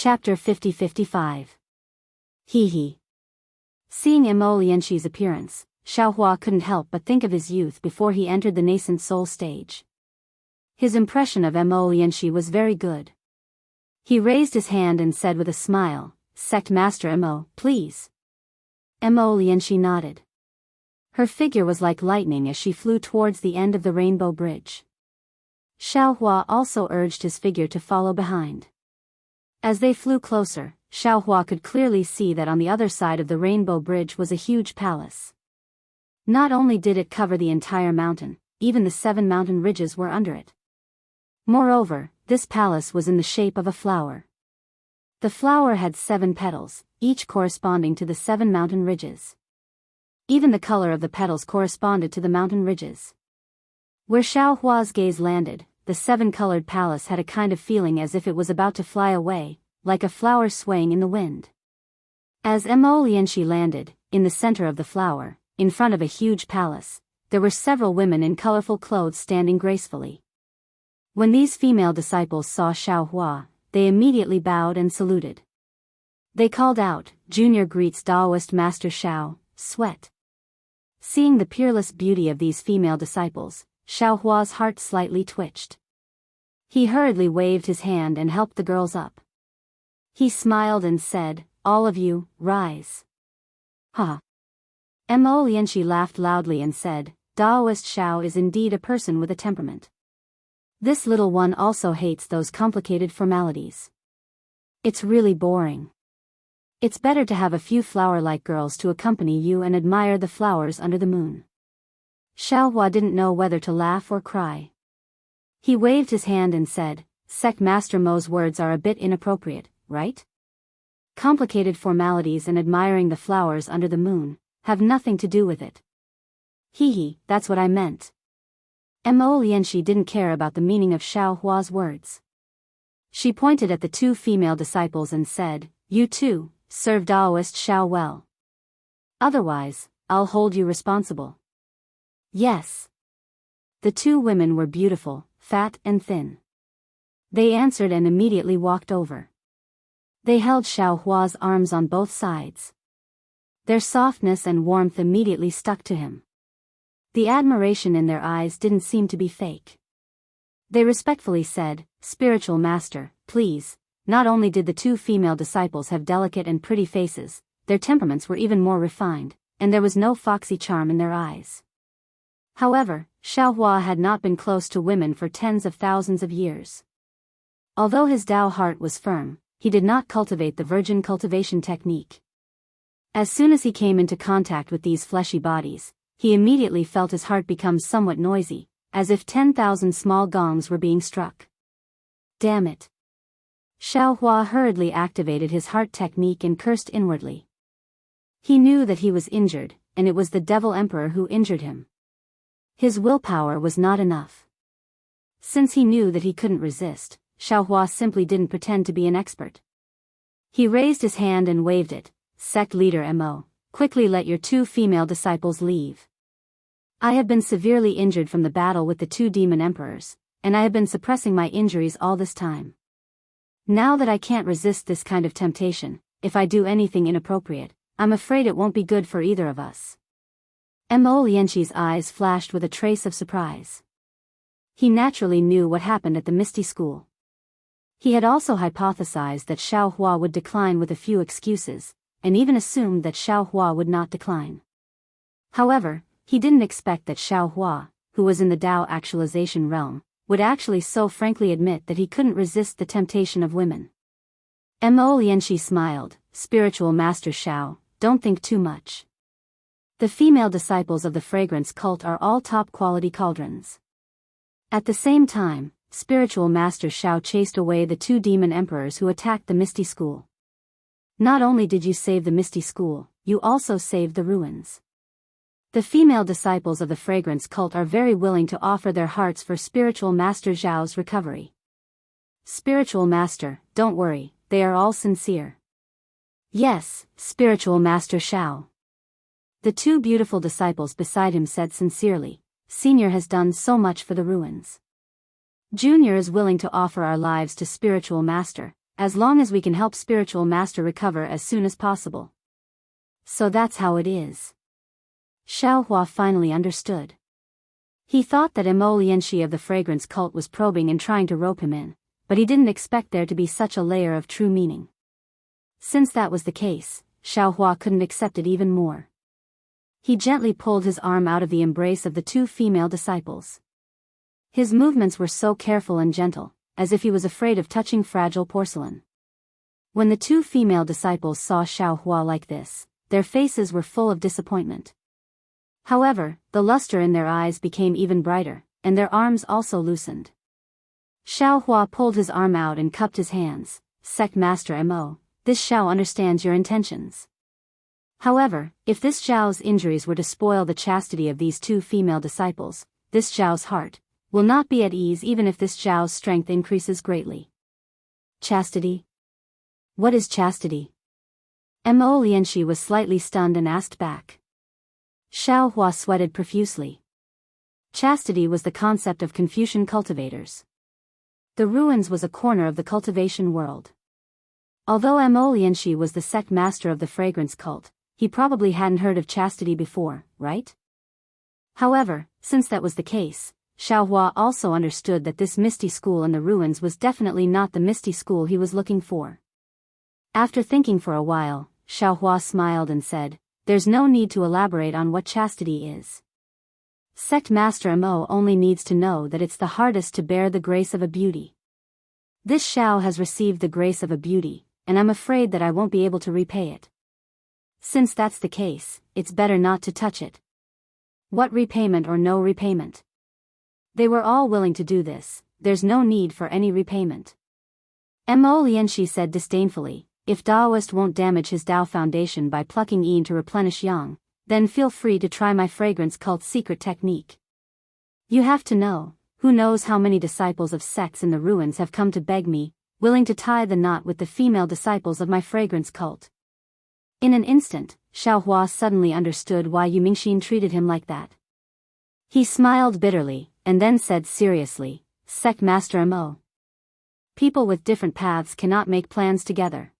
Chapter 50-55. Hee. Seeing Mo Lianxi's appearance, Xiaohua couldn't help but think of his youth before he entered the nascent soul stage. His impression of Mo Lianxi was very good. He raised his hand and said with a smile, "Sect Master Mo, please." Mo Lianxi nodded. Her figure was like lightning as she flew towards the end of the rainbow bridge. Xiaohua also urged his figure to follow behind. As they flew closer, Xiaohua could clearly see that on the other side of the rainbow bridge was a huge palace. Not only did it cover the entire mountain, even the 7 mountain ridges were under it. Moreover, this palace was in the shape of a flower. The flower had 7 petals, each corresponding to the 7 mountain ridges. Even the color of the petals corresponded to the mountain ridges. Where Xiaohua's gaze landed, the 7-colored palace had a kind of feeling as if it was about to fly away, like a flower swaying in the wind. As Mo Lianxi landed, in the center of the flower, in front of a huge palace, there were several women in colorful clothes standing gracefully. When these female disciples saw Xiaohua, they immediately bowed and saluted. They called out, "Junior greets Daoist Master Xiao, sweat." Seeing the peerless beauty of these female disciples, Xiaohua's heart slightly twitched. He hurriedly waved his hand and helped the girls up. He smiled and said, "All of you, rise." Ha! Mo Lianxi laughed loudly and said, "Daoist Xiao is indeed a person with a temperament. This little one also hates those complicated formalities. It's really boring. It's better to have a few flower-like girls to accompany you and admire the flowers under the moon." Xiaohua didn't know whether to laugh or cry. He waved his hand and said, "Sect Master Mo's words are a bit inappropriate, right? Complicated formalities and admiring the flowers under the moon have nothing to do with it." Hee, that's what I meant. Mo Lianxi didn't care about the meaning of Xiaohua's words. She pointed at the 2 female disciples and said, "You too, serve Daoist Xiao well. Otherwise, I'll hold you responsible." "Yes." The 2 women were beautiful, fat and thin. They answered and immediately walked over. They held Xiaohua's arms on both sides. Their softness and warmth immediately stuck to him. The admiration in their eyes didn't seem to be fake. They respectfully said, "Spiritual Master, please." Not only did the 2 female disciples have delicate and pretty faces, their temperaments were even more refined, and there was no foxy charm in their eyes. However, Xiaohua had not been close to women for tens of thousands of years. Although his Dao heart was firm, he did not cultivate the virgin cultivation technique. As soon as he came into contact with these fleshy bodies, he immediately felt his heart become somewhat noisy, as if 10,000 small gongs were being struck. Damn it! Xiaohua hurriedly activated his heart technique and cursed inwardly. He knew that he was injured, and it was the Devil Emperor who injured him. His willpower was not enough. Since he knew that he couldn't resist, Xiaohua simply didn't pretend to be an expert. He raised his hand and waved it. "Sect leader Mo, quickly let your 2 female disciples leave. I have been severely injured from the battle with the 2 demon emperors, and I have been suppressing my injuries all this time. Now that I can't resist this kind of temptation, if I do anything inappropriate, I'm afraid it won't be good for either of us." Mo Lianxi's eyes flashed with a trace of surprise. He naturally knew what happened at the Misty School. He had also hypothesized that Xiaohua would decline with a few excuses, and even assumed that Xiaohua would not decline. However, he didn't expect that Xiaohua, who was in the Dao actualization realm, would actually so frankly admit that he couldn't resist the temptation of women. Mo Lianxi smiled, "Spiritual Master Xiao, don't think too much. The female disciples of the fragrance cult are all top-quality cauldrons." At the same time, Spiritual Master Xiao chased away the 2 demon emperors who attacked the Misty School. "Not only did you save the Misty School, you also saved the ruins. The female disciples of the fragrance cult are very willing to offer their hearts for Spiritual Master Xiao's recovery. Spiritual Master, don't worry, they are all sincere." "Yes, Spiritual Master Xiao." The 2 beautiful disciples beside him said sincerely, "Senior has done so much for the ruins. Junior is willing to offer our lives to Spiritual Master, as long as we can help spiritual master recover as soon as possible. So that's how it is. Xiaohua finally understood. He thought that Mo Lianxi of the fragrance cult was probing and trying to rope him in, but he didn't expect there to be such a layer of true meaning. Since that was the case, Xiaohua couldn't accept it even more. He gently pulled his arm out of the embrace of the two female disciples. His movements were so careful and gentle, as if he was afraid of touching fragile porcelain. When the two female disciples saw Xiaohua like this, their faces were full of disappointment. However, the luster in their eyes became even brighter, and their arms also loosened. Xiaohua pulled his arm out and cupped his hands. Sect Master Mo, this Xiao understands your intentions. However, if this Xiao's injuries were to spoil the chastity of these two female disciples, this Xiao's heart will not be at ease even if this Xiao's strength increases greatly. Chastity? What is chastity? Mo Lianxi was slightly stunned and asked back. Xiaohua sweated profusely. Chastity was the concept of Confucian cultivators. The ruins was a corner of the cultivation world. Although Mo Lianxi was the sect master of the fragrance cult, he probably hadn't heard of chastity before, right? However, since that was the case, Xiaohua also understood that this misty school in the ruins was definitely not the misty school he was looking for. After thinking for a while, Xiaohua smiled and said, "There's no need to elaborate on what chastity is. Sect Master Mo only needs to know that it's the hardest to bear the grace of a beauty. This Xiao has received the grace of a beauty, and I'm afraid that I won't be able to repay it. Since that's the case, it's better not to touch it. What repayment or no repayment? They were all willing to do this, there's no need for any repayment." Mo Lianxi said disdainfully, "If Daoist won't damage his Dao foundation by plucking yin to replenish yang, then feel free to try my fragrance cult's secret technique. You have to know, who knows how many disciples of sects in the ruins have come to beg me, willing to tie the knot with the female disciples of my fragrance cult." In an instant, Xiaohua suddenly understood why Yumingxin treated him like that. He smiled bitterly, and then said seriously, "Sect Master Mo. People with different paths cannot make plans together.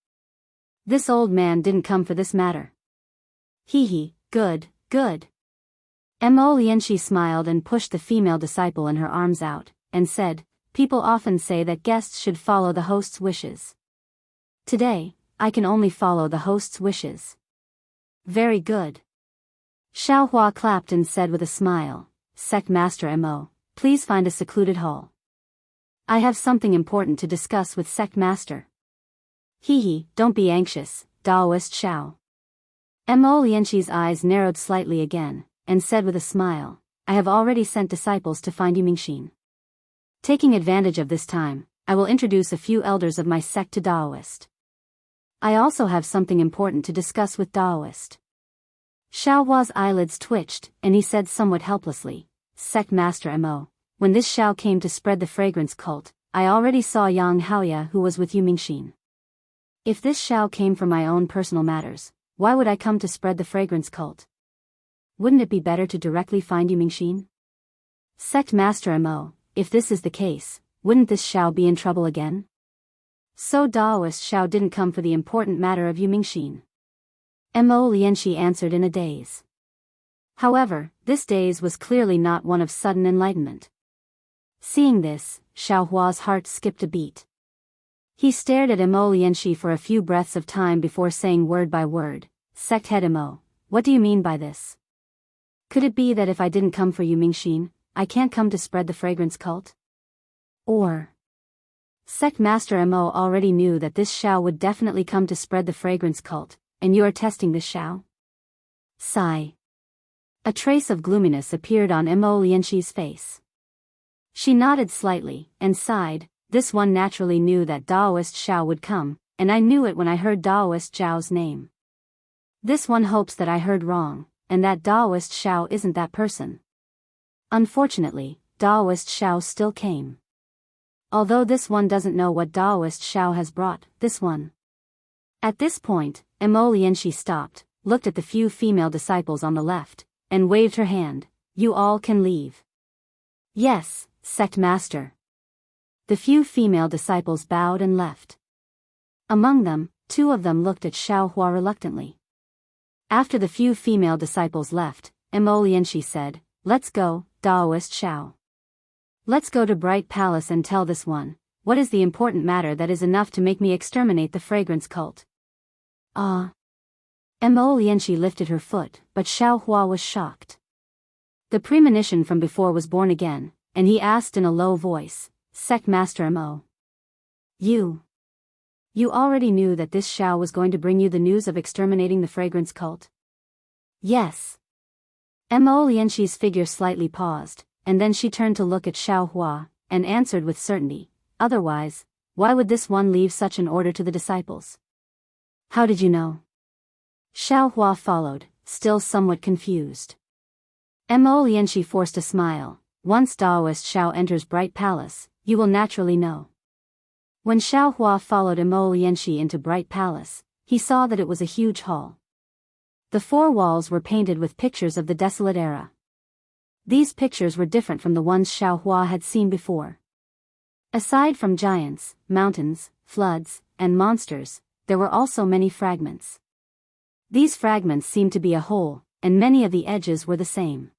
This old man didn't come for this matter." Hee, good, good. Mo Lianxi smiled and pushed the female disciple in her arms out, and said, "People often say that guests should follow the host's wishes. Today, I can only follow the host's wishes." Very good. Xiaohua clapped and said with a smile, "Sect Master Mo, please find a secluded hall. I have something important to discuss with Sect Master." Hee, don't be anxious, Daoist Xiao. Mo Lianxi's eyes narrowed slightly again, and said with a smile, "I have already sent disciples to find Yumingxin. Taking advantage of this time, I will introduce a few elders of my sect to Daoist. I also have something important to discuss with Daoist." Xiaohua's eyelids twitched, and he said somewhat helplessly, "Sect Master Mo, when this Xiao came to spread the fragrance cult, I already saw Yang Haoya who was with Yumingxin. If this Xiao came for my own personal matters, why would I come to spread the fragrance cult? Wouldn't it be better to directly find Yumingxin? Sect Master Mo, if this is the case, wouldn't this Xiao be in trouble again?" So Daoist Xiao didn't come for the important matter of Yumingxin. Mo Lianxi answered in a daze. However, this daze was clearly not one of sudden enlightenment. Seeing this, Xiaohua's heart skipped a beat. He stared at Mo Lianxi for a few breaths of time before saying word by word, "Sect head Mo, what do you mean by this? Could it be that if I didn't come for Yumingxin, I can't come to spread the fragrance cult? Or Sect Master Mo already knew that this Xiao would definitely come to spread the fragrance cult, and you are testing this Xiao?" Sigh. A trace of gloominess appeared on Mo Lianxi's face. She nodded slightly, and sighed, "This one naturally knew that Daoist Xiao would come, and I knew it when I heard Daoist Xiao's name. This one hopes that I heard wrong, and that Daoist Xiao isn't that person." Unfortunately, Daoist Xiao still came. Although this one doesn't know what Daoist Xiao has brought, this one. At this point, Mo Lianxi stopped, looked at the few female disciples on the left, and waved her hand, "You all can leave." "Yes, Sect Master." The few female disciples bowed and left. Among them, 2 of them looked at Xiaohua reluctantly. After the few female disciples left, Xianxia said, "Let's go, Daoist Xiao. Let's go to Bright Palace and tell this one, what is the important matter that is enough to make me exterminate the fragrance cult." Xianxia lifted her foot, but Xiaohua was shocked. The premonition from before was born again, and he asked in a low voice, "Sect Master Mo. You already knew that this Xiao was going to bring you the news of exterminating the fragrance cult?" "Yes." Xianxia's figure slightly paused, and then she turned to look at Xiaohua, and answered with certainty, "Otherwise, why would this one leave such an order to the disciples?" "How did you know?" Xiaohua followed, still somewhat confused. Xianxia forced a smile. "Once Daoist Xiao enters Bright Palace, you will naturally know." When Xiaohua followed Xianxia into Bright Palace, he saw that it was a huge hall. The 4 walls were painted with pictures of the desolate era. These pictures were different from the ones Xiaohua had seen before. Aside from giants, mountains, floods, and monsters, there were also many fragments. These fragments seemed to be a whole, and many of the edges were the same.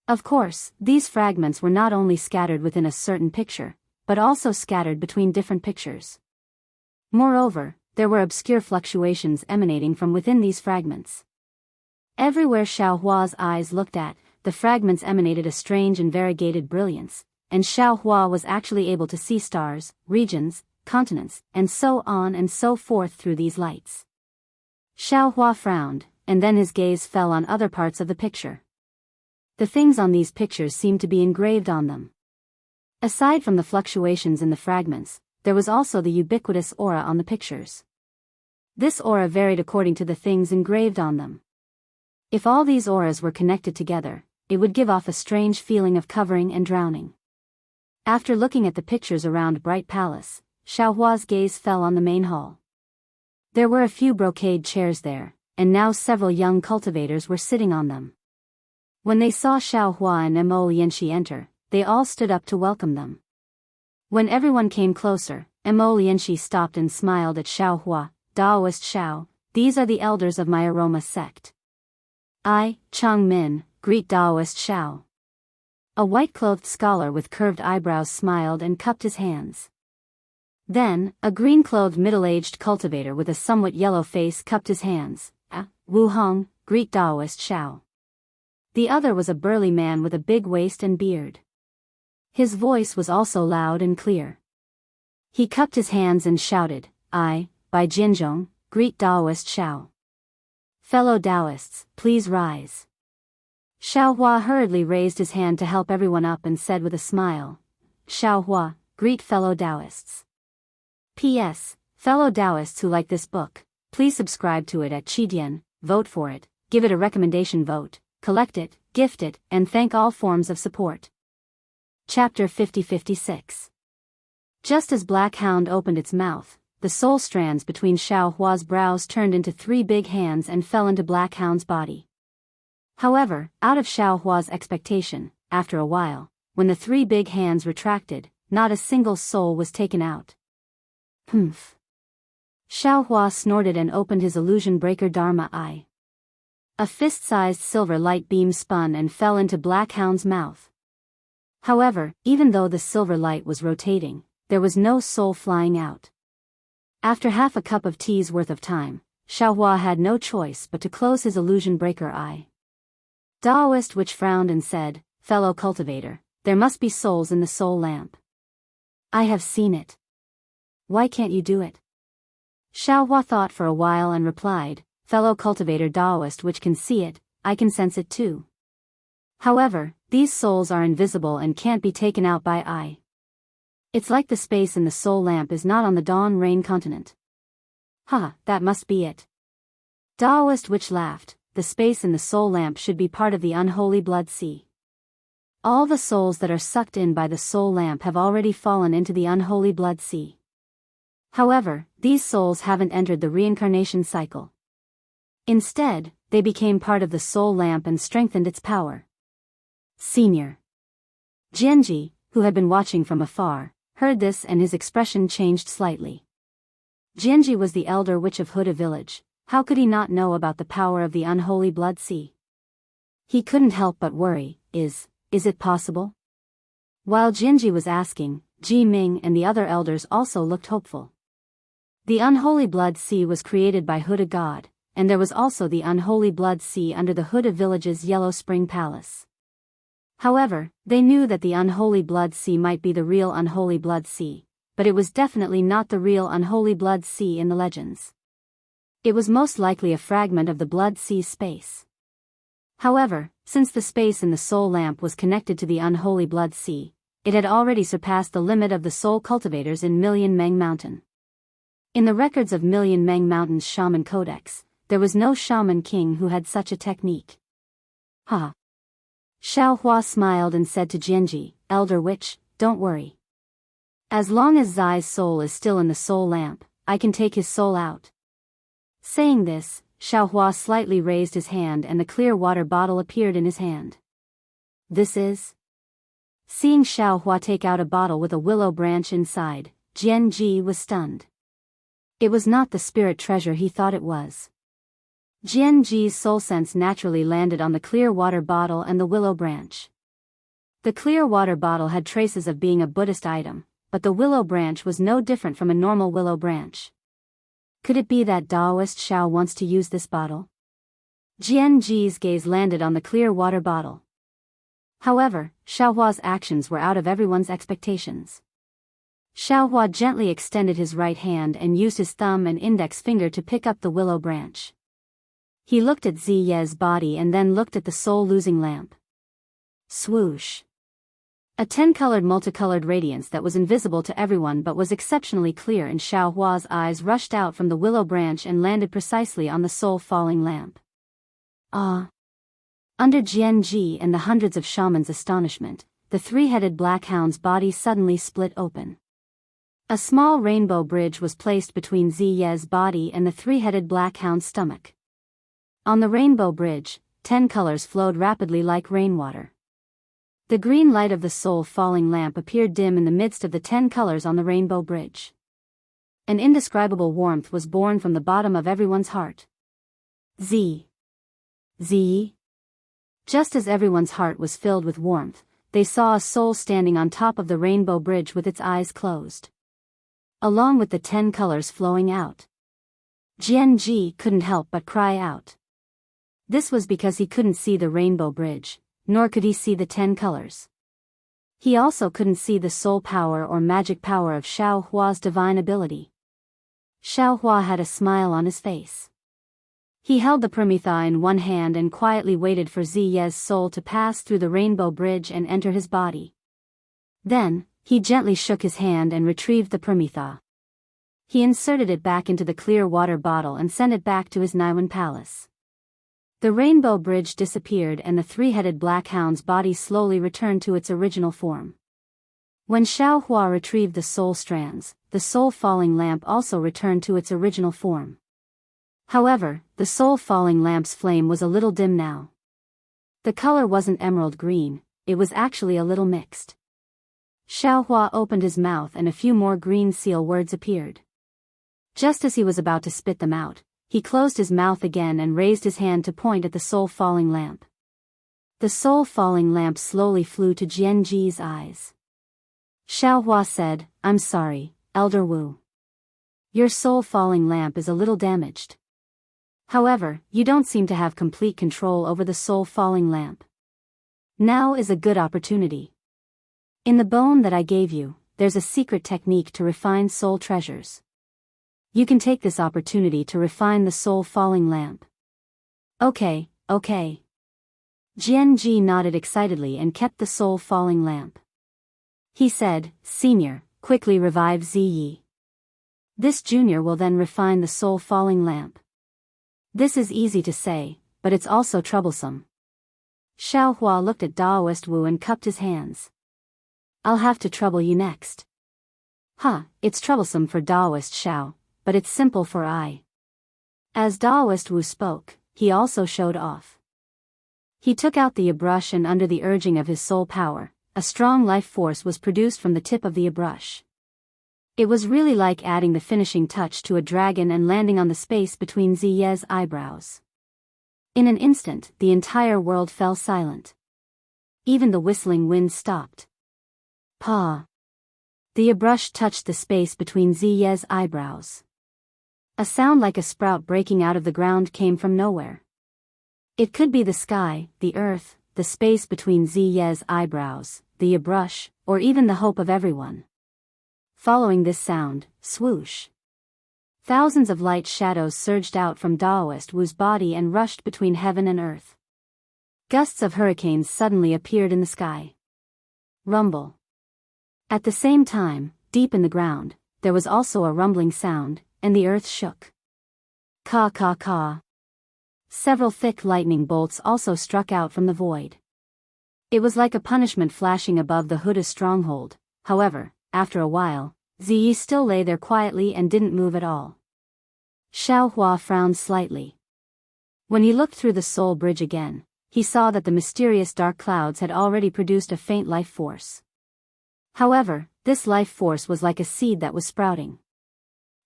Of course, these fragments were not only scattered within a certain picture, but also scattered between different pictures. Moreover, there were obscure fluctuations emanating from within these fragments. Everywhere Xiaohua's eyes looked at, the fragments emanated a strange and variegated brilliance, and Xiaohua was actually able to see stars, regions, continents, and so on and so forth through these lights. Xiaohua frowned, and then his gaze fell on other parts of the picture. The things on these pictures seemed to be engraved on them. Aside from the fluctuations in the fragments, there was also the ubiquitous aura on the pictures. This aura varied according to the things engraved on them. If all these auras were connected together, it would give off a strange feeling of covering and drowning. After looking at the pictures around Bright Palace, Xiaohua's gaze fell on the main hall. There were a few brocade chairs there, and now several young cultivators were sitting on them. When they saw Xiaohua and Xianxia enter, they all stood up to welcome them. When everyone came closer, Xianxia stopped and smiled at Xiaohua. "Daoist Xiao, these are the elders of my aroma sect. I, Chang Min, greet Daoist Xiao." A white-clothed scholar with curved eyebrows smiled and cupped his hands. Then, a green-clothed middle-aged cultivator with a somewhat yellow face cupped his hands. "Wu Hong, greet Daoist Xiao." The other was a burly man with a big waist and beard. His voice was also loud and clear. He cupped his hands and shouted, "I, by Jinzhong, greet Daoist Xiao. Fellow Daoists, please rise." Xiaohua hurriedly raised his hand to help everyone up and said with a smile, "Xiaohua, greet fellow Daoists. P.S. Fellow Daoists who like this book, please subscribe to it at Qidian, vote for it, give it a recommendation vote, collect it, gift it, and thank all forms of support." Chapter 50-56. Just as Black Hound opened its mouth, the soul strands between Xiaohua's brows turned into 3 big hands and fell into Black Hound's body. However, out of Xiaohua's expectation, after a while, when the 3 big hands retracted, not a single soul was taken out. "Humph." Xiaohua snorted and opened his illusion breaker Dharma eye. A fist-sized silver light beam spun and fell into Black Hound's mouth. However, even though the silver light was rotating, there was no soul flying out. After half a cup of tea's worth of time, Xiaohua had no choice but to close his illusion breaker eye. Daoist Witch frowned and said, "Fellow cultivator, there must be souls in the soul lamp." "I have seen it. Why can't you do it?" Xiaohua thought for a while and replied, "Fellow cultivator Daoist Witch can see it, I can sense it too. However, these souls are invisible and can't be taken out by eye. It's like the space in the soul lamp is not on the Dawn Rain continent." That must be it." Daoist Witch laughed. "The space in the soul lamp should be part of the unholy blood sea. All the souls that are sucked in by the soul lamp have already fallen into the unholy blood sea. However, these souls haven't entered the reincarnation cycle. Instead, they became part of the soul lamp and strengthened its power." Senior Jianghu, who had been watching from afar, heard this and his expression changed slightly. Jianghu was the elder witch of Huda village. How could he not know about the power of the unholy blood sea? He couldn't help but worry, is it possible? While Jianghu was asking, Ji Ming and the other elders also looked hopeful. The unholy blood sea was created by Huda god, and there was also the unholy blood sea under the Huda village's Yellow Spring Palace. However, they knew that the unholy blood sea might be the real unholy blood sea, but it was definitely not the real unholy blood sea in the legends. It was most likely a fragment of the blood sea space. However, since the space in the soul lamp was connected to the unholy blood sea, it had already surpassed the limit of the soul cultivators in Million Meng Mountain. In the records of Million Meng Mountain's Shaman Codex, there was no shaman king who had such a technique. Ha! Xiaohua smiled and said to Jianghu, Elder Witch, don't worry. As long as Zai's soul is still in the soul lamp, I can take his soul out. Saying this, Xiaohua slightly raised his hand and the clear water bottle appeared in his hand. This is? Seeing Xiaohua take out a bottle with a willow branch inside, Jianghu was stunned. It was not the spirit treasure he thought it was. Jianghu's soul sense naturally landed on the clear water bottle and the willow branch. The clear water bottle had traces of being a Buddhist item, but the willow branch was no different from a normal willow branch. Could it be that Daoist Xiao wants to use this bottle? Jianghu's gaze landed on the clear water bottle. However, Xiaohua's actions were out of everyone's expectations. Xiaohua gently extended his right hand and used his thumb and index finger to pick up the willow branch. He looked at Ziye's body and then looked at the soul-losing lamp. Swoosh! A 10-colored multicolored radiance that was invisible to everyone but was exceptionally clear in Xiaohua's eyes rushed out from the willow branch and landed precisely on the soul-falling lamp. Ah! Under Jianghu and the hundreds of shamans' astonishment, the three-headed black hound's body suddenly split open. A small rainbow bridge was placed between Ziye's body and the three-headed black hound's stomach. On the rainbow bridge, 10 colors flowed rapidly like rainwater. The green light of the soul-falling lamp appeared dim in the midst of the 10 colors on the rainbow bridge. An indescribable warmth was born from the bottom of everyone's heart. Z. Just as everyone's heart was filled with warmth, they saw a soul standing on top of the rainbow bridge with its eyes closed, along with the 10 colors flowing out. Jianghu couldn't help but cry out. This was because he couldn't see the rainbow bridge, nor could he see the 10 colors. He also couldn't see the soul power or magic power of Xiaohua's divine ability. Xiaohua had a smile on his face. He held the Pramitha in one hand and quietly waited for Ziye's soul to pass through the rainbow bridge and enter his body. Then, he gently shook his hand and retrieved the Pramitha. He inserted it back into the clear water bottle and sent it back to his Naiwan palace. The rainbow bridge disappeared and the three-headed black hound's body slowly returned to its original form. When Xiaohua retrieved the soul strands, the soul-falling lamp also returned to its original form. However, the soul-falling lamp's flame was a little dim now. The color wasn't emerald green, it was actually a little mixed. Xiaohua opened his mouth and a few more green seal words appeared. Just as he was about to spit them out, he closed his mouth again and raised his hand to point at the soul-falling lamp. The soul-falling lamp slowly flew to Jianghu's eyes. Xiaohua said, I'm sorry, Elder Wu. Your soul-falling lamp is a little damaged. However, you don't seem to have complete control over the soul-falling lamp. Now is a good opportunity. In the bone that I gave you, there's a secret technique to refine soul treasures. You can take this opportunity to refine the soul-falling lamp. Okay. Jianghu nodded excitedly and kept the soul-falling lamp. He said, Senior, quickly revive Ziyi. This junior will then refine the soul-falling lamp. This is easy to say, but it's also troublesome. Xiaohua looked at Daoist Wu and cupped his hands. I'll have to trouble you next. It's troublesome for Daoist Xiao, but it's simple for I. As Daoist Wu spoke, he also showed off. He took out the brush and under the urging of his soul power, a strong life force was produced from the tip of the brush. It was really like adding the finishing touch to a dragon and landing on the space between Ziye's eyebrows. In an instant, the entire world fell silent. Even the whistling wind stopped. Pa. The brush touched the space between Ziye's eyebrows. A sound like a sprout breaking out of the ground came from nowhere. It could be the sky, the earth, the space between Ziye's eyebrows, the brush, or even the hope of everyone. Following this sound, swoosh. Thousands of light shadows surged out from Daoist Wu's body and rushed between heaven and earth. Gusts of hurricanes suddenly appeared in the sky. Rumble. At the same time, deep in the ground, there was also a rumbling sound, and the earth shook. Ka ka ka. Several thick lightning bolts also struck out from the void. It was like a punishment flashing above the Huda stronghold. However, after a while, Ziyi still lay there quietly and didn't move at all. Xiaohua frowned slightly. When he looked through the soul bridge again, he saw that the mysterious dark clouds had already produced a faint life force. However, this life force was like a seed that was sprouting.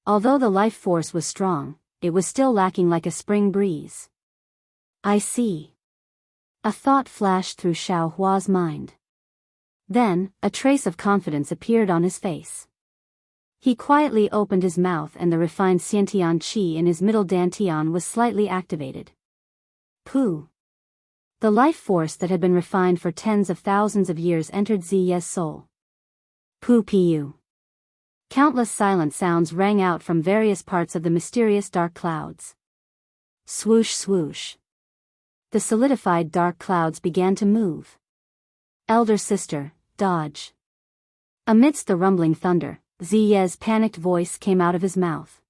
Although the life force was strong, it was still lacking like a spring breeze. I see. A thought flashed through Xiaohua's mind. Then, a trace of confidence appeared on his face. He quietly opened his mouth and the refined Xiantian qi in his middle dantian was slightly activated. Pooh. The life force that had been refined for tens of thousands of years entered Ziye's soul. Pooh pu. Countless silent sounds rang out from various parts of the mysterious dark clouds. Swoosh swoosh. The solidified dark clouds began to move. Elder sister, dodge. Amidst the rumbling thunder, Ziye's panicked voice came out of his mouth.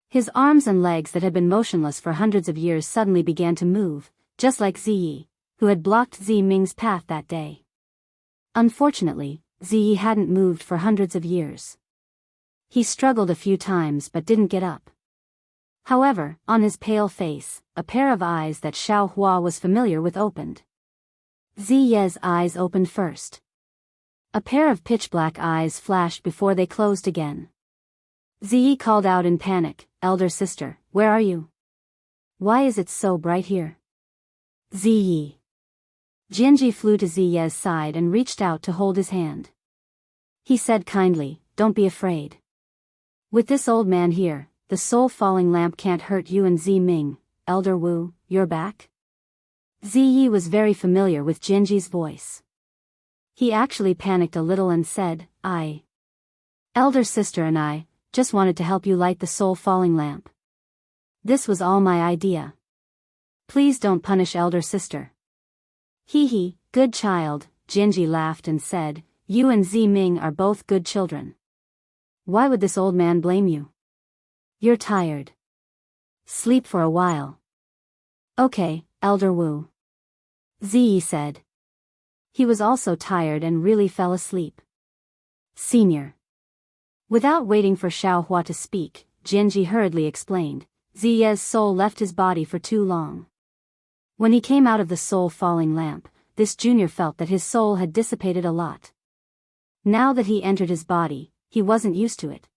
His arms and legs that had been motionless for hundreds of years suddenly began to move, just like Ziyi, who had blocked Zi Ming's path that day. Unfortunately, Ziyi hadn't moved for hundreds of years. He struggled a few times but didn't get up. However, on his pale face, a pair of eyes that Xiaohua was familiar with opened. Ziye's eyes opened first. A pair of pitch-black eyes flashed before they closed again. Ziyi called out in panic, "Elder sister, where are you? Why is it so bright here?" Ziyi. Jianghu flew to Ziye's side and reached out to hold his hand. He said kindly, "Don't be afraid. With this old man here, the soul-falling lamp can't hurt you and Zi Ming. Elder Wu, you're back?" Ziyi was very familiar with Jianghu's voice. He actually panicked a little and said, Elder sister and I just wanted to help you light the soul-falling lamp. This was all my idea. Please don't punish elder sister." Hee, good child, Jianghu laughed and said, "You and Zi Ming are both good children. Why would this old man blame you? You're tired. Sleep for a while." "Okay, Elder Wu," Ziyi said. He was also tired and really fell asleep. Senior. Without waiting for Xiaohua to speak, Jianghu hurriedly explained, Ziye's soul left his body for too long. When he came out of the soul-falling lamp, this junior felt that his soul had dissipated a lot. Now that he entered his body, he wasn't used to it.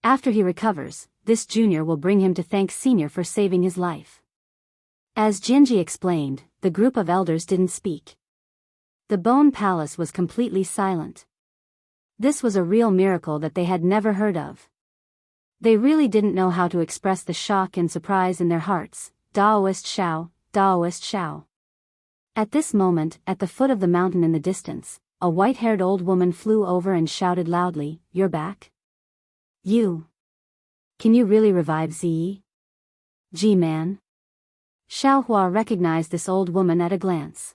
After he recovers, this junior will bring him to thank senior for saving his life. As Jianghu explained, the group of elders didn't speak. The Bone Palace was completely silent. This was a real miracle that they had never heard of. They really didn't know how to express the shock and surprise in their hearts. Daoist Xiao, Daoist Xiao. At this moment, at the foot of the mountain in the distance, a white-haired old woman flew over and shouted loudly, "You're back? You. Can you really revive Ziyi? G-man?" Xiaohua recognized this old woman at a glance.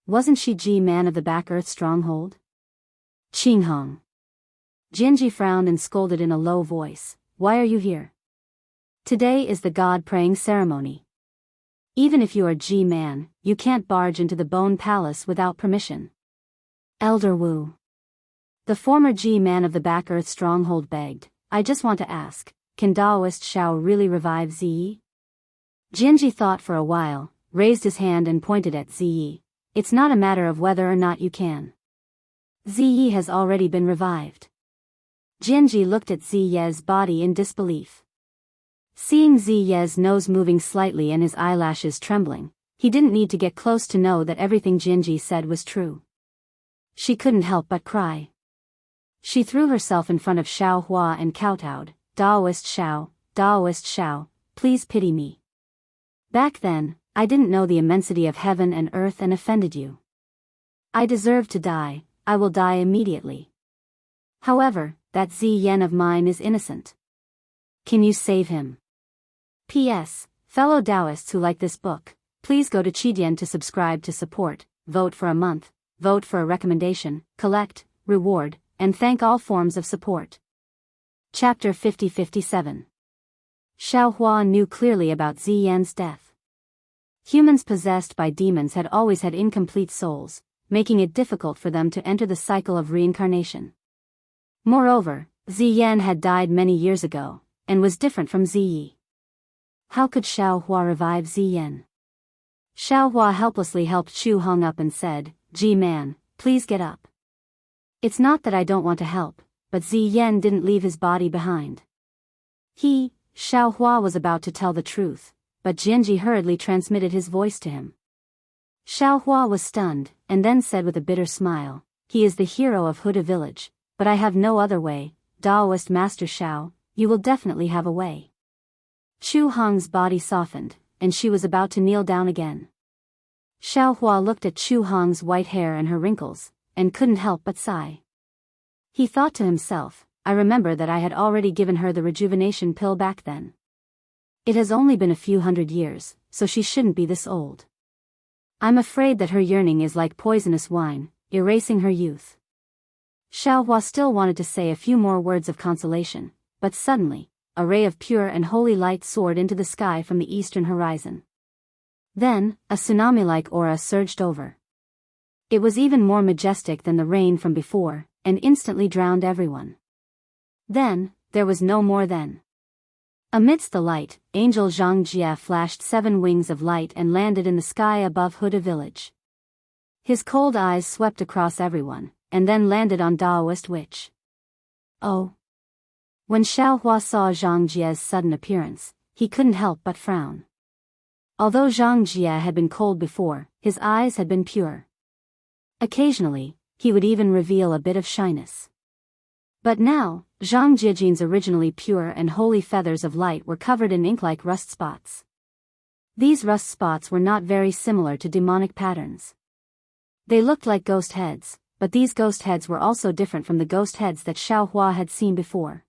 Wasn't she G-man of the Back Earth stronghold? Qinghong. Jianghu frowned and scolded in a low voice, "Why are you here? Today is the god-praying ceremony. Even if you are G-man, you can't barge into the Bone Palace without permission." Elder Wu. The former G-man of the Back Earth stronghold begged, "I just want to ask, can Daoist Xiao really revive Ziyi?" Jianghu thought for a while, raised his hand and pointed at Ziyi. "It's not a matter of whether or not you can. Ziyi has already been revived. Jianji looked at Ziye's body in disbelief. Seeing Ziye's nose moving slightly and his eyelashes trembling, he didn't need to get close to know that everything Jianji said was true. She couldn't help but cry. She threw herself in front of Xiao Hua and kowtowed, Daoist Xiao, please pity me. Back then, I didn't know the immensity of heaven and earth and offended you. I deserve to die, I will die immediately. However, that Ziyan of mine is innocent. Can you save him? P.S. Fellow Daoists who like this book, please go to Qidian to subscribe to support, vote for a month, vote for a recommendation, collect, reward, and thank all forms of support. Chapter 50-57. Xiao Hua knew clearly about Ziyan's death. Humans possessed by demons had always had incomplete souls, making it difficult for them to enter the cycle of reincarnation. Moreover, Ziyan had died many years ago, and was different from Ziyi. How could Xiao Hua revive Ziyan? Xiao Hua helplessly helped Chu Hong up and said, "Ji man, please get up. It's not that I don't want to help, but Ziyan didn't leave his body behind." Xiao Hua was about to tell the truth, but Jianji hurriedly transmitted his voice to him. Xiao Hua was stunned, and then said with a bitter smile, "He is the hero of Huda village, but I have no other way, Daoist Master Xiao, you will definitely have a way." Chu Hong's body softened, and she was about to kneel down again. Xiao Hua looked at Chu Hong's white hair and her wrinkles, and couldn't help but sigh. He thought to himself, I remember that I had already given her the rejuvenation pill back then. It has only been a few hundred years, so she shouldn't be this old. I'm afraid that her yearning is like poisonous wine, erasing her youth. Xiao Hua still wanted to say a few more words of consolation, but suddenly, a ray of pure and holy light soared into the sky from the eastern horizon. Then, a tsunami-like aura surged over. It was even more majestic than the rain from before, and instantly drowned everyone. Then, there was no more then. Amidst the light, Angel Xianxia flashed 7 wings of light and landed in the sky above Huda village. His cold eyes swept across everyone, and then landed on Daoist witch. Oh! When Xiao Hua saw Xiangjia's sudden appearance, he couldn't help but frown. Although Xiangjia had been cold before, his eyes had been pure. Occasionally, he would even reveal a bit of shyness. But now, Zhang Jiajin's originally pure and holy feathers of light were covered in ink-like rust spots. These rust spots were not very similar to demonic patterns. They looked like ghost heads, but these ghost heads were also different from the ghost heads that Xiao Hua had seen before.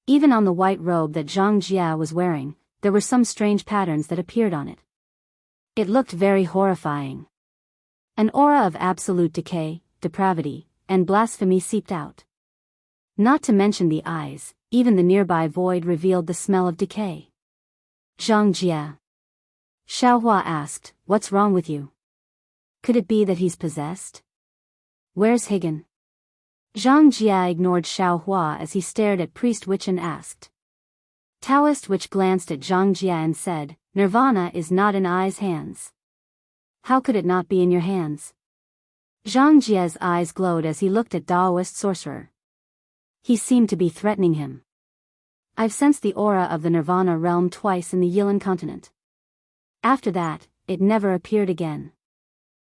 Even on the white robe that Zhang Jia was wearing, there were some strange patterns that appeared on it. It looked very horrifying. An aura of absolute decay, depravity, and blasphemy seeped out. Not to mention the eyes, even the nearby void revealed the smell of decay. Zhang Jia. Xiao Hua asked, "What's wrong with you? Could it be that he's possessed? Where's Higan?" Zhang Jia ignored Xiao Hua as he stared at Priest Witch and asked. Taoist Witch glanced at Zhang Jia and said, "Nirvana is not in I's hands." "How could it not be in your hands?" Zhang Jia's eyes glowed as he looked at Daoist Sorcerer. He seemed to be threatening him. "I've sensed the aura of the Nirvana realm twice in the Yilan continent. After that, it never appeared again.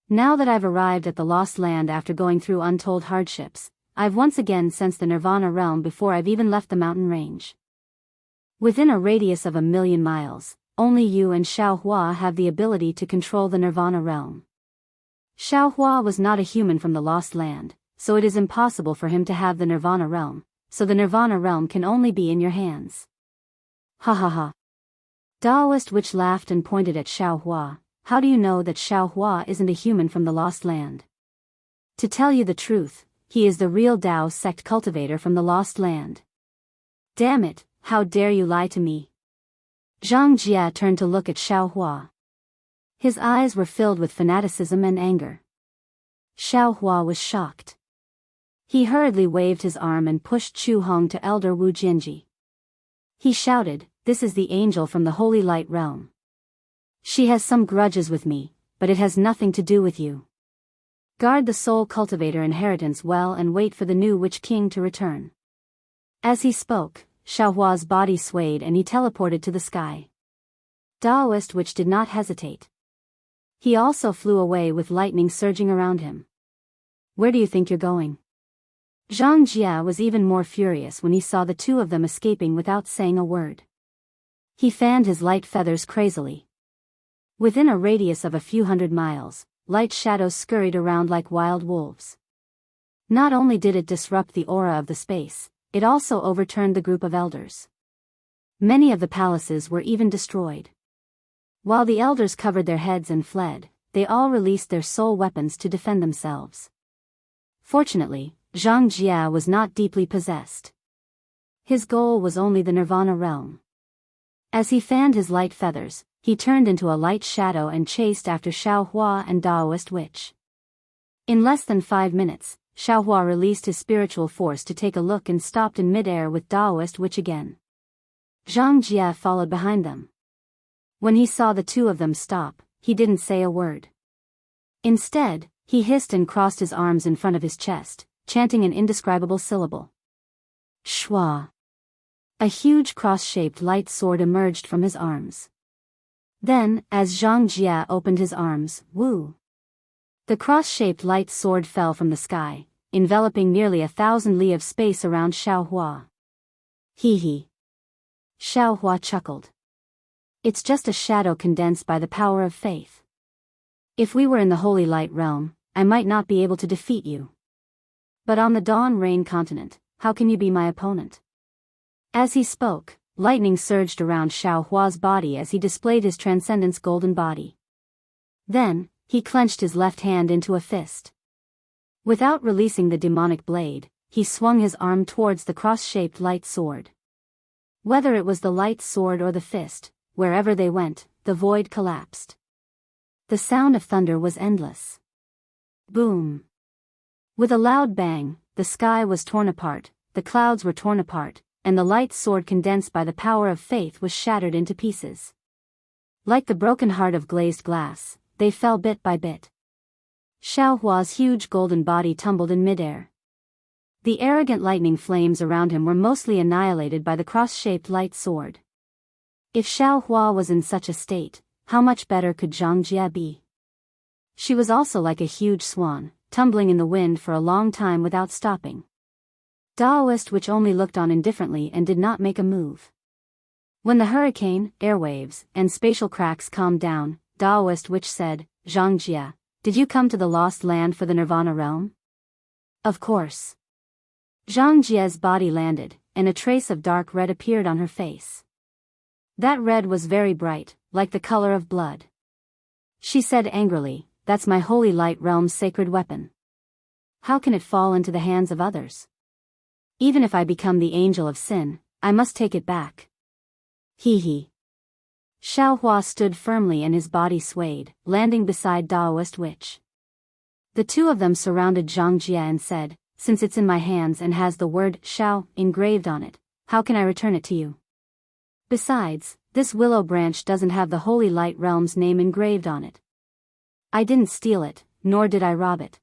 Now that I've arrived at the Lost Land after going through untold hardships, I've once again sensed the Nirvana realm before I've even left the mountain range. Within a radius of 1,000,000 miles, only you and Xiao Hua have the ability to control the Nirvana realm. Xiao Hua was not a human from the Lost Land, so it is impossible for him to have the Nirvana realm, so the Nirvana realm can only be in your hands." Ha ha ha. Daoist Witch laughed and pointed at Xiao Hua. "How do you know that Xiao Hua isn't a human from the Lost Land? To tell you the truth, he is the real Dao sect cultivator from the Lost Land." "Damn it, how dare you lie to me?" Zhang Jia turned to look at Xiao Hua. His eyes were filled with fanaticism and anger. Xiao Hua was shocked. He hurriedly waved his arm and pushed Chu Hong to Elder Wu Jianji. He shouted, "This is the angel from the Holy Light Realm. She has some grudges with me, but it has nothing to do with you. Guard the soul cultivator inheritance well and wait for the new Witch King to return." As he spoke, Xiaohua's body swayed and he teleported to the sky. Daoist which did not hesitate. He also flew away with lightning surging around him. Where do you think you're going? Xianxia was even more furious when he saw the two of them escaping without saying a word. He fanned his light feathers crazily. Within a radius of a few hundred miles, light shadows scurried around like wild wolves. Not only did it disrupt the aura of the space, it also overturned the group of elders. Many of the palaces were even destroyed. While the elders covered their heads and fled, they all released their soul weapons to defend themselves. Fortunately, Xianxia was not deeply possessed. His goal was only the Nirvana realm. As he fanned his light feathers, he turned into a light shadow and chased after Xiaohua and Daoist witch. In less than 5 minutes, Xiaohua released his spiritual force to take a look and stopped in midair with Daoist witch again. Xianxia followed behind them. When he saw the two of them stop, he didn't say a word. Instead, he hissed and crossed his arms in front of his chest, chanting an indescribable syllable. Shua. A huge cross-shaped light sword emerged from his arms. Then, as Xianxia opened his arms, woo! The cross-shaped light sword fell from the sky, enveloping nearly 1,000 li of space around Xiaohua. Hee hee. Xiaohua chuckled. It's just a shadow condensed by the power of faith. If we were in the Holy Light realm, I might not be able to defeat you. But on the Dawn Rain continent, how can you be my opponent? As he spoke, lightning surged around Xiaohua's body as he displayed his transcendence golden body. Then, he clenched his left hand into a fist. Without releasing the demonic blade, he swung his arm towards the cross-shaped light sword. Whether it was the light sword or the fist, wherever they went, the void collapsed. The sound of thunder was endless. Boom! With a loud bang, the sky was torn apart, the clouds were torn apart, and the light sword condensed by the power of faith was shattered into pieces. Like the broken heart of glazed glass, they fell bit by bit. Xiaohua's huge golden body tumbled in midair. The arrogant lightning flames around him were mostly annihilated by the cross-shaped light sword. If Xiaohua was in such a state, how much better could Xianxia be? She was also like a huge swan, tumbling in the wind for a long time without stopping. Daoist which only looked on indifferently and did not make a move. When the hurricane, airwaves, and spatial cracks calmed down, Daoist which said, Xianxia, did you come to the lost land for the Nirvana realm? Of course. Xianxia's body landed, and a trace of dark red appeared on her face. That red was very bright, like the color of blood. She said angrily, that's my Holy Light realm's sacred weapon. How can it fall into the hands of others? Even if I become the angel of sin, I must take it back. Hee hee. Xiaohua stood firmly and his body swayed, landing beside Daoist witch. The two of them surrounded Xianxia and said, since it's in my hands and has the word Xiao engraved on it, how can I return it to you? Besides, this willow branch doesn't have the Holy Light realm's name engraved on it. I didn't steal it, nor did I rob it.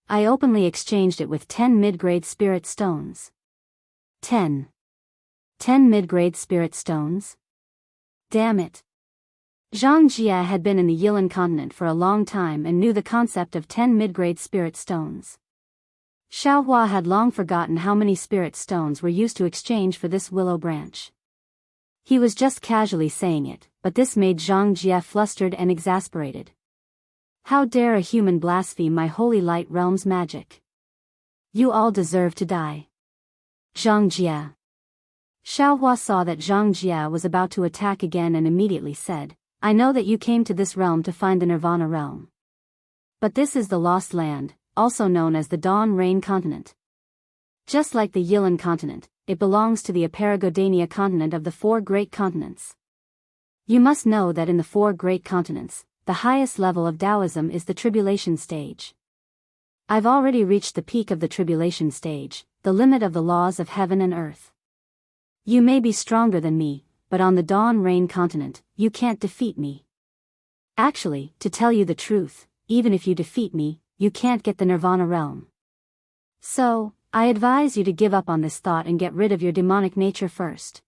I openly exchanged it with 10 mid-grade spirit stones. 10 mid-grade spirit stones? Damn it. Xianxia had been in the Yilan continent for a long time and knew the concept of 10 mid-grade spirit stones. Xiaohua had long forgotten how many spirit stones were used to exchange for this willow branch. He was just casually saying it, but this made Xianxia flustered and exasperated. How dare a human blaspheme my Holy Light realm's magic? You all deserve to die. Xianxia. Xiaohua saw that Xianxia was about to attack again and immediately said, I know that you came to this realm to find the Nirvana realm. But this is the Lost Land, also known as the Dawn Rain continent. Just like the Yilan continent, it belongs to the Aparagodania continent of the 4 great continents. You must know that in the 4 great continents, the highest level of Taoism is the tribulation stage. I've already reached the peak of the tribulation stage, the limit of the laws of heaven and earth. You may be stronger than me, but on the Dawn Rain continent, you can't defeat me. Actually, to tell you the truth, even if you defeat me, you can't get the Nirvana realm. So, I advise you to give up on this thought and get rid of your demonic nature first.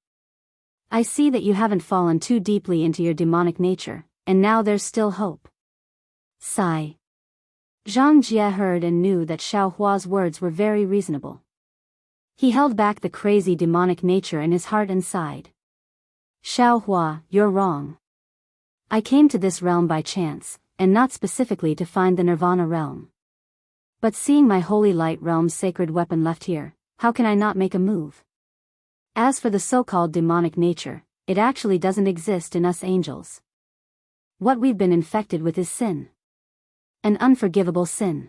I see that you haven't fallen too deeply into your demonic nature, and now there's still hope. Sigh. Zhang Jie heard and knew that Xiao Hua's words were very reasonable. He held back the crazy demonic nature in his heart and sighed. Xiao Hua, you're wrong. I came to this realm by chance, and not specifically to find the Nirvana realm. But seeing my Holy Light realm's sacred weapon left here, how can I not make a move? As for the so-called demonic nature, it actually doesn't exist in us angels. What we've been infected with is sin. An unforgivable sin.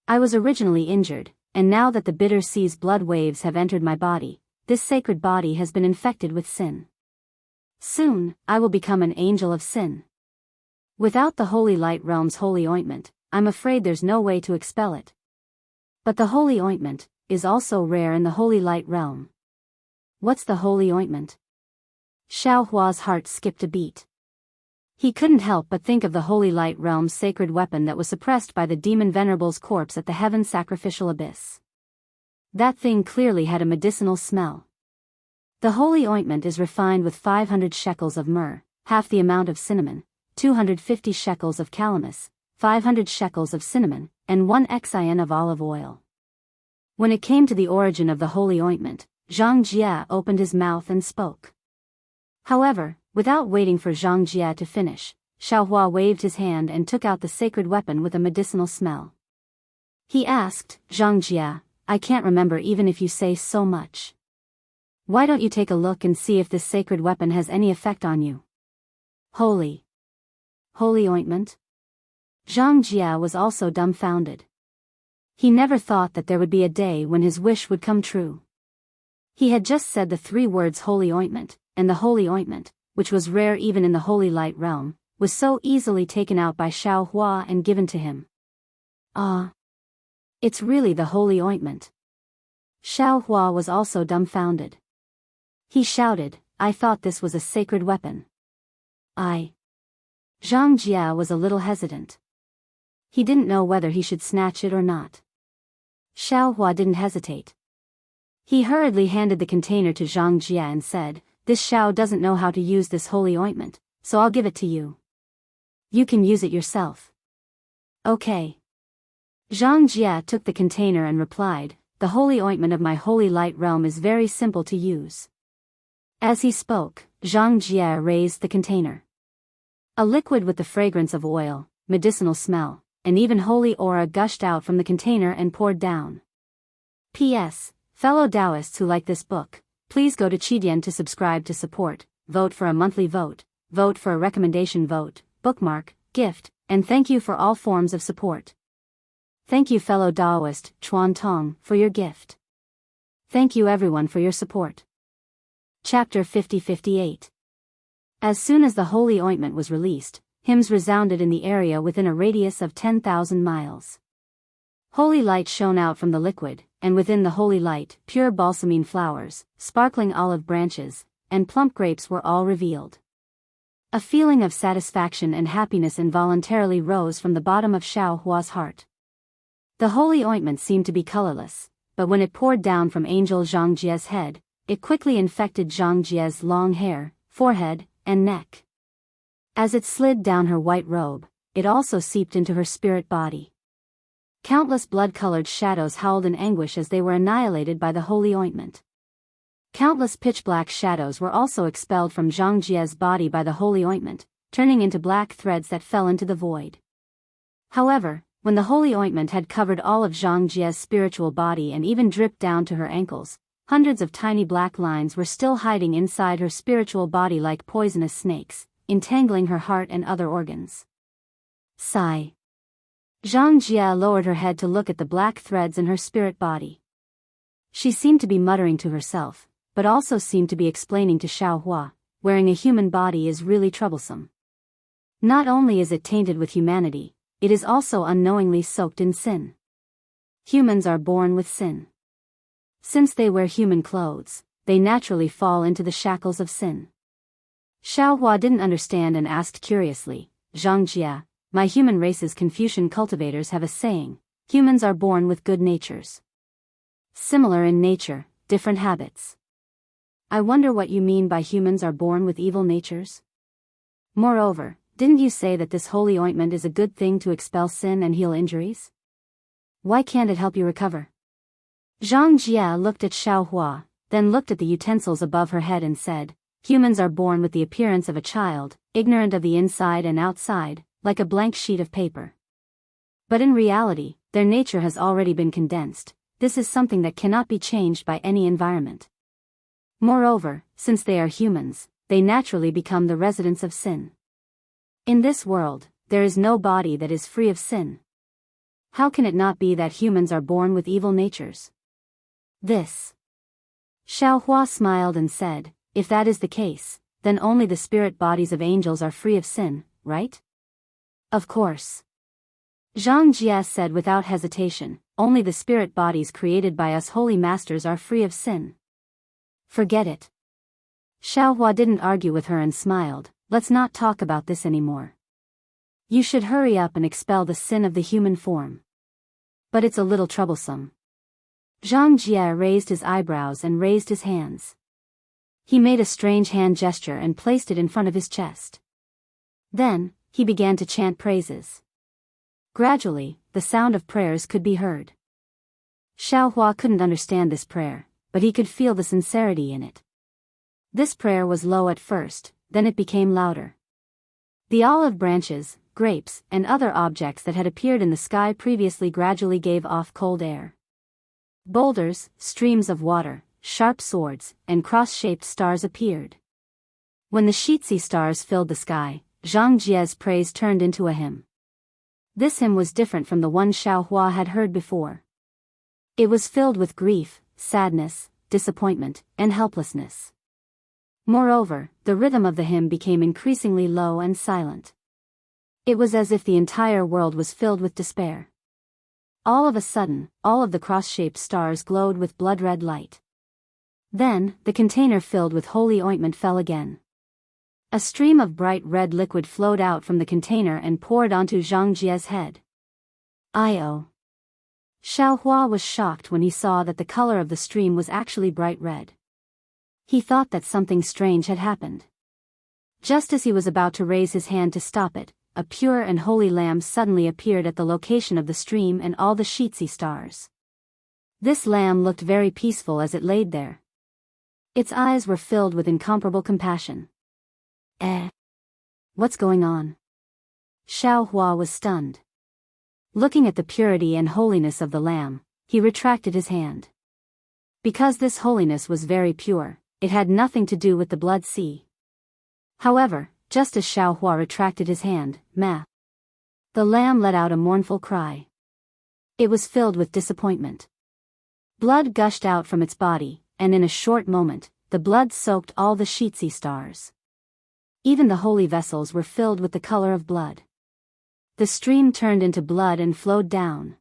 I was originally injured, and now that the bitter sea's blood waves have entered my body, this sacred body has been infected with sin. Soon, I will become an angel of sin. Without the Holy Light realm's holy ointment, I'm afraid there's no way to expel it. But the holy ointment is also rare in the Holy Light realm. What's the holy ointment? Xiao Hua's heart skipped a beat. He couldn't help but think of the Holy Light realm's sacred weapon that was suppressed by the demon Venerable's corpse at the heaven sacrificial abyss. That thing clearly had a medicinal smell. The holy ointment is refined with 500 shekels of myrrh, half the amount of cinnamon, 250 shekels of calamus, 500 shekels of cinnamon, and 1 exion of olive oil. When it came to the origin of the holy ointment, Zhang Jie opened his mouth and spoke. However, without waiting for Zhang Jie to finish, Xiao Hua waved his hand and took out the sacred weapon with a medicinal smell. He asked, Zhang Jie, I can't remember even if you say so much. Why don't you take a look and see if this sacred weapon has any effect on you? Holy ointment? Zhang Jie was also dumbfounded. He never thought that there would be a day when his wish would come true. He had just said the 3 words holy ointment, and the holy ointment, which was rare even in the Holy Light realm, was so easily taken out by Xiao Hua and given to him. It's really the holy ointment. Xiao Hua was also dumbfounded. He shouted, I thought this was a sacred weapon. Zhang Jie was a little hesitant. He didn't know whether he should snatch it or not. Xiao Hua didn't hesitate. He hurriedly handed the container to Zhang Jie and said, This Xiao doesn't know how to use this holy ointment, so I'll give it to you. You can use it yourself. Okay. Zhang Jie took the container and replied, The holy ointment of my Holy Light realm is very simple to use. As he spoke, Zhang Jie raised the container. A liquid with the fragrance of oil, medicinal smell, and even holy aura gushed out from the container and poured down. P.S. Fellow Daoists who like this book, please go to Qidian to subscribe to support, vote for a monthly vote for a recommendation vote, bookmark, gift, and thank you for all forms of support. Thank you fellow Daoist, Chuan Tong, for your gift. Thank you everyone for your support. Chapter 50-58. As soon as the holy ointment was released, hymns resounded in the area within a radius of 10,000 miles. Holy light shone out from the liquid, and within the holy light, pure balsamine flowers, sparkling olive branches, and plump grapes were all revealed. A feeling of satisfaction and happiness involuntarily rose from the bottom of Xiao Hua's heart. The holy ointment seemed to be colorless, but when it poured down from Angel Zhang Jie's head, it quickly infected Zhang Jie's long hair, forehead, and neck. As it slid down her white robe, it also seeped into her spirit body. Countless blood-colored shadows howled in anguish as they were annihilated by the holy ointment. Countless pitch-black shadows were also expelled from Zhang Jie's body by the holy ointment, turning into black threads that fell into the void. However, when the holy ointment had covered all of Zhang Jie's spiritual body and even dripped down to her ankles, hundreds of tiny black lines were still hiding inside her spiritual body like poisonous snakes, entangling her heart and other organs. Sigh. Zhang Jie lowered her head to look at the black threads in her spirit body. She seemed to be muttering to herself, but also seemed to be explaining to Xiao Hua, wearing a human body is really troublesome. Not only is it tainted with humanity, it is also unknowingly soaked in sin. Humans are born with sin. Since they wear human clothes, they naturally fall into the shackles of sin. Xiao Hua didn't understand and asked curiously, Zhang Jie, my human race's Confucian cultivators have a saying, humans are born with good natures. Similar in nature, different habits. I wonder what you mean by humans are born with evil natures? Moreover, didn't you say that this holy ointment is a good thing to expel sin and heal injuries? Why can't it help you recover? Xianxia looked at Xiaohua, then looked at the utensils above her head and said, humans are born with the appearance of a child, ignorant of the inside and outside, like a blank sheet of paper. But in reality, their nature has already been condensed. This is something that cannot be changed by any environment. Moreover, since they are humans, they naturally become the residents of sin. In this world, there is no body that is free of sin. How can it not be that humans are born with evil natures? This. Xiaohua smiled and said, if that is the case, then only the spirit bodies of angels are free of sin, right? Of course. Xianxia said without hesitation, only the spirit bodies created by us holy masters are free of sin. Forget it. Xiaohua didn't argue with her and smiled, let's not talk about this anymore. You should hurry up and expel the sin of the human form. But it's a little troublesome. Xianxia raised his eyebrows and raised his hands. He made a strange hand gesture and placed it in front of his chest. Then, he began to chant praises. Gradually, the sound of prayers could be heard. Xiaohua couldn't understand this prayer, but he could feel the sincerity in it. This prayer was low at first, then it became louder. The olive branches, grapes, and other objects that had appeared in the sky previously gradually gave off cold air. Boulders, streams of water, sharp swords, and cross-shaped stars appeared. When the Xianxia stars filled the sky, Xiangjia's praise turned into a hymn. This hymn was different from the one Xiaohua had heard before. It was filled with grief, sadness, disappointment, and helplessness. Moreover, the rhythm of the hymn became increasingly low and silent. It was as if the entire world was filled with despair. All of a sudden, all of the cross-shaped stars glowed with blood-red light. Then, the container filled with holy ointment fell again. A stream of bright red liquid flowed out from the container and poured onto Xiangjia's head. I.O. Xiaohua was shocked when he saw that the color of the stream was actually bright red. He thought that something strange had happened. Just as he was about to raise his hand to stop it, a pure and holy lamb suddenly appeared at the location of the stream and all the Xianxia stars. This lamb looked very peaceful as it laid there. Its eyes were filled with incomparable compassion. What's going on? Xiaohua was stunned. Looking at the purity and holiness of the lamb, he retracted his hand. Because this holiness was very pure, it had nothing to do with the blood sea. However, just as Xiaohua retracted his hand, the lamb let out a mournful cry. It was filled with disappointment. Blood gushed out from its body, and in a short moment, the blood soaked all the Xianxia stars. Even the holy vessels were filled with the color of blood. The stream turned into blood and flowed down.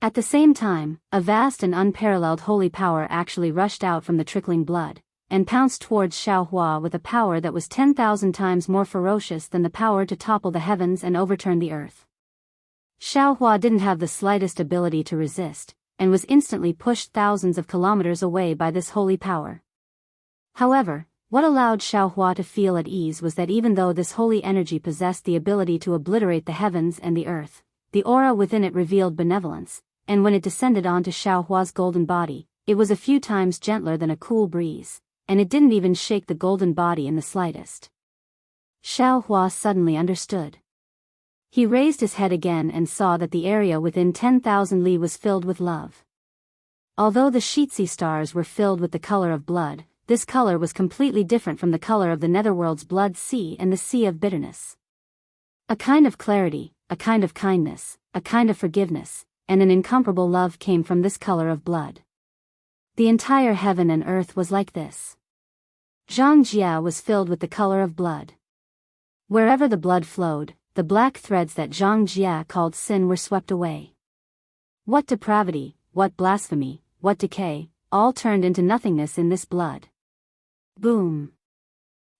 At the same time, a vast and unparalleled holy power actually rushed out from the trickling blood, and pounced towards Xiaohua with a power that was 10,000 times more ferocious than the power to topple the heavens and overturn the earth. Xiaohua didn't have the slightest ability to resist, and was instantly pushed thousands of kilometers away by this holy power. However, what allowed Xiaohua to feel at ease was that even though this holy energy possessed the ability to obliterate the heavens and the earth, the aura within it revealed benevolence, and when it descended onto Xiaohua's golden body, it was a few times gentler than a cool breeze, and it didn't even shake the golden body in the slightest. Xiaohua suddenly understood. He raised his head again and saw that the area within 10,000 li was filled with love. Although the Xianxia stars were filled with the color of blood, this color was completely different from the color of the netherworld's blood sea and the sea of bitterness. A kind of clarity, a kind of kindness, a kind of forgiveness, and an incomparable love came from this color of blood. The entire heaven and earth was like this. Xianxia was filled with the color of blood. Wherever the blood flowed, the black threads that Xianxia called sin were swept away. What depravity, what blasphemy, what decay, all turned into nothingness in this blood. Boom!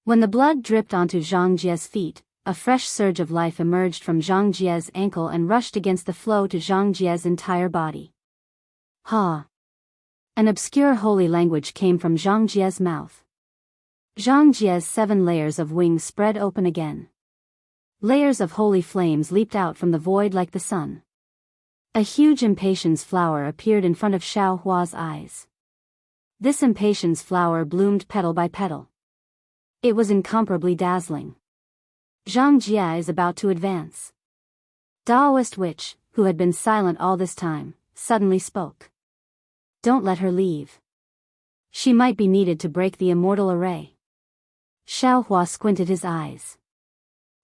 When the blood dripped onto Xiangjia's feet, a fresh surge of life emerged from Xiangjia's ankle and rushed against the flow to Xiangjia's entire body. Ha! An obscure holy language came from Zhang Jie's mouth. Zhang Jie's 7 layers of wings spread open again. Layers of holy flames leaped out from the void like the sun. A huge impatience flower appeared in front of Xiao Hua's eyes. This impatience flower bloomed petal by petal. It was incomparably dazzling. Zhang Jie is about to advance. Daoist witch, who had been silent all this time, suddenly spoke. Don't let her leave. She might be needed to break the immortal array. Xiao Hua squinted his eyes.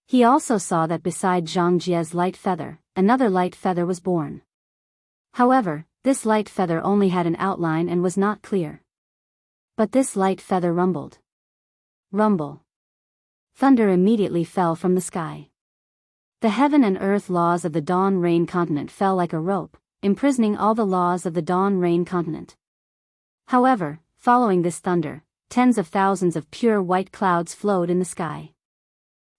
He also saw that beside Zhang Jie's light feather, another light feather was born. However, this light feather only had an outline and was not clear. But this light feather rumbled. Rumble. Thunder immediately fell from the sky. The heaven and earth laws of the dawn rain continent fell like a rope, imprisoning all the laws of the dawn rain continent. However, following this thunder, tens of thousands of pure white clouds flowed in the sky.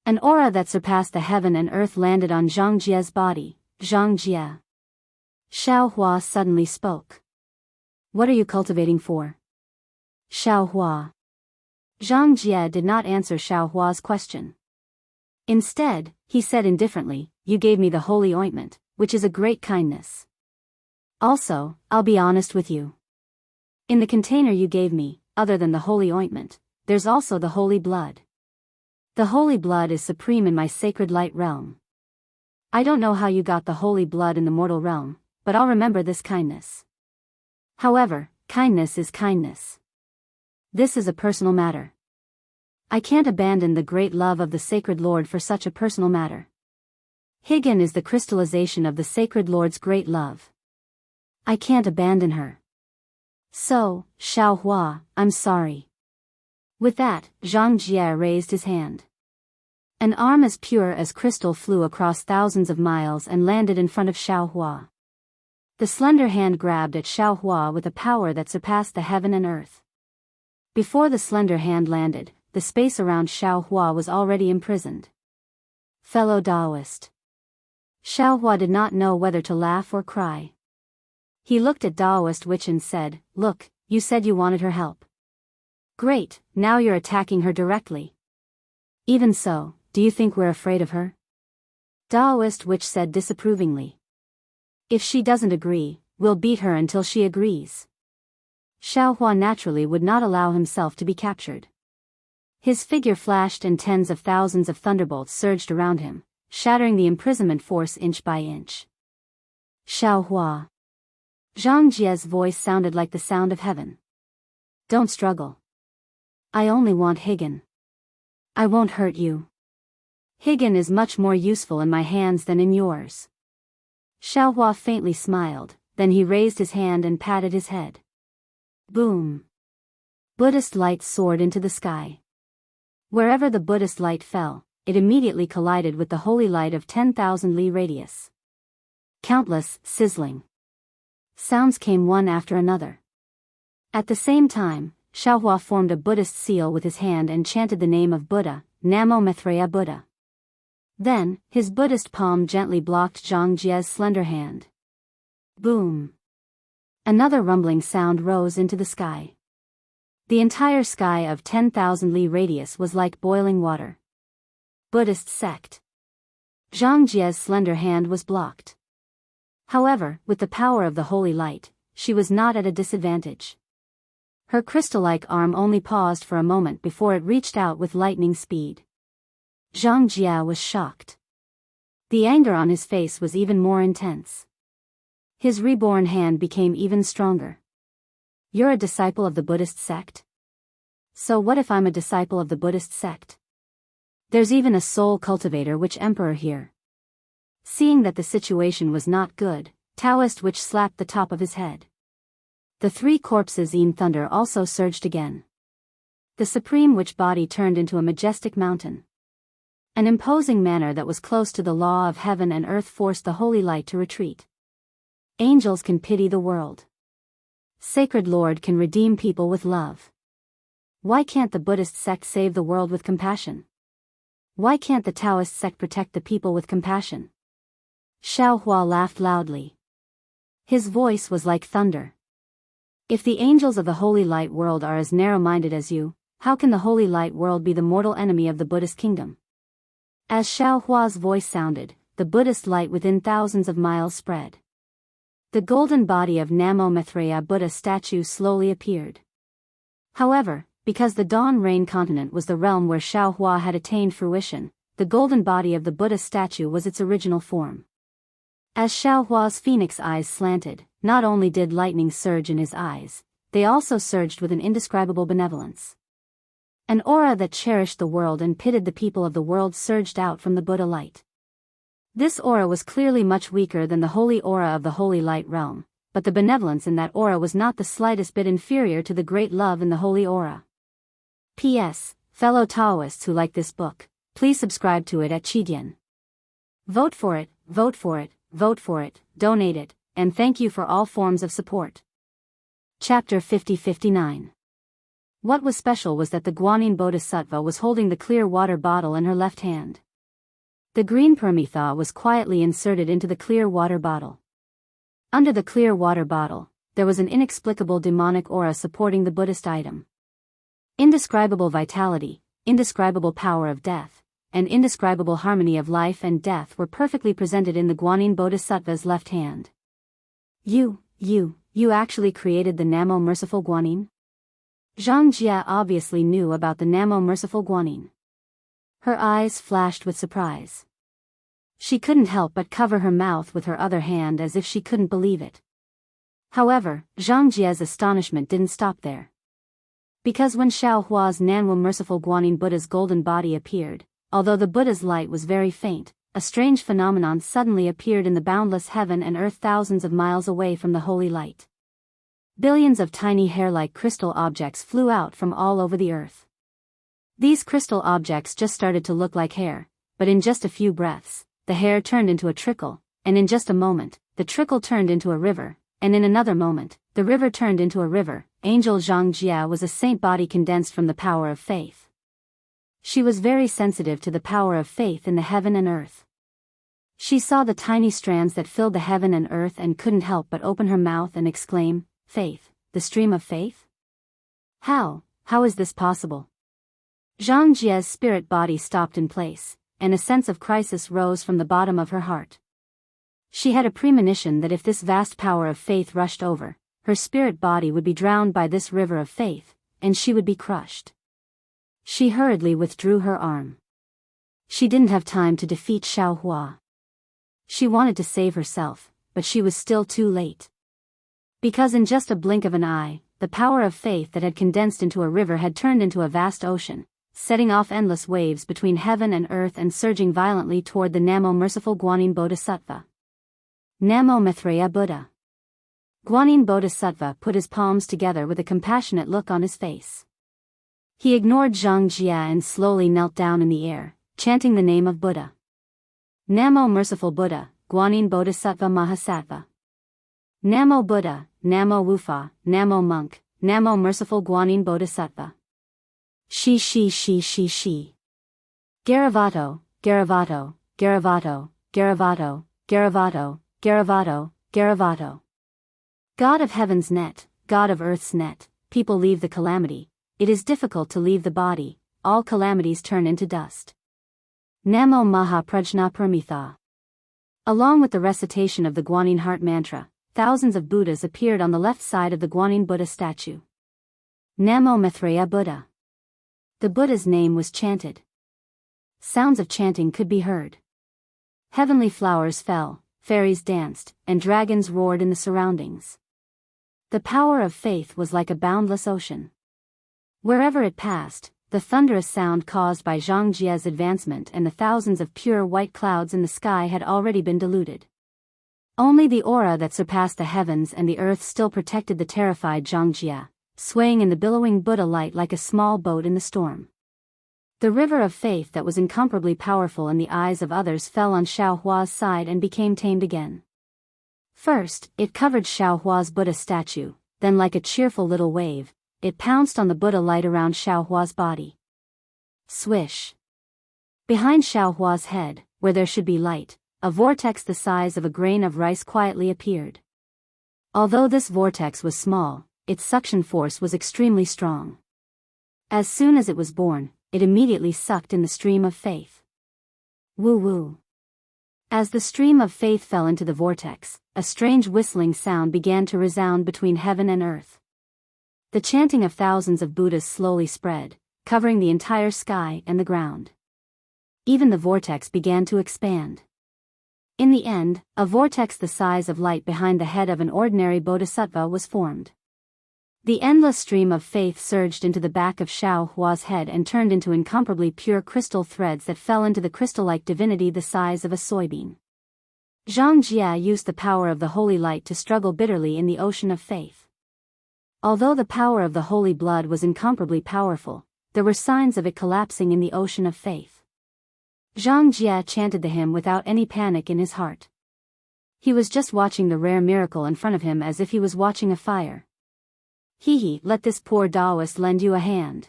An aura that surpassed the heaven and earth landed on Zhang Jie's body. Zhang Jie. Xiao Hua suddenly spoke. What are you cultivating for? Xiao Hua. Zhang Jie did not answer Xiao Hua's question. Instead, he said indifferently, you gave me the holy ointment, which is a great kindness. Also, I'll be honest with you. In the container you gave me, other than the holy ointment, there's also the holy blood. The holy blood is supreme in my sacred light realm. I don't know how you got the holy blood in the mortal realm, but I'll remember this kindness. However, kindness is kindness. This is a personal matter. I can't abandon the great love of the sacred Lord for such a personal matter. Higan is the crystallization of the sacred Lord's great love. I can't abandon her. So, Xiao Hua, I'm sorry. With that, Zhang Jie raised his hand. An arm as pure as crystal flew across thousands of miles and landed in front of Xiao Hua. The slender hand grabbed at Xiao Hua with a power that surpassed the heaven and earth. Before the slender hand landed, the space around Xiao Hua was already imprisoned. Fellow Daoist. Xiao Hua did not know whether to laugh or cry. He looked at Daoist witch and said, look, you said you wanted her help. Great, now you're attacking her directly. Even so, do you think we're afraid of her? Daoist witch said disapprovingly. If she doesn't agree, we'll beat her until she agrees. Xiao Hua naturally would not allow himself to be captured. His figure flashed and tens of thousands of thunderbolts surged around him, shattering the imprisonment force inch by inch. Xiao Hua. Zhang Jie's voice sounded like the sound of heaven. Don't struggle. I only want Higan. I won't hurt you. Higan is much more useful in my hands than in yours. Xiao Hua faintly smiled, then he raised his hand and patted his head. Boom. Buddhist light soared into the sky. Wherever the Buddhist light fell, it immediately collided with the holy light of 10,000 li radius. Countless, sizzling sounds came one after another. At the same time, Xiao Hua formed a Buddhist seal with his hand and chanted the name of Buddha, Namo Maitreya Buddha. Then, his Buddhist palm gently blocked Zhang Jie's slender hand. Boom. Another rumbling sound rose into the sky. The entire sky of 10,000 li radius was like boiling water. Buddhist sect. Zhang Jie's slender hand was blocked. However, with the power of the holy light, she was not at a disadvantage. Her crystal-like arm only paused for a moment before it reached out with lightning speed. Zhang Jie was shocked. The anger on his face was even more intense. His reborn hand became even stronger. You're a disciple of the Buddhist sect? So what if I'm a disciple of the Buddhist sect? There's even a soul cultivator witch emperor here. Seeing that the situation was not good, Taoist witch slapped the top of his head. The 3 corpses in thunder also surged again. The supreme witch body turned into a majestic mountain. An imposing manner that was close to the law of heaven and earth forced the holy light to retreat. Angels can pity the world. Sacred Lord can redeem people with love. Why can't the Buddhist sect save the world with compassion? Why can't the Taoist sect protect the people with compassion? Xiao Hua laughed loudly. His voice was like thunder. If the angels of the Holy Light World are as narrow-minded as you, how can the Holy Light World be the mortal enemy of the Buddhist kingdom? As Xiao Hua's voice sounded, the Buddhist light within thousands of miles spread. The golden body of Namo Maitreya Buddha statue slowly appeared. However, because the Dawn Rain continent was the realm where Xiao Hua had attained fruition, the golden body of the Buddha statue was its original form. As Xiao Hua's phoenix eyes slanted, not only did lightning surge in his eyes, they also surged with an indescribable benevolence. An aura that cherished the world and pitted the people of the world surged out from the Buddha light. This aura was clearly much weaker than the holy aura of the Holy Light realm, but the benevolence in that aura was not the slightest bit inferior to the great love in the holy aura. P.S. Fellow Daoists who like this book, please subscribe to it at Qidian. Vote for it, vote for it, vote for it, donate it, and thank you for all forms of support. Chapter 50-59. What was special was that the Guanyin Bodhisattva was holding the clear water bottle in her left hand. The green permitha was quietly inserted into the clear water bottle. Under the clear water bottle, there was an inexplicable demonic aura supporting the Buddhist item. Indescribable vitality, indescribable power of death, and indescribable harmony of life and death were perfectly presented in the Guanyin Bodhisattva's left hand. You actually created the Namo Merciful Guanyin? Xianxia obviously knew about the Namo Merciful Guanyin. Her eyes flashed with surprise. She couldn't help but cover her mouth with her other hand as if she couldn't believe it. However, Xiangjia's astonishment didn't stop there. Because when Xiao Hua's Namo Merciful Guanyin Buddha's golden body appeared, although the Buddha's light was very faint, a strange phenomenon suddenly appeared in the boundless heaven and earth thousands of miles away from the holy light. Billions of tiny hair-like crystal objects flew out from all over the earth. These crystal objects just started to look like hair, but in just a few breaths, the hair turned into a trickle, and in just a moment, the trickle turned into a river, and in another moment, the river turned into a river. Angel Xiangjia was a saint body condensed from the power of faith. She was very sensitive to the power of faith in the heaven and earth. She saw the tiny strands that filled the heaven and earth and couldn't help but open her mouth and exclaim, "Faith, the stream of faith? How is this possible?" Xiangjia's spirit body stopped in place, and a sense of crisis rose from the bottom of her heart. She had a premonition that if this vast power of faith rushed over, her spirit body would be drowned by this river of faith, and she would be crushed. She hurriedly withdrew her arm. She didn't have time to defeat Xiao Hua. She wanted to save herself, but she was still too late. Because in just a blink of an eye, the power of faith that had condensed into a river had turned into a vast ocean, setting off endless waves between heaven and earth and surging violently toward the Namo Merciful Guanyin Bodhisattva. Namo Maitreya Buddha. Guanyin Bodhisattva put his palms together with a compassionate look on his face. He ignored Xiangjia and slowly knelt down in the air, chanting the name of Buddha. Namo Merciful Buddha, Guanyin Bodhisattva Mahasattva. Namo Buddha, Namo Wufa, Namo Monk, Namo Merciful Guanyin Bodhisattva. Shi. Garavato, Garavato, Garavato, Garavato, Garavato, Garavato, Garavato. God of heaven's net, God of earth's net, people leave the calamity, it is difficult to leave the body, all calamities turn into dust. Namo Maha Prajna Paramitha. Along with the recitation of the Guanyin heart mantra, thousands of Buddhas appeared on the left side of the Guanyin Buddha statue. Namo Maitreya Buddha. The Buddha's name was chanted. Sounds of chanting could be heard. Heavenly flowers fell, fairies danced, and dragons roared in the surroundings. The power of faith was like a boundless ocean. Wherever it passed, the thunderous sound caused by Xiangjia's advancement and the thousands of pure white clouds in the sky had already been diluted. Only the aura that surpassed the heavens and the earth still protected the terrified Xiangjia, swaying in the billowing Buddha light like a small boat in the storm. The river of faith that was incomparably powerful in the eyes of others fell on Xiao Hua's side and became tamed again. First, it covered Xiao Hua's Buddha statue, then like a cheerful little wave, it pounced on the Buddha light around Xiao Hua's body. Swish. Behind Xiao Hua's head, where there should be light, a vortex the size of a grain of rice quietly appeared. Although this vortex was small, its suction force was extremely strong. As soon as it was born, it immediately sucked in the stream of faith. Woo-woo. As the stream of faith fell into the vortex, a strange whistling sound began to resound between heaven and earth. The chanting of thousands of Buddhas slowly spread, covering the entire sky and the ground. Even the vortex began to expand. In the end, a vortex the size of light behind the head of an ordinary bodhisattva was formed. The endless stream of faith surged into the back of Xiao Hua's head and turned into incomparably pure crystal threads that fell into the crystal-like divinity the size of a soybean. Xianxia used the power of the holy light to struggle bitterly in the ocean of faith. Although the power of the holy blood was incomparably powerful, there were signs of it collapsing in the ocean of faith. Xianxia chanted the hymn without any panic in his heart. He was just watching the rare miracle in front of him as if he was watching a fire. Hee, let this poor Daoist lend you a hand.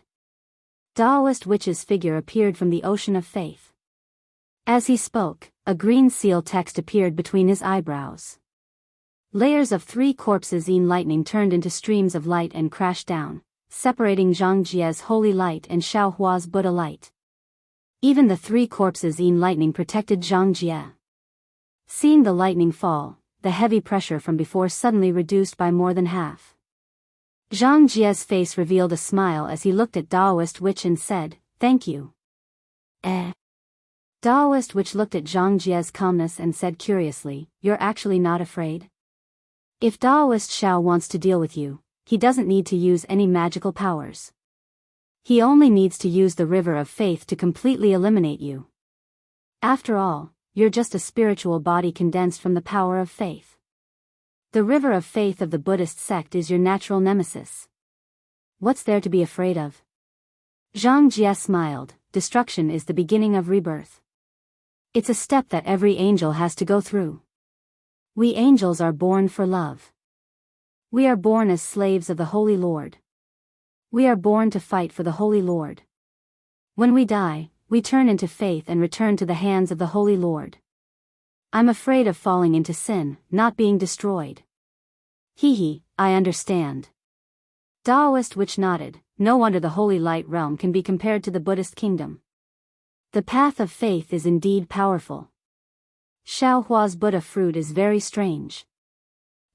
Daoist witch's figure appeared from the ocean of faith. As he spoke, a green seal text appeared between his eyebrows. Layers of 3 corpses in lightning turned into streams of light and crashed down, separating Xiangjia's holy light and Xiao Hua's Buddha light. Even the 3 corpses in lightning protected Xiangjia. Seeing the lightning fall, the heavy pressure from before suddenly reduced by more than half. Xiangjia's face revealed a smile as he looked at Daoist Witch and said, "Thank you." Daoist Witch looked at Xiangjia's calmness and said curiously, "You're actually not afraid? If Daoist Xiao wants to deal with you, he doesn't need to use any magical powers. He only needs to use the river of faith to completely eliminate you. After all, you're just a spiritual body condensed from the power of faith. The river of faith of the Buddhist sect is your natural nemesis. What's there to be afraid of?" Xiangjia smiled. Destruction is the beginning of rebirth. It's a step that every angel has to go through. We angels are born for love. We are born as slaves of the Holy Lord. We are born to fight for the Holy Lord. When we die, we turn into faith and return to the hands of the Holy Lord. I'm afraid of falling into sin, not being destroyed. Hee, I understand. Daoist Witch nodded. No wonder the Holy Light realm can be compared to the Buddhist kingdom. The path of faith is indeed powerful. Xiao Hua's Buddha fruit is very strange.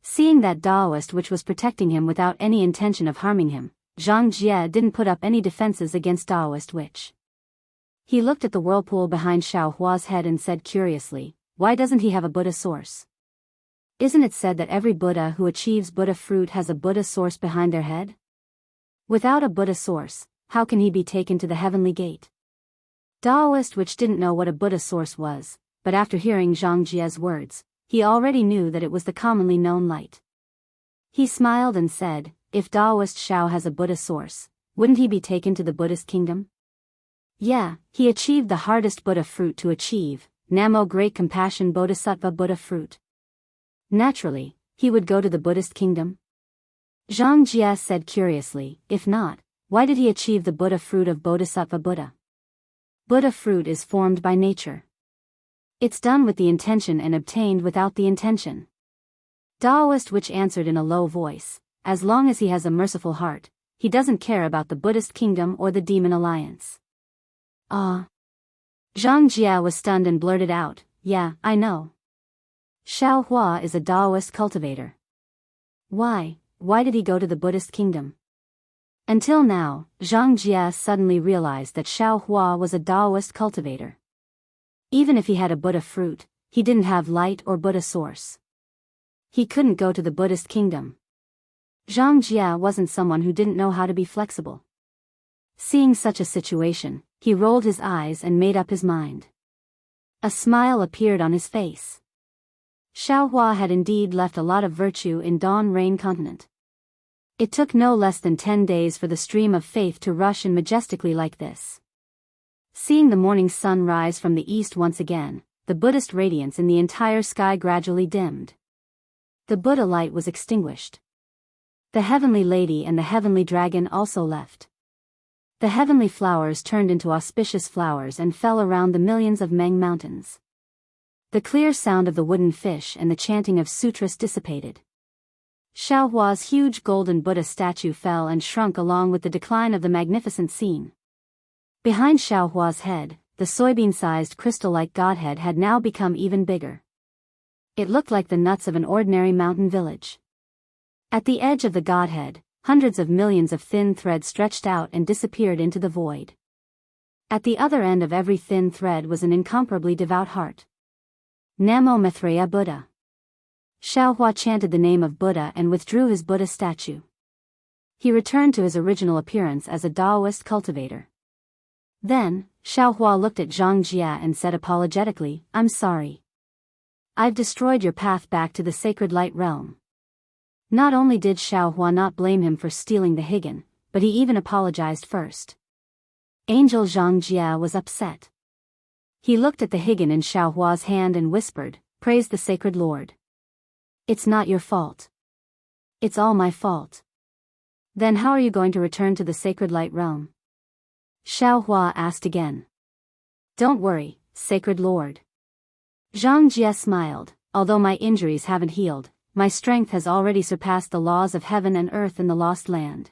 Seeing that Daoist Witch was protecting him without any intention of harming him, Xiangjia didn't put up any defenses against Daoist Witch. He looked at the whirlpool behind Xiao Hua's head and said curiously, "Why doesn't he have a Buddha source? Isn't it said that every Buddha who achieves Buddha fruit has a Buddha source behind their head? Without a Buddha source, how can he be taken to the heavenly gate?" Daoist Witch didn't know what a Buddha source was, but after hearing Xiangjia's words, he already knew that it was the commonly known light. He smiled and said, "If Daoist Xiao has a Buddha source, wouldn't he be taken to the Buddhist kingdom?" "Yeah, he achieved the hardest Buddha fruit to achieve, Namo Great Compassion Bodhisattva Buddha fruit. Naturally, he would go to the Buddhist kingdom." Xiangjia said curiously, "If not, why did he achieve the Buddha fruit of Bodhisattva Buddha?" Buddha fruit is formed by nature. It's done with the intention and obtained without the intention. Daoist Witch answered in a low voice, "As long as he has a merciful heart, he doesn't care about the Buddhist kingdom or the demon alliance." Ah. Xiangjia was stunned and blurted out, "Yeah, I know. Xiao Hua is a Daoist cultivator. Why did he go to the Buddhist kingdom?" Until now, Xiangjia suddenly realized that Xiao Hua was a Daoist cultivator. Even if he had a Buddha fruit, he didn't have light or Buddha source. He couldn't go to the Buddhist kingdom. Xiangjia wasn't someone who didn't know how to be flexible. Seeing such a situation, he rolled his eyes and made up his mind. A smile appeared on his face. Xiao Hua had indeed left a lot of virtue in Dawn Rain Continent. It took no less than 10 days for the stream of faith to rush in majestically like this. Seeing the morning sun rise from the east once again, the Buddhist radiance in the entire sky gradually dimmed. The Buddha light was extinguished. The heavenly lady and the heavenly dragon also left. The heavenly flowers turned into auspicious flowers and fell around the millions of Meng mountains. The clear sound of the wooden fish and the chanting of sutras dissipated. Xiaohua's huge golden Buddha statue fell and shrunk along with the decline of the magnificent scene. Behind Xiaohua's head, the soybean-sized crystal-like godhead had now become even bigger. It looked like the nuts of an ordinary mountain village. At the edge of the godhead, hundreds of millions of thin threads stretched out and disappeared into the void. At the other end of every thin thread was an incomparably devout heart. Namo Maitreya Buddha. Xiaohua chanted the name of Buddha and withdrew his Buddha statue. He returned to his original appearance as a Daoist cultivator. Then, Xiaohua looked at Xianxia and said apologetically, "I'm sorry. I've destroyed your path back to the sacred light realm." Not only did Xiaohua not blame him for stealing the higan, but he even apologized first. Angel Xianxia was upset. He looked at the higan in Xiaohua's hand and whispered, "Praise the sacred Lord. It's not your fault. It's all my fault." "Then how are you going to return to the sacred light realm?" Xiaohua asked again. "Don't worry, sacred Lord." Xianxia smiled, "Although my injuries haven't healed, my strength has already surpassed the laws of heaven and earth in the lost land.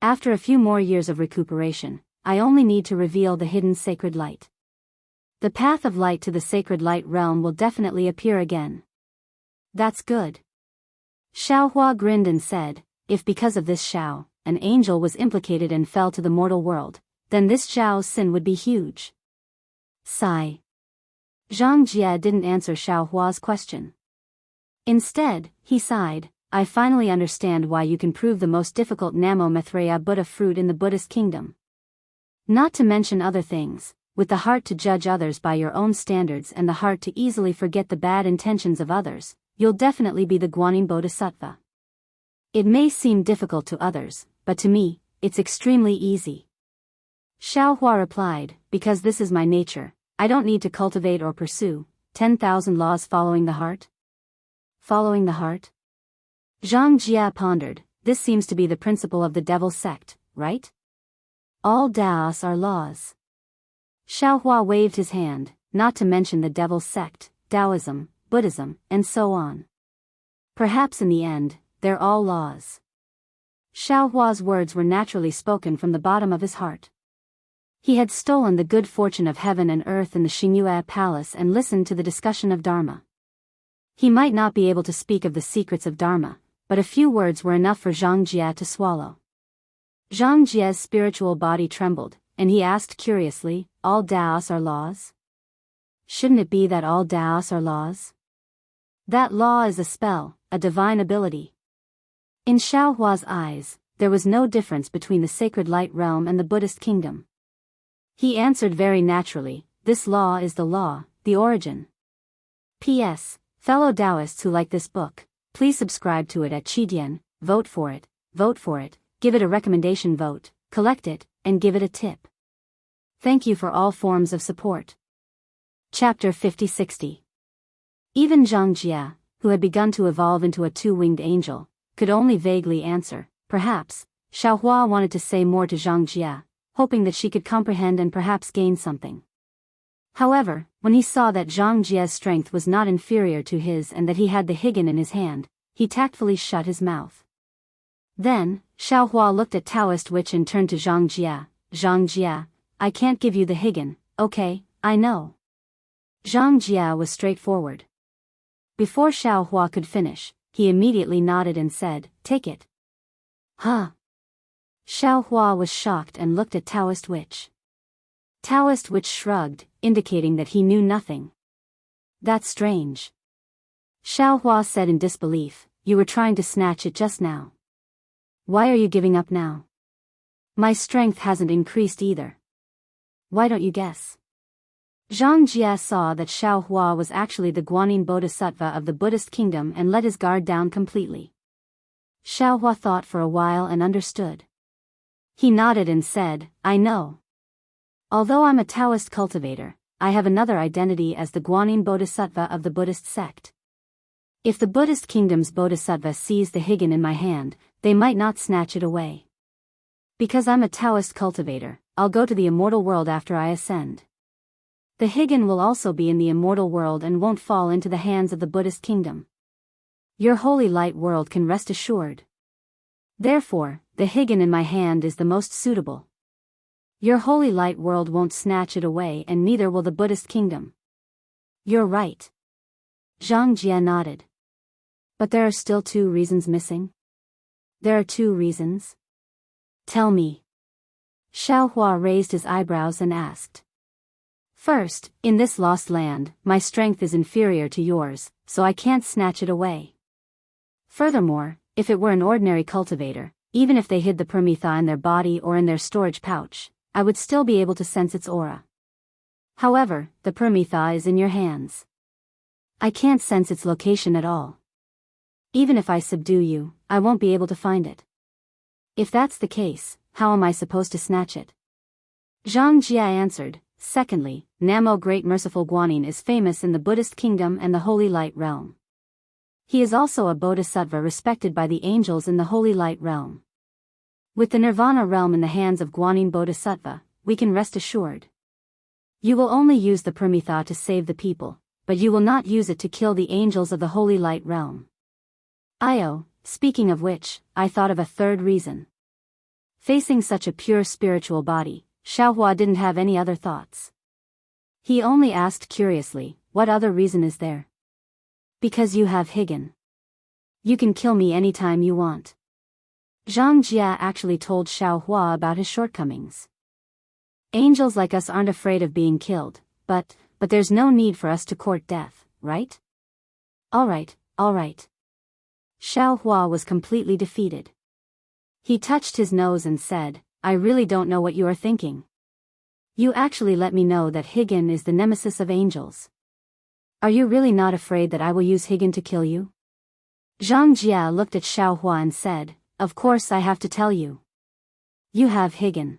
After a few more years of recuperation, I only need to reveal the hidden sacred light. The path of light to the sacred light realm will definitely appear again." "That's good." Xiaohua grinned and said, "If because of this Xiao, an angel was implicated and fell to the mortal world, then this Xiao's sin would be huge." Sigh. Xianxia didn't answer Xiaohua's question. Instead, he sighed, "I finally understand why you can prove the most difficult Namo Maitreya Buddha fruit in the Buddhist kingdom. Not to mention other things, with the heart to judge others by your own standards and the heart to easily forget the bad intentions of others, you'll definitely be the Guanyin Bodhisattva. It may seem difficult to others, but to me, it's extremely easy." Xiaohua replied, "Because this is my nature, I don't need to cultivate or pursue 10,000 laws following the heart." Following the heart? Xianxia pondered, "This seems to be the principle of the devil sect, right? All Daos are laws." Xiaohua waved his hand, "Not to mention the devil sect, Taoism, Buddhism, and so on. Perhaps in the end, they're all laws." Xiaohua's words were naturally spoken from the bottom of his heart. He had stolen the good fortune of heaven and earth in the Xingyue palace and listened to the discussion of Dharma. He might not be able to speak of the secrets of Dharma, but a few words were enough for Xianxia to swallow. Xianxia's spiritual body trembled, and he asked curiously, "All Daos are laws? Shouldn't it be that all Daos are laws? That law is a spell, a divine ability." In Xiaohua's eyes, there was no difference between the sacred light realm and the Buddhist kingdom. He answered very naturally, "This law is the law, the origin." P.S. Fellow Daoists who like this book, please subscribe to it at Qidian, vote for it, give it a recommendation vote, collect it, and give it a tip. Thank you for all forms of support. Chapter 50-60. Even Xianxia, who had begun to evolve into a two-winged angel, could only vaguely answer, perhaps. Xiaohua wanted to say more to Xianxia, hoping that she could comprehend and perhaps gain something. However, when he saw that Xianxia's strength was not inferior to his and that he had the higan in his hand, he tactfully shut his mouth. Then, Xiaohua looked at Taoist Witch and turned to Xianxia. "Xianxia, I can't give you the higan, okay, I know." Xianxia was straightforward. Before Xiaohua could finish, he immediately nodded and said, "Take it." "Huh?" Xiaohua was shocked and looked at Taoist Witch. Taoist Witch shrugged, indicating that he knew nothing. "That's strange." Xiaohua said in disbelief, "You were trying to snatch it just now. Why are you giving up now? My strength hasn't increased either. Why don't you guess?" Xianxia saw that Xiaohua was actually the Guanyin Bodhisattva of the Buddhist kingdom and let his guard down completely. Xiaohua thought for a while and understood. He nodded and said, "I know. Although I'm a Taoist cultivator, I have another identity as the Guanyin Bodhisattva of the Buddhist sect. If the Buddhist kingdom's Bodhisattva sees the higan in my hand, they might not snatch it away. Because I'm a Taoist cultivator, I'll go to the immortal world after I ascend. The higan will also be in the immortal world and won't fall into the hands of the Buddhist kingdom. Your holy light world can rest assured. Therefore, the Higan in my hand is the most suitable. Your holy light world won't snatch it away, and neither will the Buddhist kingdom. You're right. Xianxia nodded. But there are still 2 reasons missing? There are 2 reasons? Tell me. Xiaohua raised his eyebrows and asked. First, in this lost land, my strength is inferior to yours, so I can't snatch it away. Furthermore, if it were an ordinary cultivator, even if they hid the Permitha in their body or in their storage pouch, I would still be able to sense its aura. However, the Permitha is in your hands. I can't sense its location at all. Even if I subdue you, I won't be able to find it. If that's the case, how am I supposed to snatch it? Xianxia answered, Secondly, Namo Great Merciful Guanyin is famous in the Buddhist kingdom and the Holy Light realm. He is also a bodhisattva respected by the angels in the Holy Light realm. With the Nirvana realm in the hands of Guanyin Bodhisattva, we can rest assured. You will only use the Permitha to save the people, but you will not use it to kill the angels of the Holy Light realm. Speaking of which, I thought of a 3rd reason. Facing such a pure spiritual body, Xiaohua didn't have any other thoughts. He only asked curiously, what other reason is there? Because you have Higan. You can kill me anytime you want. Xianxia actually told Xiaohua about his shortcomings. Angels like us aren't afraid of being killed, but there's no need for us to court death, right? Alright. Xiaohua was completely defeated. He touched his nose and said, I really don't know what you are thinking. You actually let me know that Higan is the nemesis of angels. Are you really not afraid that I will use Higan to kill you? Xianxia looked at Xiaohua and said, Of course I have to tell you. You have Higan.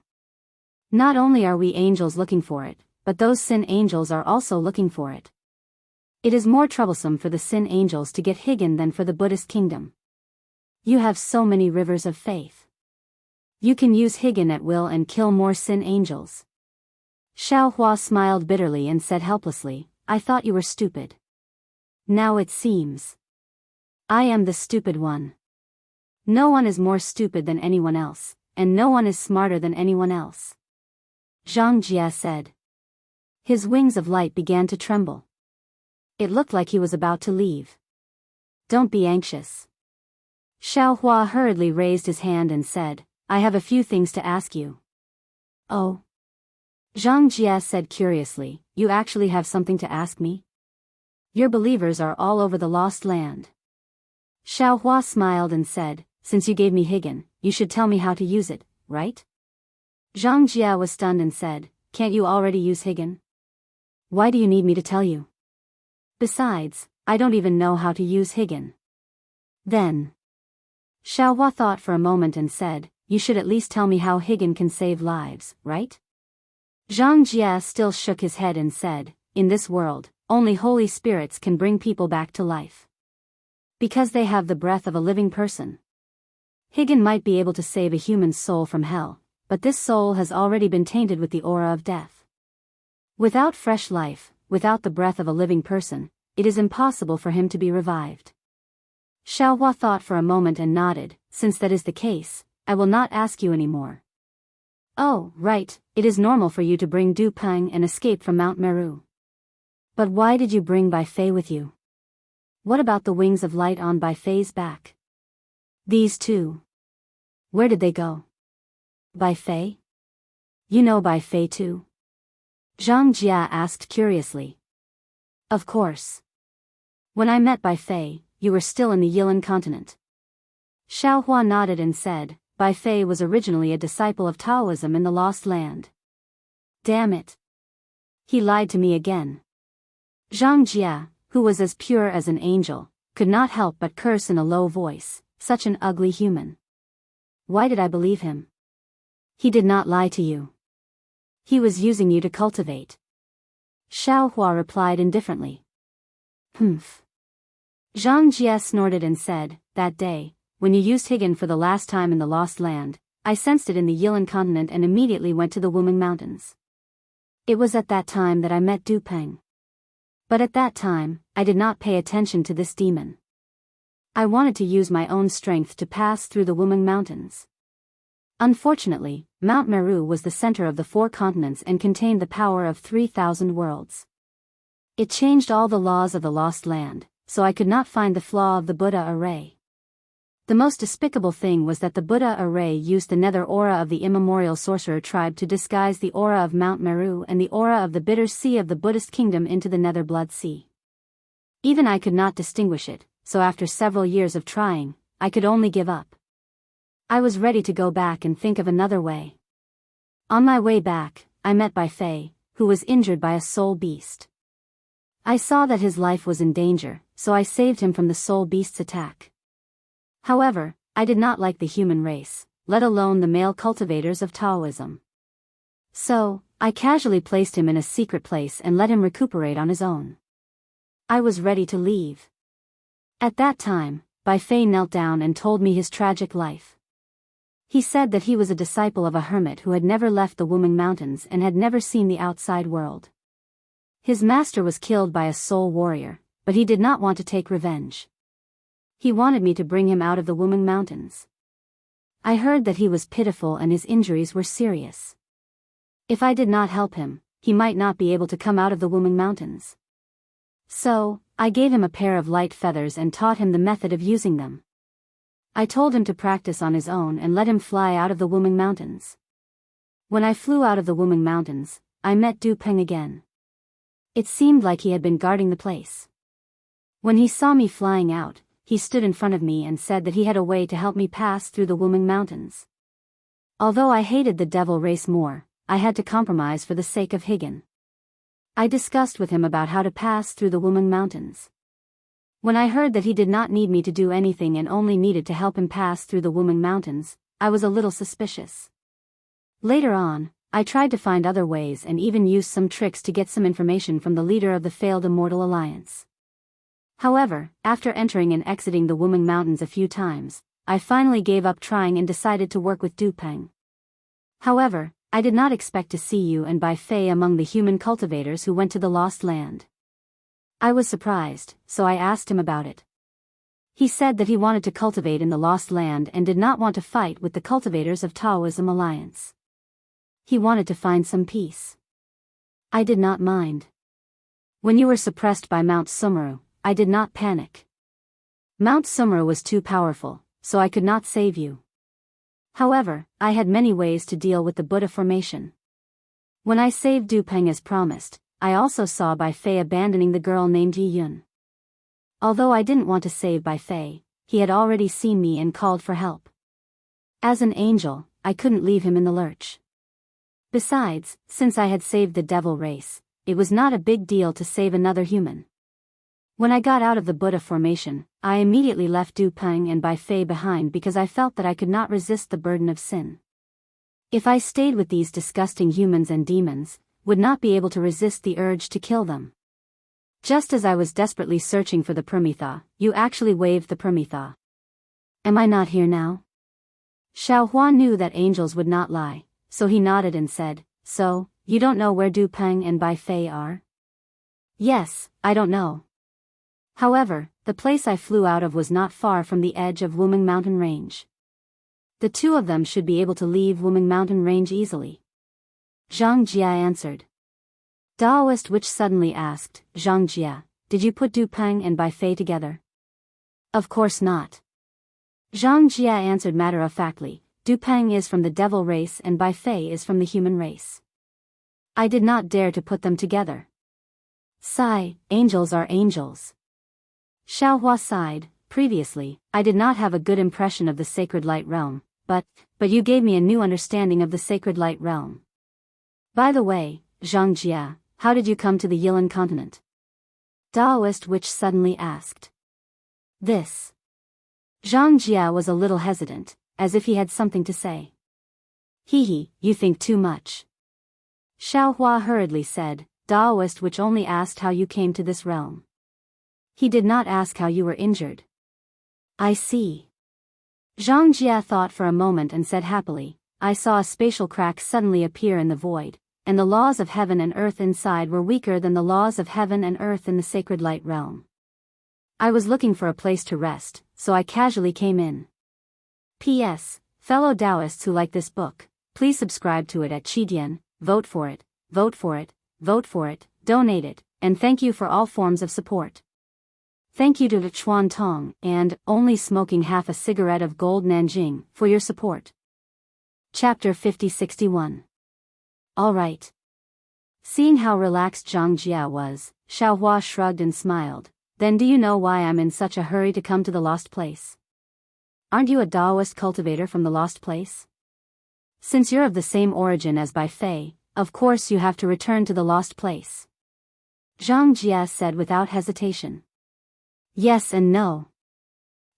Not only are we angels looking for it, but those sin angels are also looking for it. It is more troublesome for the sin angels to get Higan than for the Buddhist kingdom. You have so many rivers of faith. You can use Higan at will and kill more sin angels. Xiaohua smiled bitterly and said helplessly, I thought you were stupid. Now it seems. I am the stupid one. No one is more stupid than anyone else, and no one is smarter than anyone else. Xianxia said. His wings of light began to tremble. It looked like he was about to leave. Don't be anxious. Xiaohua hurriedly raised his hand and said, I have a few things to ask you. Oh? Xianxia said curiously, you actually have something to ask me? Your believers are all over the lost land. Xiaohua smiled and said, since you gave me Higan, you should tell me how to use it, right? Xianxia was stunned and said, can't you already use Higan? Why do you need me to tell you? Besides, I don't even know how to use Higan. Then. Xiaohua thought for a moment and said, you should at least tell me how Higan can save lives, right? Xianxia still shook his head and said, in this world, only holy spirits can bring people back to life. Because they have the breath of a living person. Higan might be able to save a human soul from hell, but this soul has already been tainted with the aura of death. Without fresh life, without the breath of a living person, it is impossible for him to be revived. Xiaohua thought for a moment and nodded, since that is the case, I will not ask you anymore. Oh, right, it is normal for you to bring Du Peng and escape from Mount Meru. But why did you bring Bai Fei with you? What about the wings of light on Bai Fei's back? These two. Where did they go? Bai Fei? You know Bai Fei too? Xianxia asked curiously. Of course. When I met Bai Fei, you were still in the Yilan continent. Xiaohua nodded and said, Bai Fei was originally a disciple of Taoism in the Lost Land. Damn it. He lied to me again. Xianxia, who was as pure as an angel, could not help but curse in a low voice, such an ugly human. Why did I believe him? He did not lie to you. He was using you to cultivate. Xiaohua replied indifferently. Humph. Xianxia snorted and said, that day, when you used Higan for the last time in the Lost Land, I sensed it in the Yilan continent and immediately went to the Wuming Mountains. It was at that time that I met Du Peng. But at that time, I did not pay attention to this demon. I wanted to use my own strength to pass through the Wuming Mountains. Unfortunately, Mount Meru was the center of the 4 continents and contained the power of 3,000 worlds. It changed all the laws of the Lost Land, so I could not find the flaw of the Buddha array. The most despicable thing was that the Buddha array used the nether aura of the immemorial sorcerer tribe to disguise the aura of Mount Meru and the aura of the bitter sea of the Buddhist kingdom into the nether blood sea. Even I could not distinguish it, so after several years of trying, I could only give up. I was ready to go back and think of another way. On my way back, I met Bai Fei, who was injured by a soul beast. I saw that his life was in danger, so I saved him from the soul beast's attack. However, I did not like the human race, let alone the male cultivators of Taoism. So, I casually placed him in a secret place and let him recuperate on his own. I was ready to leave. At that time, Bai Fei knelt down and told me his tragic life. He said that he was a disciple of a hermit who had never left the Wuming Mountains and had never seen the outside world. His master was killed by a soul warrior, but he did not want to take revenge. He wanted me to bring him out of the Wuming Mountains. I heard that he was pitiful and his injuries were serious. If I did not help him, he might not be able to come out of the Wuming Mountains. So, I gave him a pair of light feathers and taught him the method of using them. I told him to practice on his own and let him fly out of the Wuming Mountains. When I flew out of the Wuming Mountains, I met Du Peng again. It seemed like he had been guarding the place. When he saw me flying out, he stood in front of me and said that he had a way to help me pass through the Wuming Mountains. Although I hated the devil race more, I had to compromise for the sake of Higgin. I discussed with him about how to pass through the Wuming Mountains. When I heard that he did not need me to do anything and only needed to help him pass through the Wuming Mountains, I was a little suspicious. Later on, I tried to find other ways and even used some tricks to get some information from the leader of the failed Immortal Alliance. However, after entering and exiting the Wuming Mountains a few times, I finally gave up trying and decided to work with Du Peng. However, I did not expect to see you and Bai Fei among the human cultivators who went to the Lost Land. I was surprised, so I asked him about it. He said that he wanted to cultivate in the Lost Land and did not want to fight with the cultivators of Taoism Alliance. He wanted to find some peace. I did not mind. When you were suppressed by Mount Sumeru, I did not panic. Mount Sumeru was too powerful, so I could not save you. However, I had many ways to deal with the Buddha formation. When I saved Du Peng as promised, I also saw Bai Fei abandoning the girl named Yi Yun. Although I didn't want to save Bai Fei, he had already seen me and called for help. As an angel, I couldn't leave him in the lurch. Besides, since I had saved the devil race, it was not a big deal to save another human. When I got out of the Buddha formation, I immediately left Du Peng and Bai Fei behind because I felt that I could not resist the burden of sin. If I stayed with these disgusting humans and demons, would not be able to resist the urge to kill them. Just as I was desperately searching for the Pramitha, you actually waved the Pramitha. Am I not here now? Xiao Hua knew that angels would not lie, so he nodded and said, "So, you don't know where Du Peng and Bai Fei are?" "Yes, I don't know. However, the place I flew out of was not far from the edge of Wuming Mountain Range. The two of them should be able to leave Wuming Mountain Range easily." Zhang Jia answered. Daoist Witch suddenly asked, "Zhang Jia, did you put Du Peng and Bai Fei together?" "Of course not." Zhang Jia answered matter-of-factly, "Du Peng is from the devil race and Bai Fei is from the human race. I did not dare to put them together." Sigh, angels are angels. Xiao Hua sighed. Previously, I did not have a good impression of the Sacred Light Realm, but you gave me a new understanding of the Sacred Light Realm. By the way, Zhang Jia, how did you come to the Yilan continent? Daoist Witch suddenly asked. This. Zhang Jia was a little hesitant, as if he had something to say. "Hee, you think too much." Xiao Hua hurriedly said, "Daoist Witch only asked how you came to this realm. He did not ask how you were injured." "I see." Zhang Jia thought for a moment and said happily, "I saw a spatial crack suddenly appear in the void, and the laws of heaven and earth inside were weaker than the laws of heaven and earth in the Sacred Light Realm. I was looking for a place to rest, so I casually came in. P.S. Fellow Daoists who like this book, please subscribe to it at Qidian, vote for it, vote for it, vote for it, donate it, and thank you for all forms of support. Thank you to Chuan Tong and Only Smoking Half a Cigarette of Gold Nanjing for your support. Chapter 5061. Alright. Seeing how relaxed Zhang Jia was, Xiaohua shrugged and smiled. Then do you know why I'm in such a hurry to come to the lost place? Aren't you a Daoist cultivator from the lost place? Since you're of the same origin as Bai Fei, of course you have to return to the lost place. Zhang Jia said without hesitation. Yes and no.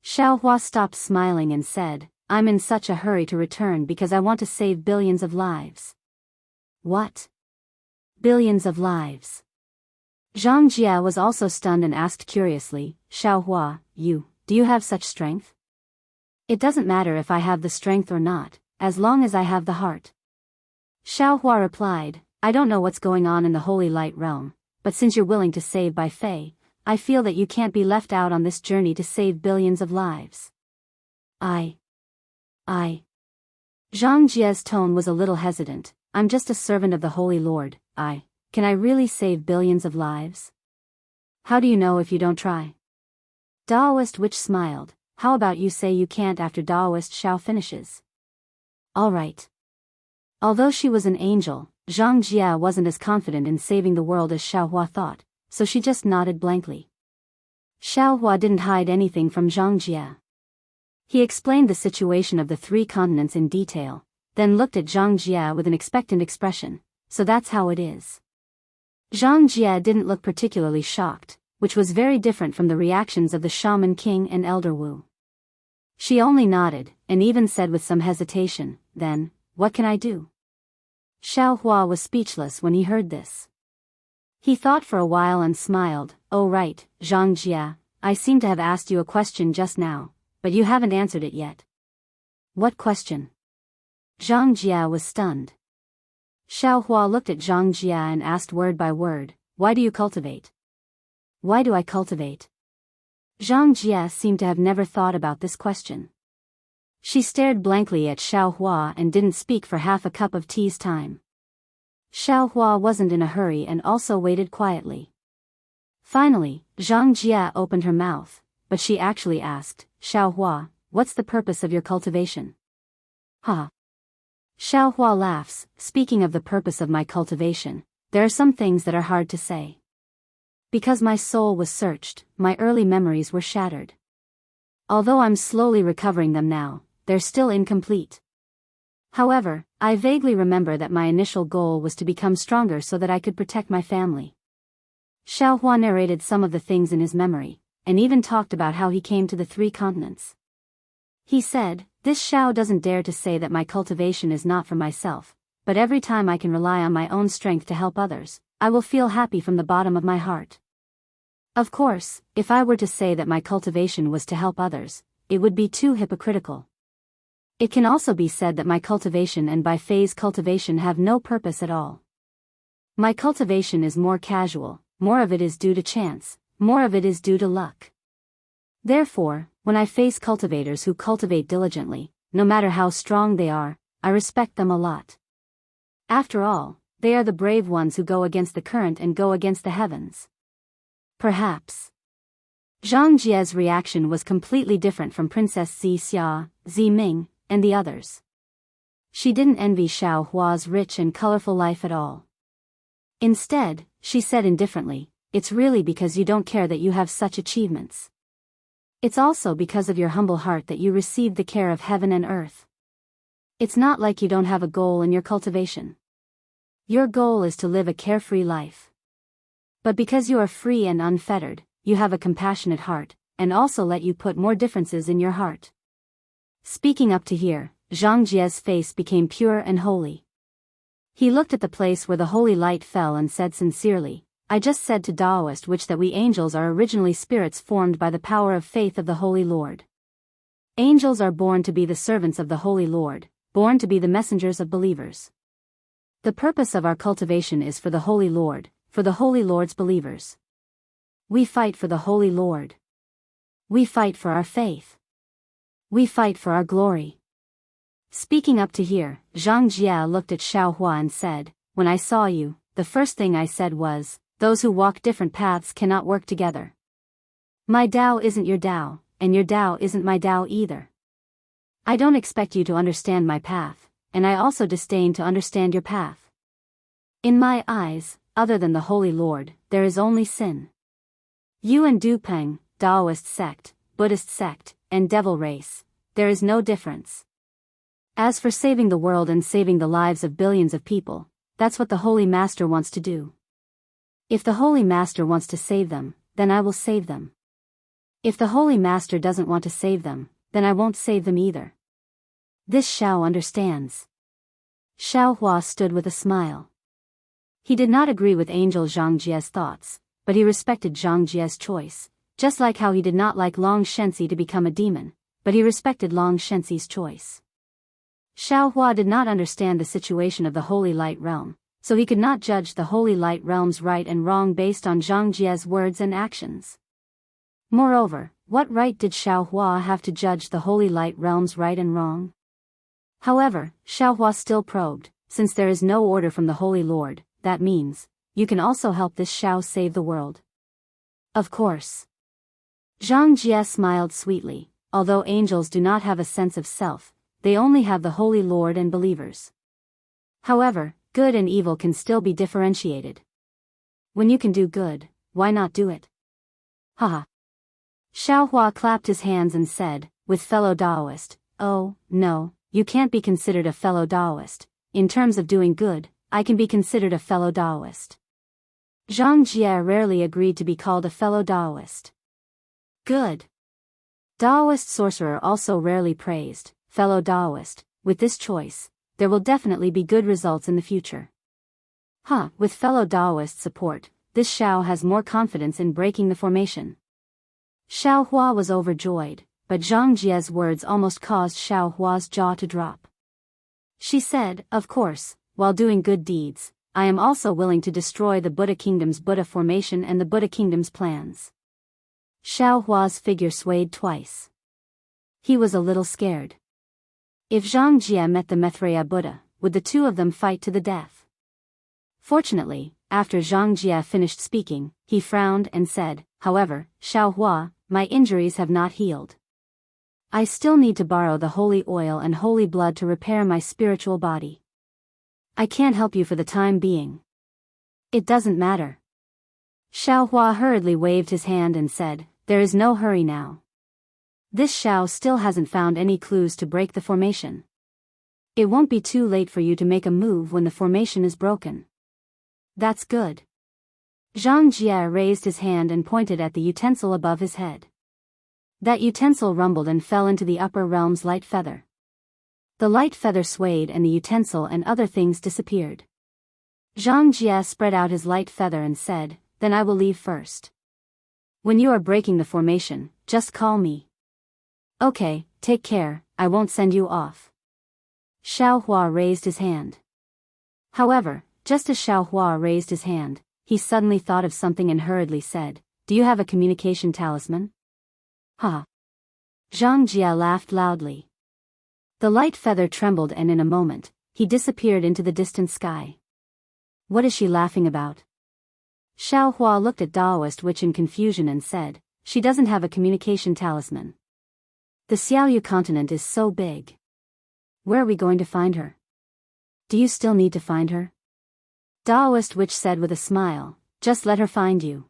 Xiaohua stopped smiling and said, I'm in such a hurry to return because I want to save billions of lives. What? Billions of lives. Zhang Jia was also stunned and asked curiously, Xiaohua, do you have such strength? It doesn't matter if I have the strength or not, as long as I have the heart. Xiaohua replied, I don't know what's going on in the Holy Light realm, but since you're willing to save Bai Fei, I feel that you can't be left out on this journey to save billions of lives. I. Zhang Jia's tone was a little hesitant. I'm just a servant of the Holy Lord. Can I really save billions of lives? How do you know if you don't try? Daoist Witch smiled. How about you say you can't after Daoist Xiao finishes? Alright. Although she was an angel, Zhang Jia wasn't as confident in saving the world as Xiaohua thought, so she just nodded blankly. Xiaohua didn't hide anything from Zhang Jia. He explained the situation of the 3 continents in detail, then looked at Zhang Jia with an expectant expression. So that's how it is. Zhang Jia didn't look particularly shocked, which was very different from the reactions of the Shaman King and Elder Wu. She only nodded, and even said with some hesitation, then, what can I do? Xiaohua was speechless when he heard this. He thought for a while and smiled. Oh right, Zhang Jia, I seem to have asked you a question just now, but you haven't answered it yet. What question? Zhang Jia was stunned. Xiaohua looked at Zhang Jia and asked word by word, why do you cultivate? Why do I cultivate? Zhang Jia seemed to have never thought about this question. She stared blankly at Xiaohua and didn't speak for half a cup of tea's time. Xiaohua wasn't in a hurry and also waited quietly. Finally, Zhang Jia opened her mouth, but she actually asked, Xiaohua, what's the purpose of your cultivation? Ha! Xiaohua laughs. Speaking of the purpose of my cultivation, there are some things that are hard to say. Because my soul was searched, my early memories were shattered. Although I'm slowly recovering them now, they're still incomplete. However, I vaguely remember that my initial goal was to become stronger so that I could protect my family. Xiaohua narrated some of the things in his memory, and even talked about how he came to the 3 continents. He said, this Xiao doesn't dare to say that my cultivation is not for myself, but every time I can rely on my own strength to help others, I will feel happy from the bottom of my heart. Of course, if I were to say that my cultivation was to help others, it would be too hypocritical. It can also be said that my cultivation and Bai Fei's cultivation have no purpose at all. My cultivation is more casual, more of it is due to chance, more of it is due to luck. Therefore, when I face cultivators who cultivate diligently, no matter how strong they are, I respect them a lot. After all, they are the brave ones who go against the current and go against the heavens. Perhaps. Zhang Jia's reaction was completely different from Princess Xia, Ming, and the others. She didn't envy Xiaohua's rich and colorful life at all. Instead, she said indifferently, it's really because you don't care that you have such achievements. It's also because of your humble heart that you received the care of heaven and earth. It's not like you don't have a goal in your cultivation. Your goal is to live a carefree life. But because you are free and unfettered, you have a compassionate heart, and also let you put more differences in your heart. Speaking up to here, Zhang Jia's face became pure and holy. He looked at the place where the holy light fell and said sincerely, I just said to Daoist Witch that we angels are originally spirits formed by the power of faith of the Holy Lord. Angels are born to be the servants of the Holy Lord, born to be the messengers of believers. The purpose of our cultivation is for the Holy Lord, for the Holy Lord's believers. We fight for the Holy Lord. We fight for our faith. We fight for our glory. Speaking up to here, Zhang Jie looked at Xiaohua and said, when I saw you, the first thing I said was, those who walk different paths cannot work together. My Dao isn't your Dao, and your Dao isn't my Dao either. I don't expect you to understand my path, and I also disdain to understand your path. In my eyes, other than the Holy Lord, there is only sin. You and Dupeng, Daoist sect, Buddhist sect, and devil race, there is no difference. As for saving the world and saving the lives of billions of people, that's what the Holy Master wants to do. If the Holy Master wants to save them, then I will save them. If the Holy Master doesn't want to save them, then I won't save them either. This Xiao understands. Xiaohua stood with a smile. He did not agree with Angel Zhang Jie's thoughts, but he respected Zhang Jie's choice, just like how he did not like Long Shenxi to become a demon, but he respected Long Shenxi's choice. Xiaohua did not understand the situation of the Holy Light Realm, so he could not judge the Holy Light Realm's right and wrong based on Zhang Jie's words and actions. Moreover, what right did Xiaohua have to judge the Holy Light Realm's right and wrong? However, Xiaohua still probed, since there is no order from the Holy Lord, that means, you can also help this Xiao save the world. Of course. Zhang Jie smiled sweetly. Although angels do not have a sense of self, they only have the Holy Lord and believers. However, good and evil can still be differentiated. When you can do good, why not do it? Haha. Xiaohua clapped his hands and said, with fellow Daoist, oh, no, you can't be considered a fellow Daoist. In terms of doing good, I can be considered a fellow Daoist. Zhang Jie rarely agreed to be called a fellow Daoist. Good. Daoist sorcerer also rarely praised, fellow Daoist, with this choice, there will definitely be good results in the future. With fellow Daoist support, this Xiao has more confidence in breaking the formation. Xiaohua was overjoyed, but Zhang Jie's words almost caused Xiaohua's jaw to drop. She said, of course, while doing good deeds, I am also willing to destroy the Buddha Kingdom's Buddha formation and the Buddha Kingdom's plans. Xiaohua's figure swayed twice. He was a little scared. If Zhang Jie met the Maitreya Buddha, would the two of them fight to the death? Fortunately, after Zhang Jie finished speaking, he frowned and said, however, Xiaohua, my injuries have not healed. I still need to borrow the holy oil and holy blood to repair my spiritual body. I can't help you for the time being. It doesn't matter. Xiaohua hurriedly waved his hand and said, there is no hurry now. This Xiao still hasn't found any clues to break the formation. It won't be too late for you to make a move when the formation is broken. That's good. Zhang Jie raised his hand and pointed at the utensil above his head. That utensil rumbled and fell into the upper realm's light feather. The light feather swayed and the utensil and other things disappeared. Zhang Jie spread out his light feather and said, then I will leave first. When you are breaking the formation, just call me. Okay, take care, I won't send you off. Xiaohua raised his hand. However, just as Xiaohua raised his hand, he suddenly thought of something and hurriedly said, do you have a communication talisman? Ha! Zhang Jie laughed loudly. The light feather trembled and in a moment, he disappeared into the distant sky. What is she laughing about? Xiaohua looked at Daoist Witch in confusion and said, she doesn't have a communication talisman. The Xiaoyu continent is so big. Where are we going to find her? Do you still need to find her? Daoist Witch said with a smile, just let her find you.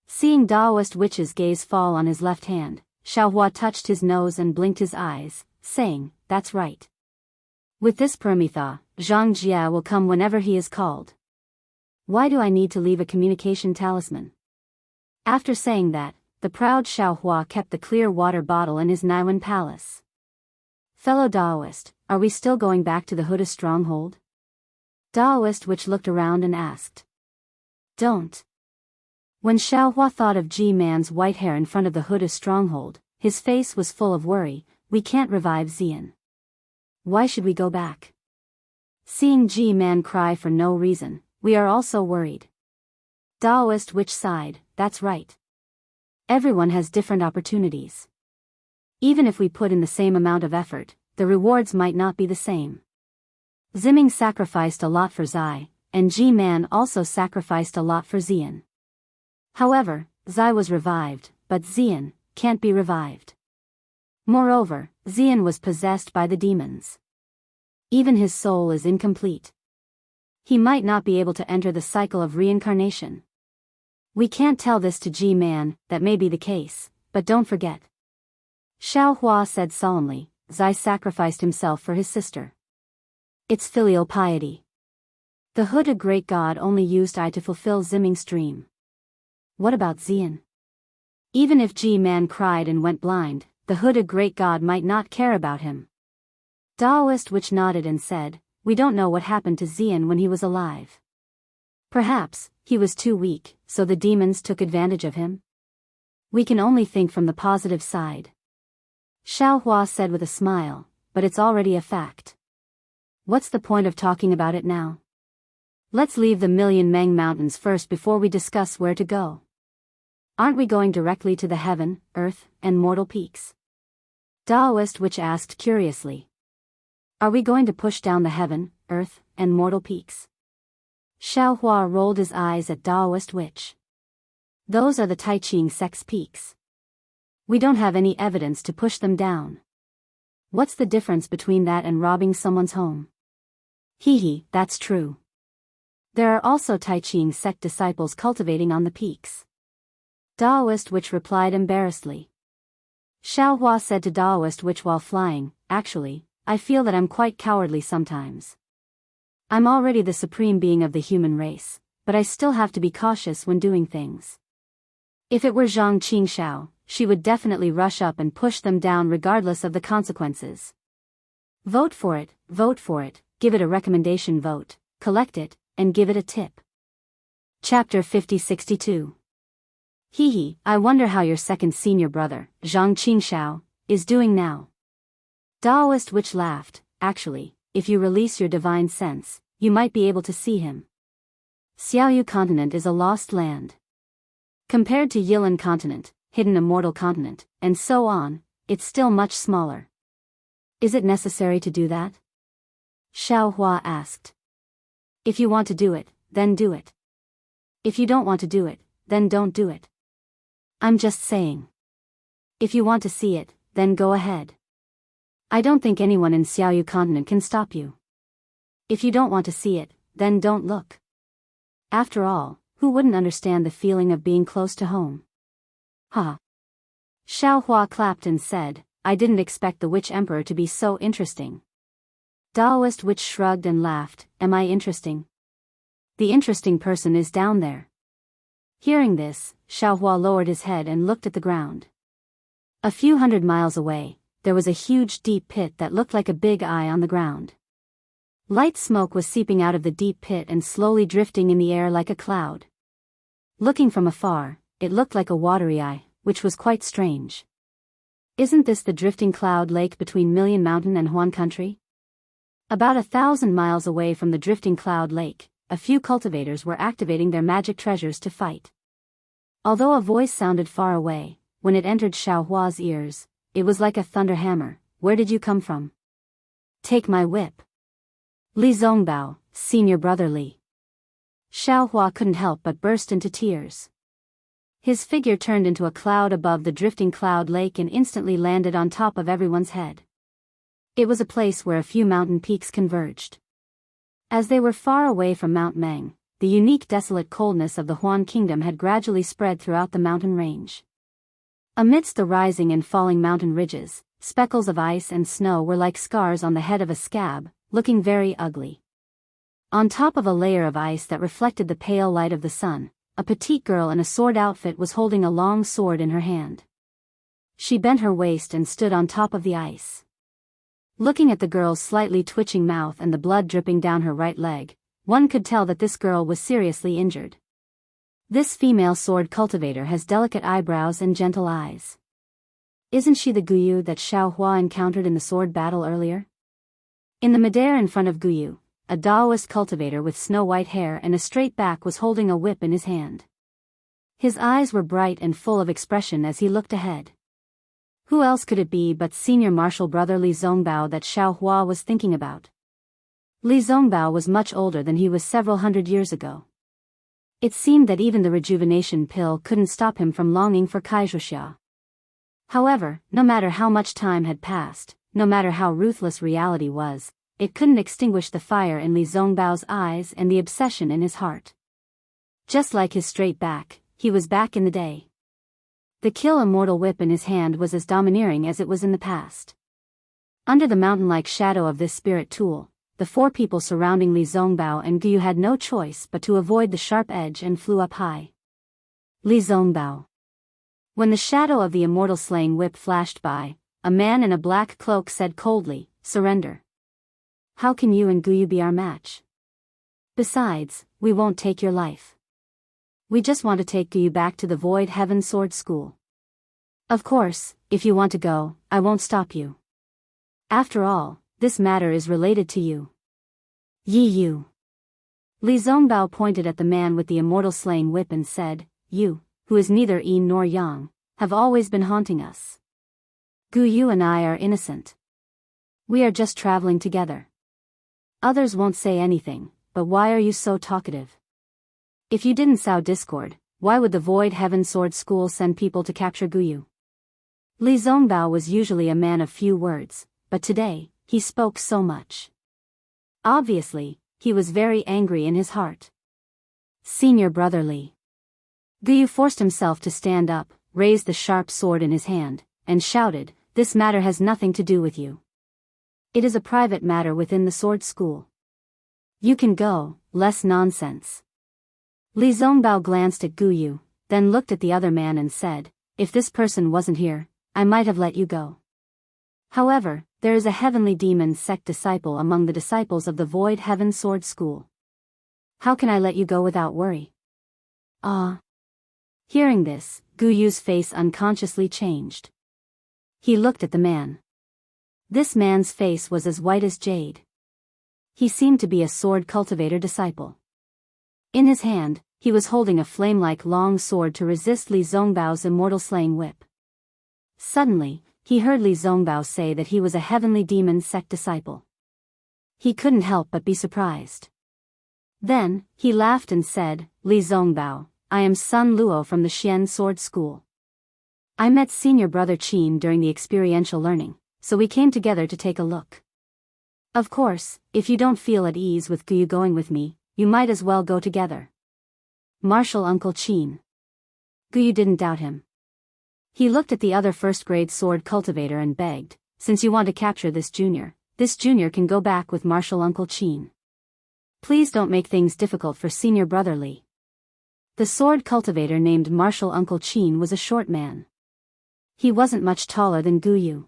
Seeing Daoist Witch's gaze fall on his left hand, Xiaohua touched his nose and blinked his eyes, saying, that's right. With this Paramitha, Zhang Jie will come whenever he is called. Why do I need to leave a communication talisman? After saying that, the proud Xiaohua kept the clear water bottle in his Naiwan palace. Fellow Daoist, are we still going back to the Huda stronghold? Daoist Witch looked around and asked. Don't. When Xiaohua thought of G-Man's white hair in front of the Huda stronghold, his face was full of worry. We can't revive Xian. Why should we go back? Seeing G-Man cry for no reason, we are also worried. Daoist Witch sighed, that's right. Everyone has different opportunities. Even if we put in the same amount of effort, the rewards might not be the same. Ziming sacrificed a lot for Zai, and Ji-Man also sacrificed a lot for Xian. However, Zai was revived, but Xian can't be revived. Moreover, Xian was possessed by the demons. Even his soul is incomplete. He might not be able to enter the cycle of reincarnation. We can't tell this to Ji-Man, that may be the case, but don't forget. Xiao Hua said solemnly, Zai sacrificed himself for his sister. It's filial piety. The hooded great god only used I to fulfill Ziming's dream. What about Xian? Even if Ji-Man cried and went blind, the hooded great god might not care about him. Daoist Witch nodded and said, we don't know what happened to Xian when he was alive. Perhaps, he was too weak, so the demons took advantage of him? We can only think from the positive side. Xiao Hua said with a smile, but it's already a fact. What's the point of talking about it now? Let's leave the Million Meng Mountains first before we discuss where to go. Aren't we going directly to the heaven, earth, and mortal peaks? Daoist Witch asked curiously. Are we going to push down the heaven, earth, and mortal peaks? Xiao Hua rolled his eyes at Daoist Witch. Those are the Taiqing sect's peaks. We don't have any evidence to push them down. What's the difference between that and robbing someone's home? Hee, that's true. There are also Taiqing sect disciples cultivating on the peaks. Daoist Witch replied embarrassedly. Xiao Hua said to Daoist Witch while flying, actually, I feel that I'm quite cowardly sometimes. I'm already the supreme being of the human race, but I still have to be cautious when doing things. If it were Zhang Qingxiao, she would definitely rush up and push them down regardless of the consequences. Vote for it, give it a recommendation vote, collect it, and give it a tip. Chapter 5062. Hee, I wonder how your second senior brother, Zhang Qingxiao, is doing now. Daoist Witch laughed, actually, if you release your divine sense, you might be able to see him. Xiaoyu continent is a lost land. Compared to Yilan continent, hidden immortal continent, and so on, it's still much smaller. Is it necessary to do that? Xiao Hua asked. If you want to do it, then do it. If you don't want to do it, then don't do it. I'm just saying. If you want to see it, then go ahead. I don't think anyone in Xiaoyu continent can stop you. If you don't want to see it, then don't look. After all, who wouldn't understand the feeling of being close to home? Ha! Xiao Hua clapped and said, I didn't expect the Witch Emperor to be so interesting. Daoist Witch shrugged and laughed, am I interesting? The interesting person is down there. Hearing this, Xiao Hua lowered his head and looked at the ground. A few hundred miles away, there was a huge deep pit that looked like a big eye on the ground. Light smoke was seeping out of the deep pit and slowly drifting in the air like a cloud. Looking from afar, it looked like a watery eye, which was quite strange. Isn't this the drifting cloud lake between Million Mountain and Huan Country? About 1,000 miles away from the drifting cloud lake, a few cultivators were activating their magic treasures to fight. Although a voice sounded far away, when it entered Xiao Hua's ears, it was like a thunder hammer. Where did you come from? Take my whip. Li Zongbao, senior brother Li. Xiao Hua couldn't help but burst into tears. His figure turned into a cloud above the drifting cloud lake and instantly landed on top of everyone's head. It was a place where a few mountain peaks converged. As they were far away from Mount Meng, the unique desolate coldness of the Huan Kingdom had gradually spread throughout the mountain range. Amidst the rising and falling mountain ridges, speckles of ice and snow were like scars on the head of a scab, looking very ugly. On top of a layer of ice that reflected the pale light of the sun, a petite girl in a sword outfit was holding a long sword in her hand. She bent her waist and stood on top of the ice. Looking at the girl's slightly twitching mouth and the blood dripping down her right leg, one could tell that this girl was seriously injured. This female sword cultivator has delicate eyebrows and gentle eyes. Isn't she the Guyu that Xiao Hua encountered in the sword battle earlier? In the midair in front of Guyu, a Daoist cultivator with snow-white hair and a straight back was holding a whip in his hand. His eyes were bright and full of expression as he looked ahead. Who else could it be but senior martial brother Li Zongbao that Xiaohua was thinking about? Li Zongbao was much older than he was several hundred years ago. It seemed that even the rejuvenation pill couldn't stop him from longing for Kaizhuxia. However, no matter how much time had passed, no matter how ruthless reality was, it couldn't extinguish the fire in Li Zongbao's eyes and the obsession in his heart. Just like his straight back, he was back in the day. The kill immortal whip in his hand was as domineering as it was in the past. Under the mountain-like shadow of this spirit tool, the four people surrounding Li Zongbao and Guyu had no choice but to avoid the sharp edge and flew up high. Li Zongbao. When the shadow of the immortal slaying whip flashed by, a man in a black cloak said coldly, "Surrender. How can you and Guyu be our match? Besides, we won't take your life. We just want to take Guyu back to the Void Heaven Sword School. Of course, if you want to go, I won't stop you. After all, this matter is related to you. Yi you." Li Zongbao pointed at the man with the immortal slaying whip and said, "You, who is neither yin nor yang, have always been haunting us. Guyu and I are innocent. We are just traveling together. Others won't say anything, but why are you so talkative? If you didn't sow discord, why would the Void Heaven Sword School send people to capture Guyu?" Li Zongbao was usually a man of few words, but today, he spoke so much. Obviously, he was very angry in his heart. Senior brother Li. Guyu forced himself to stand up, raised the sharp sword in his hand, and shouted, "This matter has nothing to do with you. It is a private matter within the sword school. You can go, less nonsense." Li Zongbao glanced at Guyu, then looked at the other man and said, "If this person wasn't here, I might have let you go. However, there is a heavenly demon sect disciple among the disciples of the Void Heaven Sword School. How can I let you go without worry?" Ah. Hearing this, Guyu's face unconsciously changed. He looked at the man. This man's face was as white as jade. He seemed to be a sword cultivator disciple. In his hand, he was holding a flame-like long sword to resist Li Zongbao's immortal slaying whip. Suddenly, he heard Li Zongbao say that he was a heavenly demon sect disciple. He couldn't help but be surprised. Then, he laughed and said, "Li Zongbao, I am Sun Luo from the Xian Sword School. I met senior brother Qin during the experiential learning, so we came together to take a look. Of course, if you don't feel at ease with Guyu going with me, you might as well go together." Martial Uncle Qin. Guyu didn't doubt him. He looked at the other first-grade sword cultivator and begged, "Since you want to capture this junior can go back with Martial Uncle Qin. Please don't make things difficult for senior brother Li." The sword cultivator named Martial Uncle Qin was a short man. He wasn't much taller than Guyu.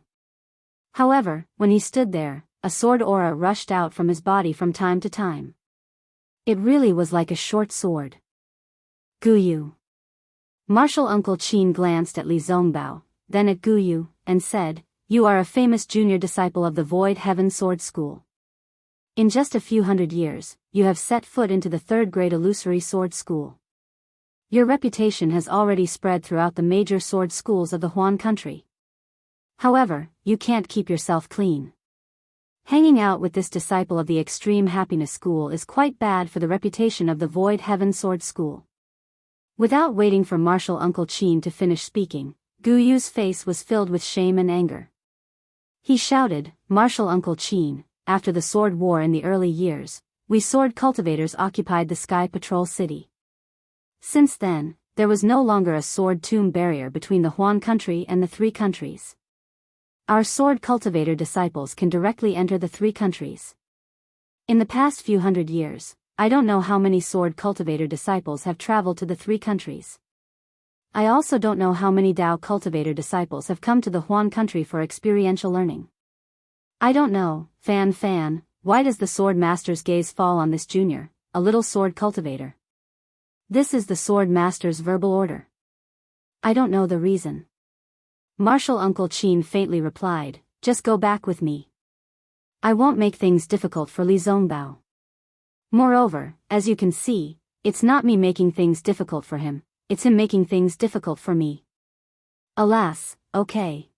However, when he stood there, a sword aura rushed out from his body from time to time. It really was like a short sword. Guyu. Martial Uncle Qin glanced at Li Zongbao, then at Guyu, and said, "You are a famous junior disciple of the Void Heaven Sword School. In just a few hundred years, you have set foot into the third-grade illusory sword school. Your reputation has already spread throughout the major sword schools of the Huan country. However, you can't keep yourself clean. Hanging out with this disciple of the Extreme Happiness School is quite bad for the reputation of the Void Heaven Sword School." Without waiting for Martial Uncle Qin to finish speaking, Guyu's face was filled with shame and anger. He shouted, "Martial Uncle Qin, after the sword war in the early years, we sword cultivators occupied the Sky Patrol City. Since then, there was no longer a sword tomb barrier between the Huan country and the three countries. Our sword cultivator disciples can directly enter the three countries. In the past few hundred years, I don't know how many sword cultivator disciples have traveled to the three countries. I also don't know how many Dao cultivator disciples have come to the Huan country for experiential learning. I don't know, Fan, why does the sword master's gaze fall on this junior, a little sword cultivator? This is the sword master's verbal order. I don't know the reason." Martial Uncle Qin faintly replied, "Just go back with me. I won't make things difficult for Li Zongbao. Moreover, as you can see, it's not me making things difficult for him, it's him making things difficult for me. Alas, okay.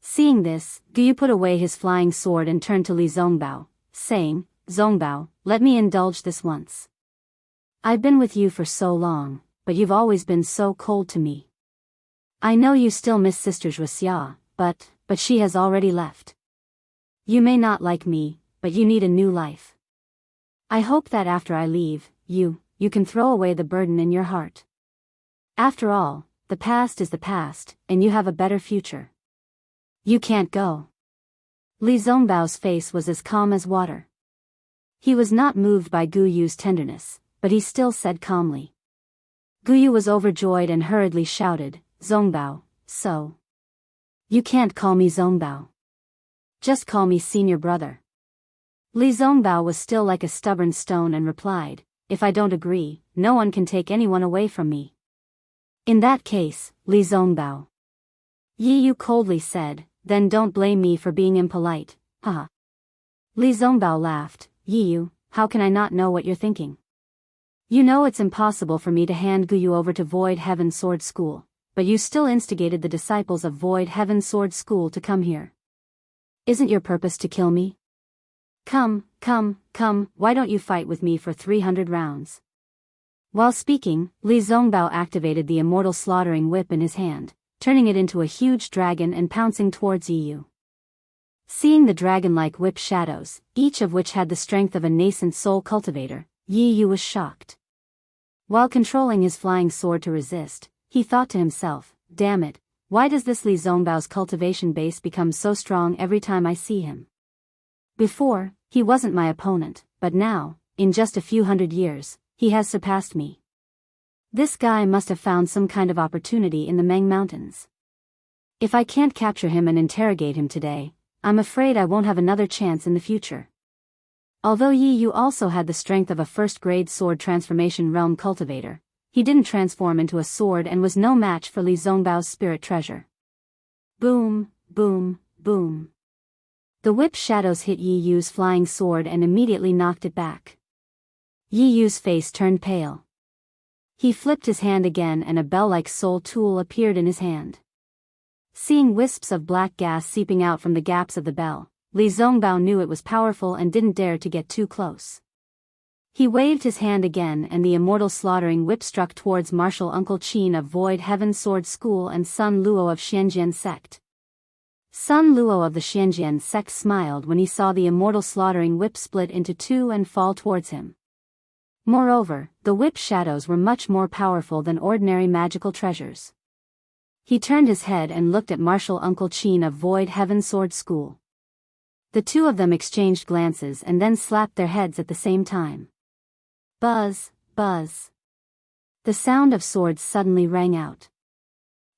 Seeing this, Guyu put away his flying sword and turned to Li Zongbao, saying, Zongbao, let me indulge this once. I've been with you for so long, but you've always been so cold to me. I know you still miss Sister Wuxia, but she has already left. You may not like me, but you need a new life. I hope that after I leave, you can throw away the burden in your heart. After all, the past is the past, and you have a better future. You can't go. Li Zongbao's face was as calm as water. He was not moved by Guyu's tenderness, but he still said calmly. Guyu was overjoyed and hurriedly shouted, Zongbao, so. You can't call me Zongbao. Just call me senior brother. Li Zongbao was still like a stubborn stone and replied, if I don't agree, no one can take anyone away from me. In that case, Li Zongbao. Yi Yu coldly said, then don't blame me for being impolite, haha. Li Zongbao laughed, Yi Yu, how can I not know what you're thinking? You know it's impossible for me to hand Guyu over to Void Heaven Sword School, but you still instigated the disciples of Void Heaven Sword School to come here. Isn't your purpose to kill me? Come, why don't you fight with me for 300 rounds? While speaking, Li Zongbao activated the immortal slaughtering whip in his hand, turning it into a huge dragon and pouncing towards Yi Yu. Seeing the dragon-like whip shadows, each of which had the strength of a nascent soul cultivator, Yi Yu was shocked. While controlling his flying sword to resist, he thought to himself, damn it, why does this Li Zongbao's cultivation base become so strong every time I see him? Before, he wasn't my opponent, but now, in just a few hundred years, he has surpassed me. This guy must have found some kind of opportunity in the Meng Mountains. If I can't capture him and interrogate him today, I'm afraid I won't have another chance in the future. Although Yi Yu also had the strength of a first-grade sword transformation realm cultivator, he didn't transform into a sword and was no match for Li Zongbao's spirit treasure. Boom, boom, boom. The whip shadows hit Yi Yu's flying sword and immediately knocked it back. Yi Yu's face turned pale. He flipped his hand again and a bell-like soul tool appeared in his hand. Seeing wisps of black gas seeping out from the gaps of the bell, Li Zongbao knew it was powerful and didn't dare to get too close. He waved his hand again and the immortal slaughtering whip struck towards Martial Uncle Qin of Void Heaven Sword School and Sun Luo of Xianjian Sect. Sun Luo of the Xianjian Sect smiled when he saw the immortal slaughtering whip split into two and fall towards him. Moreover, the whip shadows were much more powerful than ordinary magical treasures. He turned his head and looked at Martial Uncle Qin of Void Heaven Sword School. The two of them exchanged glances and then slapped their heads at the same time. Buzz, buzz. The sound of swords suddenly rang out.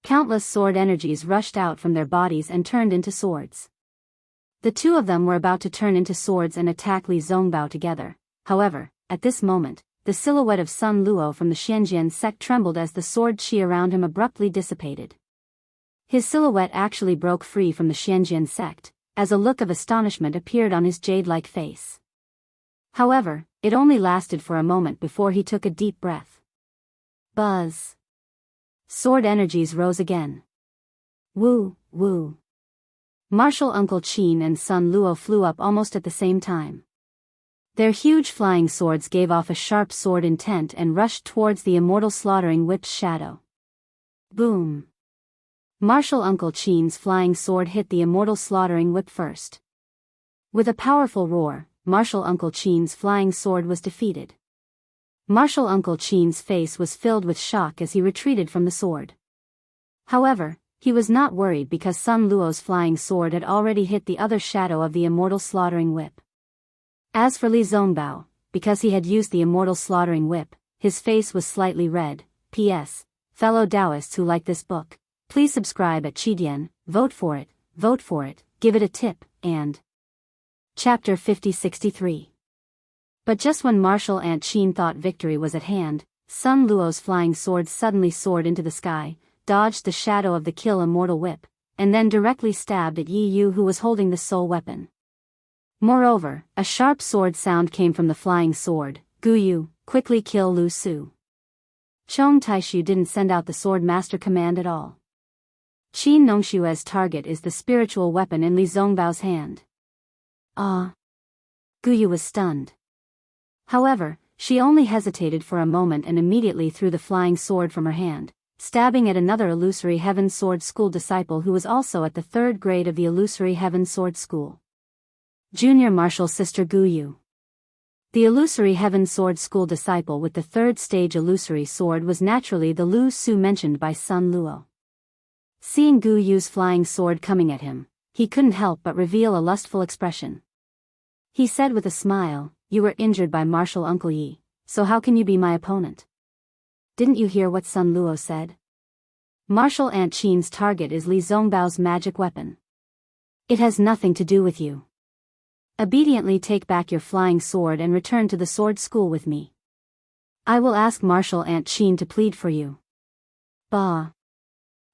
Countless sword energies rushed out from their bodies and turned into swords. The two of them were about to turn into swords and attack Li Zongbao together. However, at this moment, the silhouette of Sun Luo from the Xianjian sect trembled as the sword chi around him abruptly dissipated. His silhouette actually broke free from the Xianjian sect, as a look of astonishment appeared on his jade-like face. However, it only lasted for a moment before he took a deep breath. Buzz. Sword energies rose again. Woo, woo. Martial Uncle Qin and Sun Luo flew up almost at the same time. Their huge flying swords gave off a sharp sword intent and rushed towards the immortal slaughtering whip's shadow. Boom. Martial Uncle Qin's flying sword hit the immortal slaughtering whip first. With a powerful roar, Martial Uncle Qin's flying sword was defeated. Martial Uncle Qin's face was filled with shock as he retreated from the sword. However, he was not worried because Sun Luo's flying sword had already hit the other shadow of the immortal slaughtering whip. As for Li Zongbao, because he had used the immortal slaughtering whip, his face was slightly red. P.S. Fellow Daoists who like this book, please subscribe at Qidian, vote for it, give it a tip, and... Chapter 5063. But just when Martial Aunt Qin thought victory was at hand, Sun Luo's flying sword suddenly soared into the sky, dodged the shadow of the kill immortal whip, and then directly stabbed at Yi Yu who was holding the soul weapon. Moreover, a sharp sword sound came from the flying sword. Guyu, quickly kill Lu Su. Chong Taishu didn't send out the sword master command at all. Qin Nongshue's target is the spiritual weapon in Li Zongbao's hand. Ah! Guyu was stunned. However, she only hesitated for a moment and immediately threw the flying sword from her hand, stabbing at another Illusory Heaven Sword School disciple who was also at the 3rd grade of the Illusory Heaven Sword School. Junior Martial Sister Guyu. The Illusory Heaven Sword School disciple with the 3rd stage illusory sword was naturally the Lu Su mentioned by Sun Luo. Seeing Guyu's flying sword coming at him, he couldn't help but reveal a lustful expression. He said with a smile, "You were injured by Martial Uncle Yi, so how can you be my opponent?" Didn't you hear what Sun Luo said? Martial Aunt Qin's target is Li Zongbao's magic weapon. It has nothing to do with you. Obediently take back your flying sword and return to the sword school with me. I will ask Martial Aunt Qin to plead for you. Bah!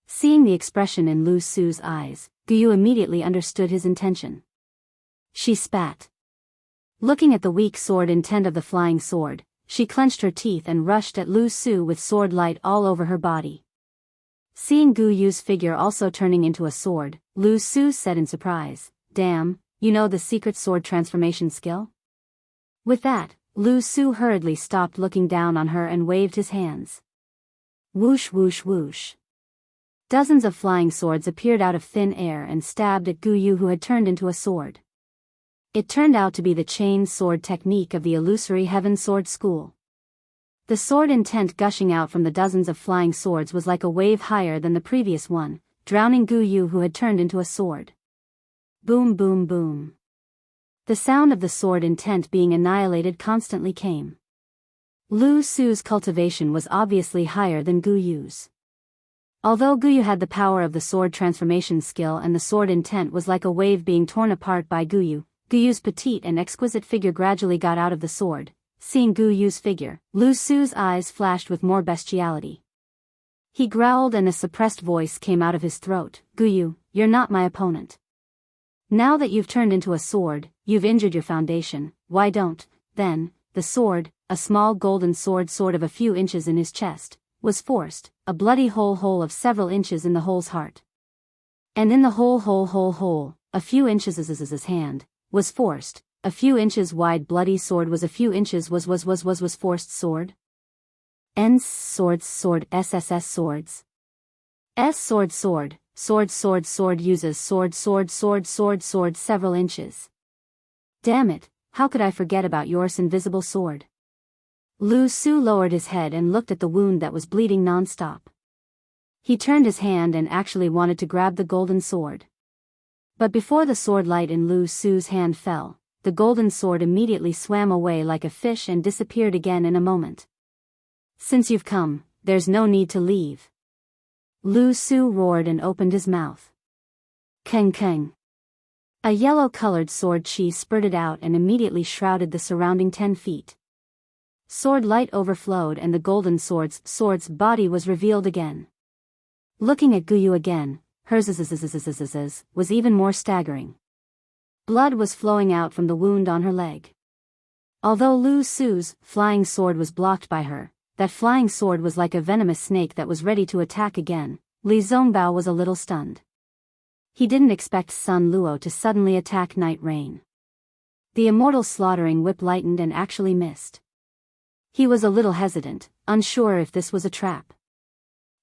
Seeing the expression in Lu Su's eyes, Guyu immediately understood his intention. She spat. Looking at the weak sword intent of the flying sword, she clenched her teeth and rushed at Lu Su with sword light all over her body. Seeing Guyu's figure also turning into a sword, Lu Su said in surprise, "Damn, you know the secret sword transformation skill?" With that, Lu Su hurriedly stopped looking down on her and waved his hands. Whoosh whoosh whoosh. Dozens of flying swords appeared out of thin air and stabbed at Guyu who had turned into a sword. It turned out to be the chain sword technique of the Illusory Heaven Sword School. The sword intent gushing out from the dozens of flying swords was like a wave higher than the previous one, drowning Guyu who had turned into a sword. Boom boom boom. The sound of the sword intent being annihilated constantly came. Lu Su's cultivation was obviously higher than Guyu's. Although Guyu had the power of the sword transformation skill and the sword intent was like a wave being torn apart by Guyu's petite and exquisite figure gradually got out of the sword. Seeing Guyu's figure, Lu Su's eyes flashed with more bestiality. He growled and a suppressed voice came out of his throat. "Guyu, you're not my opponent. Now that you've turned into a sword, you've injured your foundation, why don't, then, the sword," a small golden sword of a few inches in his chest, was forced, a bloody hole of several inches in the hole's heart. And in the hole, a few inches his hand, was forced, a few inches wide bloody sword was a few inches was forced sword. N's sword SSS swords. S sword uses sword several inches. Damn it, how could I forget about yours invisible sword? Lu Su lowered his head and looked at the wound that was bleeding non-stop. He turned his hand and actually wanted to grab the golden sword. But before the sword light in Lu Su's hand fell, the golden sword immediately swam away like a fish and disappeared again in a moment. "Since you've come, there's no need to leave." Lu Su roared and opened his mouth. Keng keng. A yellow-colored sword chi spurted out and immediately shrouded the surrounding 10 feet. Sword light overflowed and the golden sword's body was revealed again. Looking at Guyu again, hers was even more staggering. Blood was flowing out from the wound on her leg. Although Lu Su's flying sword was blocked by her, that flying sword was like a venomous snake that was ready to attack again. Li Zongbao was a little stunned. He didn't expect Sun Luo to suddenly attack Night Rain. The immortal slaughtering whip lightened and actually missed. He was a little hesitant, unsure if this was a trap.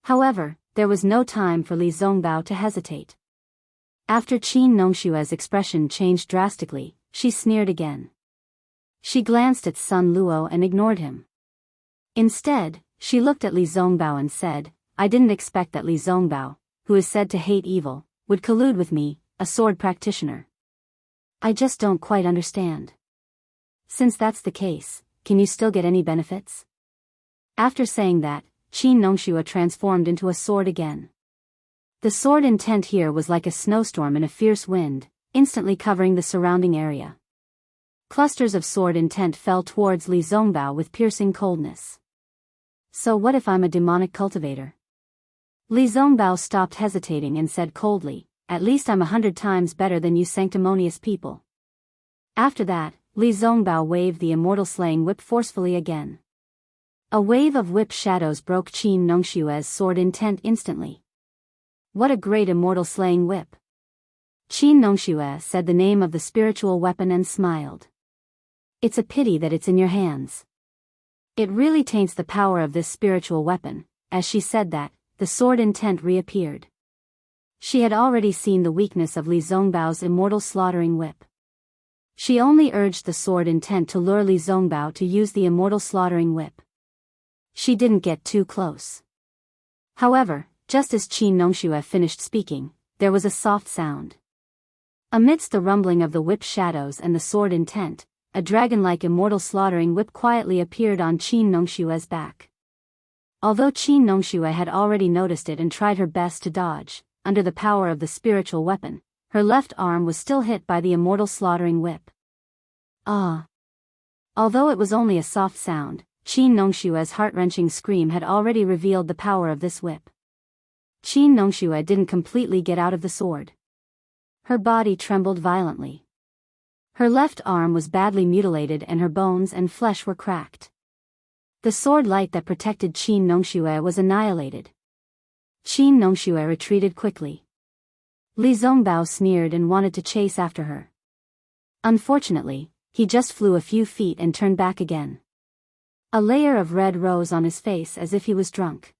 However, there was no time for Li Zongbao to hesitate. After Qin Nongshue's expression changed drastically, she sneered again. She glanced at Sun Luo and ignored him. Instead, she looked at Li Zongbao and said, "I didn't expect that Li Zongbao, who is said to hate evil, would collude with me, a sword practitioner. I just don't quite understand. Since that's the case, can you still get any benefits?" After saying that, Qin Nongshua transformed into a sword again. The sword intent here was like a snowstorm in a fierce wind, instantly covering the surrounding area. Clusters of sword intent fell towards Li Zongbao with piercing coldness. "So what if I'm a demonic cultivator?" Li Zongbao stopped hesitating and said coldly, "At least I'm 100 times better than you sanctimonious people." After that, Li Zongbao waved the immortal slaying whip forcefully again. A wave of whip shadows broke Qin Nongshue's sword intent instantly. What a great immortal slaying whip! Qin Nongxue said the name of the spiritual weapon and smiled. It's a pity that it's in your hands. It really taints the power of this spiritual weapon. As she said that, the sword intent reappeared. She had already seen the weakness of Li Zongbao's immortal slaughtering whip. She only urged the sword intent to lure Li Zongbao to use the immortal slaughtering whip. She didn't get too close. However, just as Qin Nongxue finished speaking, there was a soft sound. Amidst the rumbling of the whip shadows and the sword intent, a dragon-like immortal slaughtering whip quietly appeared on Qin Nongshue's back. Although Qin Nongxue had already noticed it and tried her best to dodge, under the power of the spiritual weapon, her left arm was still hit by the immortal slaughtering whip. Ah! Although it was only a soft sound, Qin Nongshue's heart-wrenching scream had already revealed the power of this whip. Qin Nongxue didn't completely get out of the sword. Her body trembled violently. Her left arm was badly mutilated and her bones and flesh were cracked. The sword light that protected Qin Nongxue was annihilated. Qin Nongxue retreated quickly. Li Zongbao sneered and wanted to chase after her. Unfortunately, he just flew a few feet and turned back again. A layer of red rose on his face as if he was drunk.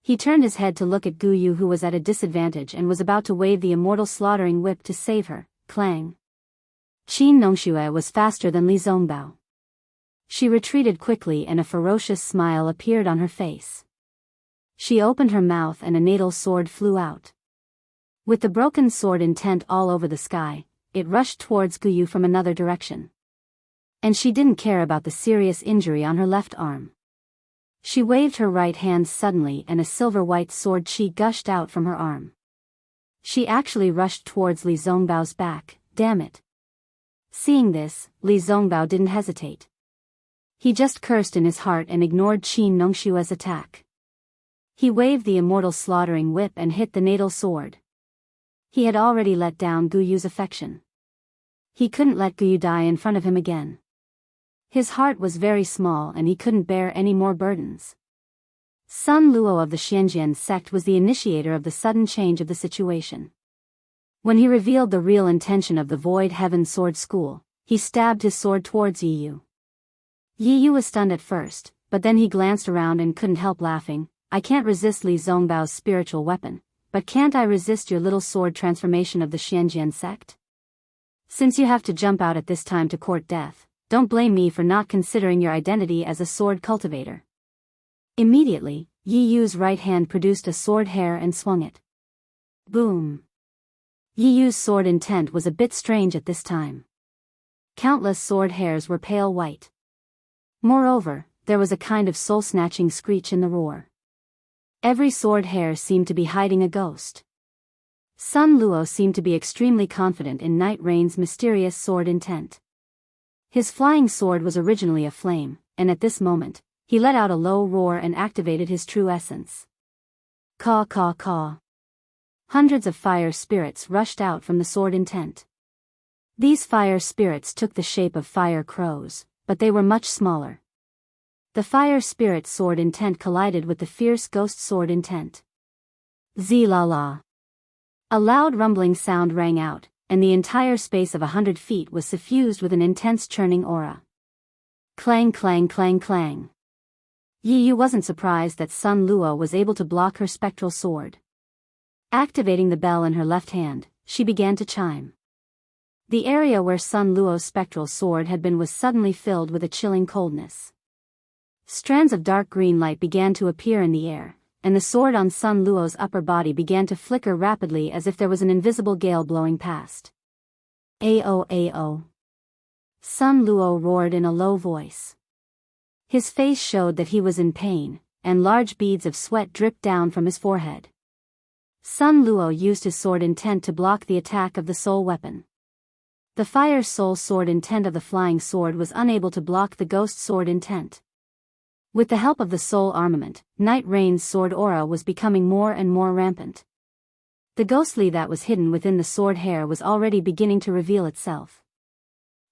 He turned his head to look at Guyu, who was at a disadvantage and was about to wave the immortal slaughtering whip to save her. Clang. Qin Nongxue was faster than Li Zongbao. She retreated quickly and a ferocious smile appeared on her face. She opened her mouth and a natal sword flew out. With the broken sword intent all over the sky, it rushed towards Guyu from another direction. And she didn't care about the serious injury on her left arm. She waved her right hand suddenly and a silver-white sword chi gushed out from her arm. She actually rushed towards Li Zongbao's back. Damn it. Seeing this, Li Zongbao didn't hesitate. He just cursed in his heart and ignored Qin Nongshue's attack. He waved the immortal slaughtering whip and hit the natal sword. He had already let down Guyu's affection. He couldn't let Guyu die in front of him again. His heart was very small and he couldn't bear any more burdens. Sun Luo of the Xianxian sect was the initiator of the sudden change of the situation. When he revealed the real intention of the Void Heaven Sword School, he stabbed his sword towards Yiyu. Yiyu was stunned at first, but then he glanced around and couldn't help laughing. I can't resist Li Zongbao's spiritual weapon, but can't I resist your little sword transformation of the Xianxian sect? Since you have to jump out at this time to court death, don't blame me for not considering your identity as a sword cultivator. Immediately, Yiyu's right hand produced a sword hair and swung it. Boom! Yiyu's sword intent was a bit strange at this time. Countless sword hairs were pale white. Moreover, there was a kind of soul-snatching screech in the roar. Every sword hair seemed to be hiding a ghost. Sun Luo seemed to be extremely confident in Night Rain's mysterious sword intent. His flying sword was originally a flame, and at this moment, he let out a low roar and activated his true essence. Caw caw caw. Hundreds of fire spirits rushed out from the sword intent. These fire spirits took the shape of fire crows, but they were much smaller. The fire spirit sword intent collided with the fierce ghost sword intent. Z-la-la. A loud rumbling sound rang out, and the entire space of 100 feet was suffused with an intense churning aura. Clang clang clang clang. Yiyu wasn't surprised that Sun Luo was able to block her spectral sword. Activating the bell in her left hand, she began to chime. The area where Sun Luo's spectral sword had been was suddenly filled with a chilling coldness. Strands of dark green light began to appear in the air, and the sword on Sun Luo's upper body began to flicker rapidly as if there was an invisible gale blowing past. Ao ao. Sun Luo roared in a low voice. His face showed that he was in pain, and large beads of sweat dripped down from his forehead. Sun Luo used his sword intent to block the attack of the soul weapon. The fire soul sword intent of the flying sword was unable to block the ghost sword intent. With the help of the soul armament, Night Rain's sword aura was becoming more and more rampant. The ghostly that was hidden within the sword hair was already beginning to reveal itself.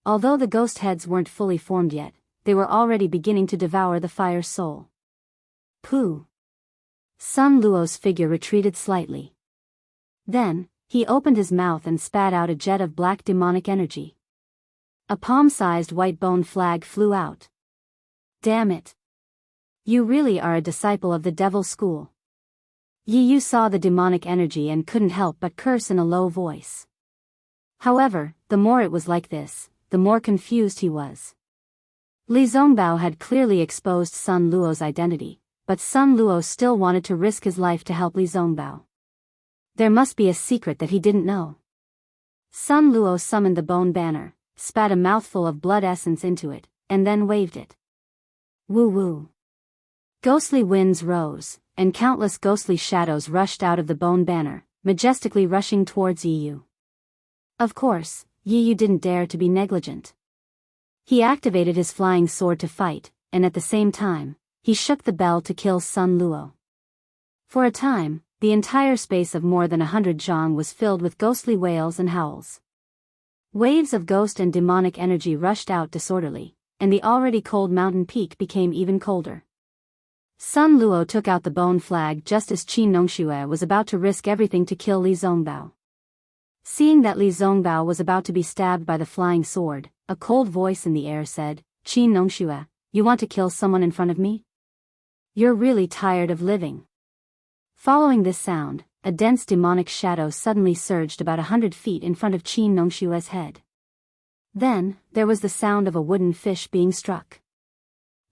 Although the ghost heads weren't fully formed yet, they were already beginning to devour the fire soul. Pooh! Sun Luo's figure retreated slightly. Then, he opened his mouth and spat out a jet of black demonic energy. A palm-sized white bone flag flew out. Damn it! You really are a disciple of the devil's school. Yi Yu saw the demonic energy and couldn't help but curse in a low voice. However, the more it was like this, the more confused he was. Li Zongbao had clearly exposed Sun Luo's identity, but Sun Luo still wanted to risk his life to help Li Zongbao. There must be a secret that he didn't know. Sun Luo summoned the bone banner, spat a mouthful of blood essence into it, and then waved it. Woo-woo. Ghostly winds rose, and countless ghostly shadows rushed out of the bone banner, majestically rushing towards Yi Yu. Of course, Yi Yu didn't dare to be negligent. He activated his flying sword to fight, and at the same time, he shook the bell to kill Sun Luo. For a time, the entire space of more than 100 zhang was filled with ghostly wails and howls. Waves of ghost and demonic energy rushed out disorderly, and the already cold mountain peak became even colder. Sun Luo took out the bone flag just as Qin Nongxue was about to risk everything to kill Li Zongbao. Seeing that Li Zongbao was about to be stabbed by the flying sword, a cold voice in the air said, "Qin Nongxue, you want to kill someone in front of me? You're really tired of living." Following this sound, a dense demonic shadow suddenly surged about 100 feet in front of Qin Nongxue's head. Then, there was the sound of a wooden fish being struck.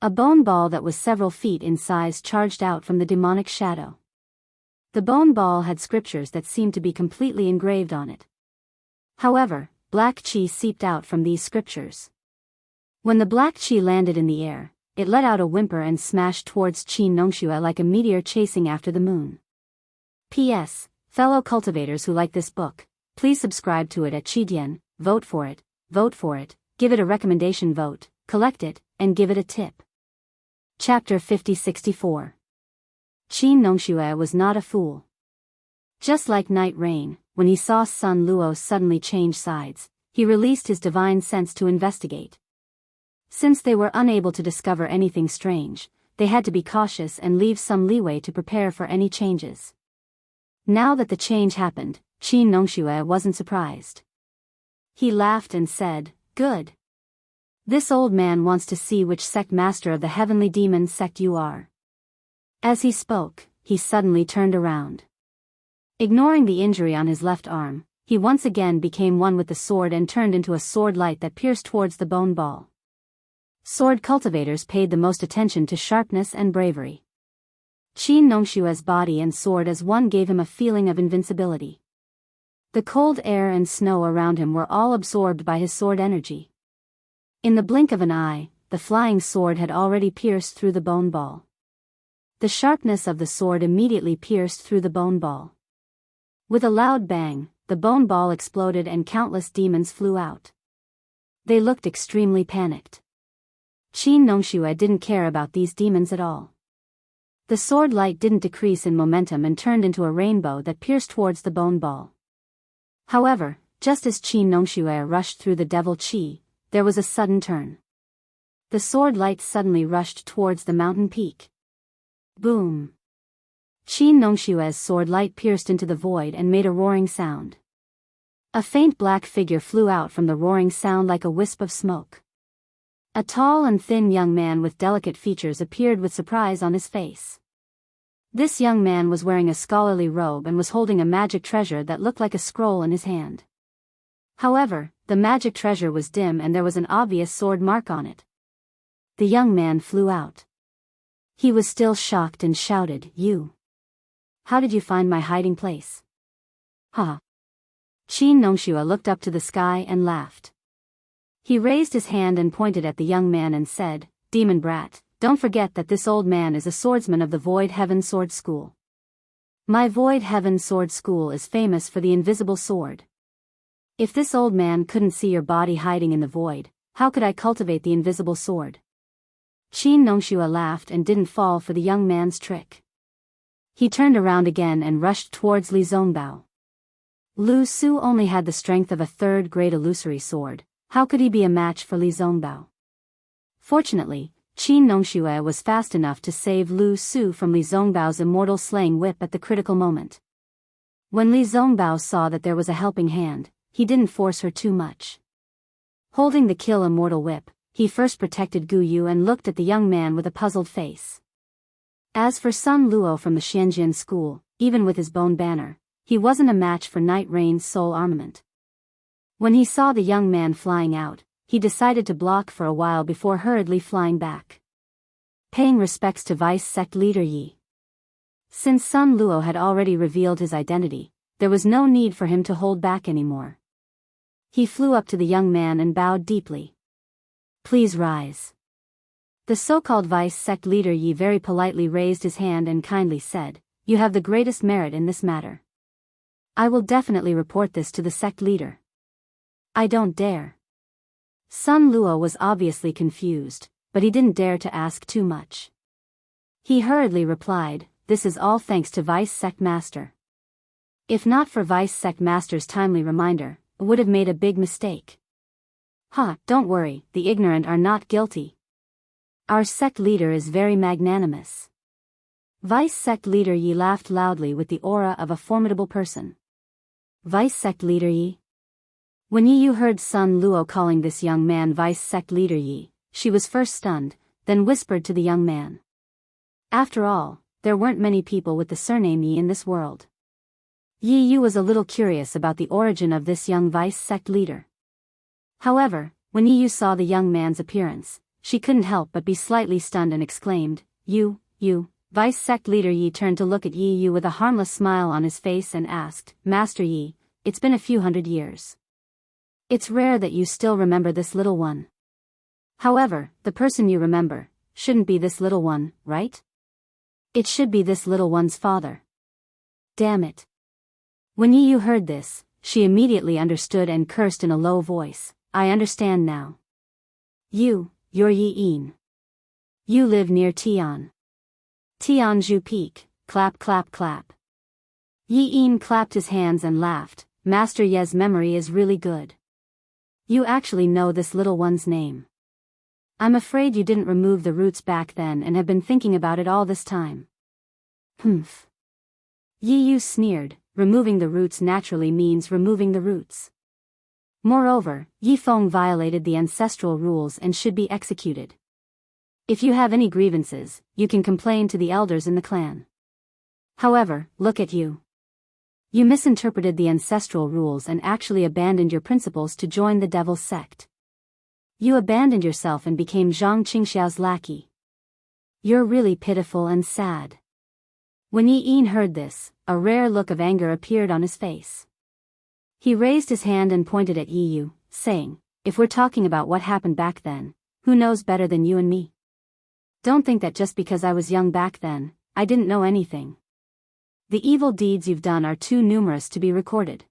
A bone ball that was several feet in size charged out from the demonic shadow. The bone ball had scriptures that seemed to be completely engraved on it. However, black qi seeped out from these scriptures. When the black qi landed in the air, it let out a whimper and smashed towards Qin Nongxue like a meteor chasing after the moon. P.S. Fellow cultivators who like this book, please subscribe to it at Qidian, vote for it, give it a recommendation vote, collect it, and give it a tip. Chapter 5064. Qin Nongxue was not a fool. Just like Night Rain, when he saw Sun Luo suddenly change sides, he released his divine sense to investigate. Since they were unable to discover anything strange, they had to be cautious and leave some leeway to prepare for any changes. Now that the change happened, Qin Nongxue wasn't surprised. He laughed and said, "Good. This old man wants to see which sect master of the heavenly demon sect you are." As he spoke, he suddenly turned around. Ignoring the injury on his left arm, he once again became one with the sword and turned into a sword light that pierced towards the bone ball. Sword cultivators paid the most attention to sharpness and bravery. Qin Nongxue's body and sword as one gave him a feeling of invincibility. The cold air and snow around him were all absorbed by his sword energy. In the blink of an eye, the flying sword had already pierced through the bone ball. The sharpness of the sword immediately pierced through the bone ball. With a loud bang, the bone ball exploded and countless demons flew out. They looked extremely panicked. Qin Nongxue didn't care about these demons at all. The sword light didn't decrease in momentum and turned into a rainbow that pierced towards the bone ball. However, just as Qin Nongxue rushed through the devil qi, there was a sudden turn. The sword light suddenly rushed towards the mountain peak. Boom! Qin Nongxue's sword light pierced into the void and made a roaring sound. A faint black figure flew out from the roaring sound like a wisp of smoke. A tall and thin young man with delicate features appeared with surprise on his face. This young man was wearing a scholarly robe and was holding a magic treasure that looked like a scroll in his hand. However, the magic treasure was dim and there was an obvious sword mark on it. The young man flew out. He was still shocked and shouted, "You! How did you find my hiding place?" "Ha!" Qin Nongxue looked up to the sky and laughed. He raised his hand and pointed at the young man and said, "Demon brat, don't forget that this old man is a swordsman of the Void Heaven Sword School. My Void Heaven Sword School is famous for the invisible sword. If this old man couldn't see your body hiding in the void, how could I cultivate the invisible sword?" Qin Nongxue laughed and didn't fall for the young man's trick. He turned around again and rushed towards Li Zongbao. Lu Su only had the strength of a third-grade illusory sword. How could he be a match for Li Zongbao? Fortunately, Qin Nongxue was fast enough to save Lu Su from Li Zongbao's immortal slaying whip at the critical moment. When Li Zongbao saw that there was a helping hand, he didn't force her too much. Holding the kill immortal whip, he first protected Gu Yu and looked at the young man with a puzzled face. As for Sun Luo from the Xianjian school, even with his bone banner, he wasn't a match for Night Rain's soul armament. When he saw the young man flying out, he decided to block for a while before hurriedly flying back. Paying respects to Vice Sect Leader Yi. Since Sun Luo had already revealed his identity, there was no need for him to hold back anymore. He flew up to the young man and bowed deeply. "Please rise." The so-called Vice Sect Leader Yi very politely raised his hand and kindly said, "You have the greatest merit in this matter. I will definitely report this to the sect leader." "I don't dare." Sun Luo was obviously confused, but he didn't dare to ask too much. He hurriedly replied, "This is all thanks to Vice Sect Master. If not for Vice Sect Master's timely reminder, I would have made a big mistake." "Ha, don't worry, the ignorant are not guilty. Our sect leader is very magnanimous." Vice Sect Leader Yi laughed loudly with the aura of a formidable person. "Vice Sect Leader Yi?" When Yi Yu heard Sun Luo calling this young man Vice Sect Leader Yi, she was first stunned, then whispered to the young man. After all, there weren't many people with the surname Yi in this world. Yi Yu was a little curious about the origin of this young Vice Sect leader. However, when Yi Yu saw the young man's appearance, she couldn't help but be slightly stunned and exclaimed, You. Vice Sect Leader Yi turned to look at Yi Yu with a harmless smile on his face and asked, "Master Yi, it's been a few hundred years. It's rare that you still remember this little one. However, the person you remember shouldn't be this little one, right? It should be this little one's father." Damn it. When Yi Yu heard this, she immediately understood and cursed in a low voice, "I understand now. You're Yi Yin. You live near Tianzhu Peak, clap clap clap." Yi Yin clapped his hands and laughed, "Master Ye's memory is really good. You actually know this little one's name. I'm afraid you didn't remove the roots back then and have been thinking about it all this time." "Humph." Yi Yu sneered, "Removing the roots naturally means removing the roots. Moreover, Yi Feng violated the ancestral rules and should be executed. If you have any grievances, you can complain to the elders in the clan. However, look at you. You misinterpreted the ancestral rules and actually abandoned your principles to join the devil's sect. You abandoned yourself and became Zhang Qingxiao's lackey. You're really pitiful and sad." When Yi Yin heard this, a rare look of anger appeared on his face. He raised his hand and pointed at Yi Yu, saying, "If we're talking about what happened back then, who knows better than you and me? Don't think that just because I was young back then, I didn't know anything. The evil deeds you've done are too numerous to be recorded.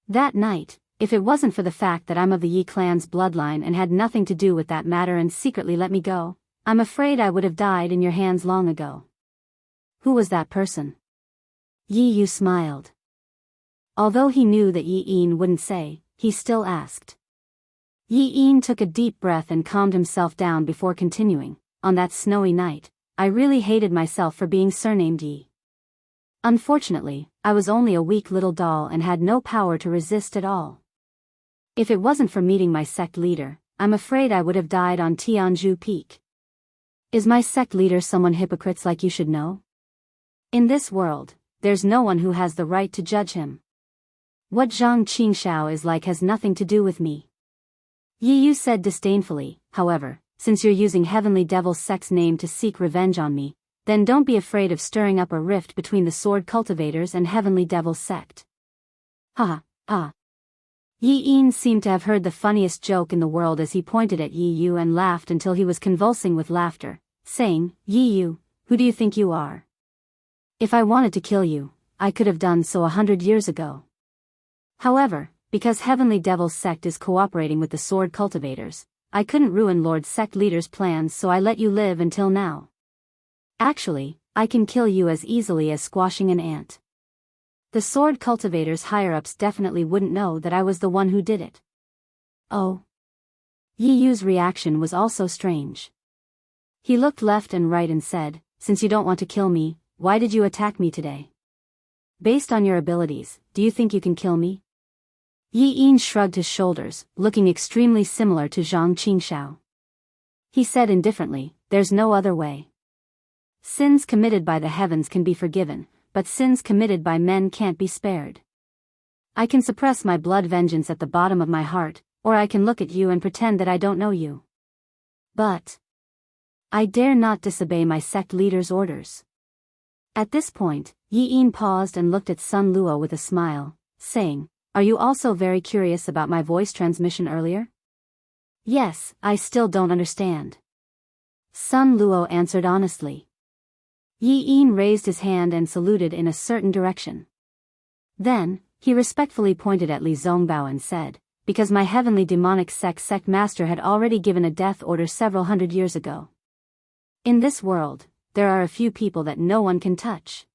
That night, if it wasn't for the fact that I'm of the Yi clan's bloodline and had nothing to do with that matter and secretly let me go, I'm afraid I would have died in your hands long ago." "Who was that person?" Yi Yu smiled. Although he knew that Yi Yin wouldn't say, he still asked. Yi Yin took a deep breath and calmed himself down before continuing, "On that snowy night, I really hated myself for being surnamed Yi. Unfortunately, I was only a weak little doll and had no power to resist at all. If it wasn't for meeting my sect leader, I'm afraid I would have died on Tianzhu Peak. Is my sect leader someone hypocrites like you should know? In this world, there's no one who has the right to judge him. What Zhang Qingxiao is like has nothing to do with me." Yi Yu said disdainfully, "However, since you're using Heavenly Devil's sect's name to seek revenge on me, then don't be afraid of stirring up a rift between the sword cultivators and Heavenly Devil's sect." Ha ha. Yi Yin seemed to have heard the funniest joke in the world as he pointed at Yi Yu and laughed until he was convulsing with laughter, saying, "Yi Yu, who do you think you are? If I wanted to kill you, I could have done so 100 years ago. However, because Heavenly Devil's sect is cooperating with the sword cultivators, I couldn't ruin Lord Sect Leader's plans, so I let you live until now. Actually, I can kill you as easily as squashing an ant. The sword cultivators higher-ups definitely wouldn't know that I was the one who did it." "Oh." Yi Yu's reaction was also strange. He looked left and right and said, "Since you don't want to kill me, why did you attack me today? Based on your abilities, do you think you can kill me?" Yi Yin shrugged his shoulders, looking extremely similar to Zhang Qingxiao. He said indifferently, "There's no other way. Sins committed by the heavens can be forgiven, but sins committed by men can't be spared. I can suppress my blood vengeance at the bottom of my heart, or I can look at you and pretend that I don't know you. But I dare not disobey my sect leader's orders." At this point, Yi Yin paused and looked at Sun Luo with a smile, saying, "Are you also very curious about my voice transmission earlier?" "Yes, I still don't understand." Sun Luo answered honestly. Yi Yin raised his hand and saluted in a certain direction. Then, he respectfully pointed at Li Zongbao and said, "Because my heavenly demonic sect master had already given a death order several hundred years ago. In this world, there are a few people that no one can touch.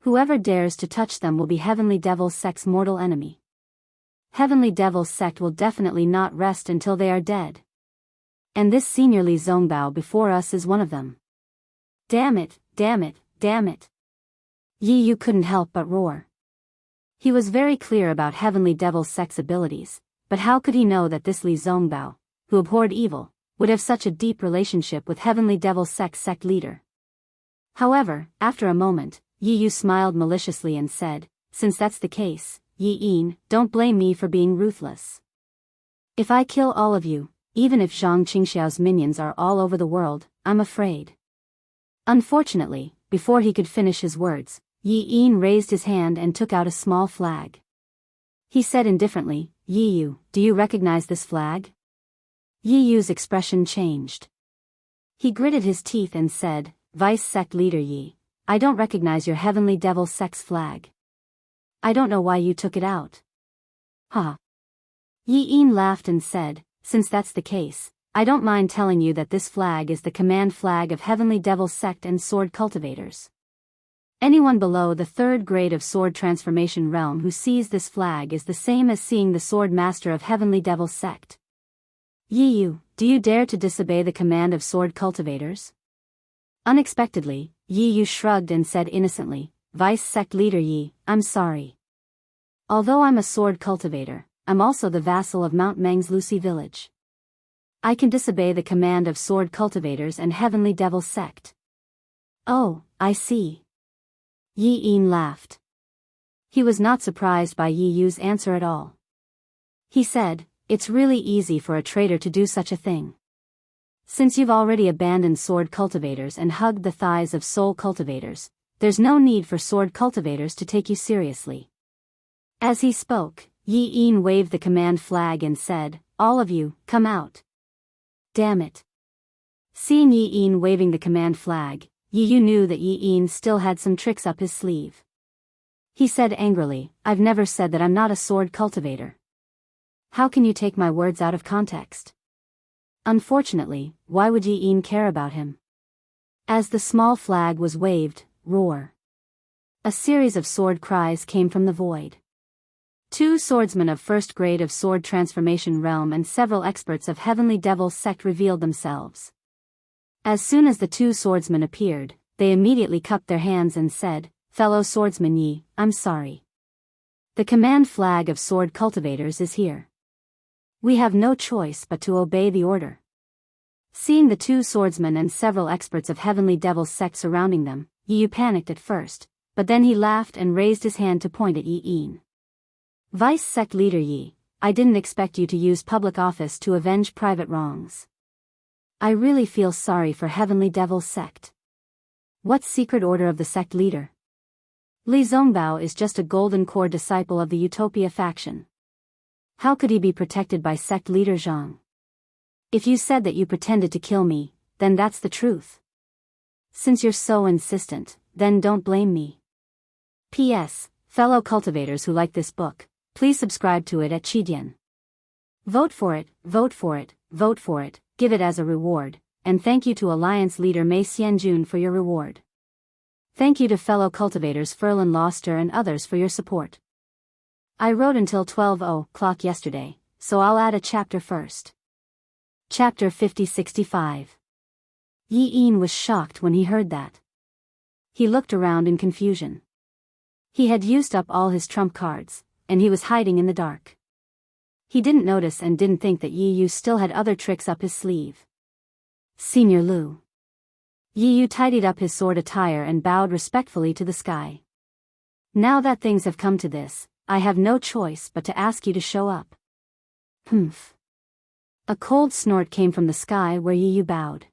Whoever dares to touch them will be Heavenly Devil Sect's mortal enemy. Heavenly Devil Sect will definitely not rest until they are dead. And this senior Li Zongbao before us is one of them." "Damn it, damn it, damn it." Yi Yu couldn't help but roar. He was very clear about Heavenly Devil Sect's abilities, but how could he know that this Li Zongbao, who abhorred evil, would have such a deep relationship with Heavenly Devil sect leader? However, after a moment, Yi Yu smiled maliciously and said, "Since that's the case, Yi Yin, don't blame me for being ruthless. If I kill all of you, even if Zhang Qingxiao's minions are all over the world, I'm afraid." Unfortunately, before he could finish his words, Yi Yin raised his hand and took out a small flag. He said indifferently, "Yi Yu, do you recognize this flag?" Yi Yu's expression changed. He gritted his teeth and said, "Vice Sect Leader Yi, I don't recognize your Heavenly Devil Sect's flag. I don't know why you took it out." "Huh." Yi Yin laughed and said, "Since that's the case, I don't mind telling you that this flag is the command flag of Heavenly Devil Sect and Sword Cultivators. Anyone below the 3rd grade of Sword Transformation Realm who sees this flag is the same as seeing the Sword Master of Heavenly Devil Sect. Yi Yu, do you dare to disobey the command of Sword Cultivators?" Unexpectedly, Yi Yu shrugged and said innocently, "Vice Sect Leader Yi, I'm sorry. Although I'm a Sword Cultivator, I'm also the vassal of Mount Meng's Lucy Village. I can disobey the command of Sword Cultivators and Heavenly Devil Sect." "Oh, I see." Yi Yin laughed. He was not surprised by Yi Yu's answer at all. He said, "It's really easy for a traitor to do such a thing. Since you've already abandoned Sword Cultivators and hugged the thighs of Soul Cultivators, there's no need for Sword Cultivators to take you seriously." As he spoke, Yi Yin waved the command flag and said, "All of you, come out." "Damn it." Seeing Yi Yin waving the command flag, Yi Yu knew that Yi Yin still had some tricks up his sleeve. He said angrily, "I've never said that I'm not a Sword Cultivator. How can you take my words out of context?" Unfortunately, why would Yi Yin care about him? As the small flag was waved, roar. A series of sword cries came from the void. 2 swordsmen of 1st grade of Sword Transformation Realm and several experts of Heavenly Devil Sect revealed themselves. As soon as the 2 swordsmen appeared, they immediately cupped their hands and said, "Fellow swordsman Yi, I'm sorry. The command flag of Sword Cultivators is here. We have no choice but to obey the order." Seeing the 2 swordsmen and several experts of Heavenly Devil Sect surrounding them, Yi Yu panicked at first, but then he laughed and raised his hand to point at Yi Yin. "Vice Sect Leader Yi, I didn't expect you to use public office to avenge private wrongs. I really feel sorry for Heavenly Devil Sect. What secret order of the sect leader? Li Zongbao is just a golden core disciple of the Utopia faction. How could he be protected by sect leader Zhang? If you said that you pretended to kill me, then that's the truth. Since you're so insistent, then don't blame me. P.S. Fellow cultivators who like this book, please subscribe to it at Qidian. Vote for it, vote for it, vote for it, give it as a reward, and thank you to Alliance Leader Mei Xianjun for your reward. Thank you to fellow cultivators Ferlin Loster and others for your support. I wrote until 12:00 o'clock yesterday, so I'll add a chapter first. Chapter 50-65. Yi Yin was shocked when he heard that. He looked around in confusion. He had used up all his trump cards, and he was hiding in the dark. He didn't notice and didn't think that Yi Yu still had other tricks up his sleeve. Senior Lu. Yi Yu tidied up his sword attire and bowed respectfully to the sky. Now that things have come to this, I have no choice but to ask you to show up. Humph. A cold snort came from the sky where Yi Yu bowed.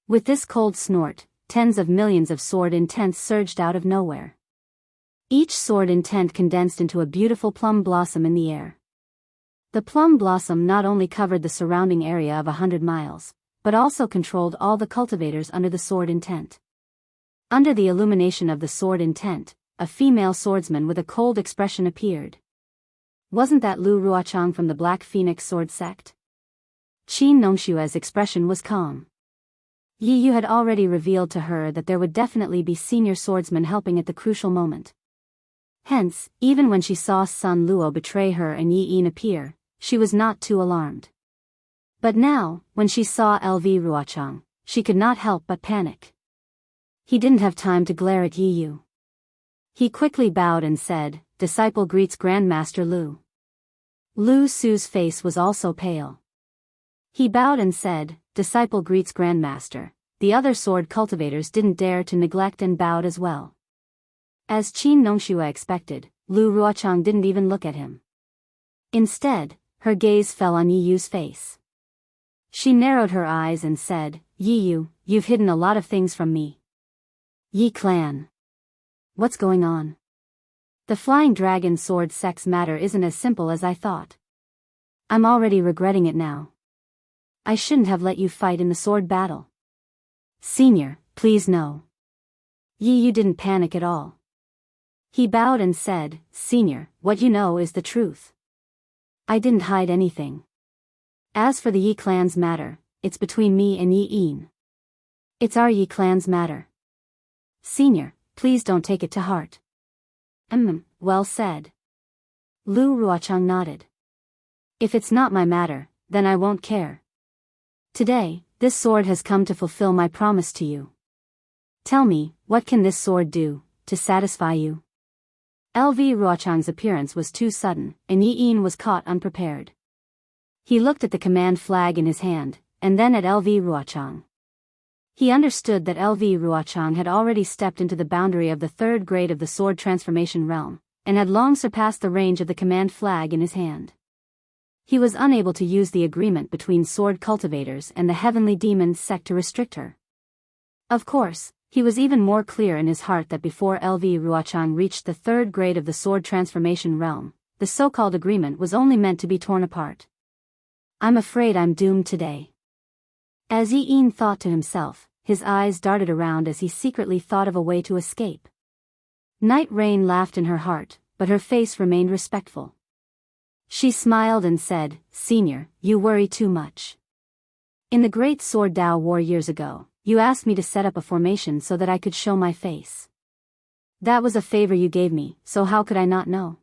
With this cold snort, tens of millions of sword intents surged out of nowhere. Each sword intent condensed into a beautiful plum blossom in the air. The plum blossom not only covered the surrounding area of 100 miles, but also controlled all the cultivators under the sword intent. Under the illumination of the sword intent, a female swordsman with a cold expression appeared. Wasn't that Lu Ruochang from the Black Phoenix sword sect? Qin Nongshua's expression was calm. Yi Yu had already revealed to her that there would definitely be senior swordsmen helping at the crucial moment. Hence, even when she saw Sun Luo betray her and Yi Yin appear, she was not too alarmed. But now, when she saw LV Ruochang, she could not help but panic. He didn't have time to glare at Yi Yu. He quickly bowed and said, "Disciple greets Grandmaster Lu." Lu Su's face was also pale. He bowed and said, "Disciple greets Grandmaster." The other sword cultivators didn't dare to neglect and bowed as well. As Qin Nongxue expected, Lu Ruochang didn't even look at him. Instead, her gaze fell on Yi Yu's face. She narrowed her eyes and said, "Yi Yu, you've hidden a lot of things from me." Yi Clan. What's going on? The Flying Dragon sword sex matter isn't as simple as I thought. I'm already regretting it now. I shouldn't have let you fight in the sword battle. Senior, please no. Yi Yu didn't panic at all. He bowed and said, "Senior, what you know is the truth. I didn't hide anything. As for the Yi clan's matter, it's between me and Yi Yin. It's our Yi clan's matter. Senior, please don't take it to heart." Well said. Lu Ruochang nodded. "If it's not my matter, then I won't care. Today, this sword has come to fulfill my promise to you. Tell me, what can this sword do, to satisfy you?" LV Ruochang's appearance was too sudden, and Yi Yin was caught unprepared. He looked at the command flag in his hand, and then at LV Ruochang. He understood that LV Ruochang had already stepped into the boundary of the third grade of the sword transformation realm, and had long surpassed the range of the command flag in his hand. He was unable to use the agreement between sword cultivators and the heavenly demons sect to restrict her. Of course, he was even more clear in his heart that before LV Ruochang reached the third grade of the sword transformation realm, the so-called agreement was only meant to be torn apart. I'm afraid I'm doomed today. As Yi Yin thought to himself, his eyes darted around as he secretly thought of a way to escape. Night Rain laughed in her heart, but her face remained respectful. She smiled and said, "Senior, you worry too much. In the Great Sword Dao War years ago, you asked me to set up a formation so that I could show my face. That was a favor you gave me, so how could I not know?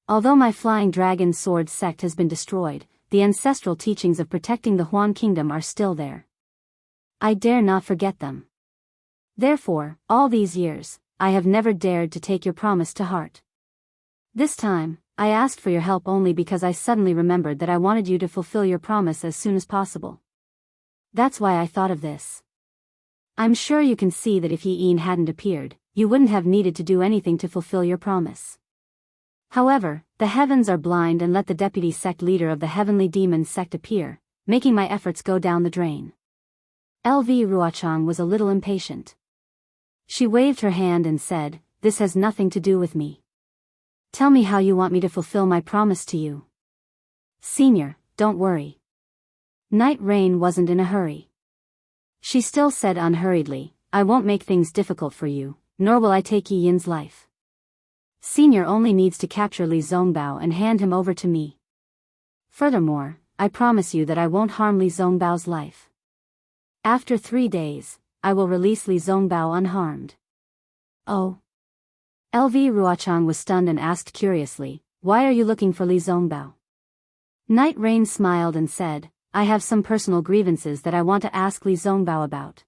Although my Flying Dragon sword sect has been destroyed, the ancestral teachings of protecting the Huan Kingdom are still there. I dare not forget them. Therefore, all these years, I have never dared to take your promise to heart. This time, I asked for your help only because I suddenly remembered that I wanted you to fulfill your promise as soon as possible. That's why I thought of this. I'm sure you can see that if Yi Yin hadn't appeared, you wouldn't have needed to do anything to fulfill your promise. However, the heavens are blind and let the deputy sect leader of the heavenly demon sect appear, making my efforts go down the drain." LV Ruochang was a little impatient. She waved her hand and said, "This has nothing to do with me. Tell me how you want me to fulfill my promise to you." "Senior, don't worry." Night Rain wasn't in a hurry. She still said unhurriedly, "I won't make things difficult for you, nor will I take Yi Yin's life. Senior only needs to capture Li Zongbao and hand him over to me. Furthermore, I promise you that I won't harm Li Zongbao's life. After 3 days, I will release Li Zongbao unharmed." "Oh?" LV Ruochang was stunned and asked curiously, "Why are you looking for Li Zongbao?" Night Rain smiled and said, I have some personal grievances that I want to ask Li Zongbao about.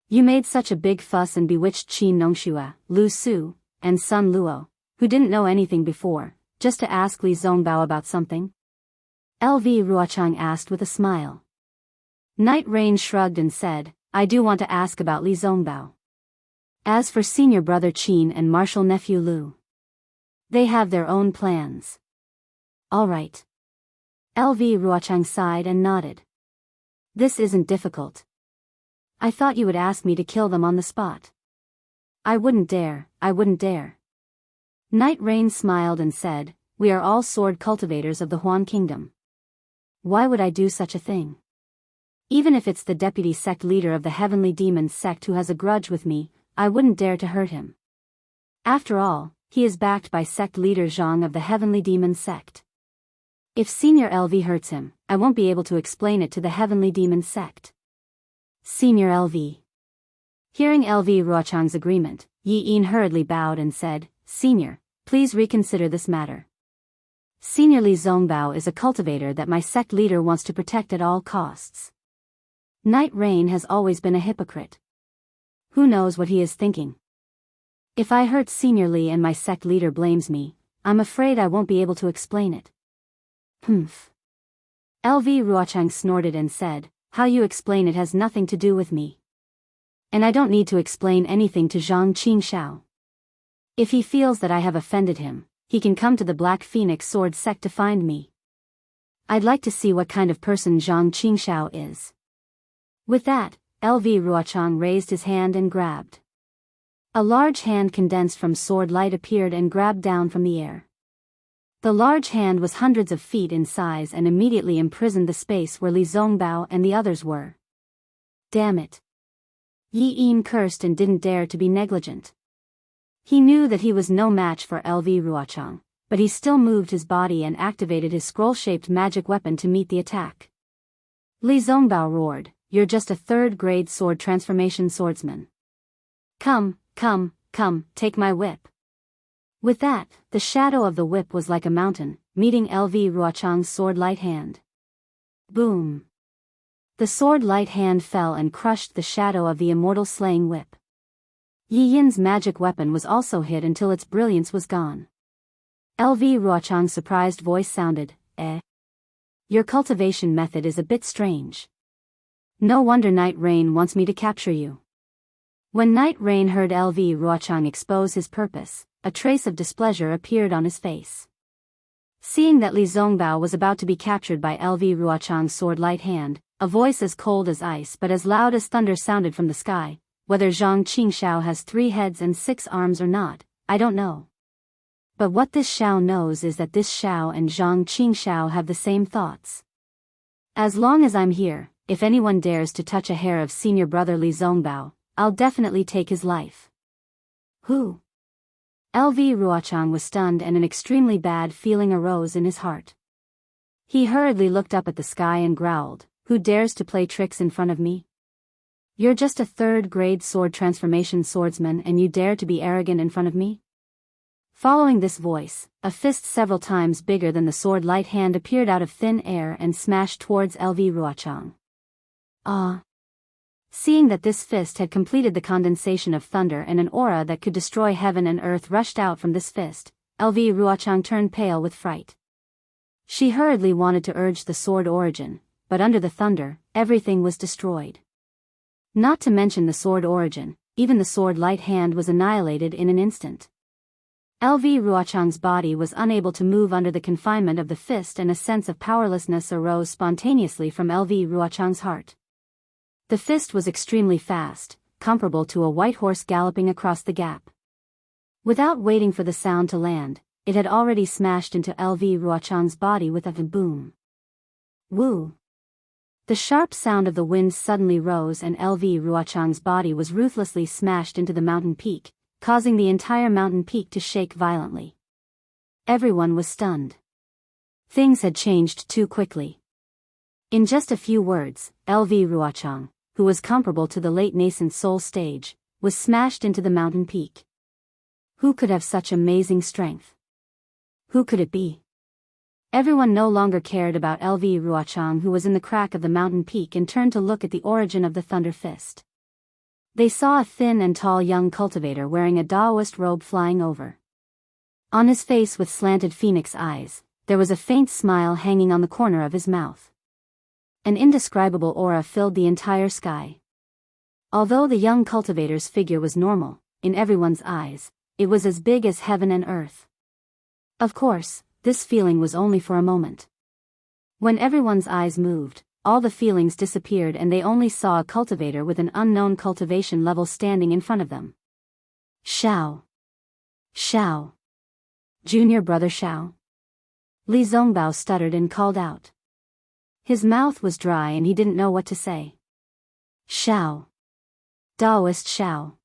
You made such a big fuss and bewitched Qin Nongxue, Lu Su, and Sun Luo, who didn't know anything before, just to ask Li Zongbao about something? LV Ruochang asked with a smile. Night Rain shrugged and said, I do want to ask about Li Zongbao. As for senior brother Qin and martial nephew Lu, they have their own plans. All right. LV Ruochang sighed and nodded. This isn't difficult. I thought you would ask me to kill them on the spot. I wouldn't dare. Night Rain smiled and said, we are all sword cultivators of the Huan Kingdom. Why would I do such a thing? Even if it's the deputy sect leader of the Heavenly Demons sect who has a grudge with me, I wouldn't dare to hurt him. After all, he is backed by sect leader Zhang of the Heavenly Demons sect. If Senior LV hurts him, I won't be able to explain it to the Heavenly Demons sect. Senior LV. Hearing LV Ruochang's agreement, Yi Yin hurriedly bowed and said, Senior, please reconsider this matter. Senior Li Zongbao is a cultivator that my sect leader wants to protect at all costs. Night Rain has always been a hypocrite. Who knows what he is thinking? If I hurt Senior Li and my sect leader blames me, I'm afraid I won't be able to explain it. Humph. LV Ruochang snorted and said, how you explain it has nothing to do with me. And I don't need to explain anything to Zhang Qingxiao. If he feels that I have offended him, he can come to the Black Phoenix Sword sect to find me. I'd like to see what kind of person Zhang Qingxiao is. With that, LV Ruochang raised his hand and grabbed. A large hand condensed from sword light appeared and grabbed down from the air. The large hand was hundreds of feet in size and immediately imprisoned the space where Li Zongbao and the others were. Damn it. Yi Yin cursed and didn't dare to be negligent. He knew that he was no match for LV Ruochang, but he still moved his body and activated his scroll-shaped magic weapon to meet the attack. Li Zongbao roared, you're just a third-grade sword transformation swordsman. Come, take my whip. With that, the shadow of the whip was like a mountain, meeting LV Ruochang's sword light hand. Boom. The sword light hand fell and crushed the shadow of the immortal slaying whip. Yi Yin's magic weapon was also hit until its brilliance was gone. LV Ruochang's surprised voice sounded, Your cultivation method is a bit strange. No wonder Night Rain wants me to capture you. When Night Rain heard LV Ruochang expose his purpose, a trace of displeasure appeared on his face. Seeing that Li Zongbao was about to be captured by LV Ruochang's sword light hand, a voice as cold as ice but as loud as thunder sounded from the sky. Whether Zhang Qingxiao has 3 heads and 6 arms or not, I don't know. But what this Xiao knows is that this Xiao and Zhang Qingxiao have the same thoughts. As long as I'm here, if anyone dares to touch a hair of senior brother Li Zongbao, I'll definitely take his life. Who? LV Ruochang was stunned and an extremely bad feeling arose in his heart. He hurriedly looked up at the sky and growled, who dares to play tricks in front of me? You're just a third-grade sword transformation swordsman and you dare to be arrogant in front of me? Following this voice, a fist several times bigger than the sword light hand appeared out of thin air and smashed towards LV Ruochang. Seeing that this fist had completed the condensation of thunder and an aura that could destroy heaven and earth rushed out from this fist, LV Ruochang turned pale with fright. She hurriedly wanted to urge the sword origin, but under the thunder, everything was destroyed. Not to mention the sword origin, even the sword light hand was annihilated in an instant. LV Ruochang's body was unable to move under the confinement of the fist and a sense of powerlessness arose spontaneously from LV Ruochang's heart. The fist was extremely fast, comparable to a white horse galloping across the gap. Without waiting for the sound to land, it had already smashed into LV Ruochang's body with a boom. Woo! The sharp sound of the wind suddenly rose and LV Ruochang's body was ruthlessly smashed into the mountain peak, causing the entire mountain peak to shake violently. Everyone was stunned. Things had changed too quickly. In just a few words, LV Ruochang, who was comparable to the late nascent soul stage, was smashed into the mountain peak. Who could have such amazing strength? Who could it be? Everyone no longer cared about LV Ruochang, who was in the crack of the mountain peak, and turned to look at the origin of the Thunder Fist. They saw a thin and tall young cultivator wearing a Daoist robe flying over. On his face, with slanted phoenix eyes, there was a faint smile hanging on the corner of his mouth. An indescribable aura filled the entire sky. Although the young cultivator's figure was normal, in everyone's eyes, it was as big as heaven and earth. Of course, this feeling was only for a moment. When everyone's eyes moved, all the feelings disappeared and they only saw a cultivator with an unknown cultivation level standing in front of them. Xiao. Xiao. Junior brother Xiao. Li Zongbao stuttered and called out. His mouth was dry and he didn't know what to say. Xiao. Daoist Xiao.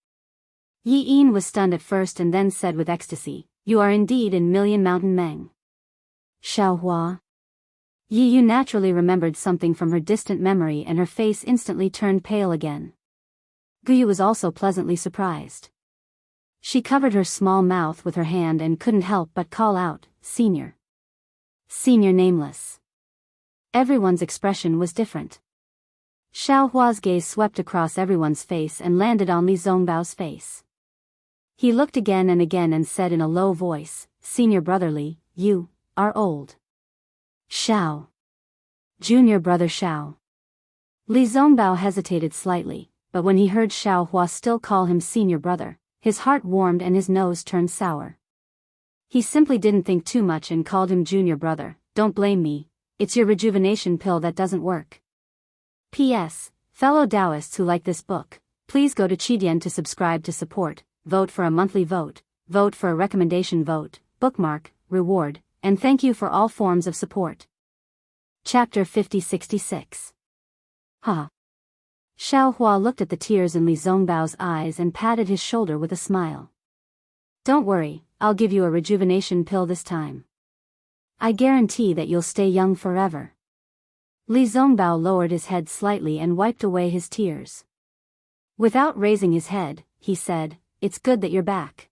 Yi Yin was stunned at first and then said with ecstasy, "You are indeed in Million Mountain Meng." Xiaohua. Yi Yu naturally remembered something from her distant memory and her face instantly turned pale again. Guyu was also pleasantly surprised. She covered her small mouth with her hand and couldn't help but call out, "Senior." Senior Nameless. Everyone's expression was different. Xiaohua's gaze swept across everyone's face and landed on Li Zongbao's face. He looked again and said in a low voice, "Senior brother Li, you are old." Xiao. Junior brother Xiao. Li Zongbao hesitated slightly, but when he heard Xiaohua still call him senior brother, his heart warmed and his nose turned sour. He simply didn't think too much and called him junior brother. "Don't blame me, it's your rejuvenation pill that doesn't work." P.S. Fellow Daoists who like this book, please go to Qidian to subscribe to support, vote for a monthly vote, vote for a recommendation vote, bookmark, reward, and thank you for all forms of support. Chapter 5066. Ha. Xiaohua looked at the tears in Li Zongbao's eyes and patted his shoulder with a smile. "Don't worry, I'll give you a rejuvenation pill this time. I guarantee that you'll stay young forever." Li Zongbao lowered his head slightly and wiped away his tears. Without raising his head, he said, "It's good that you're back.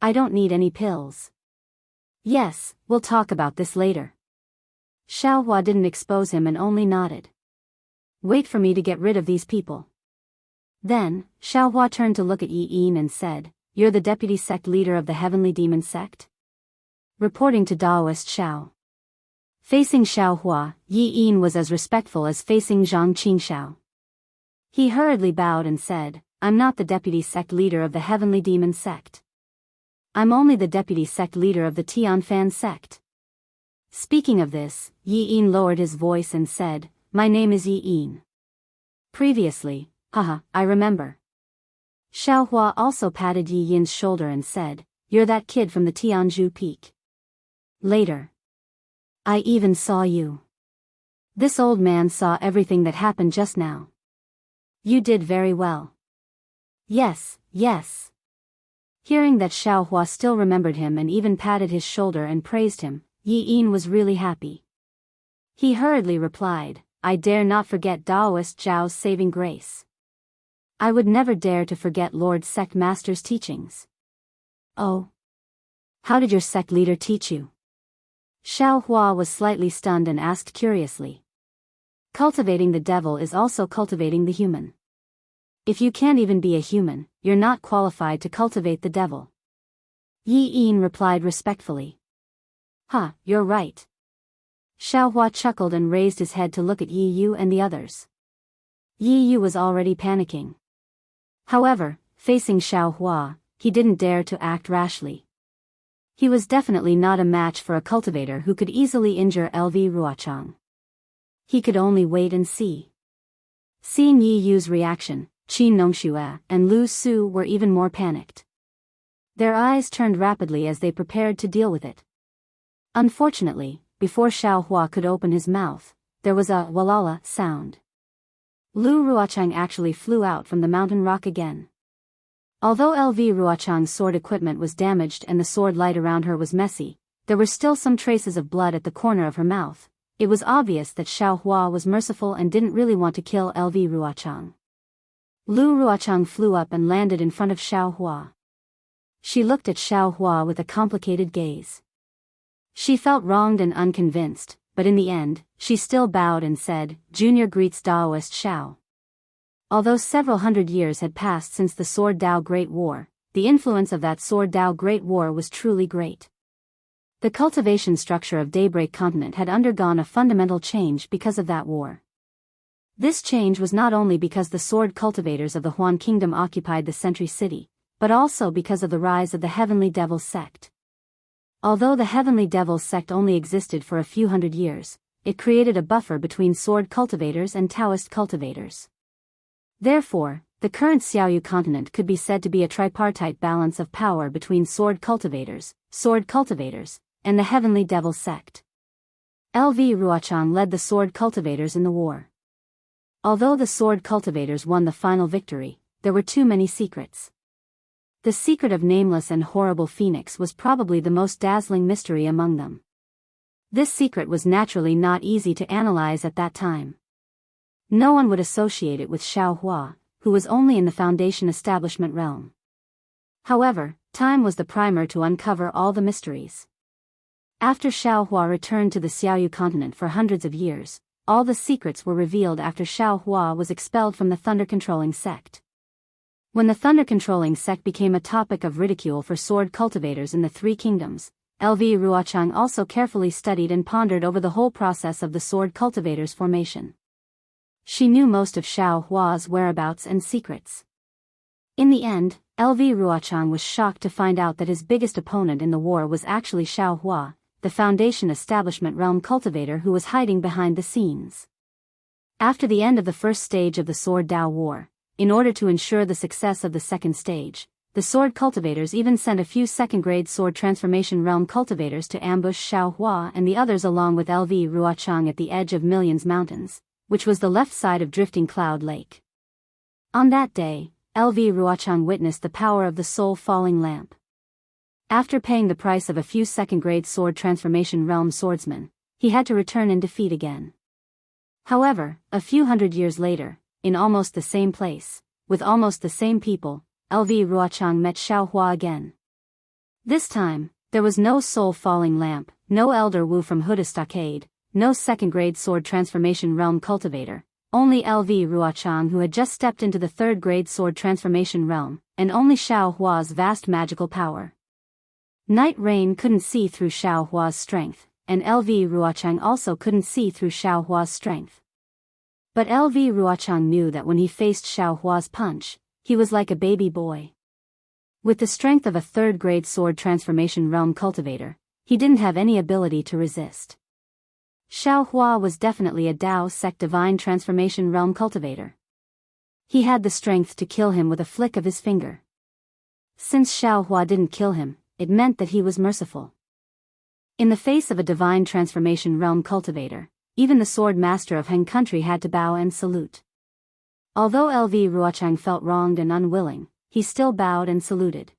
I don't need any pills." "Yes, we'll talk about this later." Xiaohua didn't expose him and only nodded. "Wait for me to get rid of these people." Then, Xiaohua turned to look at Yi Yin and said, "You're the deputy sect leader of the Heavenly Demon Sect?" Reporting to Daoist Xiao. Facing Xiaohua, Yi Yin was as respectful as facing Zhang Qingxiao. He hurriedly bowed and said, "I'm not the deputy sect leader of the Heavenly Demon Sect. I'm only the deputy sect leader of the Tianfan sect." Speaking of this, Yi Yin lowered his voice and said, "My name is Yi Yin." Previously, haha, I remember. Xiaohua also patted Yi Yin's shoulder and said, "You're that kid from the Tianzhu Peak." Later. "I even saw you." This old man saw everything that happened just now. "You did very well." "Yes, yes." Hearing that Xiaohua still remembered him and even patted his shoulder and praised him, Yi Yin was really happy. He hurriedly replied, "I dare not forget Daoist Zhao's saving grace. I would never dare to forget Lord Sect Master's teachings." "Oh? How did your sect leader teach you?" Xiaohua was slightly stunned and asked curiously. "Cultivating the devil is also cultivating the human. If you can't even be a human, you're not qualified to cultivate the devil." Yi Yin replied respectfully. "Huh, you're right." Xiaohua chuckled and raised his head to look at Yi Yu and the others. Yi Yu was already panicking. However, facing Xiaohua, he didn't dare to act rashly. He was definitely not a match for a cultivator who could easily injure LV Ruochang. He could only wait and see. Seeing Yi Yu's reaction, Qin Nongxue and Lu Su were even more panicked. Their eyes turned rapidly as they prepared to deal with it. Unfortunately, before Xiaohua could open his mouth, there was a walala sound. Lu Ruochang actually flew out from the mountain rock again. Although LV Ruochang's sword equipment was damaged and the sword light around her was messy, there were still some traces of blood at the corner of her mouth. It was obvious that Xiaohua was merciful and didn't really want to kill LV Ruochang. Lu Ruochang flew up and landed in front of Xiaohua. She looked at Xiaohua with a complicated gaze. She felt wronged and unconvinced, but in the end, she still bowed and said, "Junior greets Daoist Shao." Although several hundred years had passed since the Sword Dao Great War, the influence of that Sword Dao Great War was truly great. The cultivation structure of Daybreak Continent had undergone a fundamental change because of that war. This change was not only because the sword cultivators of the Huan Kingdom occupied the Sentry City, but also because of the rise of the Heavenly Devils sect. Although the Heavenly Devils sect only existed for a few hundred years, it created a buffer between sword cultivators and Taoist cultivators. Therefore, the current Xiaoyu continent could be said to be a tripartite balance of power between sword cultivators, and the Heavenly Devil sect. LV Ruochang led the sword cultivators in the war. Although the sword cultivators won the final victory, there were too many secrets. The secret of Nameless and Horrible Phoenix was probably the most dazzling mystery among them. This secret was naturally not easy to analyze at that time. No one would associate it with Xiao Hua, who was only in the Foundation establishment realm. However, time was the primer to uncover all the mysteries. After Xiao Hua returned to the Xiaoyu continent for hundreds of years, all the secrets were revealed after Xiao Hua was expelled from the thunder-controlling sect. When the thunder-controlling sect became a topic of ridicule for sword cultivators in the Three Kingdoms, LV Ruochang also carefully studied and pondered over the whole process of the sword cultivators' formation. She knew most of Xiao Hua's whereabouts and secrets. In the end, LV Ruochang was shocked to find out that his biggest opponent in the war was actually Xiao Hua, the Foundation Establishment Realm cultivator who was hiding behind the scenes. After the end of the first stage of the Sword Dao War, in order to ensure the success of the second stage, the sword cultivators even sent a few second-grade sword transformation realm cultivators to ambush Xiao Hua and the others along with LV Ruochang at the edge of Millions Mountains, which was the left side of Drifting Cloud Lake. On that day, LV Ruochang witnessed the power of the soul falling lamp. After paying the price of a few second-grade sword transformation realm swordsmen, he had to return in defeat again. However, a few hundred years later, in almost the same place, with almost the same people, LV Ruochang met Xiao Hua again. This time, there was no soul-falling lamp, no Elder Wu from Huda Stockade, no second-grade sword transformation realm cultivator, only LV Ruochang who had just stepped into the third-grade sword transformation realm, and only Xiao Hua's vast magical power. Night Rain couldn't see through Xiao Hua's strength, and LV Ruochang also couldn't see through Xiao Hua's strength. But LV Ruochang knew that when he faced Xiao Hua's punch, he was like a baby boy. With the strength of a third-grade sword transformation realm cultivator, he didn't have any ability to resist. Xiao Hua was definitely a Dao sect divine transformation realm cultivator. He had the strength to kill him with a flick of his finger. Since Xiao Hua didn't kill him, it meant that he was merciful. In the face of a divine transformation realm cultivator, even the sword master of Heng country had to bow and salute. Although LV Ruochang felt wronged and unwilling, he still bowed and saluted.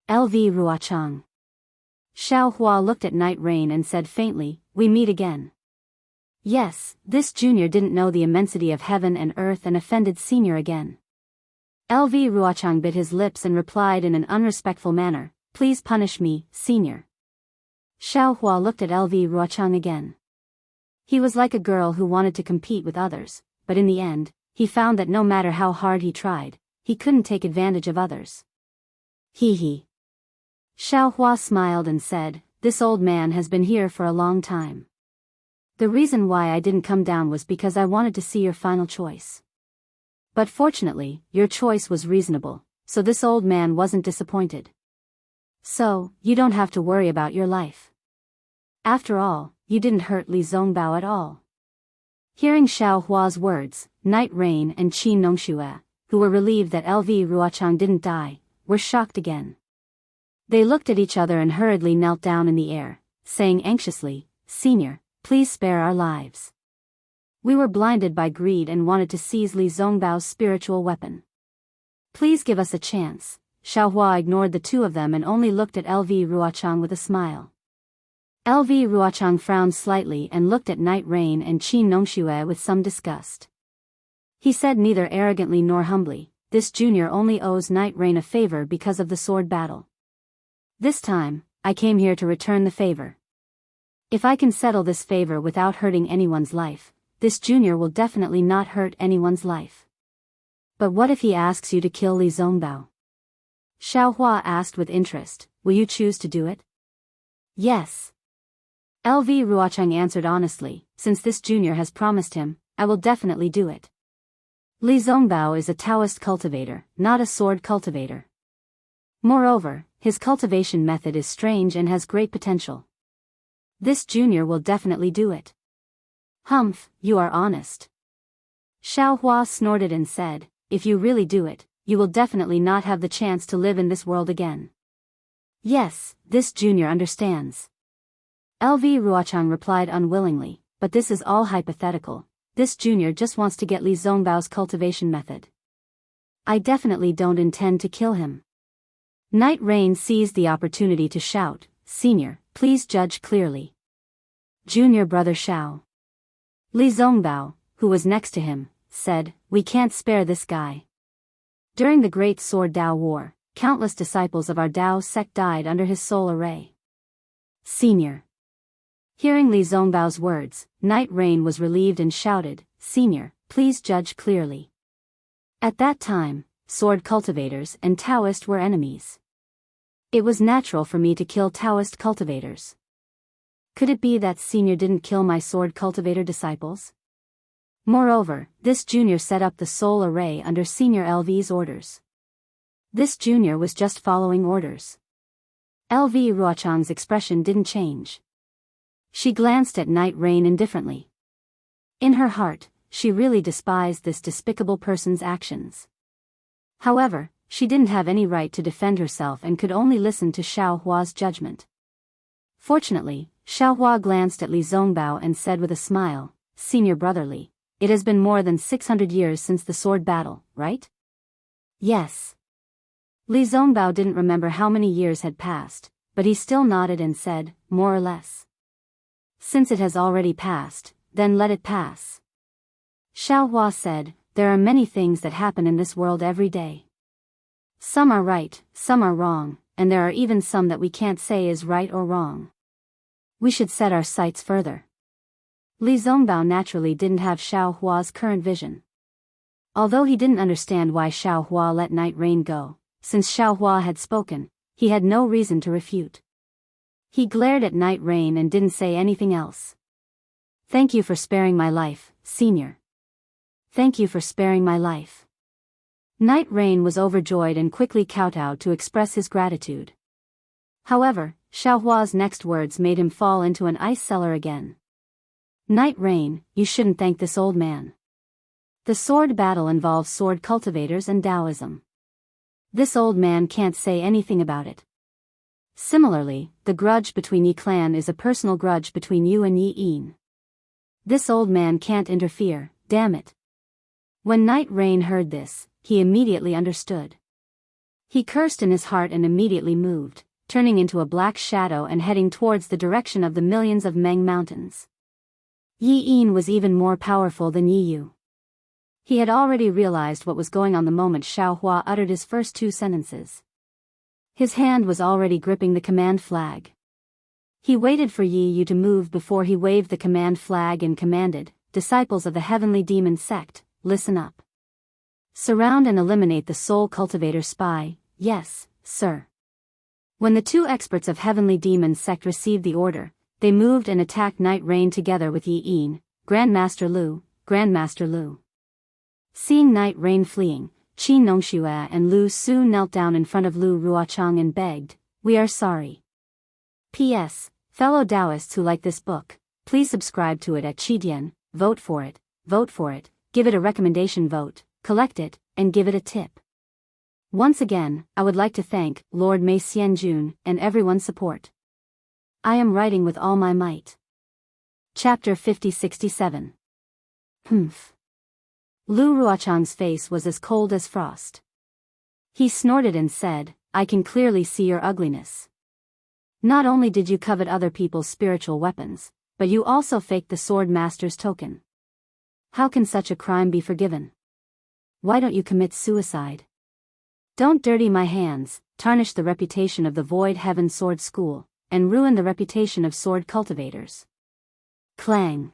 LV Ruochang. Xiao Hua looked at Night Rain and said faintly, "We meet again." Yes, this junior didn't know the immensity of heaven and earth and offended senior again. LV Ruochang bit his lips and replied in an unrespectful manner, "Please punish me, senior." Xiao Hua looked at LV Ruochang again. He was like a girl who wanted to compete with others, but in the end, he found that no matter how hard he tried, he couldn't take advantage of others. Hee. Xiao Hua smiled and said, "This old man has been here for a long time. The reason why I didn't come down was because I wanted to see your final choice. But fortunately, your choice was reasonable, so this old man wasn't disappointed. So, you don't have to worry about your life. After all, you didn't hurt Li Zongbao at all." Hearing Xiao Hua's words, Night Rain and Qi Nongxue, who were relieved that LV Ruochang didn't die, were shocked again. They looked at each other and hurriedly knelt down in the air, saying anxiously, "Senior, please spare our lives. We were blinded by greed and wanted to seize Li Zongbao's spiritual weapon. Please give us a chance." Xiao Hua ignored the two of them and only looked at LV Ruochang with a smile. LV Ruochang frowned slightly and looked at Night Rain and Qi Nongxue with some disgust. He said neither arrogantly nor humbly, "This junior only owes Night Rain a favor because of the sword battle. This time, I came here to return the favor." If I can settle this favor without hurting anyone's life, this junior will definitely not hurt anyone's life. But what if he asks you to kill Li Zongbao? Xiaohua asked with interest. Will you choose to do it? Yes. LV Ruocheng answered honestly, since this junior has promised him, I will definitely do it. Li Zongbao is a Daoist cultivator, not a sword cultivator. Moreover, his cultivation method is strange and has great potential. This junior will definitely do it. Humph, you are honest. Xiaohua snorted and said, if you really do it, you will definitely not have the chance to live in this world again. Yes, this junior understands. LV Ruocheng replied unwillingly, but this is all hypothetical. This junior just wants to get Li Zongbao's cultivation method. I definitely don't intend to kill him. Night Rain seized the opportunity to shout, Senior, please judge clearly. Junior brother Xiao. Li Zongbao, who was next to him, said, we can't spare this guy. During the Great Sword Dao War, countless disciples of our Dao sect died under his soul array. Senior. Hearing Li Zongbao's words, Night Rain was relieved and shouted, Senior, please judge clearly. At that time, sword cultivators and Daoist were enemies. It was natural for me to kill Daoist cultivators. Could it be that Senior didn't kill my sword cultivator disciples? Moreover, this junior set up the soul array under Senior LV's orders. This junior was just following orders. LV Ruocheng's expression didn't change. She glanced at Night Rain indifferently. In her heart, she really despised this despicable person's actions. However, she didn't have any right to defend herself and could only listen to Xiaohua's judgment. Fortunately, Xiaohua glanced at Li Zongbao and said with a smile, Senior brotherly, it has been more than 600 years since the sword battle, right? Yes. Li Zongbao didn't remember how many years had passed, but he still nodded and said, more or less. Since it has already passed, then let it pass. Xiaohua said, there are many things that happen in this world every day. Some are right, some are wrong, and there are even some that we can't say is right or wrong. We should set our sights further. Li Zongbao naturally didn't have Xiaohua's current vision. Although he didn't understand why Xiaohua let Night Rain go, since Xiaohua had spoken, he had no reason to refute. He glared at Night Rain and didn't say anything else. Thank you for sparing my life, Senior. Thank you for sparing my life. Night Rain was overjoyed and quickly kowtowed to express his gratitude. However, Xiaohua's next words made him fall into an ice cellar again. Night Rain, you shouldn't thank this old man. The sword battle involves sword cultivators and Taoism. This old man can't say anything about it. Similarly, the grudge between Yi clan is a personal grudge between you and Yi Yin. This old man can't interfere, damn it. When Night Rain heard this, he immediately understood. He cursed in his heart and immediately moved, turning into a black shadow and heading towards the direction of the millions of Meng Mountains. Yi Yin was even more powerful than Yi Yu. He had already realized what was going on the moment Xiaohua uttered his first two sentences. His hand was already gripping the command flag. He waited for Yi Yu to move before he waved the command flag and commanded, Disciples of the Heavenly Demon Sect, listen up. Surround and eliminate the Soul Cultivator spy, yes, sir. When the two experts of Heavenly Demon Sect received the order, they moved and attacked Night Rain together with Yi Yin, Grandmaster Lu, Grandmaster Lu. Seeing Night Rain fleeing, Qin Nongxue and Lu Su knelt down in front of Lu Ruocheng and begged, we are sorry. P.S. Fellow Daoists who like this book, please subscribe to it at Qidian, vote for it, give it a recommendation vote, collect it, and give it a tip. Once again, I would like to thank Lord Mei Xianjun and everyone's support. I am writing with all my might. Chapter 5067. Humph. Lu Ruocheng's face was as cold as frost. He snorted and said, I can clearly see your ugliness. Not only did you covet other people's spiritual weapons, but you also faked the sword master's token. How can such a crime be forgiven? Why don't you commit suicide? Don't dirty my hands, tarnish the reputation of the Void Heaven Sword School, and ruin the reputation of sword cultivators. Clang.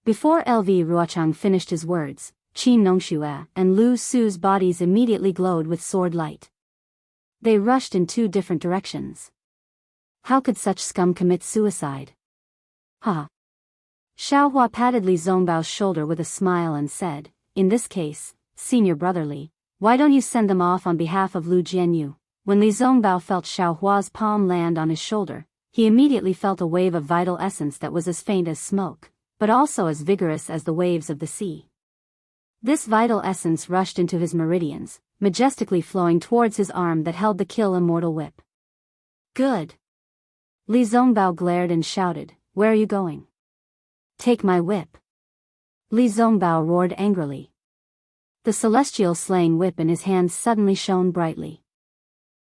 Before LV Ruochang finished his words, Qin Nongxue and Lu Su's bodies immediately glowed with sword light. They rushed in two different directions. How could such scum commit suicide? Ha! Xiaohua patted Li Zongbao's shoulder with a smile and said, "In this case, senior brotherly, why don't you send them off on behalf of Lu Jianyu?" When Li Zongbao felt Xiaohua's palm land on his shoulder, he immediately felt a wave of vital essence that was as faint as smoke, but also as vigorous as the waves of the sea. This vital essence rushed into his meridians, majestically flowing towards his arm that held the kill immortal whip. Good! Li Zongbao glared and shouted, "Where are you going?" "Take my whip." Li Zongbao roared angrily. The celestial slaying whip in his hands suddenly shone brightly.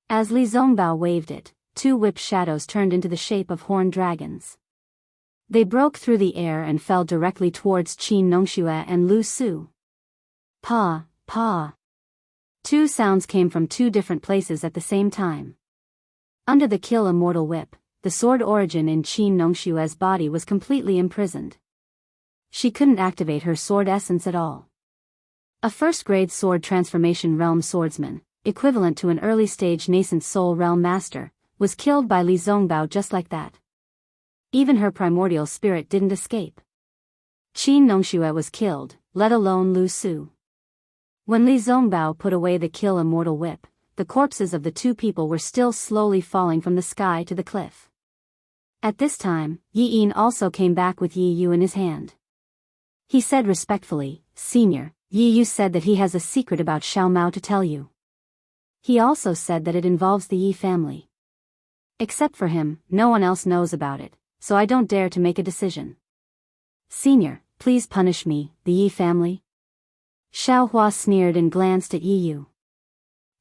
As Li Zongbao waved it, two whip shadows turned into the shape of horned dragons. They broke through the air and fell directly towards Qin Nongxue and Lu Su. Pa, pa. Two sounds came from two different places at the same time. Under the kill immortal whip, the sword origin in Qin Nongxue's body was completely imprisoned. She couldn't activate her sword essence at all. A first-grade sword transformation realm swordsman, equivalent to an early-stage nascent soul realm master, was killed by Li Zongbao just like that. Even her primordial spirit didn't escape. Qin Nongxue was killed, let alone Lu Su. When Li Zongbao put away the kill immortal whip, the corpses of the two people were still slowly falling from the sky to the cliff. At this time, Yi Yin also came back with Yi Yu in his hand. He said respectfully, "Senior, Yi Yu said that he has a secret about Xiao Mao to tell you. He also said that it involves the Yi family. Except for him, no one else knows about it, so I don't dare to make a decision. Senior, please punish me, the Yi family." Xiaohua sneered and glanced at Yi Yu.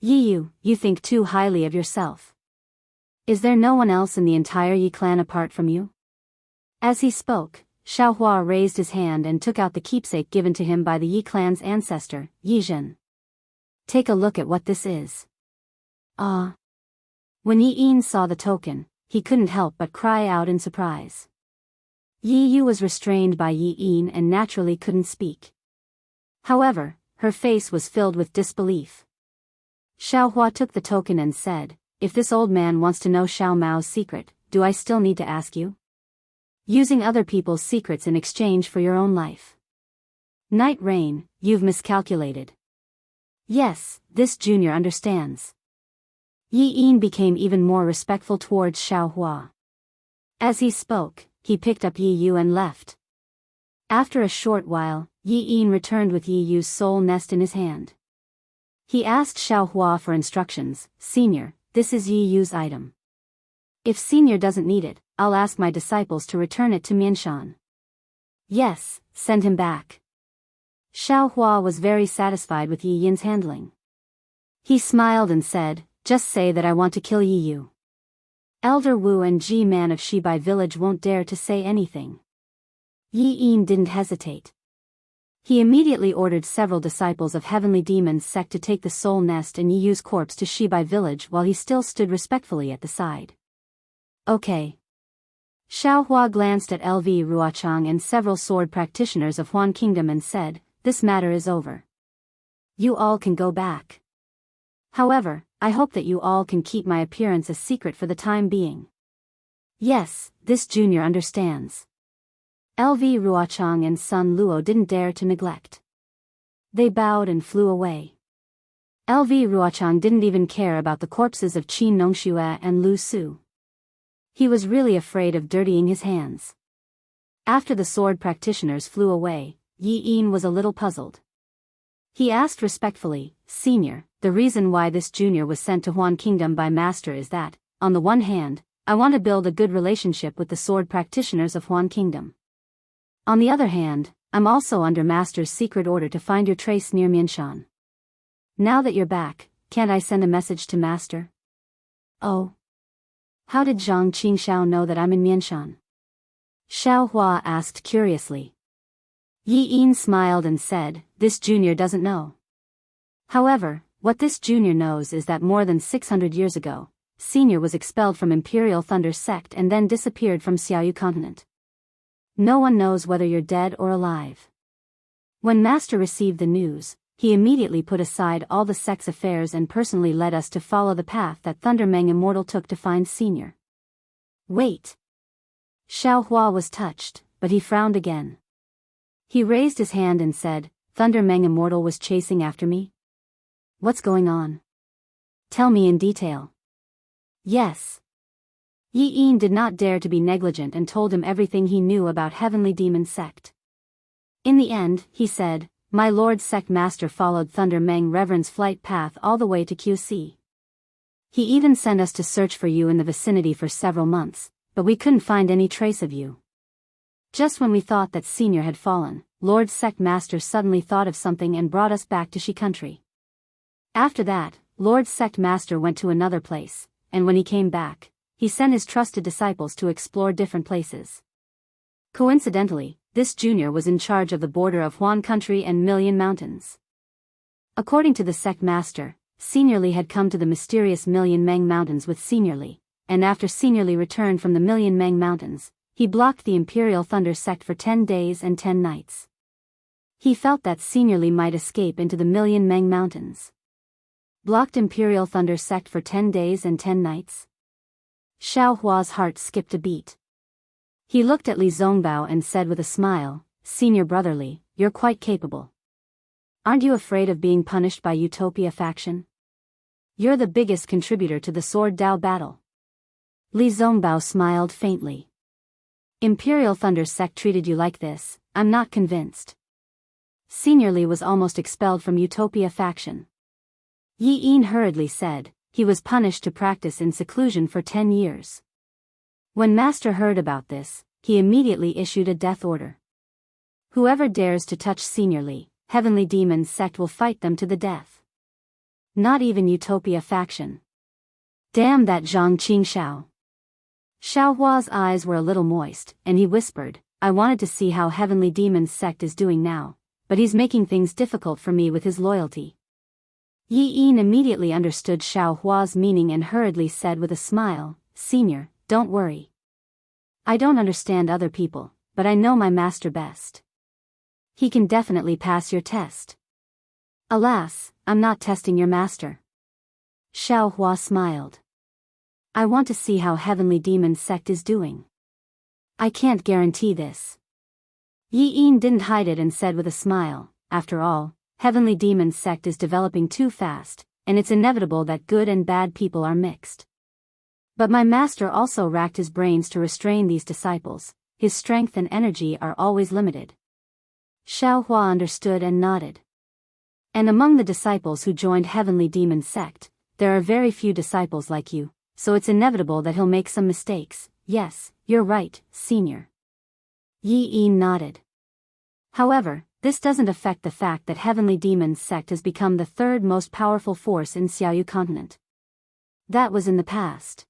"Yi Yu, you think too highly of yourself. Is there no one else in the entire Yi clan apart from you?" As he spoke, Xiaohua raised his hand and took out the keepsake given to him by the Yi clan's ancestor, Yi Zhen. "Take a look at what this is." Ah! When Yi Yin saw the token, he couldn't help but cry out in surprise. Yi Yu was restrained by Yi Yin and naturally couldn't speak. However, her face was filled with disbelief. Xiaohua took the token and said, "If this old man wants to know Xiao Mao's secret, do I still need to ask you? Using other people's secrets in exchange for your own life. Night Rain, you've miscalculated." "Yes, this junior understands." Yi Yin became even more respectful towards Xiaohua. As he spoke, he picked up Yi Yu and left. After a short while, Yi Yin returned with Yi Yu's soul nest in his hand. He asked Xiaohua for instructions. "Senior, this is Yi Yu's item. If Senior doesn't need it, I'll ask my disciples to return it to Mianshan." "Yes, send him back." Xiaohua was very satisfied with Yi Yin's handling. He smiled and said, "Just say that I want to kill Yi Yu. Elder Wu and Ji Man of Shibai village won't dare to say anything." Yi Yin didn't hesitate. He immediately ordered several disciples of Heavenly Demon's sect to take the soul nest and Yi Yu's corpse to Shibai village while he still stood respectfully at the side. "Okay." Xiaohua glanced at LV Ruochang and several sword practitioners of Huan Kingdom and said, "This matter is over. You all can go back. However, I hope that you all can keep my appearance a secret for the time being." "Yes, this junior understands." LV Ruochang and Sun Luo didn't dare to neglect. They bowed and flew away. LV Ruochang didn't even care about the corpses of Qin Nongxue and Lu Su. He was really afraid of dirtying his hands. After the sword practitioners flew away, Yi Yin was a little puzzled. He asked respectfully, "Senior, the reason why this junior was sent to Huan Kingdom by Master is that, on the one hand, I want to build a good relationship with the sword practitioners of Huan Kingdom. On the other hand, I'm also under Master's secret order to find your trace near Mianshan. Now that you're back, can't I send a message to Master?" "Oh. How did Zhang Qingxiao know that I'm in Mianshan?" Xiaohua asked curiously. Yi Yin smiled and said, "This junior doesn't know. However, what this junior knows is that more than 600 years ago, Senior was expelled from Imperial Thunder Sect and then disappeared from Xiaoyu continent. No one knows whether you're dead or alive. When Master received the news, he immediately put aside all the sect's affairs and personally led us to follow the path that Thunder Meng Immortal took to find Senior. Wait. Xiao Hua was touched, but he frowned again. He raised his hand and said, Thunder Meng Immortal was chasing after me? What's going on? Tell me in detail. Yes. Yi Yin did not dare to be negligent and told him everything he knew about Heavenly Demon Sect. In the end, he said, My Lord Sect Master followed Thunder Meng Reverend's flight path all the way to QC. He even sent us to search for you in the vicinity for several months, but we couldn't find any trace of you. Just when we thought that Senior had fallen, Lord Sect Master suddenly thought of something and brought us back to Shi country. After that, Lord Sect Master went to another place, and when he came back, he sent his trusted disciples to explore different places. Coincidentally, this junior was in charge of the border of Huan country and Million Mountains. According to the Sect Master, Senior Li had come to the mysterious Million Meng Mountains with Senior Li, and after Senior Li returned from the Million Meng Mountains, he blocked the Imperial Thunder Sect for 10 days and 10 nights. He felt that Senior Li might escape into the Million Meng Mountains. Blocked Imperial Thunder Sect for 10 days and 10 nights? Xiao Hua's heart skipped a beat. He looked at Li Zongbao and said with a smile, Senior Brother Li, you're quite capable. Aren't you afraid of being punished by Utopia faction? You're the biggest contributor to the Sword Dao battle. Li Zongbao smiled faintly. Imperial Thunder Sect treated you like this, I'm not convinced. Senior Li was almost expelled from Utopia faction. Yi Yin hurriedly said, he was punished to practice in seclusion for 10 years. When Master heard about this, he immediately issued a death order. Whoever dares to touch Senior Li, Heavenly Demon Sect will fight them to the death. Not even Utopia faction. Damn that Zhang Qingshao. Xiao Hua's eyes were a little moist, and he whispered, I wanted to see how Heavenly Demon Sect is doing now, but he's making things difficult for me with his loyalty. Yi Yin immediately understood Xiao Hua's meaning and hurriedly said with a smile, Senior, don't worry. I don't understand other people, but I know my master best. He can definitely pass your test. Alas, I'm not testing your master. Xiao Hua smiled. I want to see how Heavenly Demon Sect is doing. I can't guarantee this. Yi Yin didn't hide it and said with a smile, after all, Heavenly Demon Sect is developing too fast, and it's inevitable that good and bad people are mixed. But my master also racked his brains to restrain these disciples, his strength and energy are always limited. Xiao Hua understood and nodded. And among the disciples who joined Heavenly Demon Sect, there are very few disciples like you, so it's inevitable that he'll make some mistakes. Yes, you're right, Senior. Yi Yin nodded. However, this doesn't affect the fact that Heavenly Demon Sect has become the third most powerful force in Xiaoyu continent. That was in the past.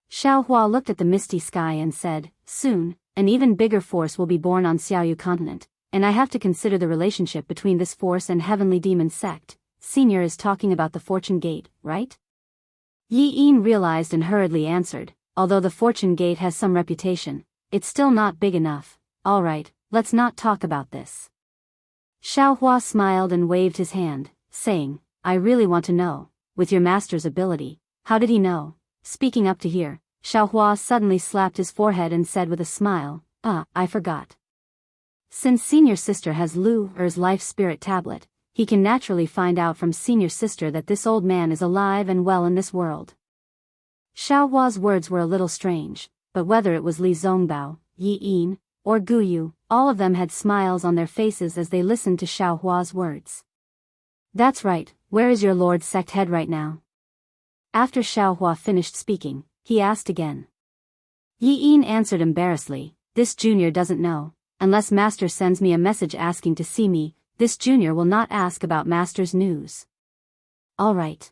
Xiao Hua looked at the misty sky and said, soon, an even bigger force will be born on Xiaoyu continent, and I have to consider the relationship between this force and Heavenly Demon Sect. Senior is talking about the Fortune Gate, right? Yi Yin realized and hurriedly answered, although the Fortune Gate has some reputation, it's still not big enough. All right, let's not talk about this. Xiao Hua smiled and waved his hand, saying, I really want to know, with your master's ability, how did he know? Speaking up to hear, Xiao Hua suddenly slapped his forehead and said with a smile, I forgot. Since Senior Sister has Lu Er's life spirit tablet, he can naturally find out from Senior Sister that this old man is alive and well in this world. Xiao Hua's words were a little strange, but whether it was Li Zongbao, Yi Yin, or Gu Yu, all of them had smiles on their faces as they listened to Xiao Hua's words. That's right, where is your Lord Sect head right now? After Xiao Hua finished speaking, he asked again. Yi Yin answered embarrassedly, this junior doesn't know, unless Master sends me a message asking to see me, this junior will not ask about Master's news. All right.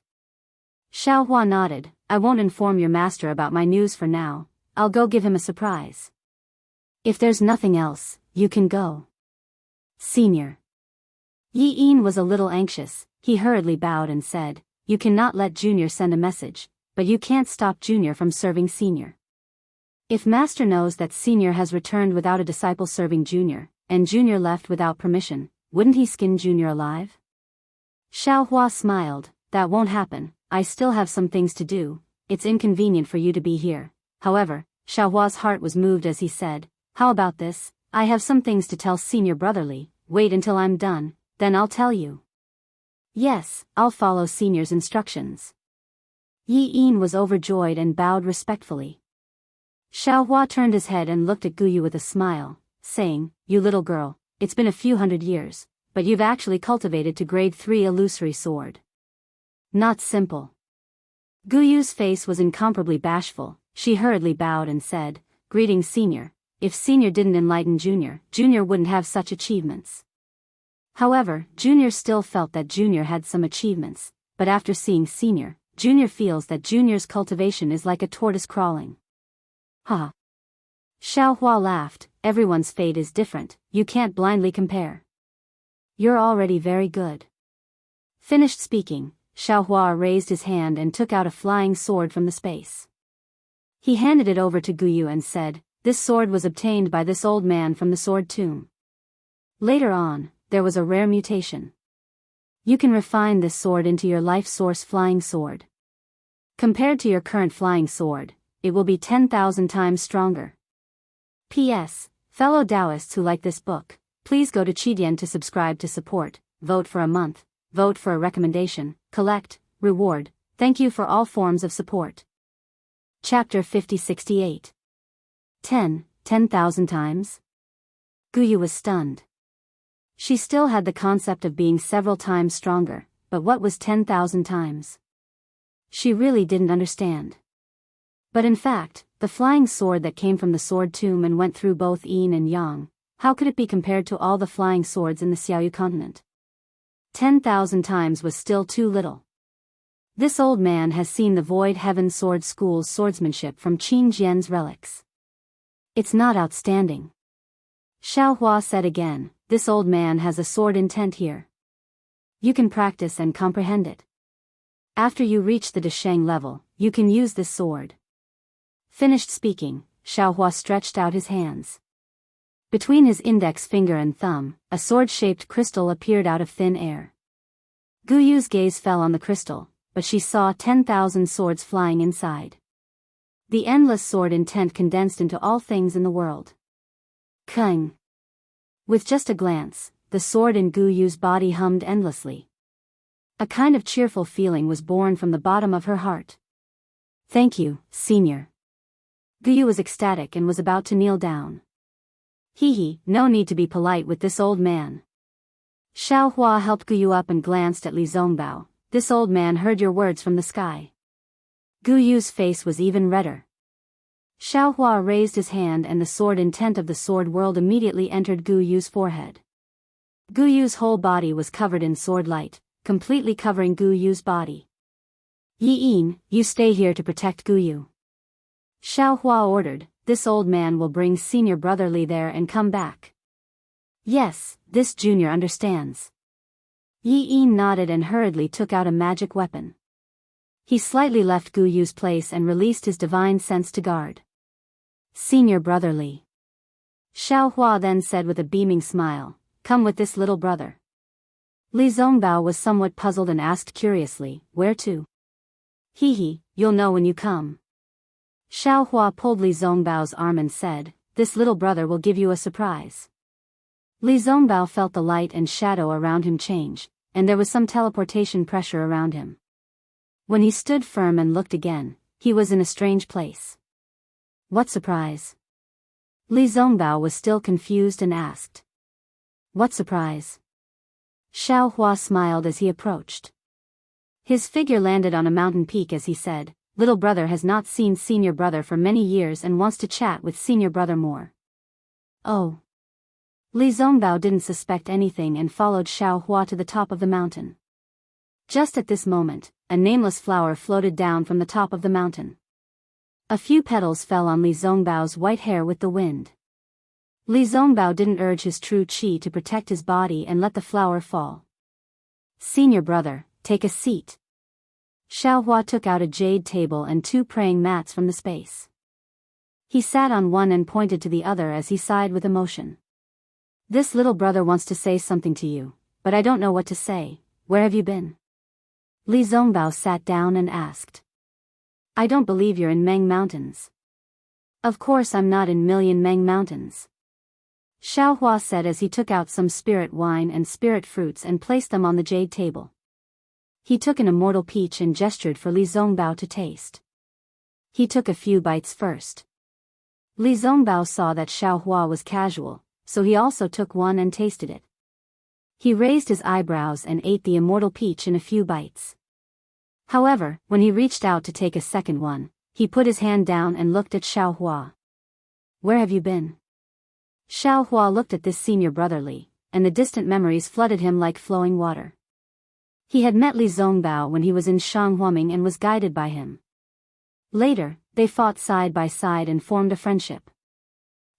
Xiao Hua nodded, I won't inform your master about my news for now, I'll go give him a surprise. If there's nothing else, you can go. Senior. Yi Yin was a little anxious, he hurriedly bowed and said, you cannot let Junior send a message, but you can't stop Junior from serving Senior. If Master knows that Senior has returned without a disciple serving Junior, and Junior left without permission, wouldn't he skin Junior alive? Xiaohua smiled. That won't happen. I still have some things to do. It's inconvenient for you to be here. However, Xiaohua's heart was moved as he said, how about this? I have some things to tell Senior Brotherly. Wait until I'm done, then I'll tell you. Yes, I'll follow Senior's instructions. Yi Yin was overjoyed and bowed respectfully. Xiaohua turned his head and looked at Guyu with a smile, saying, you little girl, it's been a few hundred years, but you've actually cultivated to grade 3 illusory sword. Not simple. Guyu's face was incomparably bashful. She hurriedly bowed and said, greetings Senior. If Senior didn't enlighten Junior, Junior wouldn't have such achievements. However, Junior still felt that Junior had some achievements, but after seeing Senior, Junior feels that Junior's cultivation is like a tortoise crawling. Ha! Xiaohua laughed. Everyone's fate is different, you can't blindly compare. You're already very good. Finished speaking, Xiaohua raised his hand and took out a flying sword from the space. He handed it over to Guyu and said, this sword was obtained by this old man from the sword tomb. Later on, there was a rare mutation. You can refine this sword into your life source flying sword. Compared to your current flying sword, it will be 10,000 times stronger. P.S. Fellow Daoists who like this book, please go to Qidian to subscribe to support, vote for a month, vote for a recommendation, collect, reward, thank you for all forms of support. Chapter 5068. 10,000 times? Guyu was stunned. She still had the concept of being several times stronger, but what was 10,000 times? She really didn't understand. But in fact, the flying sword that came from the sword tomb and went through both yin and yang, how could it be compared to all the flying swords in the Xiaoyu continent? 10,000 times was still too little. This old man has seen the Void Heaven Sword School's swordsmanship from Qin Jian's relics. It's not outstanding. Xiaohua said again, this old man has a sword intent here. You can practice and comprehend it. After you reach the Desheng level, you can use this sword. Finished speaking, Xiaohua stretched out his hands. Between his index finger and thumb, a sword-shaped crystal appeared out of thin air. Guyu's gaze fell on the crystal, but she saw 10,000 swords flying inside. The endless sword intent condensed into all things in the world. Kung. With just a glance, the sword in Guyu's body hummed endlessly. A kind of cheerful feeling was born from the bottom of her heart. Thank you, Senior. Guyu was ecstatic and was about to kneel down. No need to be polite with this old man. Xiaohua helped Guyu up and glanced at Li Zongbao. This old man heard your words from the sky. Guyu's face was even redder. Xiaohua raised his hand and the sword intent of the sword world immediately entered Guyu's forehead. Guyu's whole body was covered in sword light, completely covering Guyu's body. Yi Yin, you stay here to protect Guyu. Xiaohua ordered, this old man will bring Senior Brotherly there and come back. Yes, this Junior understands. Yi Yin nodded and hurriedly took out a magic weapon. He slightly left Guyu's place and released his divine sense to guard. Senior Brotherly. Xiaohua then said with a beaming smile, come with this little brother. Li Zongbao was somewhat puzzled and asked curiously, where to? You'll know when you come. Xiaohua pulled Li Zongbao's arm and said, this little brother will give you a surprise. Li Zongbao felt the light and shadow around him change, and there was some teleportation pressure around him. When he stood firm and looked again, he was in a strange place. What surprise? Li Zongbao was still confused and asked. What surprise? Xiaohua smiled as he approached. His figure landed on a mountain peak as he said, little brother has not seen Senior Brother for many years and wants to chat with Senior Brother more. Oh. Li Zongbao didn't suspect anything and followed Xiaohua to the top of the mountain. Just at this moment, a nameless flower floated down from the top of the mountain. A few petals fell on Li Zongbao's white hair with the wind. Li Zongbao didn't urge his true qi to protect his body and let the flower fall. Senior Brother, take a seat. Xiaohua took out a jade table and 2 praying mats from the space. He sat on one and pointed to the other as he sighed with emotion. This little brother wants to say something to you, but I don't know what to say. Where have you been? Li Zongbao sat down and asked. I don't believe you're in Meng Mountains. Of course I'm not in Million Meng Mountains. Xiaohua said as he took out some spirit wine and spirit fruits and placed them on the jade table. He took an immortal peach and gestured for Li Zongbao to taste. He took a few bites first. Li Zongbao saw that Xiaohua was casual, so he also took one and tasted it. He raised his eyebrows and ate the immortal peach in a few bites. However, when he reached out to take a second one, he put his hand down and looked at Xiaohua. Where have you been? Xiaohua looked at this senior brotherly, and the distant memories flooded him like flowing water. He had met Li Zongbao when he was in Shanghuaming and was guided by him. Later, they fought side by side and formed a friendship.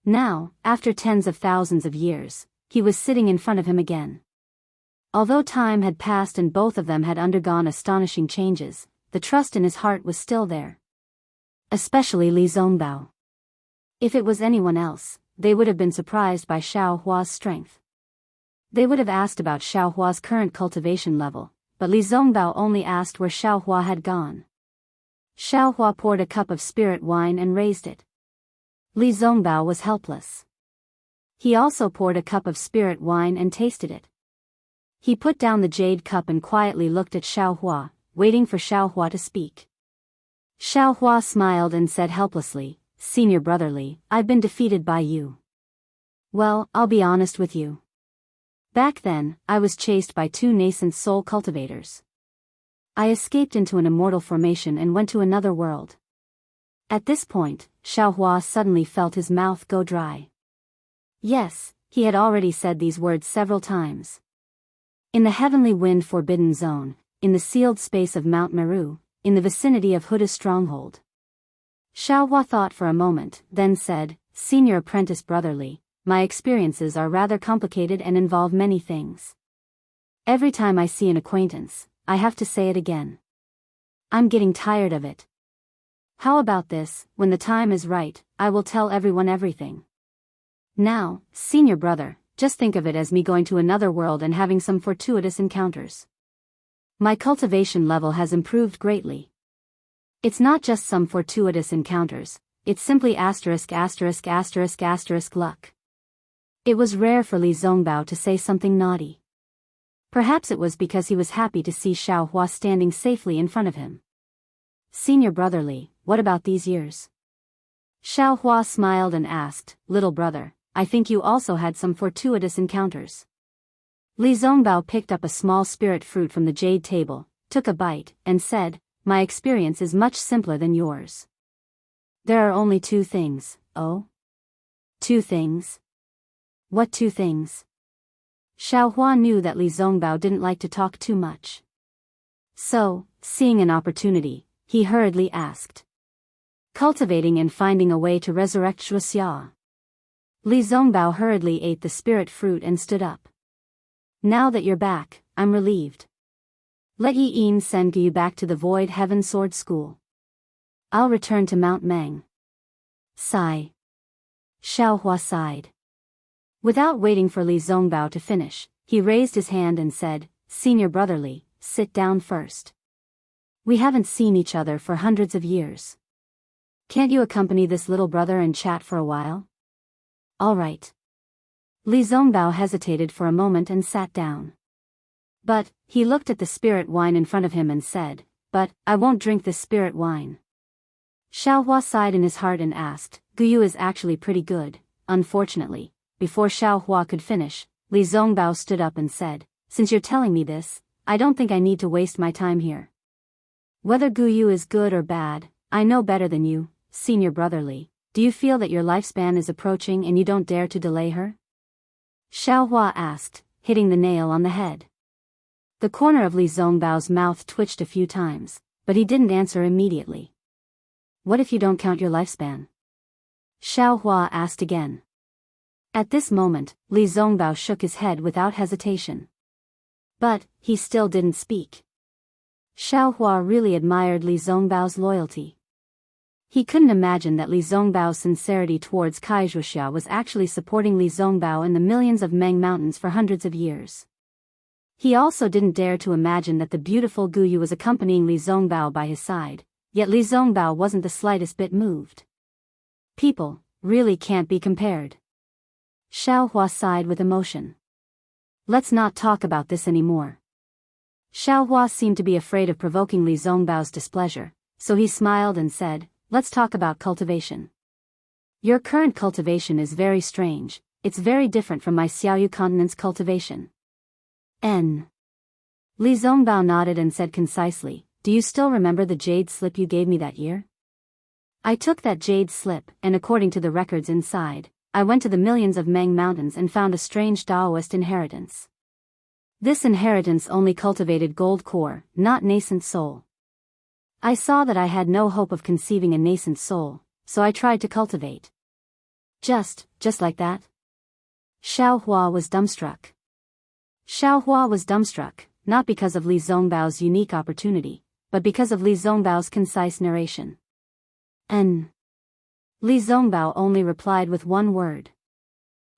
Now, after tens of thousands of years, he was sitting in front of him again. Although time had passed and both of them had undergone astonishing changes, the trust in his heart was still there. Especially Li Zongbao. If it was anyone else, they would have been surprised by Xiaohua's strength. They would have asked about Xiaohua's current cultivation level, but Li Zongbao only asked where Xiaohua had gone. Xiaohua poured a cup of spirit wine and raised it. Li Zongbao was helpless. He also poured a cup of spirit wine and tasted it. He put down the jade cup and quietly looked at Xiaohua, waiting for Xiaohua to speak. Xiaohua smiled and said helplessly, Senior brotherly, I've been defeated by you. Well, I'll be honest with you. Back then, I was chased by 2 nascent soul cultivators. I escaped into an immortal formation and went to another world. At this point, Xiaohua suddenly felt his mouth go dry. Yes, he had already said these words several times. In the heavenly wind forbidden zone, in the sealed space of Mount Meru, in the vicinity of Huda's stronghold. Xiaohua thought for a moment, then said, Senior apprentice brotherly, my experiences are rather complicated and involve many things. Every time I see an acquaintance, I have to say it again. I'm getting tired of it. How about this, when the time is right, I will tell everyone everything. Now, senior brother, just think of it as me going to another world and having some fortuitous encounters. My cultivation level has improved greatly. It's not just some fortuitous encounters, it's simply ****** luck. It was rare for Li Zongbao to say something naughty. Perhaps it was because he was happy to see Xiaohua standing safely in front of him. Senior brotherly, what about these years? Xiaohua smiled and asked, Little brother, I think you also had some fortuitous encounters. Li Zongbao picked up a small spirit fruit from the jade table, took a bite, and said, My experience is much simpler than yours. There are only 2 things, oh? 2 things? What 2 things? Xiaohua knew that Li Zongbao didn't like to talk too much. So, seeing an opportunity, he hurriedly asked. Cultivating and finding a way to resurrect Wuxia. Li Zongbao hurriedly ate the spirit fruit and stood up. Now that you're back, I'm relieved. Let Yi Yin send you back to the Void Heaven Sword School. I'll return to Mount Meng. Sigh. Xiaohua sighed. Without waiting for Li Zongbao to finish, he raised his hand and said, Senior brotherly, sit down first. We haven't seen each other for hundreds of years. Can't you accompany this little brother and chat for a while? All right. Li Zongbao hesitated for a moment and sat down. But, he looked at the spirit wine in front of him and said, But, I won't drink this spirit wine. Xiaohua sighed in his heart and asked, Guyu is actually pretty good, unfortunately. Before Xiaohua could finish, Li Zongbao stood up and said, Since you're telling me this, I don't think I need to waste my time here. Whether Guyu is good or bad, I know better than you, senior brotherly. Do you feel that your lifespan is approaching and you don't dare to delay her? Xiaohua asked, hitting the nail on the head. The corner of Li Zongbao's mouth twitched a few times, but he didn't answer immediately. What if you don't count your lifespan? Xiaohua asked again. At this moment, Li Zongbao shook his head without hesitation. But, he still didn't speak. Xiaohua really admired Li Zongbao's loyalty. He couldn't imagine that Li Zongbao's sincerity towards Wuxia was actually supporting Li Zongbao in the millions of Meng Mountains for hundreds of years. He also didn't dare to imagine that the beautiful Guyu was accompanying Li Zongbao by his side, yet Li Zongbao wasn't the slightest bit moved. People really can't be compared. Xiaohua sighed with emotion. Let's not talk about this anymore. Xiaohua seemed to be afraid of provoking Li Zongbao's displeasure, so he smiled and said, let's talk about cultivation. Your current cultivation is very strange, it's very different from my Xiaoyu continent's cultivation. Li Zongbao nodded and said concisely, do you still remember the jade slip you gave me that year? I took that jade slip, and according to the records inside, I went to the millions of Meng Mountains and found a strange Daoist inheritance. This inheritance only cultivated gold core, not nascent soul. I saw that I had no hope of conceiving a nascent soul, so I tried to cultivate. Just like that? Xiaohua was dumbstruck. Xiaohua was dumbstruck, not because of Li Zongbao's unique opportunity, but because of Li Zongbao's concise narration. Li Zongbao only replied with one word.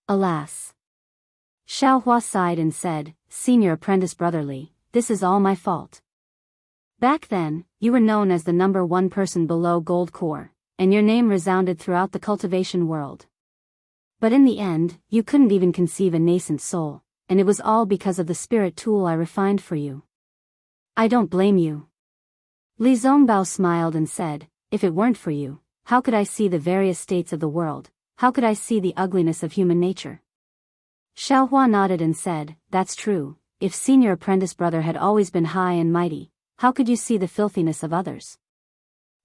Alas. Xiaohua sighed and said, Senior Apprentice Brother Li, this is all my fault. Back then, you were known as the #1 person below gold core, and your name resounded throughout the cultivation world. But in the end, you couldn't even conceive a nascent soul, and it was all because of the spirit tool I refined for you. I don't blame you. Li Zongbao smiled and said, if it weren't for you, how could I see the various states of the world, how could I see the ugliness of human nature? Xiaohua nodded and said, that's true, if Senior Apprentice Brother had always been high and mighty, how could you see the filthiness of others?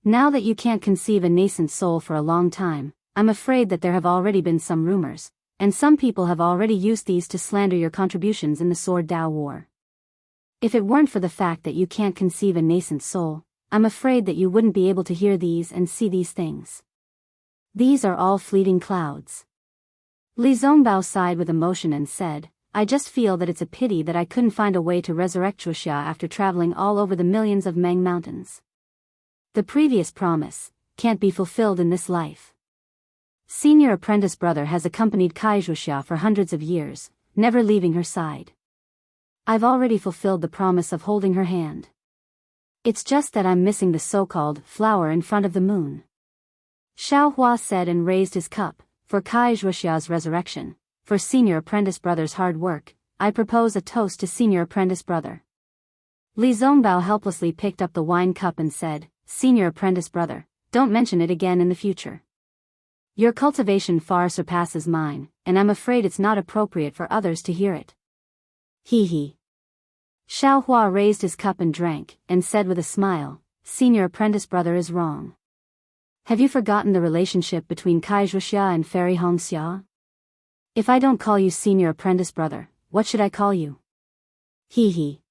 Now that you can't conceive a nascent soul for a long time, I'm afraid that there have already been some rumors, and some people have already used these to slander your contributions in the Sword Dao War. If it weren't for the fact that you can't conceive a nascent soul, I'm afraid that you wouldn't be able to hear these and see these things. These are all fleeting clouds. Li Zongbao sighed with emotion and said, I just feel that it's a pity that I couldn't find a way to resurrect Wuxia after traveling all over the millions of Meng Mountains. The previous promise can't be fulfilled in this life. Senior Apprentice Brother has accompanied Wuxia for hundreds of years, never leaving her side. I've already fulfilled the promise of holding her hand. It's just that I'm missing the so-called flower in front of the moon. Xiaohua said and raised his cup, for Wuxia's resurrection, for Senior Apprentice Brother's hard work, I propose a toast to Senior Apprentice Brother. Li Zongbao helplessly picked up the wine cup and said, Senior Apprentice Brother, don't mention it again in the future. Your cultivation far surpasses mine, and I'm afraid it's not appropriate for others to hear it. Hee. Xiaohua raised his cup and drank, and said with a smile, Senior Apprentice Brother is wrong. Have you forgotten the relationship between Wuxia and Fairy Hongxia? If I don't call you Senior Apprentice Brother, what should I call you? Hee.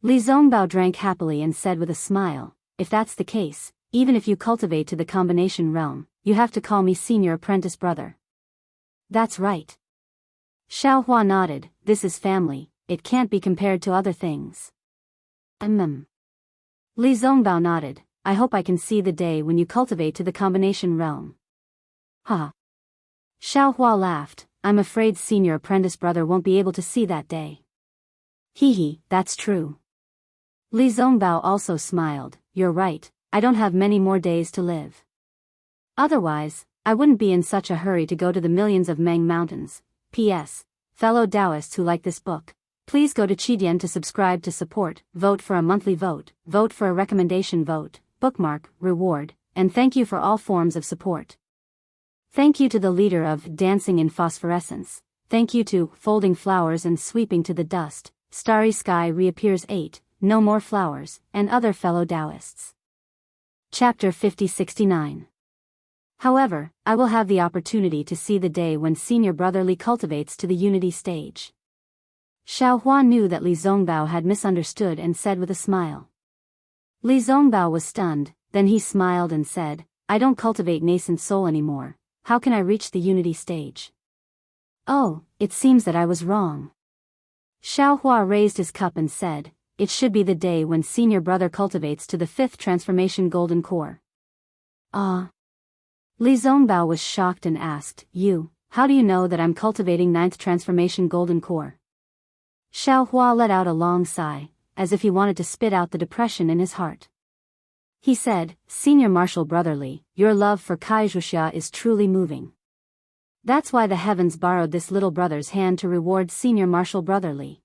Li Zongbao drank happily and said with a smile, if that's the case, even if you cultivate to the combination realm, you have to call me Senior Apprentice Brother. That's right. Xiaohua nodded, this is family, it can't be compared to other things. Li Zongbao nodded, I hope I can see the day when you cultivate to the combination realm. Ha. Xiaohua laughed, I'm afraid Senior Apprentice Brother won't be able to see that day. Hee, that's true. Li Zongbao also smiled, you're right, I don't have many more days to live. Otherwise, I wouldn't be in such a hurry to go to the millions of Meng Mountains. P.S. Fellow Daoists who like this book, please go to Qidian to subscribe to support, vote for a monthly vote, vote for a recommendation vote, bookmark, reward, and thank you for all forms of support. Thank you to the leader of Dancing in Phosphorescence, thank you to Folding Flowers and Sweeping to the Dust, Starry Sky Reappears 8, No More Flowers, and other fellow Daoists. Chapter 5069. However, I will have the opportunity to see the day when Senior Brother Li cultivates to the unity stage. Xiaohua knew that Li Zongbao had misunderstood and said with a smile. Li Zongbao was stunned, then he smiled and said, I don't cultivate nascent soul anymore, how can I reach the unity stage? Oh, it seems that I was wrong. Xiaohua raised his cup and said, it should be the day when senior brother cultivates to the 5th transformation golden core. Ah. Li Zongbao was shocked and asked, how do you know that I'm cultivating 9th transformation golden core? Xiao Hua let out a long sigh, as if he wanted to spit out the depression in his heart. He said, Senior Marshal Brother Li, your love for Kaixuxia is truly moving. That's why the heavens borrowed this little brother's hand to reward Senior Marshal Brother Li.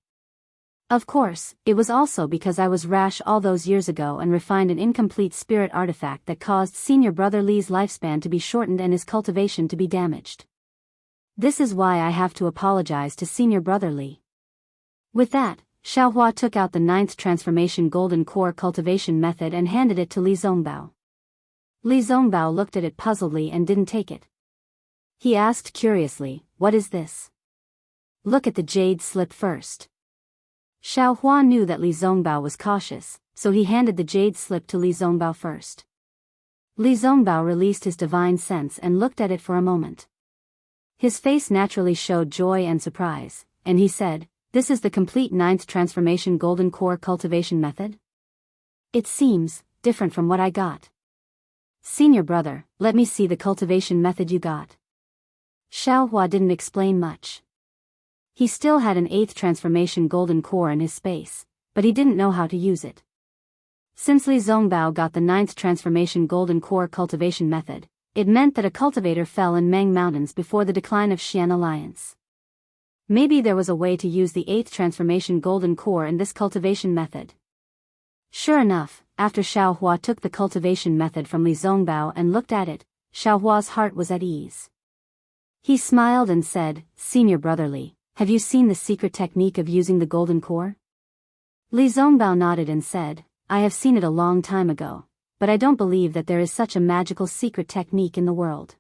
Of course, it was also because I was rash all those years ago and refined an incomplete spirit artifact that caused Senior Brother Li's lifespan to be shortened and his cultivation to be damaged. This is why I have to apologize to Senior Brother Li. With that, Xiao Hua took out the 9th transformation golden core cultivation method and handed it to Li Zongbao. Li Zongbao looked at it puzzledly and didn't take it. He asked curiously, what is this? Look at the jade slip first. Xiao Hua knew that Li Zongbao was cautious, so he handed the jade slip to Li Zongbao first. Li Zongbao released his divine sense and looked at it for a moment. His face naturally showed joy and surprise, and he said, this is the complete 9th transformation golden core cultivation method? It seems different from what I got. Senior brother, let me see the cultivation method you got. Xiao Hua didn't explain much. He still had an 8th transformation golden core in his space, but he didn't know how to use it. Since Li Zongbao got the 9th transformation golden core cultivation method, it meant that a cultivator fell in Meng Mountains before the decline of Xian Alliance. Maybe there was a way to use the 8th transformation golden core in this cultivation method. Sure enough, after Xiao Hua took the cultivation method from Li Zongbao and looked at it, Xiao Hua's heart was at ease. He smiled and said, Senior Brother Li, have you seen the secret technique of using the golden core? Li Zongbao nodded and said, I have seen it a long time ago, but I don't believe that there is such a magical secret technique in the world.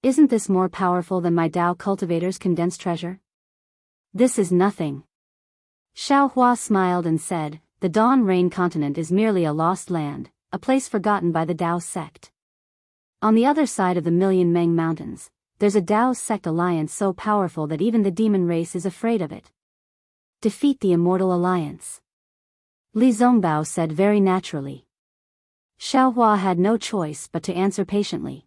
Isn't this more powerful than my Dao cultivator's condensed treasure? This is nothing. Xiao Hua smiled and said, the Dawn Rain continent is merely a lost land, a place forgotten by the Dao sect. On the other side of the Million Meng Mountains, there's a Dao sect alliance so powerful that even the demon race is afraid of it. Defeat the Immortal Alliance. Li Zongbao said very naturally. Xiao Hua had no choice but to answer patiently.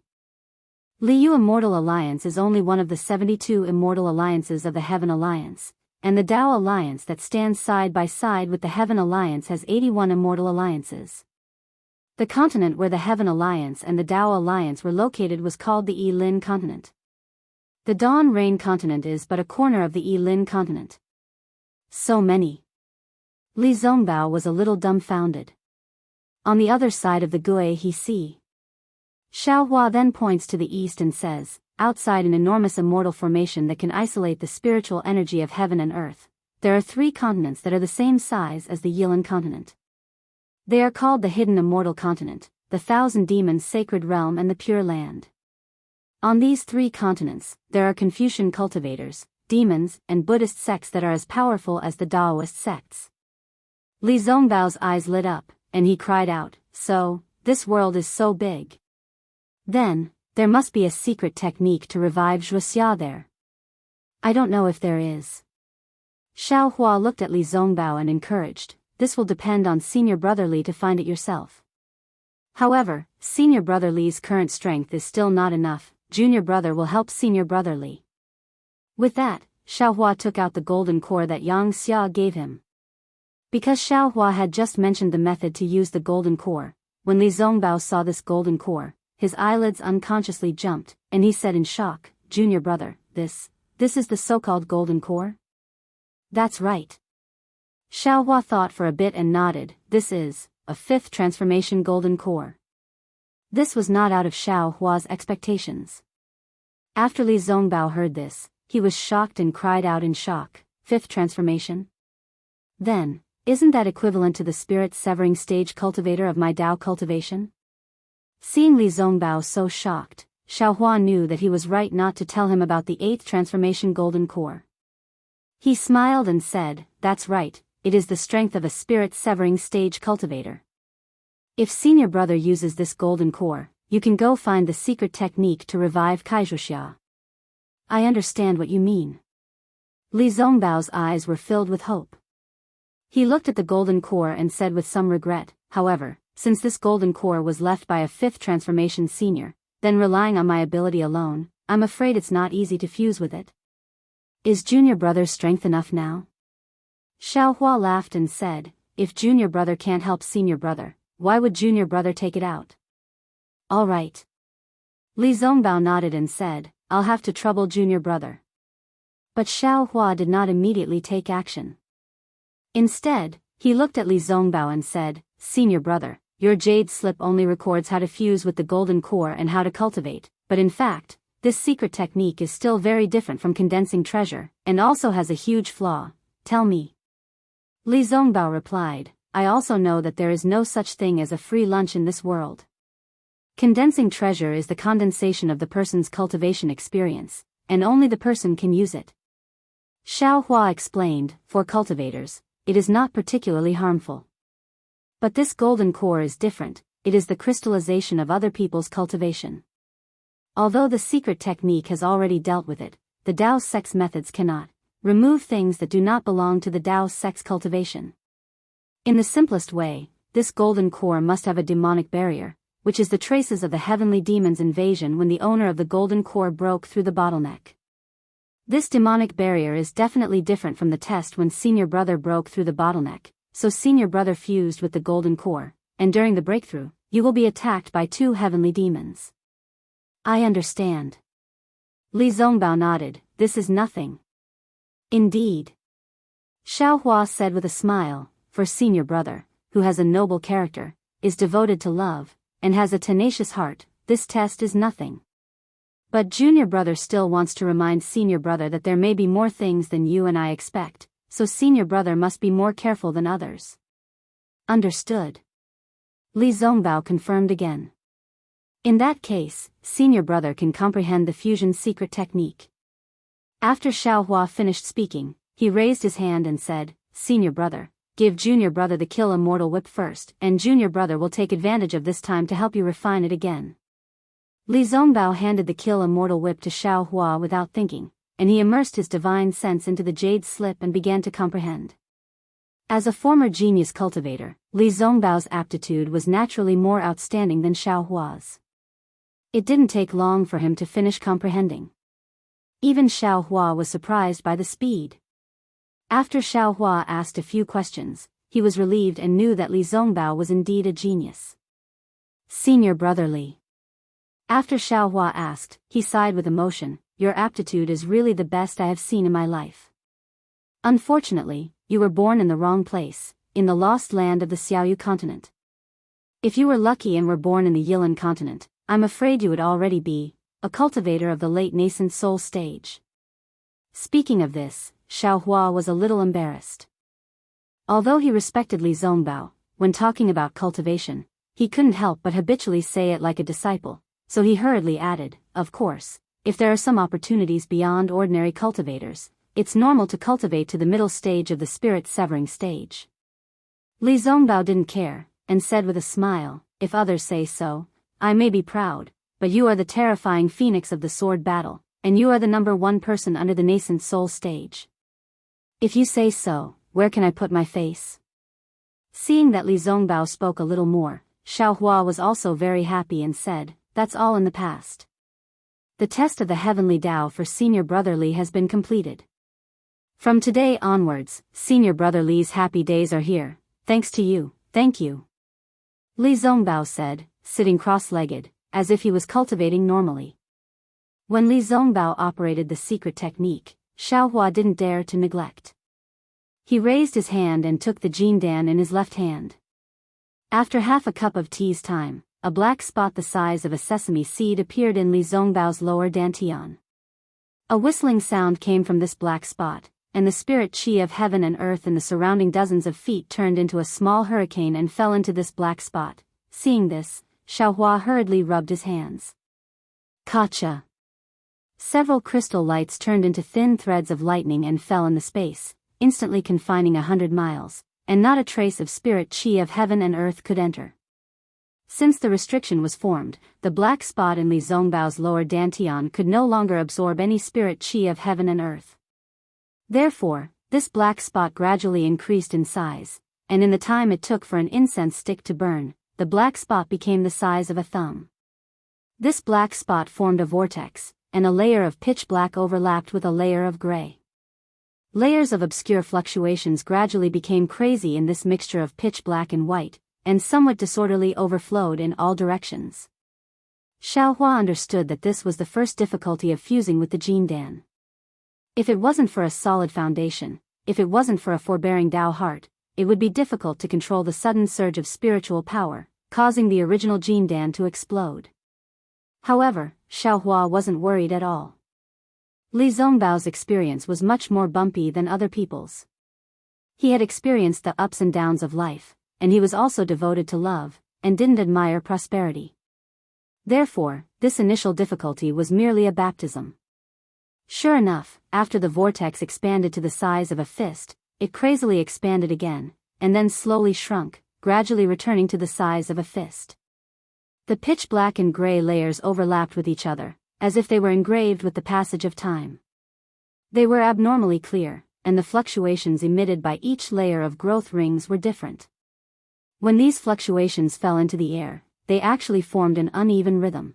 Liu Immortal Alliance is only one of the 72 immortal alliances of the Heaven Alliance, and the Dao Alliance that stands side by side with the Heaven Alliance has 81 immortal alliances. The continent where the Heaven Alliance and the Dao Alliance were located was called the Yi-Lin continent. The Dawn Rain continent is but a corner of the Yi-Lin continent. So many. Li Zongbao was a little dumbfounded. On the other side of the Gui Sea. Xiao Hua then points to the east and says, outside an enormous immortal formation that can isolate the spiritual energy of heaven and earth, there are 3 continents that are the same size as the Yilin continent. They are called the Hidden Immortal Continent, the Thousand Demons Sacred Realm and the Pure Land. On these 3 continents, there are Confucian cultivators, demons, and Buddhist sects that are as powerful as the Daoist sects. Li Zongbao's eyes lit up, and he cried out, so, this world is so big. Then, there must be a secret technique to revive Wuxia there. I don't know if there is. Xiao Hua looked at Li Zongbao and encouraged, this will depend on Senior Brother Li to find it yourself. However, Senior Brother Li's current strength is still not enough, Junior Brother will help Senior Brother Li. With that, Xiao Hua took out the golden core that Yang Xia gave him. Because Xiao Hua had just mentioned the method to use the golden core, when Li Zongbao saw this golden core, his eyelids unconsciously jumped, and he said in shock, Junior Brother, this is the so-called golden core? That's right. Xiao Hua thought for a bit and nodded, this is a 5th transformation golden core. This was not out of Xiao Hua's expectations. After Li Zongbao heard this, he was shocked and cried out in shock, 5th transformation? Then, isn't that equivalent to the spirit-severing stage cultivator of my Dao cultivation? Seeing Li Zongbao so shocked, Xiao Hua knew that he was right not to tell him about the 8th transformation golden core. He smiled and said, that's right, it is the strength of a spirit-severing stage cultivator. If Senior Brother uses this golden core, you can go find the secret technique to revive Kaixuxia. I understand what you mean. Li Zongbao's eyes were filled with hope. He looked at the golden core and said with some regret, however, since this golden core was left by a 5th transformation senior, then relying on my ability alone, I'm afraid it's not easy to fuse with it. Is junior brother's strength enough now? Xiaohua laughed and said, if junior brother can't help senior brother, why would junior brother take it out? All right. Li Zongbao nodded and said, I'll have to trouble junior brother. But Xiaohua did not immediately take action. Instead, he looked at Li Zongbao and said, Senior brother, your jade slip only records how to fuse with the golden core and how to cultivate, but in fact, this secret technique is still very different from condensing treasure, and also has a huge flaw. Tell me. Li Zongbao replied, I also know that there is no such thing as a free lunch in this world. Condensing treasure is the condensation of the person's cultivation experience, and only the person can use it. Xiaohua explained, for cultivators, it is not particularly harmful. But this golden core is different, it is the crystallization of other people's cultivation. Although the secret technique has already dealt with it, the Daoist sect's methods cannot remove things that do not belong to the Daoist sect's cultivation. In the simplest way, this golden core must have a demonic barrier, which is the traces of the heavenly demon's invasion when the owner of the golden core broke through the bottleneck. This demonic barrier is definitely different from the test when senior brother broke through the bottleneck, so senior brother fused with the golden core, and during the breakthrough, you will be attacked by 2 heavenly demons. I understand. Li Zongbao nodded, this is nothing. Indeed. Xiaohua said with a smile, for senior brother, who has a noble character, is devoted to love, and has a tenacious heart, this test is nothing. But junior brother still wants to remind senior brother that there may be more things than you and I expect, so senior brother must be more careful than others. Understood. Li Zongbao confirmed again. In that case, senior brother can comprehend the fusion secret technique. After Xiaohua finished speaking, he raised his hand and said, Senior brother, give junior brother the kill immortal whip first, and junior brother will take advantage of this time to help you refine it again. Li Zongbao handed the kill immortal whip to Xiaohua without thinking, and he immersed his divine sense into the jade slip and began to comprehend. As a former genius cultivator, Li Zongbao's aptitude was naturally more outstanding than Xiaohua's. It didn't take long for him to finish comprehending. Even Xiaohua was surprised by the speed. After Xiaohua asked a few questions, he was relieved and knew that Li Zongbao was indeed a genius. Senior brother Li. After Xiaohua asked, he sighed with emotion, your aptitude is really the best I have seen in my life. Unfortunately, you were born in the wrong place, in the lost land of the Xiaoyu continent. If you were lucky and were born in the Yilan continent, I'm afraid you would already be a cultivator of the late nascent soul stage. Speaking of this, Xiaohua was a little embarrassed. Although he respected Li Zongbao, when talking about cultivation, he couldn't help but habitually say it like a disciple, so he hurriedly added, of course, if there are some opportunities beyond ordinary cultivators, it's normal to cultivate to the middle stage of the spirit-severing stage. Li Zongbao didn't care, and said with a smile, if others say so, I may be proud, but you are the terrifying phoenix of the sword battle, and you are the #1 person under the nascent soul stage. If you say so, where can I put my face? Seeing that Li Zongbao spoke a little more, Xiaohua was also very happy and said, that's all in the past. The test of the heavenly Tao for senior brother Li has been completed. From today onwards, senior brother Li's happy days are here, thanks to you, thank you. Li Zongbao said, sitting cross-legged, as if he was cultivating normally. When Li Zongbao operated the secret technique, Xiaohua didn't dare to neglect. He raised his hand and took the jindan in his left hand. After half a cup of tea's time, a black spot the size of a sesame seed appeared in Li Zongbao's lower dantian. A whistling sound came from this black spot, and the spirit qi of heaven and earth in the surrounding dozens of feet turned into a small hurricane and fell into this black spot. Seeing this, Xiaohua hurriedly rubbed his hands. Kacha! Several crystal lights turned into thin threads of lightning and fell in the space, instantly confining 100 miles, and not a trace of spirit qi of heaven and earth could enter. Since the restriction was formed, the black spot in Li Zongbao's lower dantian could no longer absorb any spirit qi of heaven and earth. Therefore, This black spot gradually increased in size, and in the time it took for an incense stick to burn, the black spot became the size of a thumb. This black spot formed a vortex, and a layer of pitch black overlapped with a layer of gray. Layers of obscure fluctuations gradually became crazy in this mixture of pitch black and white, and somewhat disorderly overflowed in all directions. Xiaohua understood that this was the first difficulty of fusing with the Jindan. If it wasn't for a solid foundation, if it wasn't for a forbearing Dao heart, it would be difficult to control the sudden surge of spiritual power, causing the original Jindan to explode. However, Xiaohua wasn't worried at all. Li Zongbao's experience was much more bumpy than other people's. He had experienced the ups and downs of life, and he was also devoted to love, and didn't admire prosperity. Therefore, this initial difficulty was merely a baptism. Sure enough, after the vortex expanded to the size of a fist, it crazily expanded again, and then slowly shrunk, gradually returning to the size of a fist. The pitch black and gray layers overlapped with each other, as if they were engraved with the passage of time. They were abnormally clear, and the fluctuations emitted by each layer of growth rings were different. When these fluctuations fell into the air, they actually formed an uneven rhythm.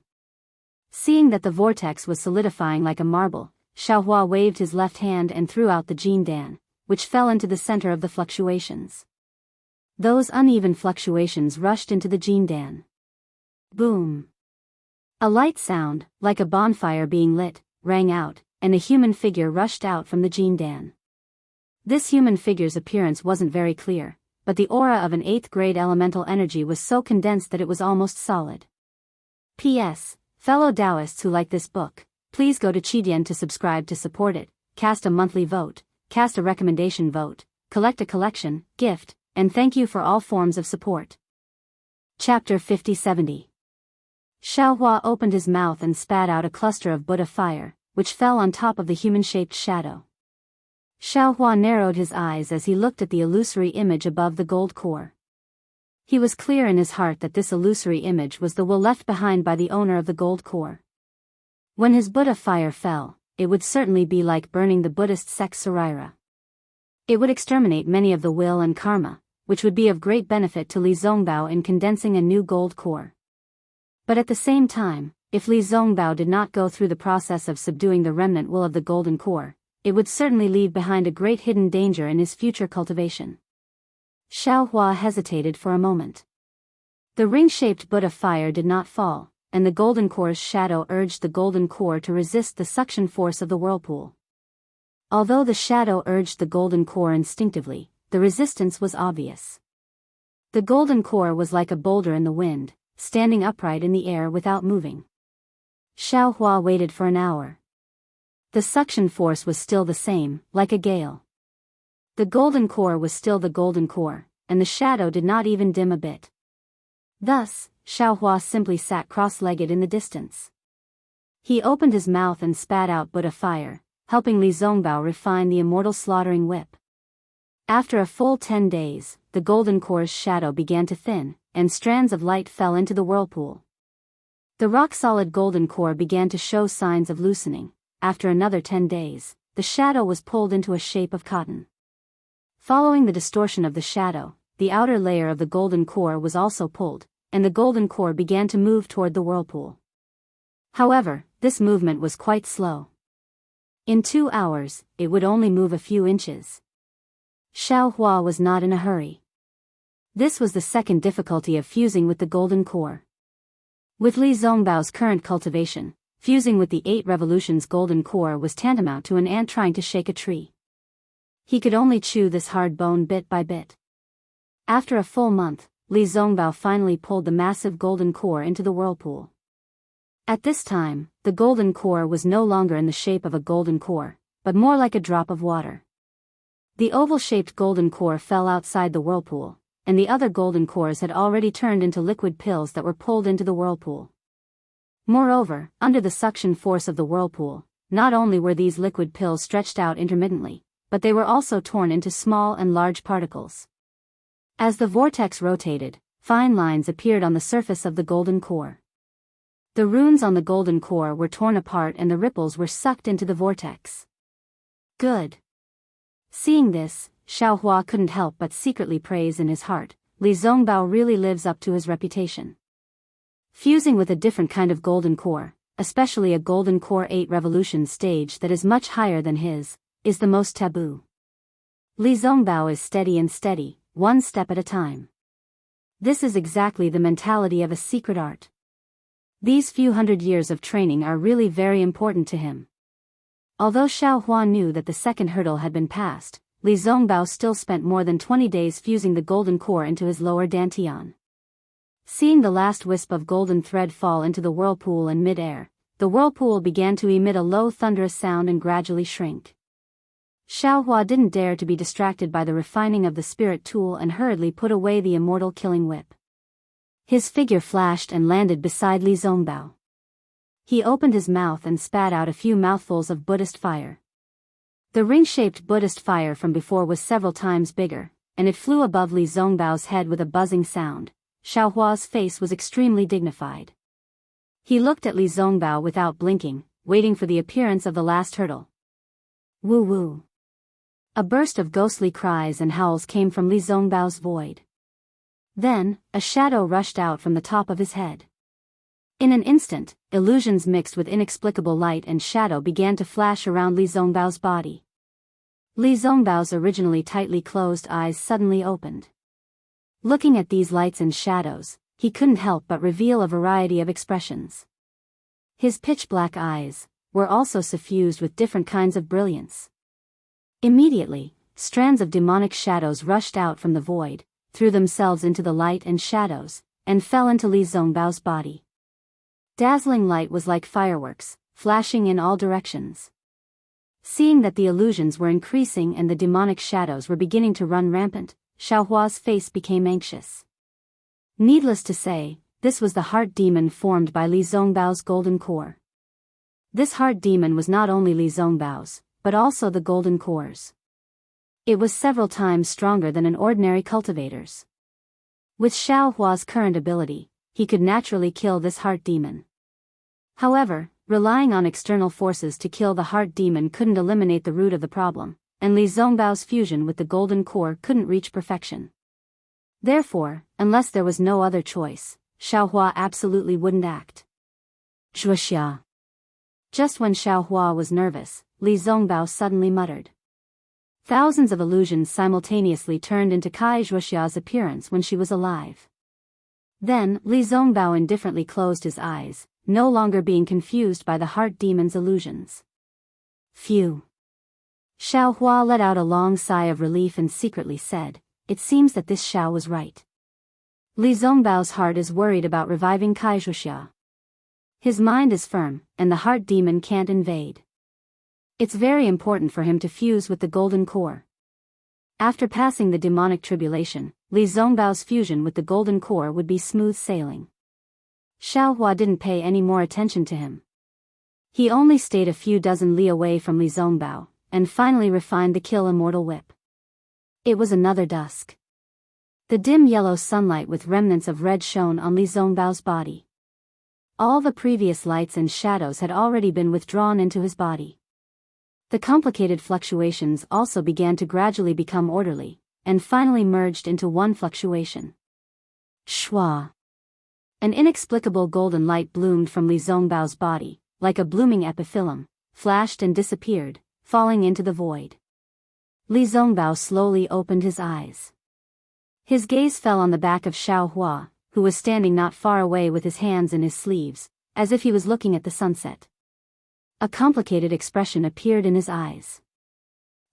Seeing that the vortex was solidifying like a marble, Xiaohua waved his left hand and threw out the Jindan, which fell into the center of the fluctuations. Those uneven fluctuations rushed into the Jindan. Boom! A light sound, like a bonfire being lit, rang out, and a human figure rushed out from the Jindan. This human figure's appearance wasn't very clear, but the aura of an 8th grade elemental energy was so condensed that it was almost solid. P.S. Fellow Daoists who like this book, please go to Qidian to subscribe to support it, cast a monthly vote, cast a recommendation vote, collect a collection, gift, and thank you for all forms of support. Chapter 50-70. Xiaohua opened his mouth and spat out a cluster of Buddha fire, which fell on top of the human-shaped shadow. Xiaohua narrowed his eyes as he looked at the illusory image above the gold core. He was clear in his heart that this illusory image was the will left behind by the owner of the gold core. When his Buddha fire fell, it would certainly be like burning the Buddhist sect Saraira. It would exterminate many of the will and karma, which would be of great benefit to Li Zongbao in condensing a new gold core. But at the same time, if Li Zongbao did not go through the process of subduing the remnant will of the golden core, it would certainly leave behind a great hidden danger in his future cultivation. Xiaohua hesitated for a moment. The ring-shaped Buddha fire did not fall, and the golden core's shadow urged the golden core to resist the suction force of the whirlpool. Although the shadow urged the golden core instinctively, the resistance was obvious. The golden core was like a boulder in the wind, standing upright in the air without moving. Xiaohua waited for an hour. The suction force was still the same, like a gale. The golden core was still the golden core, and the shadow did not even dim a bit. Thus, Xiaohua simply sat cross-legged in the distance. He opened his mouth and spat out Buddha fire, helping Li Zongbao refine the immortal slaughtering whip. After a full 10 days, the golden core's shadow began to thin, and strands of light fell into the whirlpool. The rock-solid golden core began to show signs of loosening. After another 10 days, the shadow was pulled into a shape of cotton. Following the distortion of the shadow, the outer layer of the golden core was also pulled, and the golden core began to move toward the whirlpool. However, this movement was quite slow. In 2 hours, it would only move a few inches. Xiaohua was not in a hurry. This was the second difficulty of fusing with the golden core. With Li Zongbao's current cultivation, fusing with the 8 revolutions golden core was tantamount to an ant trying to shake a tree. He could only chew this hard bone bit by bit. After a full month, Li Zongbao finally pulled the massive golden core into the whirlpool. At this time, the golden core was no longer in the shape of a golden core, but more like a drop of water. The oval-shaped golden core fell outside the whirlpool, and the other golden cores had already turned into liquid pills that were pulled into the whirlpool. Moreover, under the suction force of the whirlpool, not only were these liquid pills stretched out intermittently, but they were also torn into small and large particles. As the vortex rotated, fine lines appeared on the surface of the golden core. The runes on the golden core were torn apart and the ripples were sucked into the vortex. Good. Seeing this, Xiaohua couldn't help but secretly praise in his heart, Li Zongbao really lives up to his reputation. Fusing with a different kind of golden core, especially a golden core 8 revolution stage that is much higher than his, is the most taboo. Li Zongbao is steady and steady, one step at a time. This is exactly the mentality of a secret art. These few hundred years of training are really very important to him. Although Xiaohua knew that the second hurdle had been passed, Li Zongbao still spent more than 20 days fusing the golden core into his lower dantian. Seeing the last wisp of golden thread fall into the whirlpool in mid-air, the whirlpool began to emit a low thunderous sound and gradually shrink. Xiaohua didn't dare to be distracted by the refining of the spirit tool and hurriedly put away the immortal killing whip. His figure flashed and landed beside Li Zongbao. He opened his mouth and spat out a few mouthfuls of Buddhist fire. The ring-shaped Buddhist fire from before was several times bigger, and it flew above Li Zongbao's head with a buzzing sound. Xiaohua's face was extremely dignified. He looked at Li Zongbao without blinking, waiting for the appearance of the last hurdle. Woo woo. A burst of ghostly cries and howls came from Li Zongbao's void. Then, a shadow rushed out from the top of his head. In an instant, illusions mixed with inexplicable light and shadow began to flash around Li Zongbao's body. Li Zongbao's originally tightly closed eyes suddenly opened. Looking at these lights and shadows, he couldn't help but reveal a variety of expressions. His pitch-black eyes were also suffused with different kinds of brilliance. Immediately, strands of demonic shadows rushed out from the void, threw themselves into the light and shadows, and fell into Li Zongbao's body. Dazzling light was like fireworks, flashing in all directions. Seeing that the illusions were increasing and the demonic shadows were beginning to run rampant, Xiaohua's face became anxious. Needless to say, this was the heart demon formed by Li Zongbao's golden core. This heart demon was not only Li Zongbao's, but also the golden core's. It was several times stronger than an ordinary cultivator's. With Xiaohua's current ability, he could naturally kill this heart demon. However, relying on external forces to kill the heart demon couldn't eliminate the root of the problem, and Li Zongbao's fusion with the golden core couldn't reach perfection. Therefore, unless there was no other choice, Xiaohua absolutely wouldn't act. Zhuxia. Just when Xiaohua was nervous, Li Zongbao suddenly muttered. Thousands of illusions simultaneously turned into Kai Zhuxia's appearance when she was alive. Then, Li Zongbao indifferently closed his eyes, no longer being confused by the heart demon's illusions. Phew. Xiaohua let out a long sigh of relief and secretly said, "It seems that this Xiao was right. Li Zongbao's heart is worried about reviving Kai Zhuxia. His mind is firm, and the heart demon can't invade. It's very important for him to fuse with the golden core." After passing the demonic tribulation, Li Zongbao's fusion with the golden core would be smooth sailing. Xiaohua didn't pay any more attention to him. He only stayed a few dozen li away from Li Zongbao, and finally refined the kill immortal whip. It was another dusk. The dim yellow sunlight with remnants of red shone on Li Zongbao's body. All the previous lights and shadows had already been withdrawn into his body. The complicated fluctuations also began to gradually become orderly, and finally merged into one fluctuation. Shwa. An inexplicable golden light bloomed from Li Zongbao's body, like a blooming epiphyllum, flashed and disappeared, falling into the void. Li Zongbao slowly opened his eyes. His gaze fell on the back of Xiaohua, who was standing not far away with his hands in his sleeves, as if he was looking at the sunset. A complicated expression appeared in his eyes.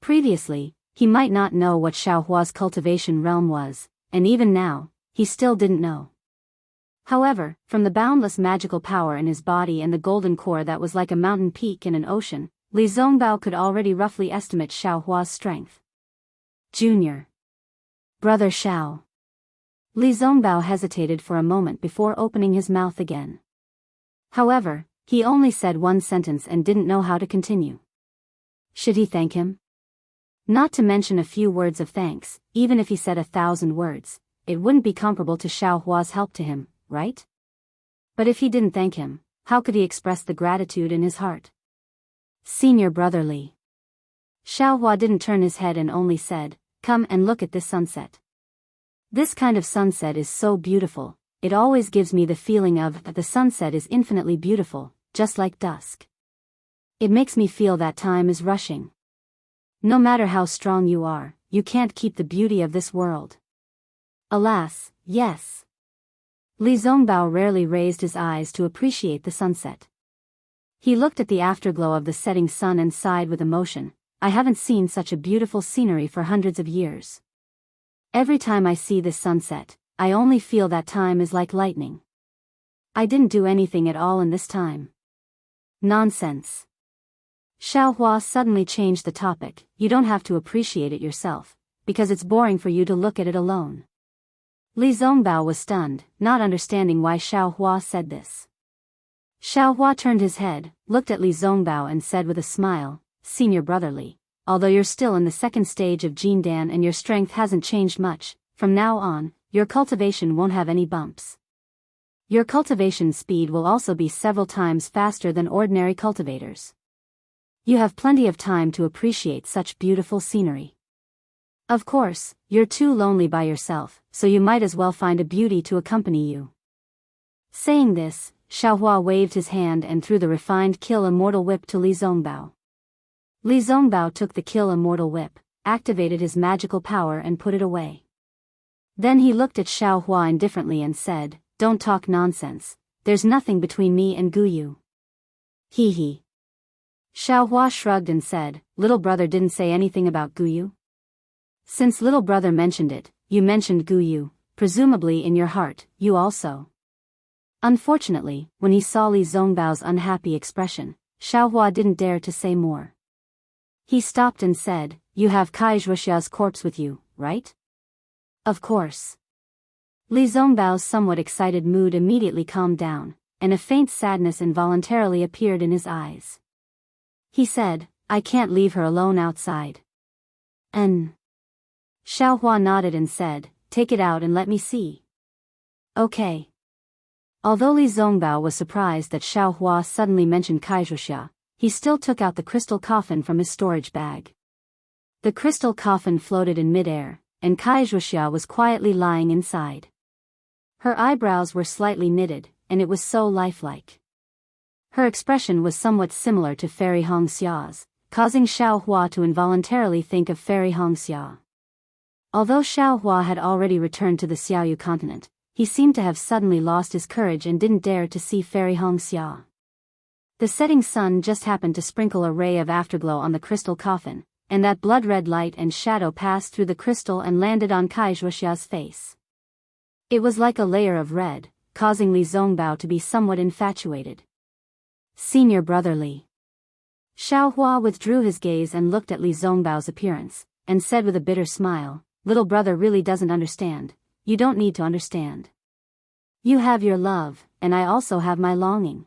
Previously, he might not know what Xiaohua's cultivation realm was, and even now, he still didn't know. However, from the boundless magical power in his body and the golden core that was like a mountain peak in an ocean, Li Zongbao could already roughly estimate Xiaohua's strength. Junior. Brother Xiao. Li Zongbao hesitated for a moment before opening his mouth again. However, he only said one sentence and didn't know how to continue. Should he thank him? Not to mention a few words of thanks, even if he said 1,000 words, it wouldn't be comparable to Xiaohua's help to him, right? But if he didn't thank him, how could he express the gratitude in his heart? Senior brother Li. Xiaohua didn't turn his head and only said, "Come and look at this sunset. This kind of sunset is so beautiful, it always gives me the feeling of that the sunset is infinitely beautiful, just like dusk. It makes me feel that time is rushing. No matter how strong you are, you can't keep the beauty of this world." Alas, yes. Li Zongbao rarely raised his eyes to appreciate the sunset. He looked at the afterglow of the setting sun and sighed with emotion. "I haven't seen such a beautiful scenery for hundreds of years. Every time I see this sunset, I only feel that time is like lightning. I didn't do anything at all in this time." Nonsense. Xiaohua suddenly changed the topic. "You don't have to appreciate it yourself, because it's boring for you to look at it alone." Li Zongbao was stunned, not understanding why Xiaohua said this. Xiaohua turned his head, looked at Li Zongbao and said with a smile, "Senior brother Li, although you're still in the second stage of Jindan and your strength hasn't changed much, from now on, your cultivation won't have any bumps. Your cultivation speed will also be several times faster than ordinary cultivators. You have plenty of time to appreciate such beautiful scenery. Of course, you're too lonely by yourself, so you might as well find a beauty to accompany you." Saying this, Xiaohua waved his hand and threw the refined Kill Immortal Whip to Li Zongbao. Li Zongbao took the Kill Immortal Whip, activated his magical power and put it away. Then he looked at Xiaohua indifferently and said, "Don't talk nonsense, there's nothing between me and Guyu." He. Xiaohua shrugged and said, "Little brother didn't say anything about Guyu? Since little brother mentioned it, you mentioned Guyu, presumably in your heart, you also." Unfortunately, when he saw Li Zongbao's unhappy expression, Xiaohua didn't dare to say more. He stopped and said, "You have Kai Zhuxia's corpse with you, right?" "Of course." Li Zongbao's somewhat excited mood immediately calmed down, and a faint sadness involuntarily appeared in his eyes. He said, "I can't leave her alone outside." Xiaohua nodded and said, "Take it out and let me see." "Okay." Although Li Zongbao was surprised that Xiaohua suddenly mentioned Kai Zhuxia, he still took out the crystal coffin from his storage bag. The crystal coffin floated in midair, and Kai Zhuxia was quietly lying inside. Her eyebrows were slightly knitted, and it was so lifelike. Her expression was somewhat similar to Fairy Hongxia's, causing Xiaohua to involuntarily think of Fairy Hongxia. Although Xiaohua had already returned to the Xiaoyu continent, he seemed to have suddenly lost his courage and didn't dare to see Fairy Hongxia. The setting sun just happened to sprinkle a ray of afterglow on the crystal coffin, and that blood-red light and shadow passed through the crystal and landed on Kai Zhuxia's face. It was like a layer of red, causing Li Zongbao to be somewhat infatuated. "Senior brother Li." Xiaohua withdrew his gaze and looked at Li Zongbao's appearance, and said with a bitter smile, "Little brother really doesn't understand. You don't need to understand. You have your love, and I also have my longing."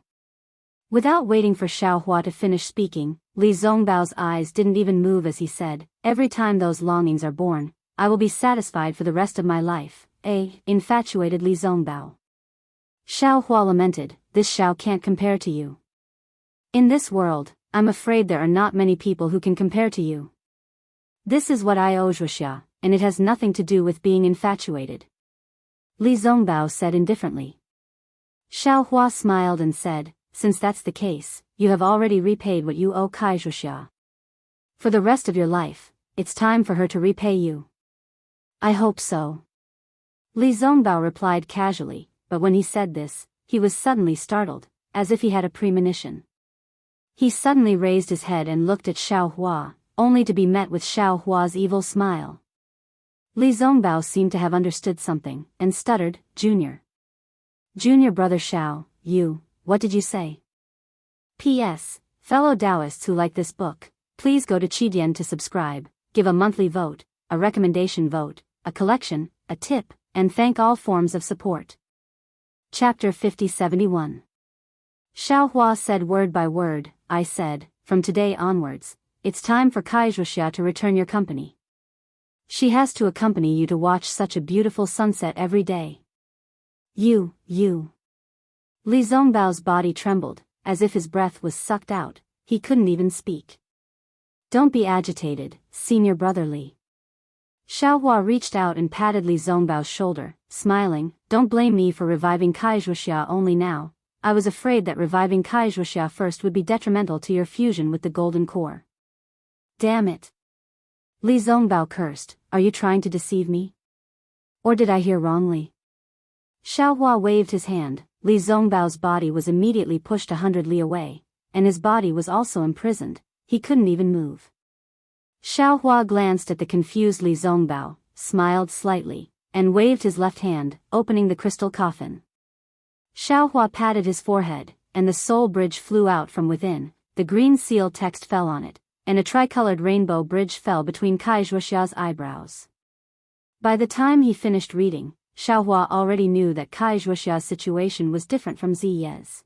Without waiting for Xiaohua to finish speaking, Li Zongbao's eyes didn't even move as he said, "Every time those longings are born, I will be satisfied for the rest of my life." Infatuated Li Zongbao. Xiaohua lamented, "This Xiao can't compare to you. In this world, I'm afraid there are not many people who can compare to you. This is what I owe Zhuxia, and it has nothing to do with being infatuated." Li Zongbao said indifferently. Xiaohua smiled and said, "Since that's the case, you have already repaid what you owe Kai Zhuxia. For the rest of your life, it's time for her to repay you." "I hope so." Li Zongbao replied casually, but when he said this, he was suddenly startled, as if he had a premonition. He suddenly raised his head and looked at Xiaohua, only to be met with Xiaohua's evil smile. Li Zongbao seemed to have understood something, and stuttered, "Junior brother Xiao, what did you say?" P.S. Fellow Daoists who like this book, please go to Qidian to subscribe, give a monthly vote, a recommendation vote, a collection, a tip, and thank all forms of support. Chapter 5071. Xiaohua said word by word, "I said, from today onwards, it's time for Kai Zhuxia to return your company. She has to accompany you to watch such a beautiful sunset every day." You. Li Zongbao's body trembled, as if his breath was sucked out, he couldn't even speak. Don't be agitated, senior brother Li. Xiaohua reached out and patted Li Zongbao's shoulder, smiling. Don't blame me for reviving Wuxia only now. I was afraid that reviving Wuxia first would be detrimental to your fusion with the golden core. Damn it. Li Zongbao cursed. Are you trying to deceive me? Or did I hear wrongly? Xiaohua waved his hand. Li Zongbao's body was immediately pushed 100 li away, and his body was also imprisoned. He couldn't even move. Xiaohua glanced at the confused Li Zongbao, smiled slightly, and waved his left hand, opening the crystal coffin. Xiaohua patted his forehead, and the soul bridge flew out from within. The green seal text fell on it, and a tricolored rainbow bridge fell between Wuxia's eyebrows. By the time he finished reading, Xiaohua already knew that Wuxia's situation was different from Ziye's.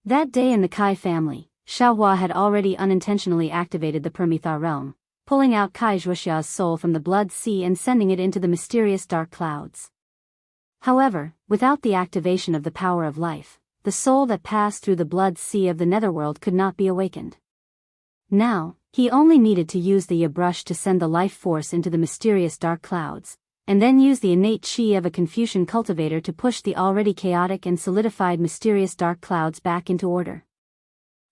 That day in the Kai family, Xiaohua had already unintentionally activated the Permitha realm, pulling out Wuxia's soul from the blood sea and sending it into the mysterious dark clouds. However, without the activation of the power of life, the soul that passed through the blood sea of the netherworld could not be awakened. Now, he only needed to use the brush to send the life force into the mysterious dark clouds, and then use the innate chi of a Confucian cultivator to push the already chaotic and solidified mysterious dark clouds back into order.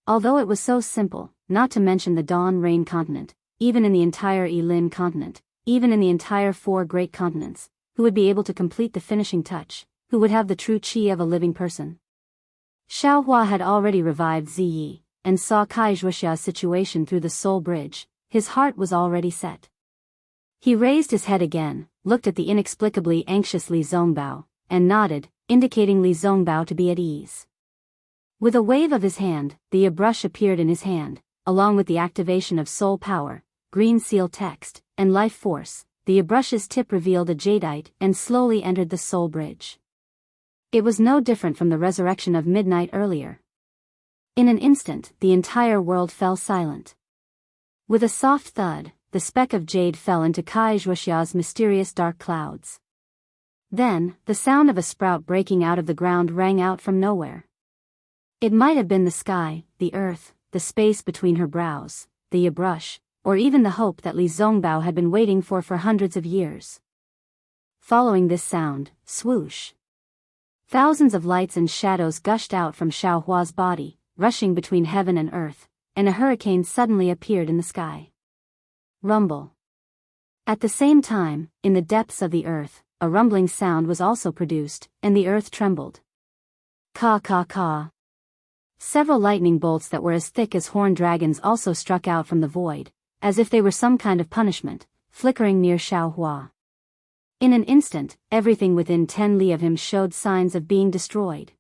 Although it was so simple, not to mention the Dawn Rain continent, even in the entire Yilin continent, even in the entire 4 great continents, who would be able to complete the finishing touch, who would have the true chi of a living person? Xiaohua had already revived Ziyi, and saw Wuxia's situation through the soul bridge. His heart was already set. He raised his head again, looked at the inexplicably anxious Li Zongbao, and nodded, indicating Li Zongbao to be at ease. With a wave of his hand, the brush appeared in his hand, along with the activation of soul power, green seal text, and life force. The brush's tip revealed a jadeite and slowly entered the soul bridge. It was no different from the resurrection of midnight earlier. In an instant, the entire world fell silent. With a soft thud, the speck of jade fell into Wuxia's mysterious dark clouds. Then, the sound of a sprout breaking out of the ground rang out from nowhere. It might have been the sky, the earth, the space between her brows, the brush, or even the hope that Li Zongbao had been waiting for hundreds of years. Following this sound, swoosh. Thousands of lights and shadows gushed out from Xiaohua's body, rushing between heaven and earth, and a hurricane suddenly appeared in the sky. Rumble. At the same time, in the depths of the earth, a rumbling sound was also produced, and the earth trembled. Ka ka ka. Several lightning bolts that were as thick as horned dragons also struck out from the void, as if they were some kind of punishment, flickering near Xiaohua. In an instant, everything within 10 li of him showed signs of being destroyed.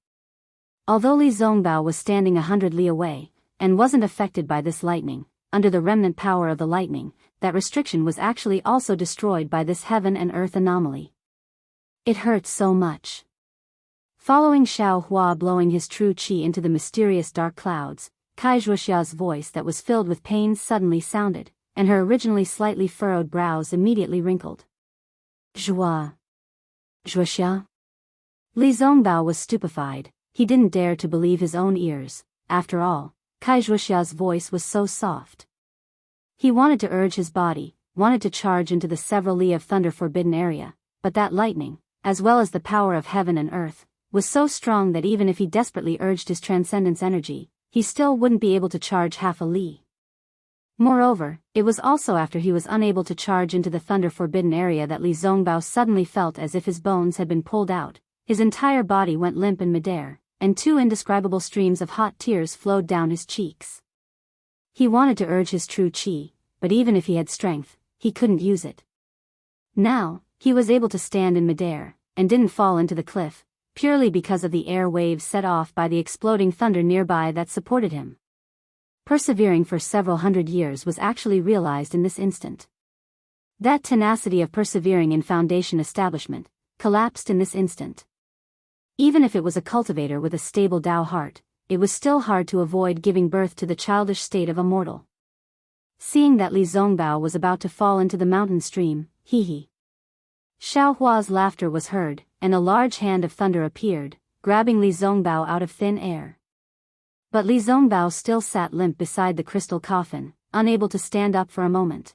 Although Li Zongbao was standing 100 li away, and wasn't affected by this lightning, under the remnant power of the lightning, that restriction was actually also destroyed by this heaven and earth anomaly. It hurt so much. Following Xiaohua blowing his true qi into the mysterious dark clouds, Wuxia's voice that was filled with pain suddenly sounded, and her originally slightly furrowed brows immediately wrinkled. Zhua. Wuxia. Li Zongbao was stupefied. He didn't dare to believe his own ears. After all, Wuxia's voice was so soft. He wanted to urge his body, wanted to charge into the several li of thunder-forbidden area, but that lightning, as well as the power of heaven and earth, was so strong that even if he desperately urged his transcendence energy, he still wouldn't be able to charge half a li. Moreover, it was also after he was unable to charge into the thunder-forbidden area that Li Zongbao suddenly felt as if his bones had been pulled out, his entire body went limp in midair, and 2 indescribable streams of hot tears flowed down his cheeks. He wanted to urge his true qi, but even if he had strength, he couldn't use it. Now, he was able to stand in midair, and didn't fall into the cliff, purely because of the air waves set off by the exploding thunder nearby that supported him. Persevering for several hundred years was actually realized in this instant. That tenacity of persevering in Foundation establishment collapsed in this instant. Even if it was a cultivator with a stable Dao heart, it was still hard to avoid giving birth to the childish state of a mortal. Seeing that Li Zongbao was about to fall into the mountain stream, hee. Xiaohua's laughter was heard, and a large hand of thunder appeared, grabbing Li Zongbao out of thin air. But Li Zongbao still sat limp beside the crystal coffin, unable to stand up for a moment.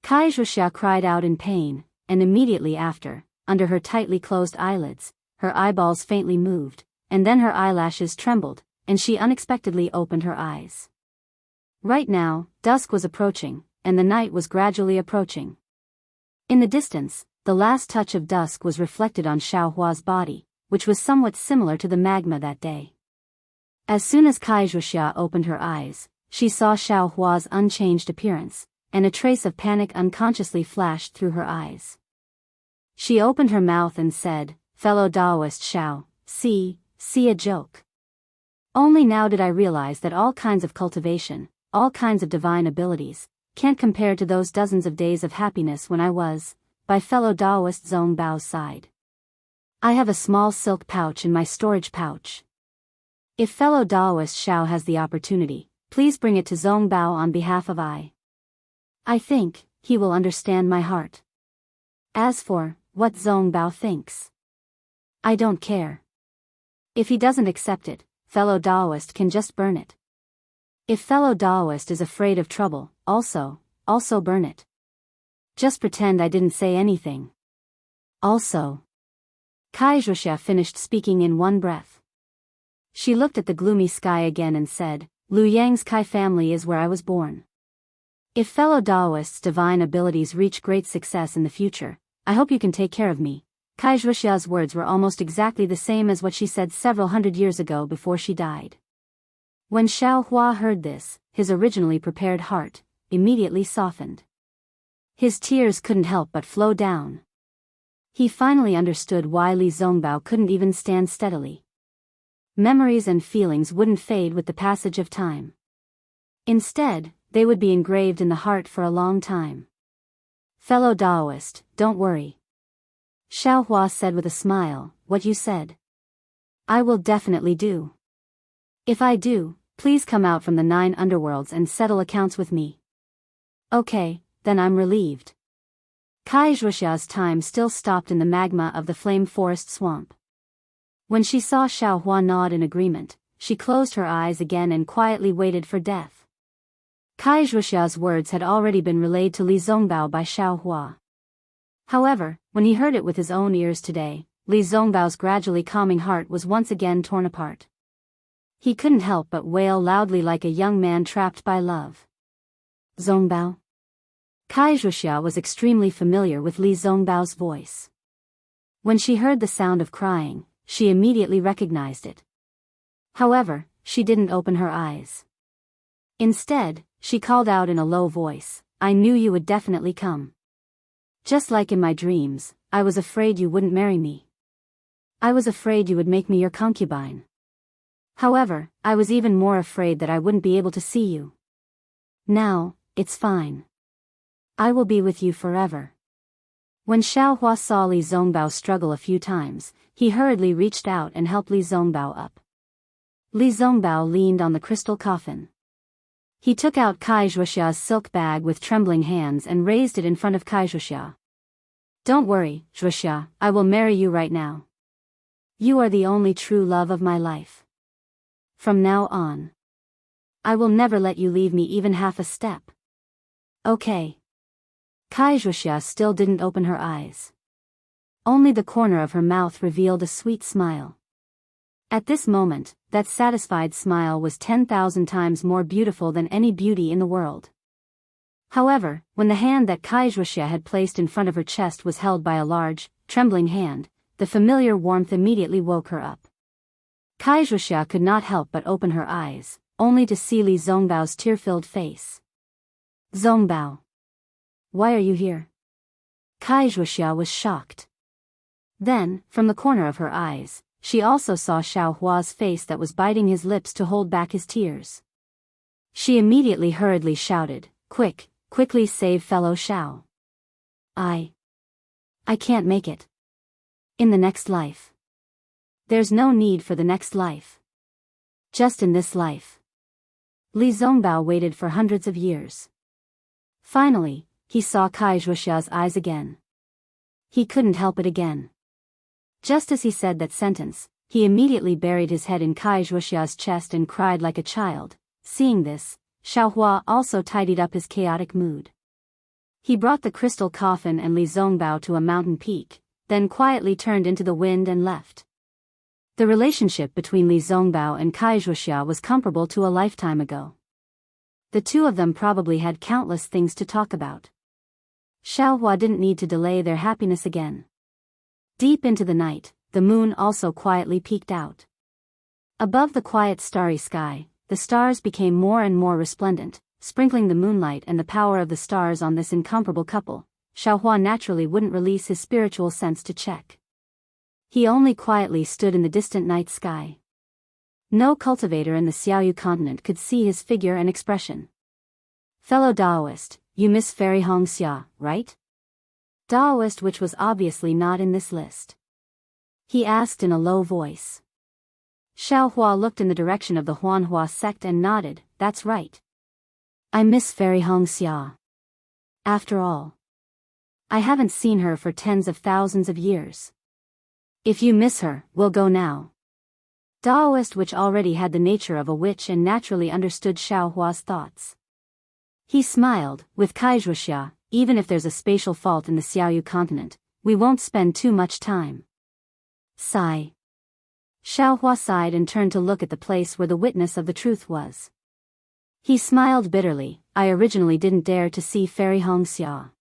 Kai Wuxia cried out in pain, and immediately after, under her tightly closed eyelids, her eyeballs faintly moved, and then her eyelashes trembled, and she unexpectedly opened her eyes. Right now, dusk was approaching, and the night was gradually approaching. In the distance, the last touch of dusk was reflected on Xiaohua's body, which was somewhat similar to the magma that day. As soon as Kai Wuxia opened her eyes, she saw Xiaohua's unchanged appearance, and a trace of panic unconsciously flashed through her eyes. She opened her mouth and said, "Fellow Daoist Xiao, see a joke." Only now did I realize that all kinds of cultivation, all kinds of divine abilities, can't compare to those dozens of days of happiness when I was, by fellow Daoist Zong Bao's side. I have a small silk pouch in my storage pouch. If fellow Daoist Xiao has the opportunity, please bring it to Zong Bao on behalf of I think he will understand my heart. As for what Zong Bao thinks, I don't care. If he doesn't accept it, fellow Daoist can just burn it. If fellow Daoist is afraid of trouble, also burn it. Just pretend I didn't say anything. Also. Kai Wuxia finished speaking in one breath. She looked at the gloomy sky again and said, "Lu Yang's Kai family is where I was born. If fellow Daoist's divine abilities reach great success in the future, I hope you can take care of me." Kai Wuxia's words were almost exactly the same as what she said several hundred years ago before she died. When Xiaohua heard this, his originally prepared heart immediately softened. His tears couldn't help but flow down. He finally understood why Li Zongbao couldn't even stand steadily. Memories and feelings wouldn't fade with the passage of time. Instead, they would be engraved in the heart for a long time. "Fellow Daoist, don't worry," Xiaohua said with a smile. "What you said, I will definitely do. If I do, please come out from the 9 underworlds and settle accounts with me." "Okay, then I'm relieved." Kai Wuxia's time still stopped in the magma of the flame forest swamp. When she saw Xiaohua nod in agreement, she closed her eyes again and quietly waited for death. Kai Wuxia's words had already been relayed to Li Zongbao by Xiaohua. However, when he heard it with his own ears today, Li Zongbao's gradually calming heart was once again torn apart. He couldn't help but wail loudly like a young man trapped by love. "Zongbao?" Kai Wuxia was extremely familiar with Li Zongbao's voice. When she heard the sound of crying, she immediately recognized it. However, she didn't open her eyes. Instead, she called out in a low voice, "I knew you would definitely come. Just like in my dreams, I was afraid you wouldn't marry me. I was afraid you would make me your concubine. However, I was even more afraid that I wouldn't be able to see you. Now, it's fine. I will be with you forever." When Xiaohua saw Li Zongbao struggle a few times, he hurriedly reached out and helped Li Zongbao up. Li Zongbao leaned on the crystal coffin. He took out Kai Wuxia's silk bag with trembling hands and raised it in front of Kai Wuxia. "Don't worry, Wuxia, I will marry you right now. You are the only true love of my life. From now on, I will never let you leave me even half a step. Okay." Kai Wuxia still didn't open her eyes. Only the corner of her mouth revealed a sweet smile. At this moment, that satisfied smile was 10,000 times more beautiful than any beauty in the world. However, when the hand that Kai Wuxia had placed in front of her chest was held by a large, trembling hand, the familiar warmth immediately woke her up. Kai Wuxia could not help but open her eyes, only to see Li Zongbao's tear-filled face. "Zongbao, why are you here?" Kai Wuxia was shocked. Then, from the corner of her eyes, she also saw Xiaohua's face that was biting his lips to hold back his tears. She immediately hurriedly shouted, Quickly save fellow Xiao. I can't make it. In the next life. There's no need for the next life. Just in this life." Li Zongbao waited for hundreds of years. Finally, he saw Kai Wuxia's eyes again. He couldn't help it again. Just as he said that sentence, he immediately buried his head in Kai Wuxia's chest and cried like a child. Seeing this, Xiaohua also tidied up his chaotic mood. He brought the crystal coffin and Li Zongbao to a mountain peak, then quietly turned into the wind and left. The relationship between Li Zongbao and Kaizhuxia was comparable to a lifetime ago. The two of them probably had countless things to talk about. Xiaohua didn't need to delay their happiness again. Deep into the night, the moon also quietly peeked out. Above the quiet starry sky, the stars became more and more resplendent, sprinkling the moonlight and the power of the stars on this incomparable couple. Xiaohua naturally wouldn't release his spiritual sense to check. He only quietly stood in the distant night sky. No cultivator in the Xiaoyu continent could see his figure and expression. Fellow Daoist, you miss Fairy Xianxia, right? Daoist, which was obviously not in this list. He asked in a low voice. Xiaohua looked in the direction of the Huanhua sect and nodded, that's right. I miss Fairy Xianxia. After all, I haven't seen her for tens of thousands of years. If you miss her, we'll go now. Daoist, which already had the nature of a witch and naturally understood Xiaohua's thoughts. He smiled, with Kaizhuxia, even if there's a spatial fault in the Xiaoyu continent, we won't spend too much time. Sigh. Xiaohua sighed and turned to look at the place where the witness of the truth was. He smiled bitterly, I originally didn't dare to see Fairy Xianxia.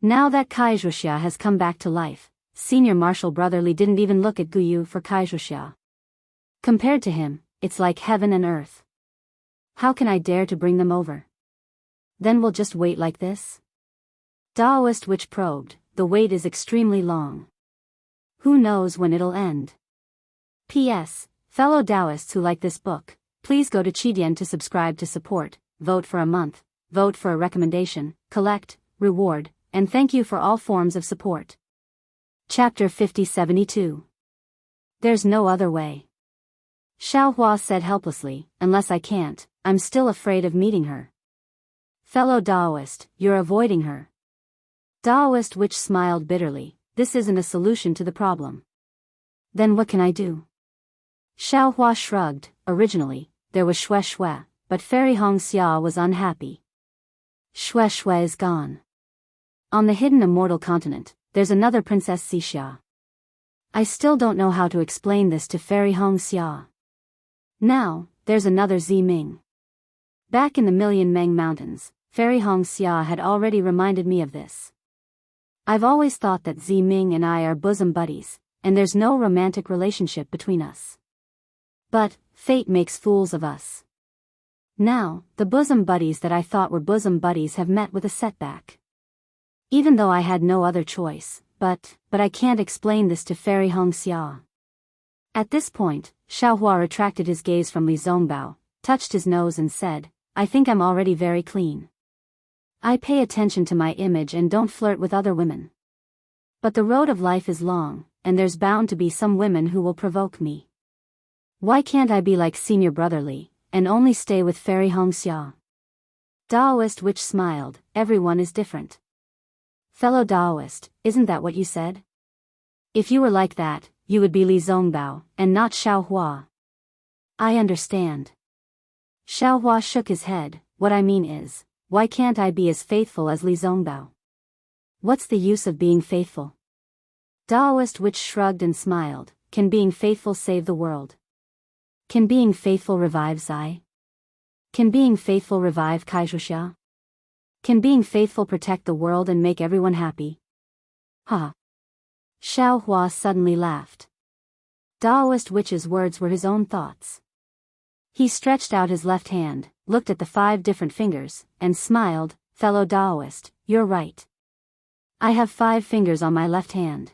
Now that Kaizhuxia has come back to life, Senior Marshal Brother Li didn't even look at Guyu for Kaizhuxia. Compared to him, it's like heaven and earth. How can I dare to bring them over? Then we'll just wait like this? Daoist, which probed, the wait is extremely long. Who knows when it'll end? P.S. Fellow Daoists who like this book, please go to Qidian to subscribe to support, vote for a month, vote for a recommendation, collect, reward, and thank you for all forms of support. Chapter 5072. There's no other way. Xiaohua said helplessly, unless I can't, I'm still afraid of meeting her. Fellow Daoist, you're avoiding her. Daoist, which smiled bitterly, this isn't a solution to the problem. Then what can I do? Xiaohua shrugged, originally, there was Xue Xue, but Fairy Xianxia was unhappy. Xue Xue is gone. On the hidden immortal continent, there's another Princess Xixia. I still don't know how to explain this to Fairy Xianxia. Now, there's another Ziming. Back in the Million Meng Mountains, Fairy Xianxia had already reminded me of this. I've always thought that Ziming and I are bosom buddies, and there's no romantic relationship between us. But, fate makes fools of us. Now, the bosom buddies that I thought were bosom buddies have met with a setback. Even though I had no other choice, but I can't explain this to Fairy Xianxia. At this point, Xiaohua retracted his gaze from Li Zongbao, touched his nose and said, I think I'm already very clean. I pay attention to my image and don't flirt with other women. But the road of life is long, and there's bound to be some women who will provoke me. Why can't I be like Senior Brother Li, and only stay with Fairy Xianxia? Daoist, which smiled, everyone is different. Fellow Daoist, isn't that what you said? If you were like that, you would be Li Zongbao, and not Xiaohua. I understand. Xiaohua shook his head, what I mean is, why can't I be as faithful as Li Zongbao? What's the use of being faithful? Daoist, which shrugged and smiled, can being faithful save the world? Can being faithful revive Zai? Can being faithful revive Kaizhuxia? Can being faithful protect the world and make everyone happy? Ha! Xiaohua suddenly laughed. Daoist, which's words were his own thoughts. He stretched out his left hand, looked at the 5 different fingers, and smiled, fellow Daoist, you're right. I have 5 fingers on my left hand.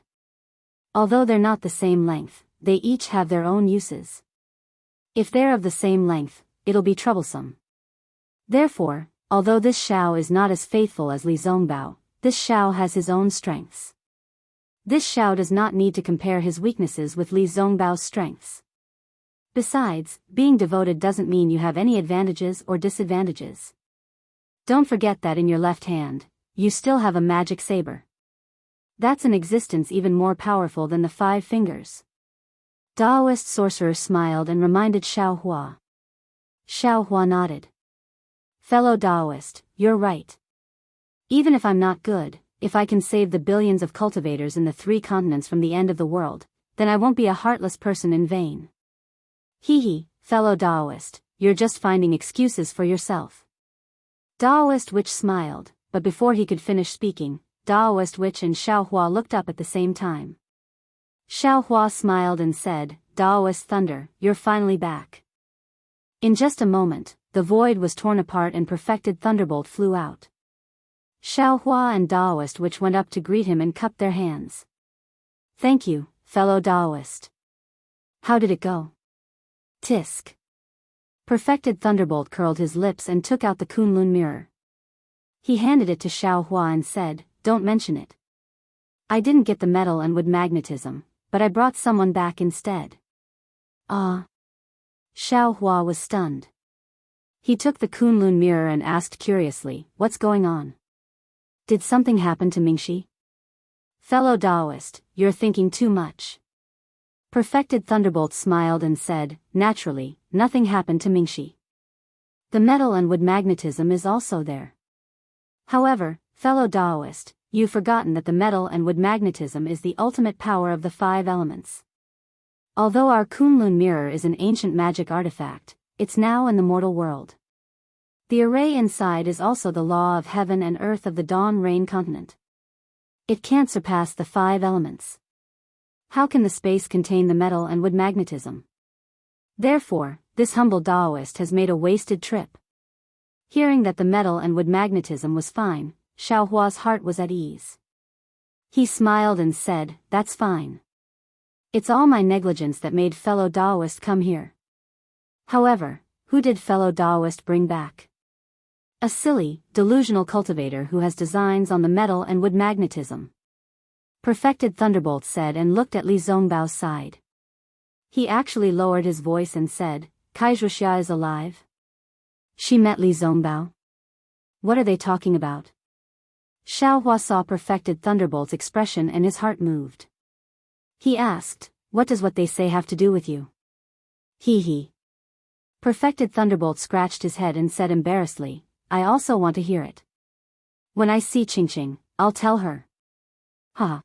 Although they're not the same length, they each have their own uses. If they're of the same length, it'll be troublesome. Therefore, although this Xiao is not as faithful as Li Zongbao, this Xiao has his own strengths. This Xiao does not need to compare his weaknesses with Li Zongbao's strengths. Besides, being devoted doesn't mean you have any advantages or disadvantages. Don't forget that in your left hand, you still have a magic saber. That's an existence even more powerful than the 5 fingers. Daoist sorcerer smiled and reminded Xiaohua. Xiaohua nodded. Fellow Daoist, you're right. Even if I'm not good, if I can save the billions of cultivators in the 3 continents from the end of the world, then I won't be a heartless person in vain. Hee, fellow Daoist, you're just finding excuses for yourself. Daoist Witch smiled, but before he could finish speaking, Daoist Witch and Xiaohua looked up at the same time. Xiaohua smiled and said, Daoist Thunder, you're finally back. In just a moment, the void was torn apart and perfected thunderbolt flew out. Xiaohua and Daoist Witch went up to greet him and cupped their hands. Thank you, fellow Daoist. How did it go? Tisk. Perfected Thunderbolt curled his lips and took out the Kunlun mirror. He handed it to Xiaohua and said, Don't mention it. I didn't get the metal and wood magnetism, but I brought someone back instead. Ah. Xiaohua was stunned. He took the Kunlun mirror and asked curiously, What's going on? Did something happen to Mingxi? Fellow Daoist, you're thinking too much. Perfected Thunderbolt smiled and said, Naturally, nothing happened to Mingxi. The metal and wood magnetism is also there. However, fellow Daoist, you've forgotten that the metal and wood magnetism is the ultimate power of the 5 elements. Although our Kunlun mirror is an ancient magic artifact, it's now in the mortal world. The array inside is also the law of heaven and earth of the Dawn Rain continent. It can't surpass the 5 elements. How can the space contain the metal and wood magnetism? Therefore, this humble Daoist has made a wasted trip. Hearing that the metal and wood magnetism was fine, Xiaohua's heart was at ease. He smiled and said, That's fine. It's all my negligence that made fellow Daoist come here. However, who did fellow Daoist bring back? A silly, delusional cultivator who has designs on the metal and wood magnetism. Perfected Thunderbolt said and looked at Li Zongbao's side. He actually lowered his voice and said, Kaizhuxia is alive? She met Li Zongbao. What are they talking about? Xiaohua saw Perfected Thunderbolt's expression and his heart moved. He asked, What does what they say have to do with you? Hee. Perfected Thunderbolt scratched his head and said embarrassedly, I also want to hear it. When I see Qingqing, I'll tell her. Ha.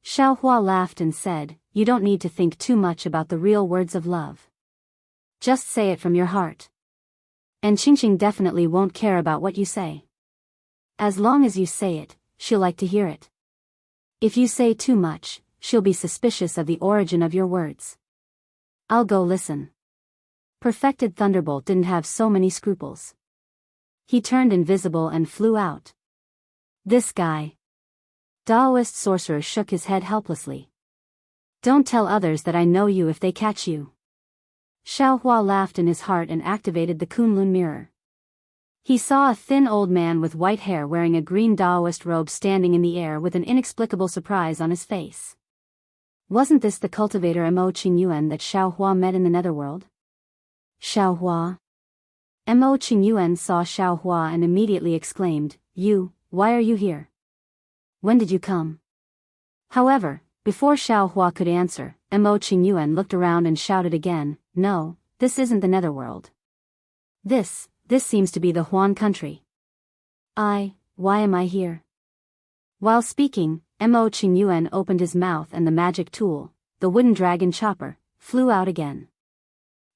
Xiaohua laughed and said, You don't need to think too much about the real words of love. Just say it from your heart. And Qingqing definitely won't care about what you say. As long as you say it, she'll like to hear it. If you say too much, she'll be suspicious of the origin of your words. I'll go listen. Perfected Thunderbolt didn't have so many scruples. He turned invisible and flew out. This guy. Daoist sorcerer shook his head helplessly. Don't tell others that I know you if they catch you. Xiaohua laughed in his heart and activated the Kunlun mirror. He saw a thin old man with white hair wearing a green Daoist robe standing in the air with an inexplicable surprise on his face. Wasn't this the cultivator Mo Qingyuan that Xiaohua met in the netherworld? Xiaohua. Mo Qingyuan saw Xiaohua and immediately exclaimed, Why are you here? When did you come? However, before Xiaohua could answer, Mo Qingyuan looked around and shouted again, No, this isn't the netherworld. This seems to be the Huan country. Why am I here? While speaking, Mo Qingyuan opened his mouth and the magic tool, the wooden dragon chopper, flew out again.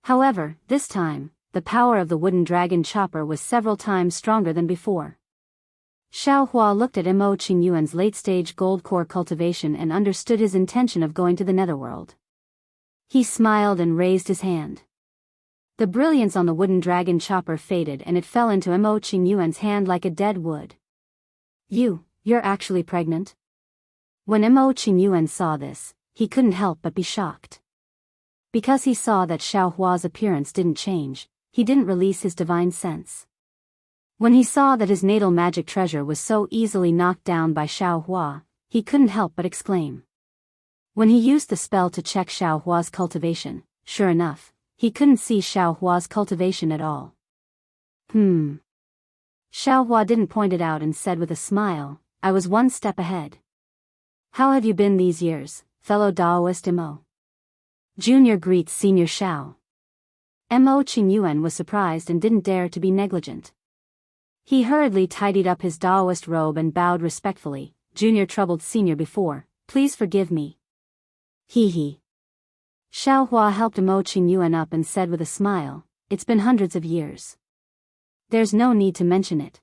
However, this time, the power of the wooden dragon chopper was several times stronger than before. Xiaohua looked at Mo Qingyuan's late-stage gold core cultivation and understood his intention of going to the netherworld. He smiled and raised his hand. The brilliance on the wooden dragon chopper faded and it fell into Mo Qingyuan's hand like a dead wood. You're actually pregnant? When Mo Qingyuan saw this, he couldn't help but be shocked. Because he saw that Xiaohua's appearance didn't change, he didn't release his divine sense. When he saw that his natal magic treasure was so easily knocked down by Xiaohua, he couldn't help but exclaim. When he used the spell to check Xiaohua's cultivation, sure enough, he couldn't see Xiaohua's cultivation at all. Xiaohua didn't point it out and said with a smile, I was one step ahead. How have you been these years, fellow Daoist Mo? Junior greets Senior Xiao. Mo Qingyuan was surprised and didn't dare to be negligent. He hurriedly tidied up his Daoist robe and bowed respectfully. Junior troubled Senior before, please forgive me. He. Xiaohua helped Mo Qingyuan up and said with a smile, it's been hundreds of years. There's no need to mention it.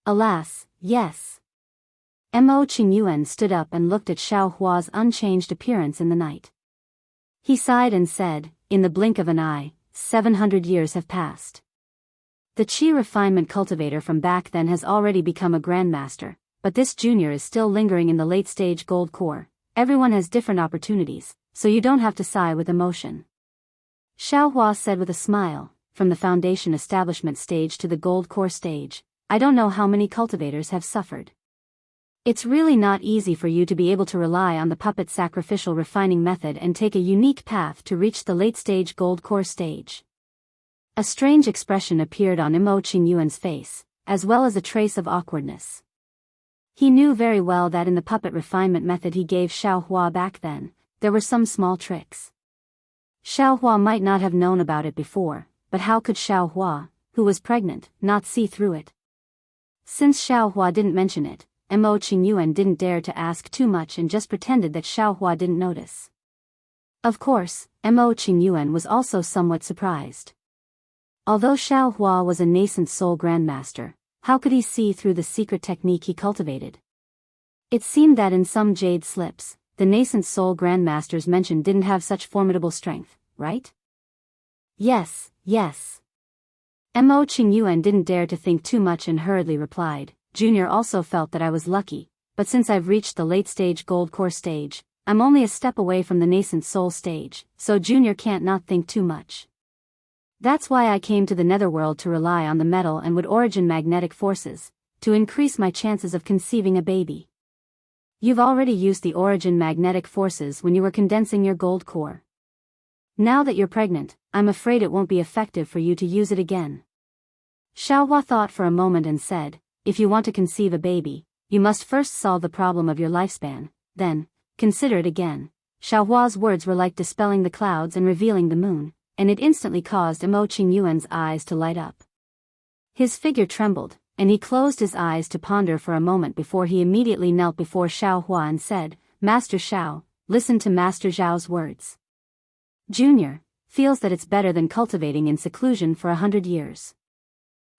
Alas, yes. Mo Qingyuan stood up and looked at Xiaohua's unchanged appearance in the night. He sighed and said, in the blink of an eye, 700 years have passed. The Qi refinement cultivator from back then has already become a grandmaster, but this junior is still lingering in the late-stage gold core. Everyone has different opportunities, so you don't have to sigh with emotion. Xiaohua said with a smile, from the foundation establishment stage to the gold core stage, I don't know how many cultivators have suffered. It's really not easy for you to be able to rely on the puppet sacrificial refining method and take a unique path to reach the late-stage gold core stage. A strange expression appeared on Mo Qingyuan's face, as well as a trace of awkwardness. He knew very well that in the puppet refinement method he gave Xiaohua back then, there were some small tricks. Xiaohua might not have known about it before, but how could Xiaohua, who was pregnant, not see through it? Since Xiaohua didn't mention it, Mo Qingyuan didn't dare to ask too much and just pretended that Xiaohua didn't notice. Of course, Mo Qingyuan was also somewhat surprised. Although Xiaohua was a nascent soul grandmaster, how could he see through the secret technique he cultivated? It seemed that in some jade slips, the nascent soul grandmasters mentioned didn't have such formidable strength, right? Yes. Mo Qingyuan didn't dare to think too much and hurriedly replied, Junior also felt that I was lucky, but since I've reached the late-stage gold core stage, I'm only a step away from the nascent soul stage, so Junior can't not think too much. That's why I came to the netherworld to rely on the metal and wood origin magnetic forces, to increase my chances of conceiving a baby. You've already used the origin magnetic forces when you were condensing your gold core. Now that you're pregnant, I'm afraid it won't be effective for you to use it again. Xiaohua thought for a moment and said, if you want to conceive a baby, you must first solve the problem of your lifespan, then, consider it again. Xiaohua's words were like dispelling the clouds and revealing the moon, and it instantly caused Mo Qingyuan's eyes to light up. His figure trembled, and he closed his eyes to ponder for a moment before he immediately knelt before Xiaohua and said, Master Xiao, listen to Master Zhao's words. Junior feels that it's better than cultivating in seclusion for 100 years.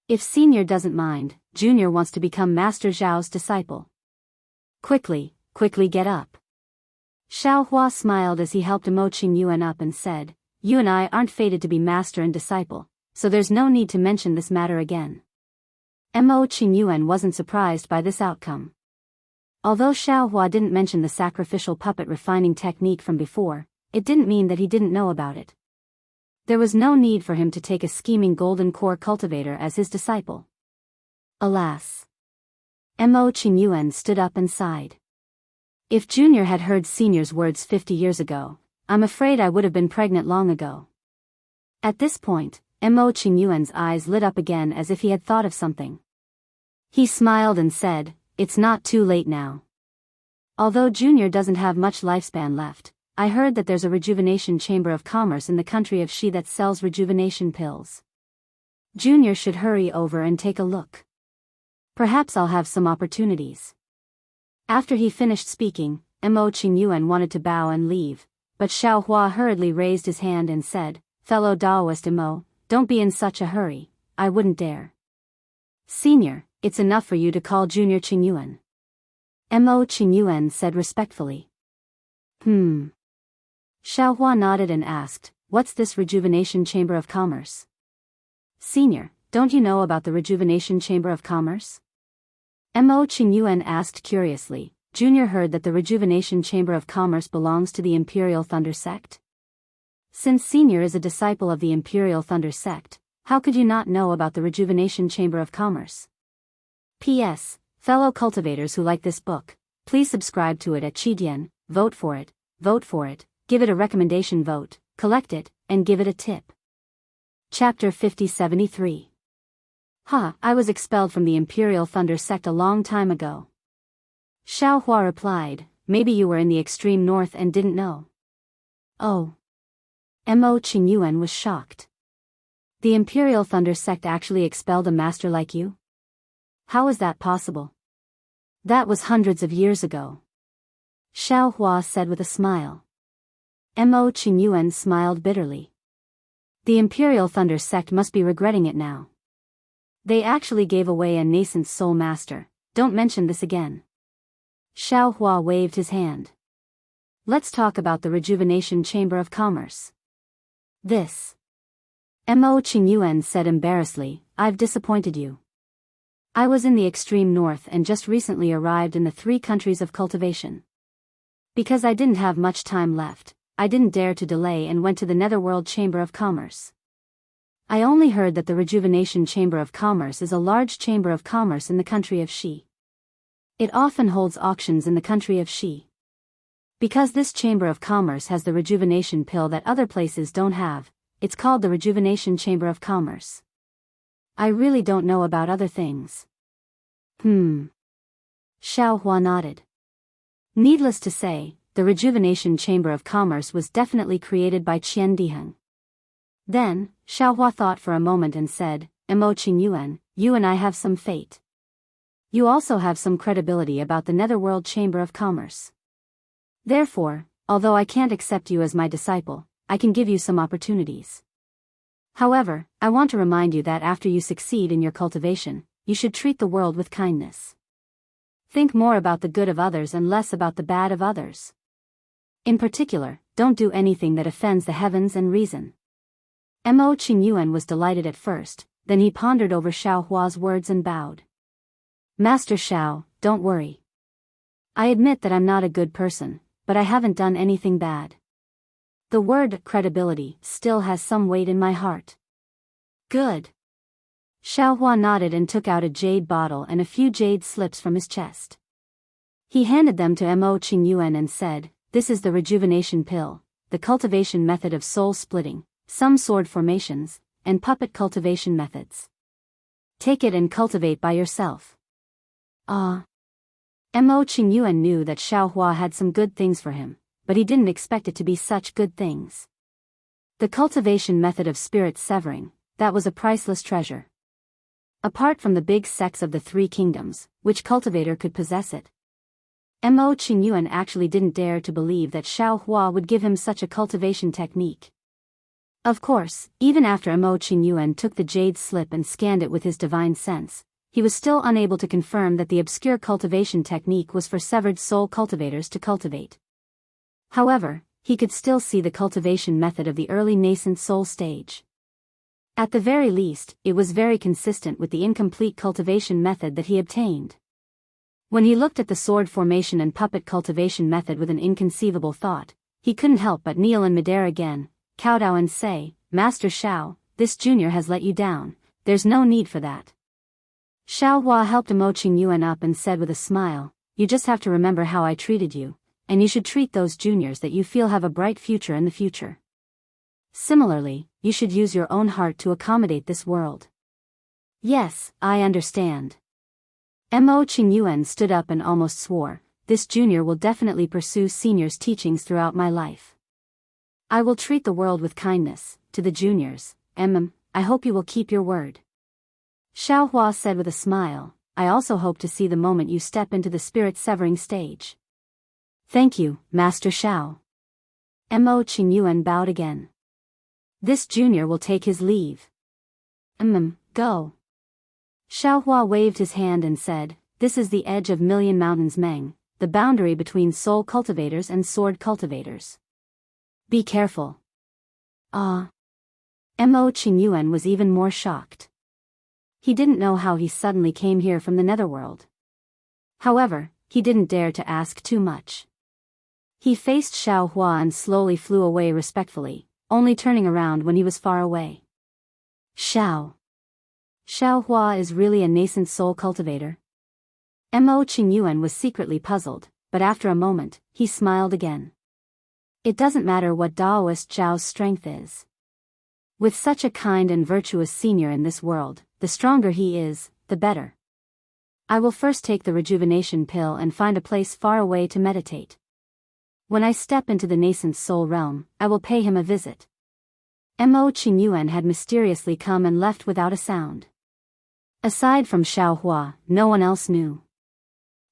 If Senior doesn't mind, Junior wants to become Master Zhao's disciple. Quickly get up. Xiaohua smiled as he helped Mo Qingyuan up and said, you and I aren't fated to be master and disciple, so there's no need to mention this matter again. Mo Qingyuan wasn't surprised by this outcome. Although Xiaohua didn't mention the sacrificial puppet refining technique from before, it didn't mean that he didn't know about it. There was no need for him to take a scheming golden core cultivator as his disciple. Alas. Mo Qingyuan stood up and sighed. If Junior had heard Senior's words 50 years ago, I'm afraid I would have been pregnant long ago. At this point, Mo Qingyuan's eyes lit up again as if he had thought of something. He smiled and said, it's not too late now. Although Junior doesn't have much lifespan left, I heard that there's a rejuvenation chamber of commerce in the country of Xi that sells rejuvenation pills. Junior should hurry over and take a look. Perhaps I'll have some opportunities. After he finished speaking, Mo Qingyuan wanted to bow and leave, but Xiaohua hurriedly raised his hand and said, fellow Daoist Mo, don't be in such a hurry, I wouldn't dare. Senior, it's enough for you to call Junior Qingyuan. Mo Qingyuan said respectfully. Xiaohua nodded and asked, what's this rejuvenation chamber of commerce? Senior, don't you know about the rejuvenation chamber of commerce? Mo Qingyuan asked curiously. Junior heard that the rejuvenation chamber of commerce belongs to the Imperial Thunder sect. Since Senior is a disciple of the Imperial Thunder sect, how could you not know about the rejuvenation chamber of commerce? P.S. Fellow cultivators who like this book, please subscribe to it at Qidian, vote for it, give it a recommendation vote, collect it, and give it a tip. Chapter 5073. I was expelled from the Imperial Thunder sect a long time ago. Xiaohua replied, maybe you were in the extreme north and didn't know. Oh. Mo Qingyuan was shocked. The Imperial Thunder sect actually expelled a master like you? How is that possible? That was hundreds of years ago. Xiao Hua said with a smile. Mo Qingyuan smiled bitterly. The Imperial Thunder sect must be regretting it now. They actually gave away a nascent soul master. Don't mention this again. Xiao Hua waved his hand. Let's talk about the Rejuvenation Chamber of Commerce. This. Mo Qingyuan said embarrassedly, I've disappointed you. I was in the extreme north and just recently arrived in the 3 countries of cultivation. Because I didn't have much time left, I didn't dare to delay and went to the Netherworld Chamber of Commerce. I only heard that the Rejuvenation Chamber of Commerce is a large chamber of commerce in the country of Xi. It often holds auctions in the country of Xi. Because this Chamber of Commerce has the rejuvenation pill that other places don't have, it's called the Rejuvenation Chamber of Commerce. I really don't know about other things. Xiao Hua nodded. Needless to say, the Rejuvenation Chamber of Commerce was definitely created by Qian Diheng. Then, Xiao Hua thought for a moment and said, Mo Qingyuan, you and I have some fate. You also have some credibility about the Netherworld Chamber of Commerce. Therefore, although I can't accept you as my disciple, I can give you some opportunities. However, I want to remind you that after you succeed in your cultivation, you should treat the world with kindness. Think more about the good of others and less about the bad of others. In particular, don't do anything that offends the heavens and reason. Mo Qingyuan was delighted at first, then he pondered over Xiao Hua's words and bowed. Master Xiao, don't worry. I admit that I'm not a good person, but I haven't done anything bad. The word credibility still has some weight in my heart. Good. Xiao Hua nodded and took out a jade bottle and a few jade slips from his chest. He handed them to Mo Qingyuan and said, This is the rejuvenation pill, the cultivation method of soul splitting, some sword formations, and puppet cultivation methods. Take it and cultivate by yourself. Mo Qingyuan knew that Xiao Hua had some good things for him, but he didn't expect it to be such good things. The cultivation method of spirit severing, that was a priceless treasure. Apart from the big sects of the 3 kingdoms, which cultivator could possess it? Mo Qingyuan actually didn't dare to believe that Xiao Hua would give him such a cultivation technique. Of course, even after Mo Qingyuan took the jade slip and scanned it with his divine sense, he was still unable to confirm that the obscure cultivation technique was for severed soul cultivators to cultivate. However, he could still see the cultivation method of the early nascent soul stage. At the very least, it was very consistent with the incomplete cultivation method that he obtained. When he looked at the sword formation and puppet cultivation method with an inconceivable thought, he couldn't help but kneel in midair again, kowtow and say, Master Xiao, this junior has let you down, there's no need for that. Xiao Hua helped Mo Qingyuan up and said with a smile, You just have to remember how I treated you, and you should treat those juniors that you feel have a bright future in the future. Similarly, you should use your own heart to accommodate this world. Yes, I understand. Mo Qingyuan stood up and almost swore, This junior will definitely pursue seniors' teachings throughout my life. I will treat the world with kindness, to the juniors, I hope you will keep your word. Xiao Hua said with a smile, I also hope to see the moment you step into the spirit severing stage. Thank you, Master Xiao. Mo Qingyuan bowed again. This junior will take his leave. Go. Xiao Hua waved his hand and said, This is the edge of Million Mountains Meng, the boundary between soul cultivators and sword cultivators. Be careful. Mo Qingyuan was even more shocked. He didn't know how he suddenly came here from the Netherworld. However, he didn't dare to ask too much. He faced Xiao Hua and slowly flew away respectfully, only turning around when he was far away. Xiao Hua is really a nascent soul cultivator? Mo Qingyuan was secretly puzzled, but after a moment, he smiled again. It doesn't matter what Daoist Zhao's strength is. With such a kind and virtuous senior in this world, the stronger he is, the better. I will first take the rejuvenation pill and find a place far away to meditate. When I step into the nascent soul realm, I will pay him a visit. Mo Qingyuan had mysteriously come and left without a sound. Aside from Xiaohua, no one else knew.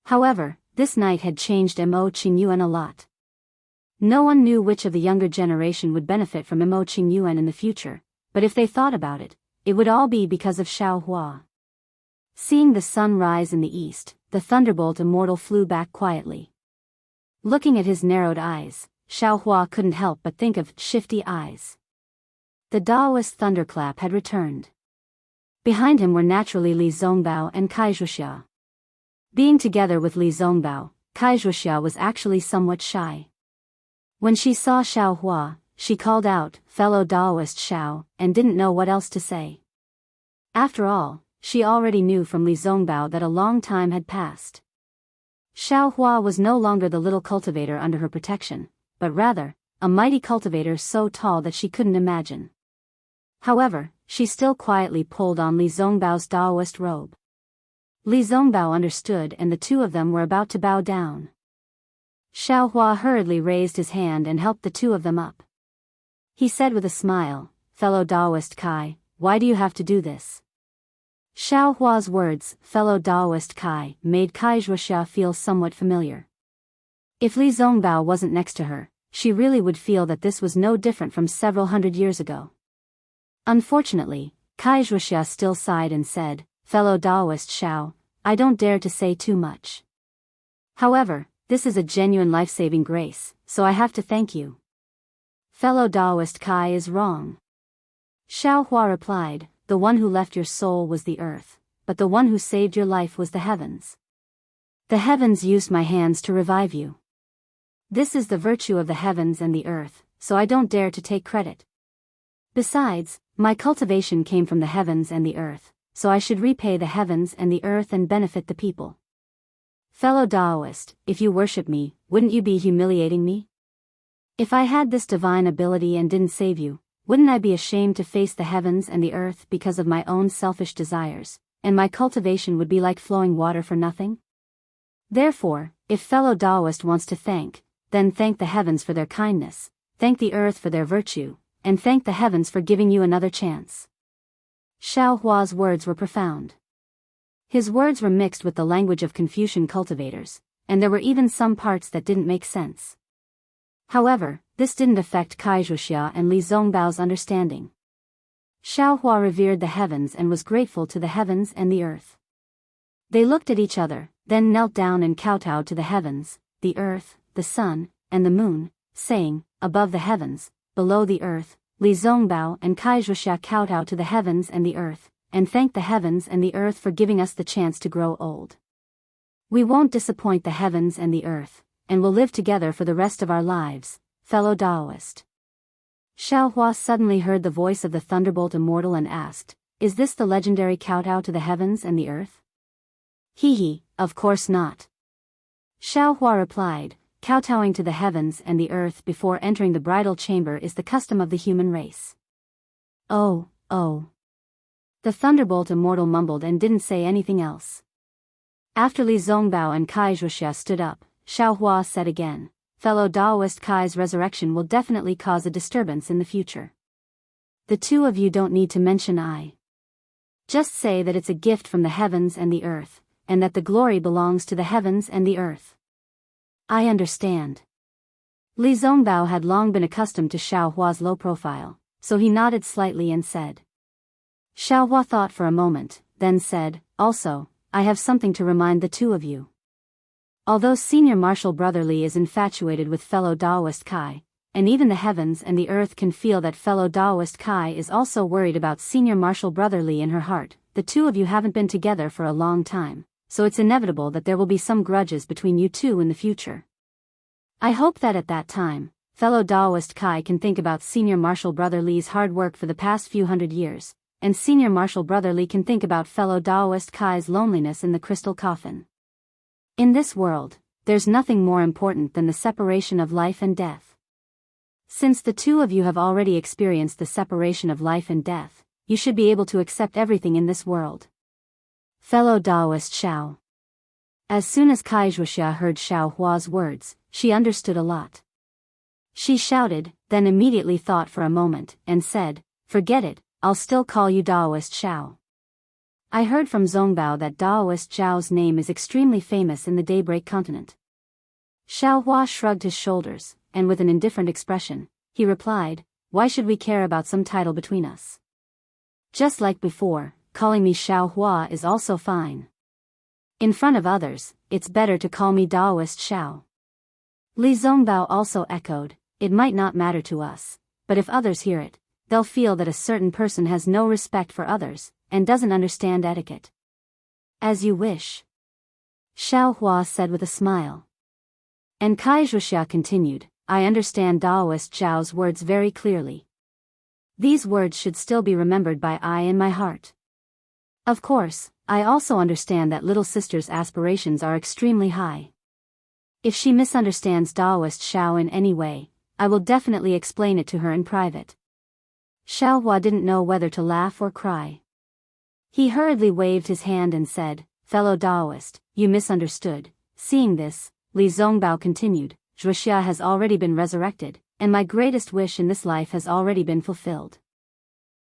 However, this night had changed Mo Qingyuan a lot. No one knew which of the younger generation would benefit from Mo Qingyuan in the future, but if they thought about it, it would all be because of Xiaohua. Seeing the sun rise in the east, the thunderbolt immortal flew back quietly. Looking at his narrowed eyes, Xiaohua couldn't help but think of shifty eyes. The Daoist thunderclap had returned. Behind him were naturally Li Zongbao and Kai Zhuxia. Being together with Li Zongbao, Kai Zhuxia was actually somewhat shy. When she saw Xiaohua, she called out, "Fellow Daoist Xiao," and didn't know what else to say. After all, she already knew from Li Zongbao that a long time had passed. Xiaohua was no longer the little cultivator under her protection, but rather, a mighty cultivator so tall that she couldn't imagine. However, she still quietly pulled on Li Zongbao's Daoist robe. Li Zongbao understood and the two of them were about to bow down. Xiaohua hurriedly raised his hand and helped the two of them up. He said with a smile, "Fellow Daoist Kai, why do you have to do this?" Xiaohua's words, "fellow Daoist Kai," made Kai Zhuxia feel somewhat familiar. If Li Zongbao wasn't next to her, she really would feel that this was no different from several hundred years ago. Unfortunately, Kai Zhuxia still sighed and said, "Fellow Daoist Xiao, I don't dare to say too much. However, this is a genuine life-saving grace, so I have to thank you." "Fellow Daoist Kai is wrong," Xiaohua replied. "The one who left your soul was the earth, but the one who saved your life was the heavens. The heavens used my hands to revive you. This is the virtue of the heavens and the earth, so I don't dare to take credit. Besides, my cultivation came from the heavens and the earth, so I should repay the heavens and the earth and benefit the people. Fellow Daoist, if you worship me, wouldn't you be humiliating me? If I had this divine ability and didn't save you, wouldn't I be ashamed to face the heavens and the earth because of my own selfish desires, and my cultivation would be like flowing water for nothing? Therefore, if fellow Daoist wants to thank, then thank the heavens for their kindness, thank the earth for their virtue, and thank the heavens for giving you another chance." Xiaohua's words were profound. His words were mixed with the language of Confucian cultivators, and there were even some parts that didn't make sense. However, this didn't affect Kai Zhuxia and Li Zongbao's understanding. Xiaohua revered the heavens and was grateful to the heavens and the earth. They looked at each other, then knelt down and kowtowed to the heavens, the earth, the sun, and the moon, saying, "Above the heavens, below the earth." Li Zongbao and Kai Zhuxia kowtowed to the heavens and the earth, and thanked the heavens and the earth for giving us the chance to grow old. "We won't disappoint the heavens and the earth, and will live together for the rest of our lives, fellow Daoist." Xiaohua suddenly heard the voice of the Thunderbolt Immortal and asked, "Is this the legendary kowtow to the heavens and the earth?" "Hee, of course not." Xiaohua replied, "Kowtowing to the heavens and the earth before entering the bridal chamber is the custom of the human race." Oh. The Thunderbolt Immortal mumbled and didn't say anything else. After Li Zongbao and Kai Zhuxia stood up, Xiaohua said again, "Fellow Daoist Kai's resurrection will definitely cause a disturbance in the future. The two of you don't need to mention I. Just say that it's a gift from the heavens and the earth, and that the glory belongs to the heavens and the earth." "I understand." Li Zongbao had long been accustomed to Xiaohua's low profile, so he nodded slightly and said. Xiaohua thought for a moment, then said, "Also, I have something to remind the two of you. Although Senior Marshal Brother Li is infatuated with fellow Daoist Kai, and even the heavens and the earth can feel that fellow Daoist Kai is also worried about Senior Marshal Brother Li in her heart, the two of you haven't been together for a long time, so it's inevitable that there will be some grudges between you two in the future. I hope that at that time, fellow Daoist Kai can think about Senior Marshal Brother Li's hard work for the past few hundred years, and Senior Marshal Brother Li can think about fellow Daoist Kai's loneliness in the crystal coffin. In this world, there's nothing more important than the separation of life and death. Since the two of you have already experienced the separation of life and death, you should be able to accept everything in this world. Fellow Daoist Xiao." As soon as Kai Zhuxia heard Xiaohua's words, she understood a lot. She shouted, then immediately thought for a moment, and said, "Forget it, I'll still call you Daoist Xiao." I heard from Zongbao that Daoist Zhao's name is extremely famous in the Daybreak continent. Xiaohua shrugged his shoulders, and with an indifferent expression, he replied, why should we care about some title between us? Just like before, calling me Xiaohua is also fine. In front of others, it's better to call me Daoist Xiao. Li Zongbao also echoed, it might not matter to us, but if others hear it, they'll feel that a certain person has no respect for others, and doesn't understand etiquette. As you wish. Xiaohua said with a smile. And Wuxia continued, I understand Daoist Zhao's words very clearly. These words should still be remembered by I in my heart. Of course, I also understand that little sister's aspirations are extremely high. If she misunderstands Daoist Xiao in any way, I will definitely explain it to her in private. Xiaohua didn't know whether to laugh or cry. He hurriedly waved his hand and said, fellow Daoist, you misunderstood. Seeing this, Li Zongbao continued, Wuxia has already been resurrected, and my greatest wish in this life has already been fulfilled.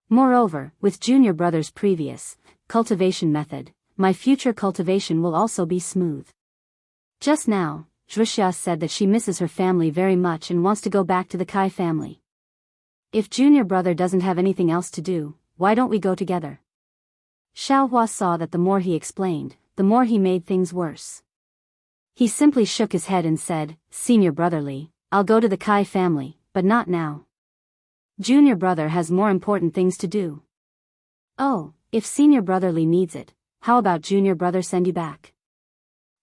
Moreover, with junior brother's previous cultivation method, my future cultivation will also be smooth. Just now, Wuxia said that she misses her family very much and wants to go back to the Kai family. If junior brother doesn't have anything else to do, why don't we go together? Xiaohua saw that the more he explained, the more he made things worse. He simply shook his head and said, Senior brother Li, I'll go to the Kai family, but not now. Junior brother has more important things to do. Oh, if senior brother Li needs it, how about junior brother send you back?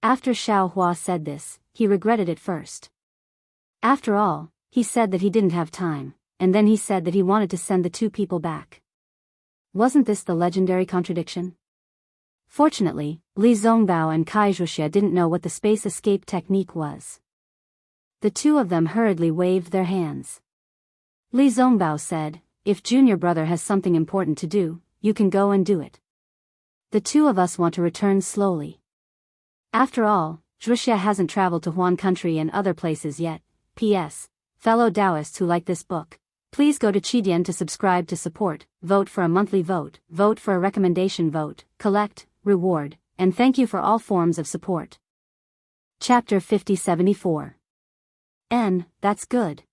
After Xiaohua said this, he regretted it first. After all, he said that he didn't have time, and then he said that he wanted to send the two people back. Wasn't this the legendary contradiction? Fortunately, Li Zongbao and Wuxia didn't know what the space escape technique was. The two of them hurriedly waved their hands. Li Zongbao said, if junior brother has something important to do, you can go and do it. The two of us want to return slowly. After all, Wuxia hasn't traveled to Huan country and other places yet. P.S. Fellow Daoists who like this book, please go to Qidian to subscribe to support, vote for a monthly vote, vote for a recommendation vote, collect, reward, and thank you for all forms of support. Chapter 5074. That's good.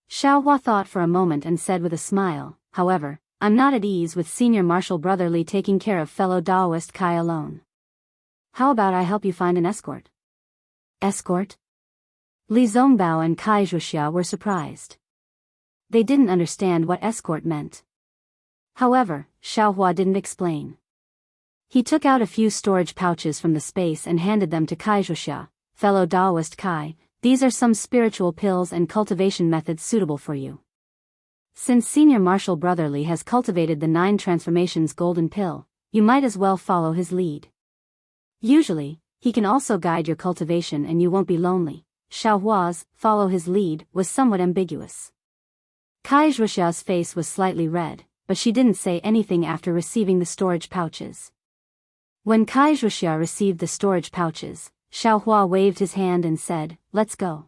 Xiaohua thought for a moment and said with a smile, however, I'm not at ease with senior martial brother Li taking care of fellow Daoist Kai alone. How about I help you find an escort? Escort? Li Zongbao and Wuxia were surprised. They didn't understand what escort meant. However, Xiaohua didn't explain. He took out a few storage pouches from the space and handed them to Wuxia, fellow Daoist Kai, these are some spiritual pills and cultivation methods suitable for you. Since senior martial brother Li has cultivated the 9 transformations golden pill, you might as well follow his lead. Usually, he can also guide your cultivation and you won't be lonely. Xiaohua's follow his lead was somewhat ambiguous. Wuxia's face was slightly red, but she didn't say anything after receiving the storage pouches. When Wuxia received the storage pouches, Xiaohua waved his hand and said, let's go.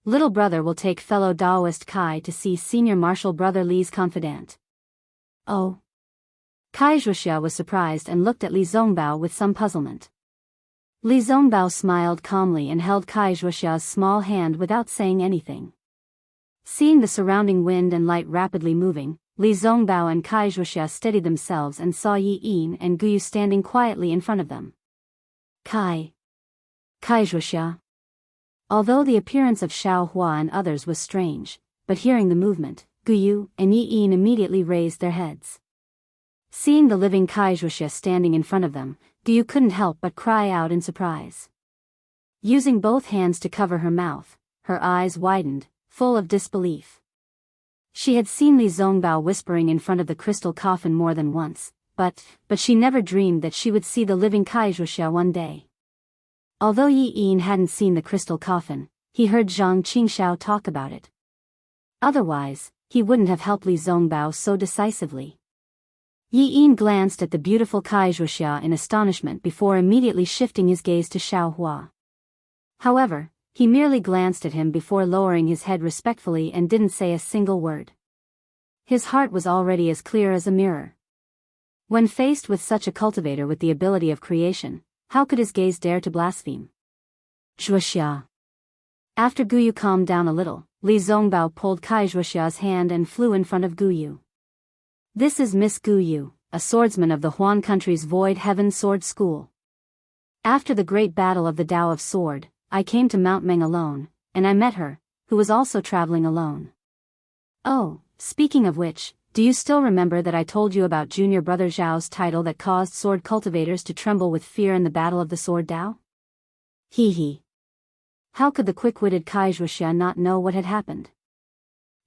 Little brother will take fellow Daoist Kai to see senior martial brother Li's confidant. Oh. Wuxia was surprised and looked at Li Zongbao with some puzzlement. Li Zongbao smiled calmly and held Wuxia's small hand without saying anything. Seeing the surrounding wind and light rapidly moving, Li Zongbao and Wuxia steadied themselves and saw Yi Yin and Guyu standing quietly in front of them. Wuxia. Although the appearance of Xiaohua and others was strange, but hearing the movement, Guyu and Yi Yin immediately raised their heads. Seeing the living Wuxia standing in front of them, Guyu couldn't help but cry out in surprise. Using both hands to cover her mouth, her eyes widened, full of disbelief. She had seen Li Zongbao whispering in front of the crystal coffin more than once, but she never dreamed that she would see the living Wuxia one day. Although Yi Yin hadn't seen the crystal coffin, he heard Zhang Qingxiao talk about it. Otherwise, he wouldn't have helped Li Zongbao so decisively. Yi Yin glanced at the beautiful Wuxia in astonishment before immediately shifting his gaze to Xiaohua. However, he merely glanced at him before lowering his head respectfully and didn't say a single word. His heart was already as clear as a mirror. When faced with such a cultivator with the ability of creation, how could his gaze dare to blaspheme? Zhuxia. After Guyu calmed down a little, Li Zongbao pulled Kai Zhuxia's hand and flew in front of Guyu. This is Miss Guyu, a swordsman of the Huan country's Void Heaven Sword School. After the great battle of the Tao of Sword, I came to Mount Meng alone, and I met her, who was also traveling alone. Oh, speaking of which, do you still remember that I told you about junior brother Zhao's title that caused sword cultivators to tremble with fear in the battle of the Sword Tao? Hee hee. How could the quick-witted Kai Zhuxia not know what had happened?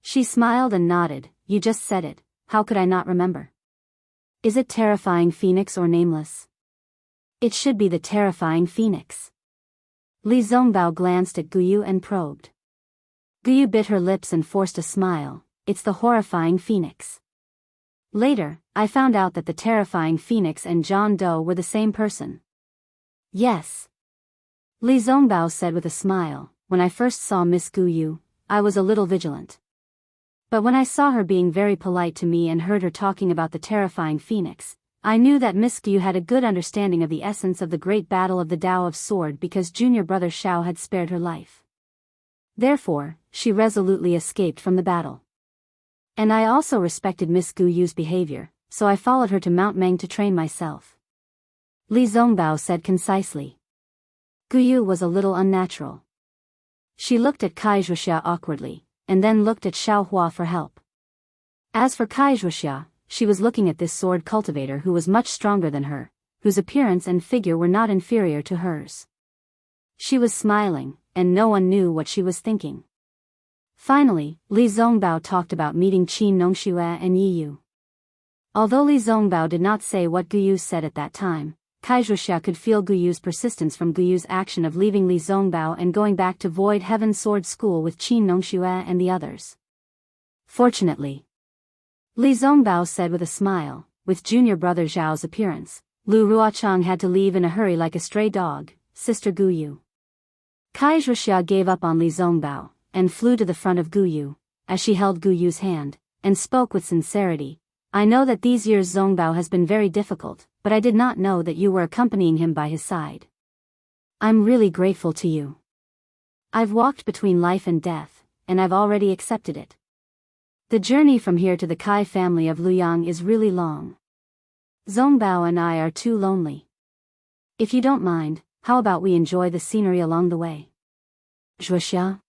She smiled and nodded. You just said it, how could I not remember? Is it Terrifying Phoenix or Nameless? It should be the Terrifying Phoenix. Li Zongbao glanced at Guyu and probed. Guyu bit her lips and forced a smile. It's the Horrifying Phoenix. Later, I found out that the Terrifying Phoenix and John Doe were the same person. Yes. Li Zongbao said with a smile, when I first saw Miss Guyu, I was a little vigilant. But when I saw her being very polite to me and heard her talking about the Terrifying Phoenix, I knew that Miss Guyu had a good understanding of the essence of the great battle of the Tao of Sword because junior brother Xiao had spared her life. Therefore, she resolutely escaped from the battle. And I also respected Miss Guyu's behavior, so I followed her to Mount Meng to train myself. Li Zongbao said concisely. Guyu was a little unnatural. She looked at Kai Zhuxia awkwardly, and then looked at Xiao Hua for help. As for Kai Zhuxia, she was looking at this sword cultivator who was much stronger than her, whose appearance and figure were not inferior to hers. She was smiling, and no one knew what she was thinking. Finally, Li Zongbao talked about meeting Qin Nongxue and Yi Yu. Although Li Zongbao did not say what Guyu said at that time, Kai Zhuxia could feel Guyu's persistence from Guyu's action of leaving Li Zongbao and going back to Void Heaven Sword School with Qin Nongxue and the others. Fortunately, Li Zongbao said with a smile, with junior brother Zhao's appearance, Lu Ruochang had to leave in a hurry like a stray dog, Sister Guyu. Kai Zhuxia gave up on Li Zongbao, and flew to the front of Guyu, as she held Guyu's hand, and spoke with sincerity. I know that these years Zongbao has been very difficult, but I did not know that you were accompanying him by his side. I'm really grateful to you. I've walked between life and death, and I've already accepted it. The journey from here to the Kai family of Luyang is really long. Zongbao and I are too lonely. If you don't mind, how about we enjoy the scenery along the way? Zhuxia?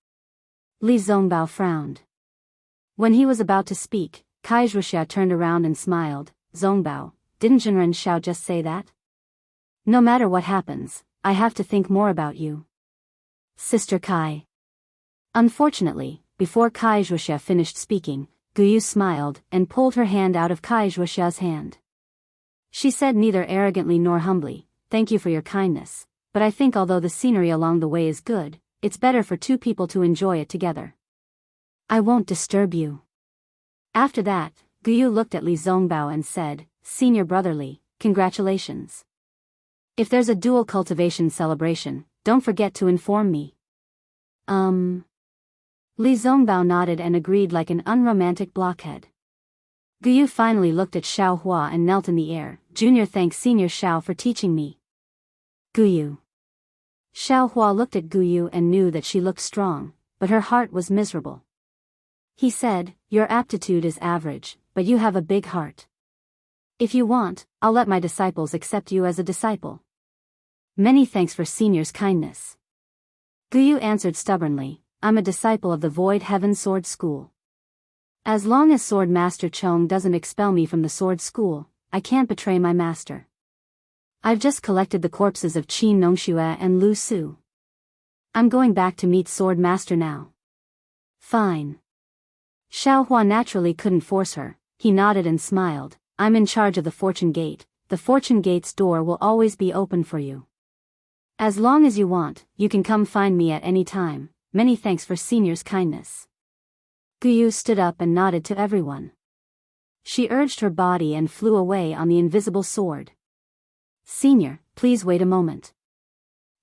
Li Zongbao frowned. When he was about to speak, Kai Zhuxia turned around and smiled. Zongbao, didn't Jinren Xiao just say that? No matter what happens, I have to think more about you. Sister Kai. Unfortunately, before Kai Zhuxia finished speaking, Guyu smiled and pulled her hand out of Kai Zhuxia's hand. She said neither arrogantly nor humbly, thank you for your kindness, but I think although the scenery along the way is good, it's better for two people to enjoy it together. I won't disturb you. After that, Guyu looked at Li Zongbao and said, Senior brotherly, congratulations. If there's a dual cultivation celebration, don't forget to inform me. Li Zongbao nodded and agreed like an unromantic blockhead. Guyu finally looked at Xiao Hua and knelt in the air. Junior thanks Senior Xiao for teaching me. Guyu. Xiao Hua looked at Guyu and knew that she looked strong, but her heart was miserable. He said, your aptitude is average, but you have a big heart. If you want, I'll let my disciples accept you as a disciple. Many thanks for Senior's kindness. Guyu answered stubbornly, I'm a disciple of the Void Heaven Sword School. As long as Sword Master Chong doesn't expel me from the Sword School, I can't betray my master. I've just collected the corpses of Qin Nongxue and Lu Su. I'm going back to meet Sword Master now. Fine. Xiao Hua naturally couldn't force her. He nodded and smiled. I'm in charge of the Fortune Gate. The Fortune Gate's door will always be open for you. As long as you want, you can come find me at any time. Many thanks for Senior's kindness. Guyu stood up and nodded to everyone. She urged her body and flew away on the invisible sword. Senior, please wait a moment.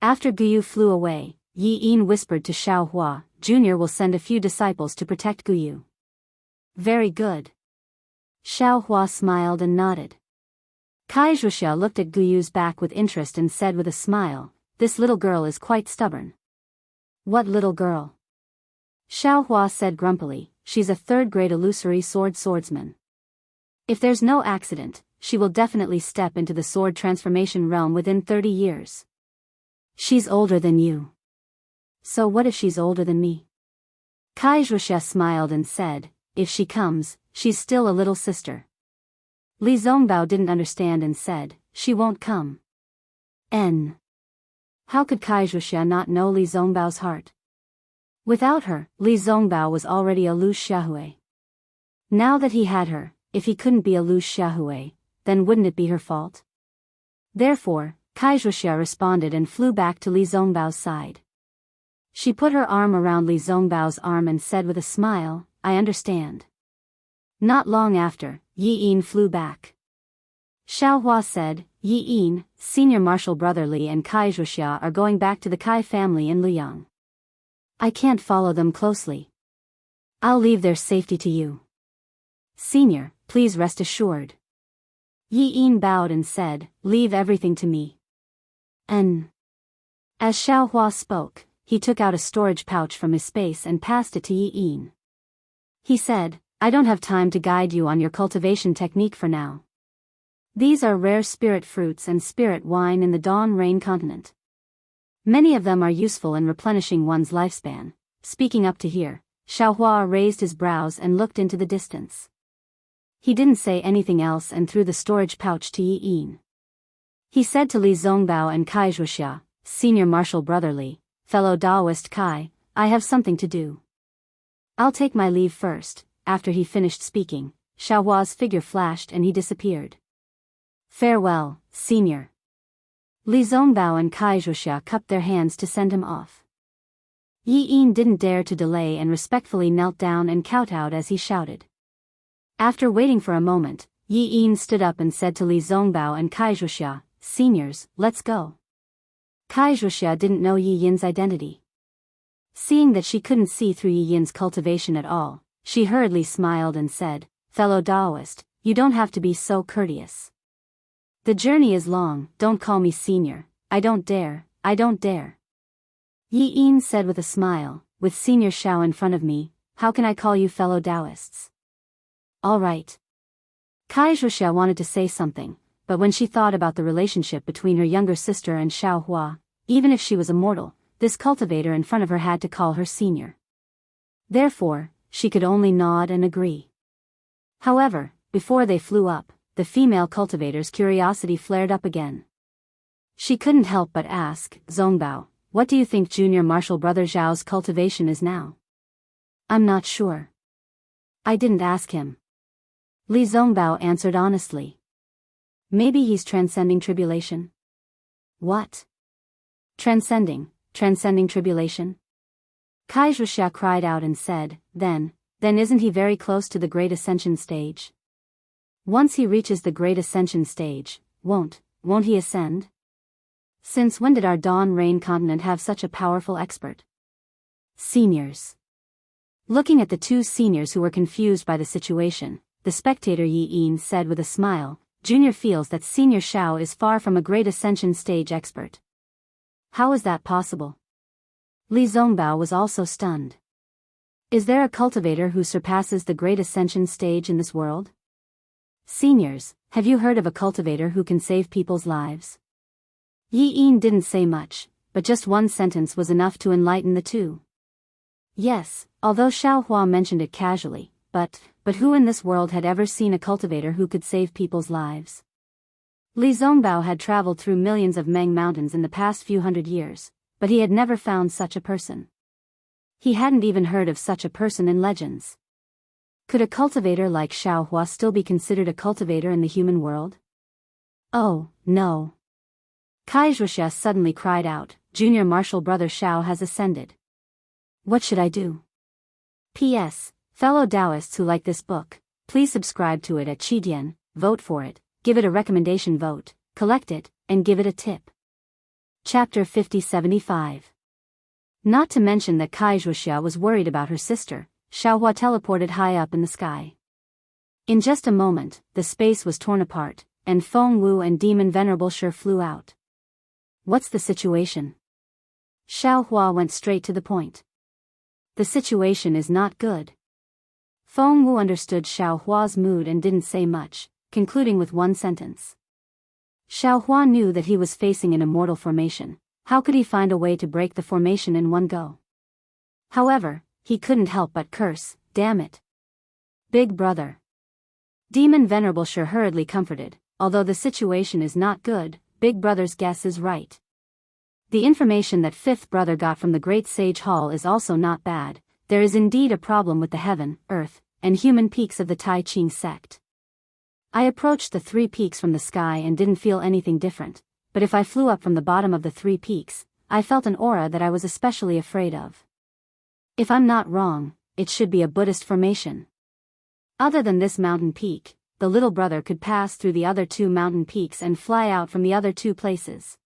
After Guyu flew away, Yi Yin whispered to Xiao Hua, Junior will send a few disciples to protect Guyu. Very good. Xiao Hua smiled and nodded. Kai Wuxia looked at Guyu's back with interest and said with a smile, "This little girl is quite stubborn." "What little girl?" Xiaohua said grumpily, "She's a third-grade illusory swordsman. If there's no accident, she will definitely step into the sword transformation realm within 30 years. She's older than you." "So what if she's older than me?" Kai Wuxia smiled and said, "If she comes, she's still a little sister." Li Zongbao didn't understand and said, "She won't come." How could Kai Wuxia not know Li Zongbao's heart? Without her, Li Zongbao was already a Lu Xiaohui. Now that he had her, if he couldn't be a Lu Xiaohui, then wouldn't it be her fault? Therefore, Kai Wuxia responded and flew back to Li Zongbao's side. She put her arm around Li Zongbao's arm and said with a smile, "I understand." Not long after, Yi Yin flew back. Xiaohua said, "Yi Yin, senior martial brother Li and Kai Wuxia are going back to the Kai family in Luyang. I can't follow them closely. I'll leave their safety to you. Senior, please rest assured." Yi Yin bowed and said, "Leave everything to me." As Xiaohua spoke, he took out a storage pouch from his space and passed it to Yi Yin. He said, "I don't have time to guide you on your cultivation technique for now. These are rare spirit fruits and spirit wine in the Dawn Rain continent. Many of them are useful in replenishing one's lifespan." Speaking up to here, Xiaohua raised his brows and looked into the distance. He didn't say anything else and threw the storage pouch to Yi Yin. He said to Li Zongbao and Kai Wuxia, "Senior martial brother Li, fellow Daoist Kai, I have something to do. I'll take my leave first." After he finished speaking, Xiaohua's figure flashed and he disappeared. "Farewell, senior." Li Zongbao and Kai Wuxia cupped their hands to send him off. Yi Yin didn't dare to delay and respectfully knelt down and kowtowed as he shouted. After waiting for a moment, Yi Yin stood up and said to Li Zongbao and Kai Wuxia, "Seniors, let's go." Kai Wuxia didn't know Yi Yin's identity. Seeing that she couldn't see through Yi Yin's cultivation at all, she hurriedly smiled and said, "Fellow Daoist, you don't have to be so courteous. The journey is long, don't call me senior, I don't dare." Yi Yin said with a smile, "With Senior Xiao in front of me, how can I call you fellow Daoists?" "All right." Kai Wuxia wanted to say something, but when she thought about the relationship between her younger sister and Xiaohua, even if she was a mortal, this cultivator in front of her had to call her senior. Therefore, she could only nod and agree. However, before they flew up, the female cultivator's curiosity flared up again. She couldn't help but ask, "Zongbao, what do you think junior martial brother Zhao's cultivation is now?" "I'm not sure. I didn't ask him." Li Zongbao answered honestly. "Maybe he's transcending tribulation." "What? Transcending tribulation?" Kai Wuxia cried out and said, Then isn't he very close to the Great Ascension stage? Once he reaches the Great Ascension stage, won't he ascend? Since when did our Dawn Rain continent have such a powerful expert?" Seniors. Looking at the two seniors who were confused by the situation, the spectator Yi Yin said with a smile, "Junior feels that Senior Xiao is far from a Great Ascension stage expert." "How is that possible?" Li Zongbao was also stunned. "Is there a cultivator who surpasses the Great Ascension stage in this world? Seniors, have you heard of a cultivator who can save people's lives?" Yi Yin didn't say much, but just one sentence was enough to enlighten the two. Yes, although Xiaohua mentioned it casually, but who in this world had ever seen a cultivator who could save people's lives? Li Zongbao had traveled through millions of Meng mountains in the past few hundred years, but he had never found such a person. He hadn't even heard of such a person in legends. Could a cultivator like Xiaohua still be considered a cultivator in the human world? Oh, no. Kai Wuxia suddenly cried out, "Junior martial brother Xiao has ascended. What should I do?" P.S. Fellow Daoists who like this book, please subscribe to it at Qidian, vote for it, give it a recommendation vote, collect it, and give it a tip. Chapter 5075. Not to mention that Kai Wuxia was worried about her sister, Xiaohua teleported high up in the sky. In just a moment, the space was torn apart, and Feng Wu and Demon Venerable Shi flew out. What's the situation? Xiao Hua went straight to the point. The situation is not good. Feng Wu understood Xiao Hua's mood and didn't say much, concluding with one sentence. Xiao Hua knew that he was facing an immortal formation. How could he find a way to break the formation in one go? However, he couldn't help but curse, damn it. Big brother. Demon Venerable Shi hurriedly comforted, although the situation is not good, Big brother's guess is right. The information that fifth brother got from the Great Sage Hall is also not bad. There is indeed a problem with the heaven, earth, and human peaks of the Tai Ching sect. I approached the 3 peaks from the sky and didn't feel anything different, but if I flew up from the bottom of the 3 peaks, I felt an aura that I was especially afraid of. If I'm not wrong, it should be a Buddhist formation. Other than this mountain peak, the little brother could pass through the other 2 mountain peaks and fly out from the other 2 places.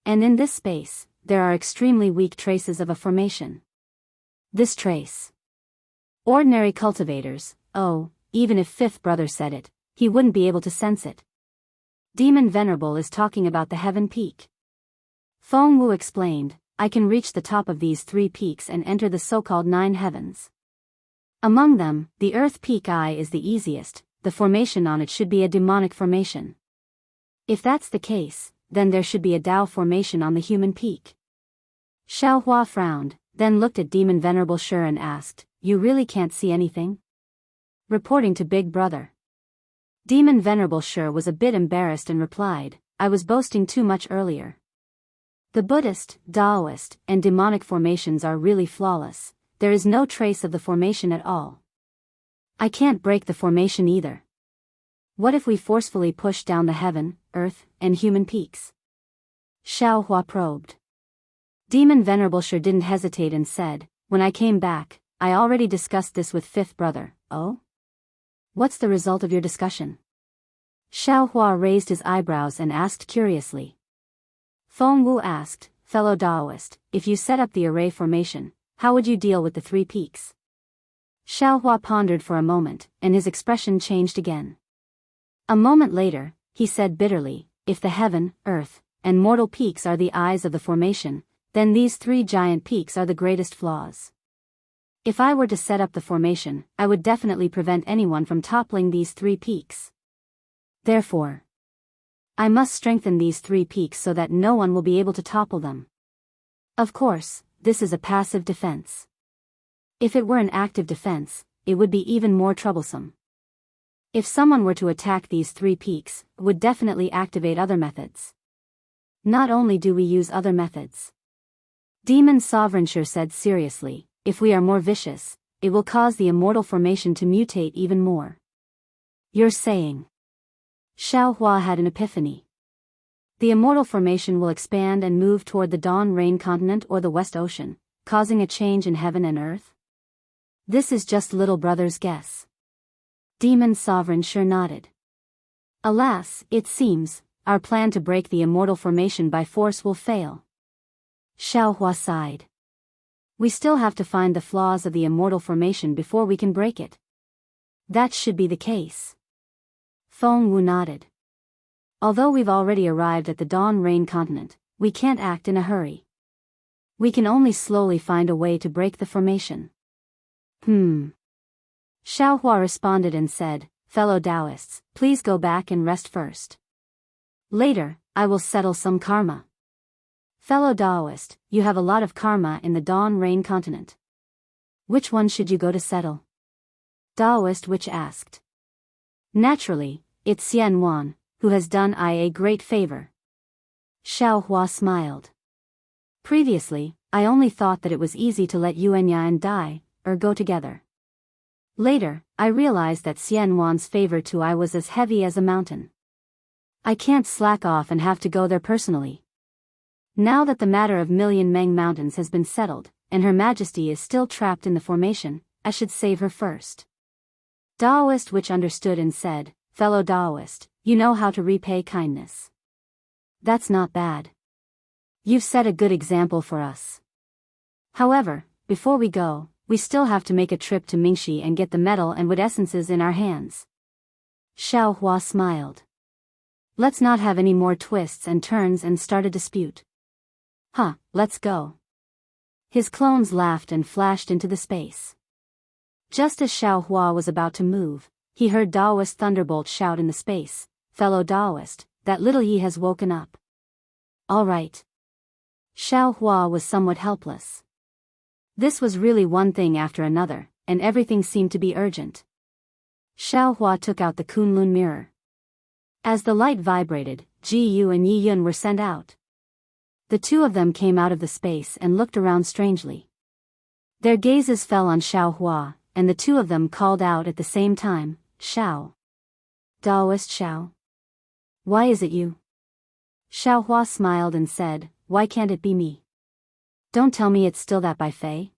And in this space, there are extremely weak traces of a formation. This trace. Ordinary cultivators, even if fifth brother said it, he wouldn't be able to sense it. Demon Venerable is talking about the heaven peak. Feng Wu explained, I can reach the top of these 3 peaks and enter the so-called 9 heavens. Among them, the earth peak I is the easiest, the formation on it should be a demonic formation. If that's the case, then there should be a Dao formation on the human peak. Xiao Hua frowned, then looked at Demon Venerable Shi and asked, you really can't see anything? Reporting to Big Brother. Demon Venerable Shi was a bit embarrassed and replied, I was boasting too much earlier. The Buddhist, Daoist, and demonic formations are really flawless. There is no trace of the formation at all. I can't break the formation either. What if we forcefully push down the heaven, earth, and human peaks? Xiao Hua probed. Demon Venerable Shi didn't hesitate and said, when I came back, I already discussed this with fifth brother. Oh? What's the result of your discussion? Xiao Hua raised his eyebrows and asked curiously. Feng Wu asked, fellow Daoist, if you set up the array formation, how would you deal with the 3 peaks? Xiao Hua pondered for a moment, and his expression changed again. A moment later, he said bitterly, if the heaven, earth, and mortal peaks are the eyes of the formation, then these 3 giant peaks are the greatest flaws. If I were to set up the formation, I would definitely prevent anyone from toppling these 3 peaks. Therefore, I must strengthen these 3 peaks so that no one will be able to topple them. Of course, this is a passive defense. If it were an active defense, it would be even more troublesome. If someone were to attack these 3 peaks, it would definitely activate other methods. Not only do we use other methods. Demon Sovereign Shi said seriously, if we are more vicious, it will cause the immortal formation to mutate even more. You're saying. Xiao Hua had an epiphany. The immortal formation will expand and move toward the Dawn Rain continent or the West Ocean, causing a change in heaven and earth? This is just little brother's guess. Demon Sovereign Shi nodded. Alas, it seems, our plan to break the immortal formation by force will fail. Xiao Hua sighed. We still have to find the flaws of the immortal formation before we can break it. That should be the case. Feng Wu nodded. Although we've already arrived at the Dawn Rain continent, we can't act in a hurry. We can only slowly find a way to break the formation. Xiao Hua responded and said, fellow Daoists, please go back and rest first. Later, I will settle some karma. Fellow Daoist, you have a lot of karma in the Dawn Rain continent. Which one should you go to settle? Daoist Witch asked. Naturally, it's Xian Wan, who has done I a great favor. Xiao Hua smiled. Previously, I only thought that it was easy to let Yuan Yan die, or go together. Later, I realized that Xian Wan's favor to I was as heavy as a mountain. I can't slack off and have to go there personally. Now that the matter of Million Meng Mountains has been settled, and Her Majesty is still trapped in the formation, I should save her first. Daoist Witch understood and said, fellow Daoist, you know how to repay kindness. That's not bad. You've set a good example for us. However, before we go, we still have to make a trip to Mingxi and get the metal and wood essences in our hands. Xiao Hua smiled. Let's not have any more twists and turns and start a dispute. Huh, let's go. His clones laughed and flashed into the space. Just as Xiao Hua was about to move, he heard Daoist Thunderbolt shout in the space, "Fellow Daoist, that little Yi has woken up." All right. Xiao Hua was somewhat helpless. This was really one thing after another, and everything seemed to be urgent. Xiao Hua took out the Kunlun mirror. As the light vibrated, Ji Yu and Yi Yun were sent out. The two of them came out of the space and looked around strangely. Their gazes fell on Xiao Hua, and the two of them called out at the same time, "Xiao. Daoist Xiao. Why is it you?" Xiao Hua smiled and said, "Why can't it be me? Don't tell me it's still that Bai Fei?"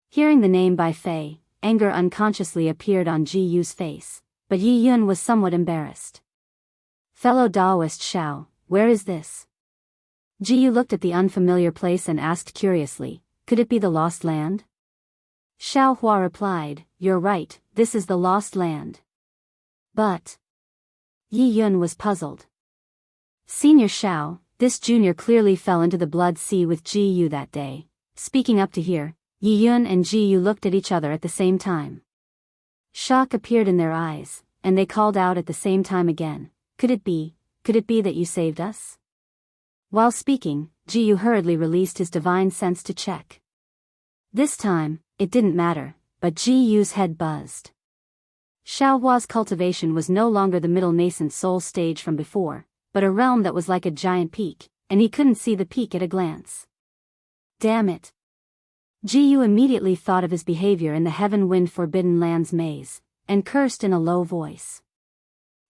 Hearing the name Bai Fei, anger unconsciously appeared on Ji Yu's face, but Yi Yun was somewhat embarrassed. "Fellow Daoist Xiao, where is this?" Ji Yu looked at the unfamiliar place and asked curiously, "Could it be the Lost Land?" Xiao Hua replied, "You're right, this is the Lost Land." But Yi Yun was puzzled. Senior Xiao, this junior clearly fell into the blood sea with Ji Yu that day. Speaking up to here, Yi Yun and Ji Yu looked at each other at the same time. Shock appeared in their eyes, and they called out at the same time again, could it be that you saved us?" While speaking, Ji Yu hurriedly released his divine sense to check. This time, it didn't matter, but Ji Yu's head buzzed. Xiao Hua's cultivation was no longer the middle nascent soul stage from before, but a realm that was like a giant peak, and he couldn't see the peak at a glance. Damn it. Ji Yu immediately thought of his behavior in the heaven-wind forbidden lands maze, and cursed in a low voice.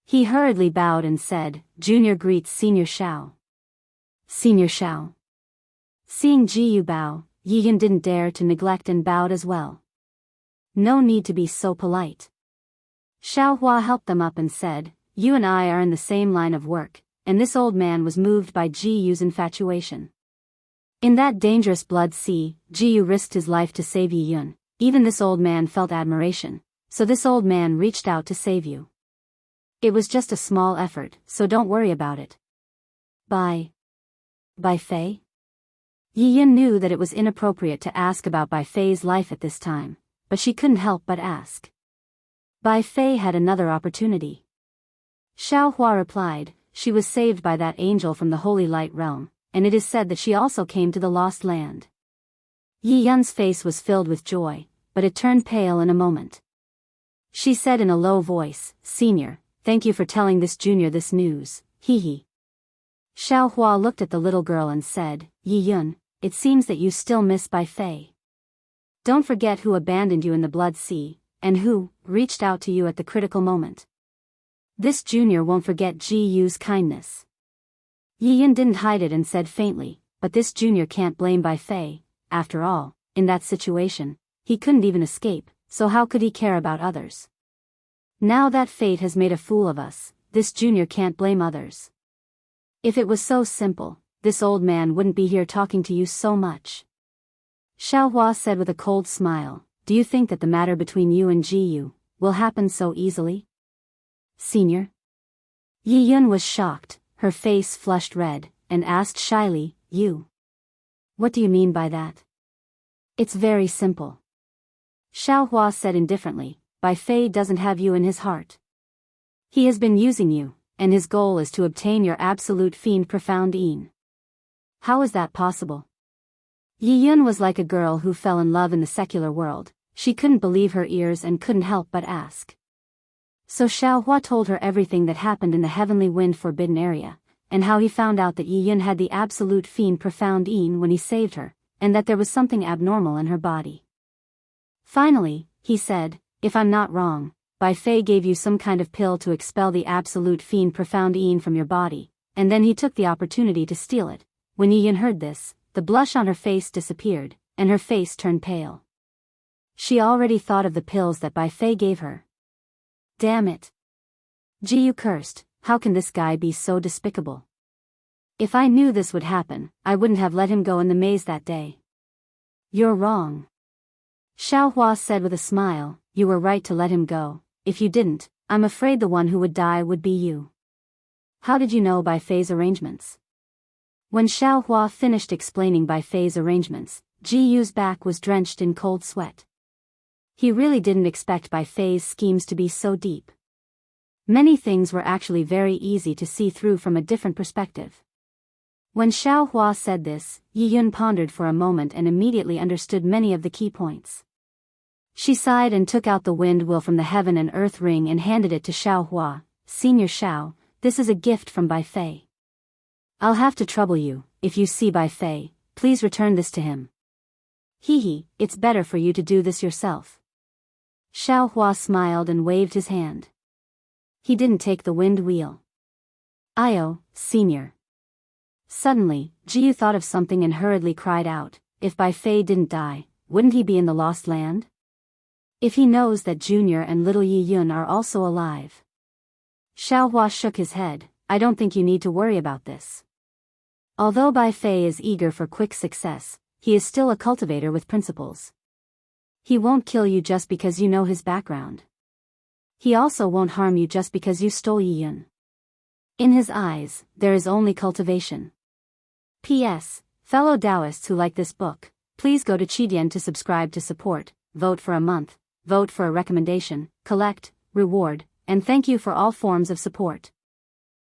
He hurriedly bowed and said, "Junior greets Senior Xiao." Senior Xiao. Seeing Ji Yu bow, Yi Yun didn't dare to neglect and bowed as well. No need to be so polite. Xiao Hua helped them up and said, "You and I are in the same line of work," and this old man was moved by Ji Yu's infatuation. In that dangerous blood sea, Ji Yu risked his life to save Yi Yun. Even this old man felt admiration, so this old man reached out to save you. It was just a small effort, so don't worry about it. Bai Fei? Yi Yun knew that it was inappropriate to ask about Bai Fei's life at this time, but she couldn't help but ask. Bai Fei had another opportunity. Xiao Hua replied, "She was saved by that angel from the Holy Light Realm, and it is said that she also came to the Lost Land." Yi Yun's face was filled with joy, but it turned pale in a moment. She said in a low voice, "Senior, thank you for telling this junior this news, hee." Xiao Hua looked at the little girl and said, "Yi Yun, it seems that you still miss Bai Fei. Don't forget who abandoned you in the blood sea, and who reached out to you at the critical moment. This junior won't forget Ji Yu's kindness." Yi Yun didn't hide it and said faintly, "But this junior can't blame Bai Fei. After all, in that situation, he couldn't even escape, so how could he care about others? Now that fate has made a fool of us, this junior can't blame others. If it was so simple, this old man wouldn't be here talking to you so much." Xiao Hua said with a cold smile, "Do you think that the matter between you and Ji Yu will happen so easily? Senior?" Yi Yun was shocked, her face flushed red, and asked shyly, "You? What do you mean by that?" "It's very simple." Xiao Hua said indifferently, "Bai Fei doesn't have you in his heart. He has been using you, and his goal is to obtain your absolute fiend profound een." "How is that possible?" Yi Yun was like a girl who fell in love in the secular world. She couldn't believe her ears and couldn't help but ask. So Xiao Hua told her everything that happened in the heavenly wind forbidden area, and how he found out that Yi Yun had the absolute fiend profound een when he saved her, and that there was something abnormal in her body. Finally, he said, "If I'm not wrong, Bai Fei gave you some kind of pill to expel the absolute fiend profound een from your body, and then he took the opportunity to steal it." When Yi Yun heard this, the blush on her face disappeared, and her face turned pale. She already thought of the pills that Bai Fei gave her. Damn it. Ji Yu cursed, "How can this guy be so despicable? If I knew this would happen, I wouldn't have let him go in the maze that day." "You're wrong." Xiao Hua said with a smile, "You were right to let him go. If you didn't, I'm afraid the one who would die would be you." How did you know Bai Fei's arrangements? When Xiao Hua finished explaining Bai Fei's arrangements, Ji Yu's back was drenched in cold sweat. He really didn't expect Bai Fei's schemes to be so deep. Many things were actually very easy to see through from a different perspective. When Xiao Hua said this, Yi Yun pondered for a moment and immediately understood many of the key points. She sighed and took out the wind wheel from the heaven and earth ring and handed it to Xiao Hua. Senior Xiao, this is a gift from Bai Fei. I'll have to trouble you, if you see Bai Fei, please return this to him. Hee, it's better for you to do this yourself. Xiao Hua smiled and waved his hand. He didn't take the wind wheel. Io, senior. Suddenly, Jiu thought of something and hurriedly cried out, if Bai Fei didn't die, wouldn't he be in the Lost Land? If he knows that Junior and little Yi Yun are also alive. Xiao Hua shook his head, I don't think you need to worry about this. Although Bai Fei is eager for quick success, he is still a cultivator with principles. He won't kill you just because you know his background. He also won't harm you just because you stole Yi Yun. In his eyes, there is only cultivation. P.S. Fellow Daoists who like this book, please go to Qidian to subscribe to support, vote for a month, vote for a recommendation, collect, reward, and thank you for all forms of support.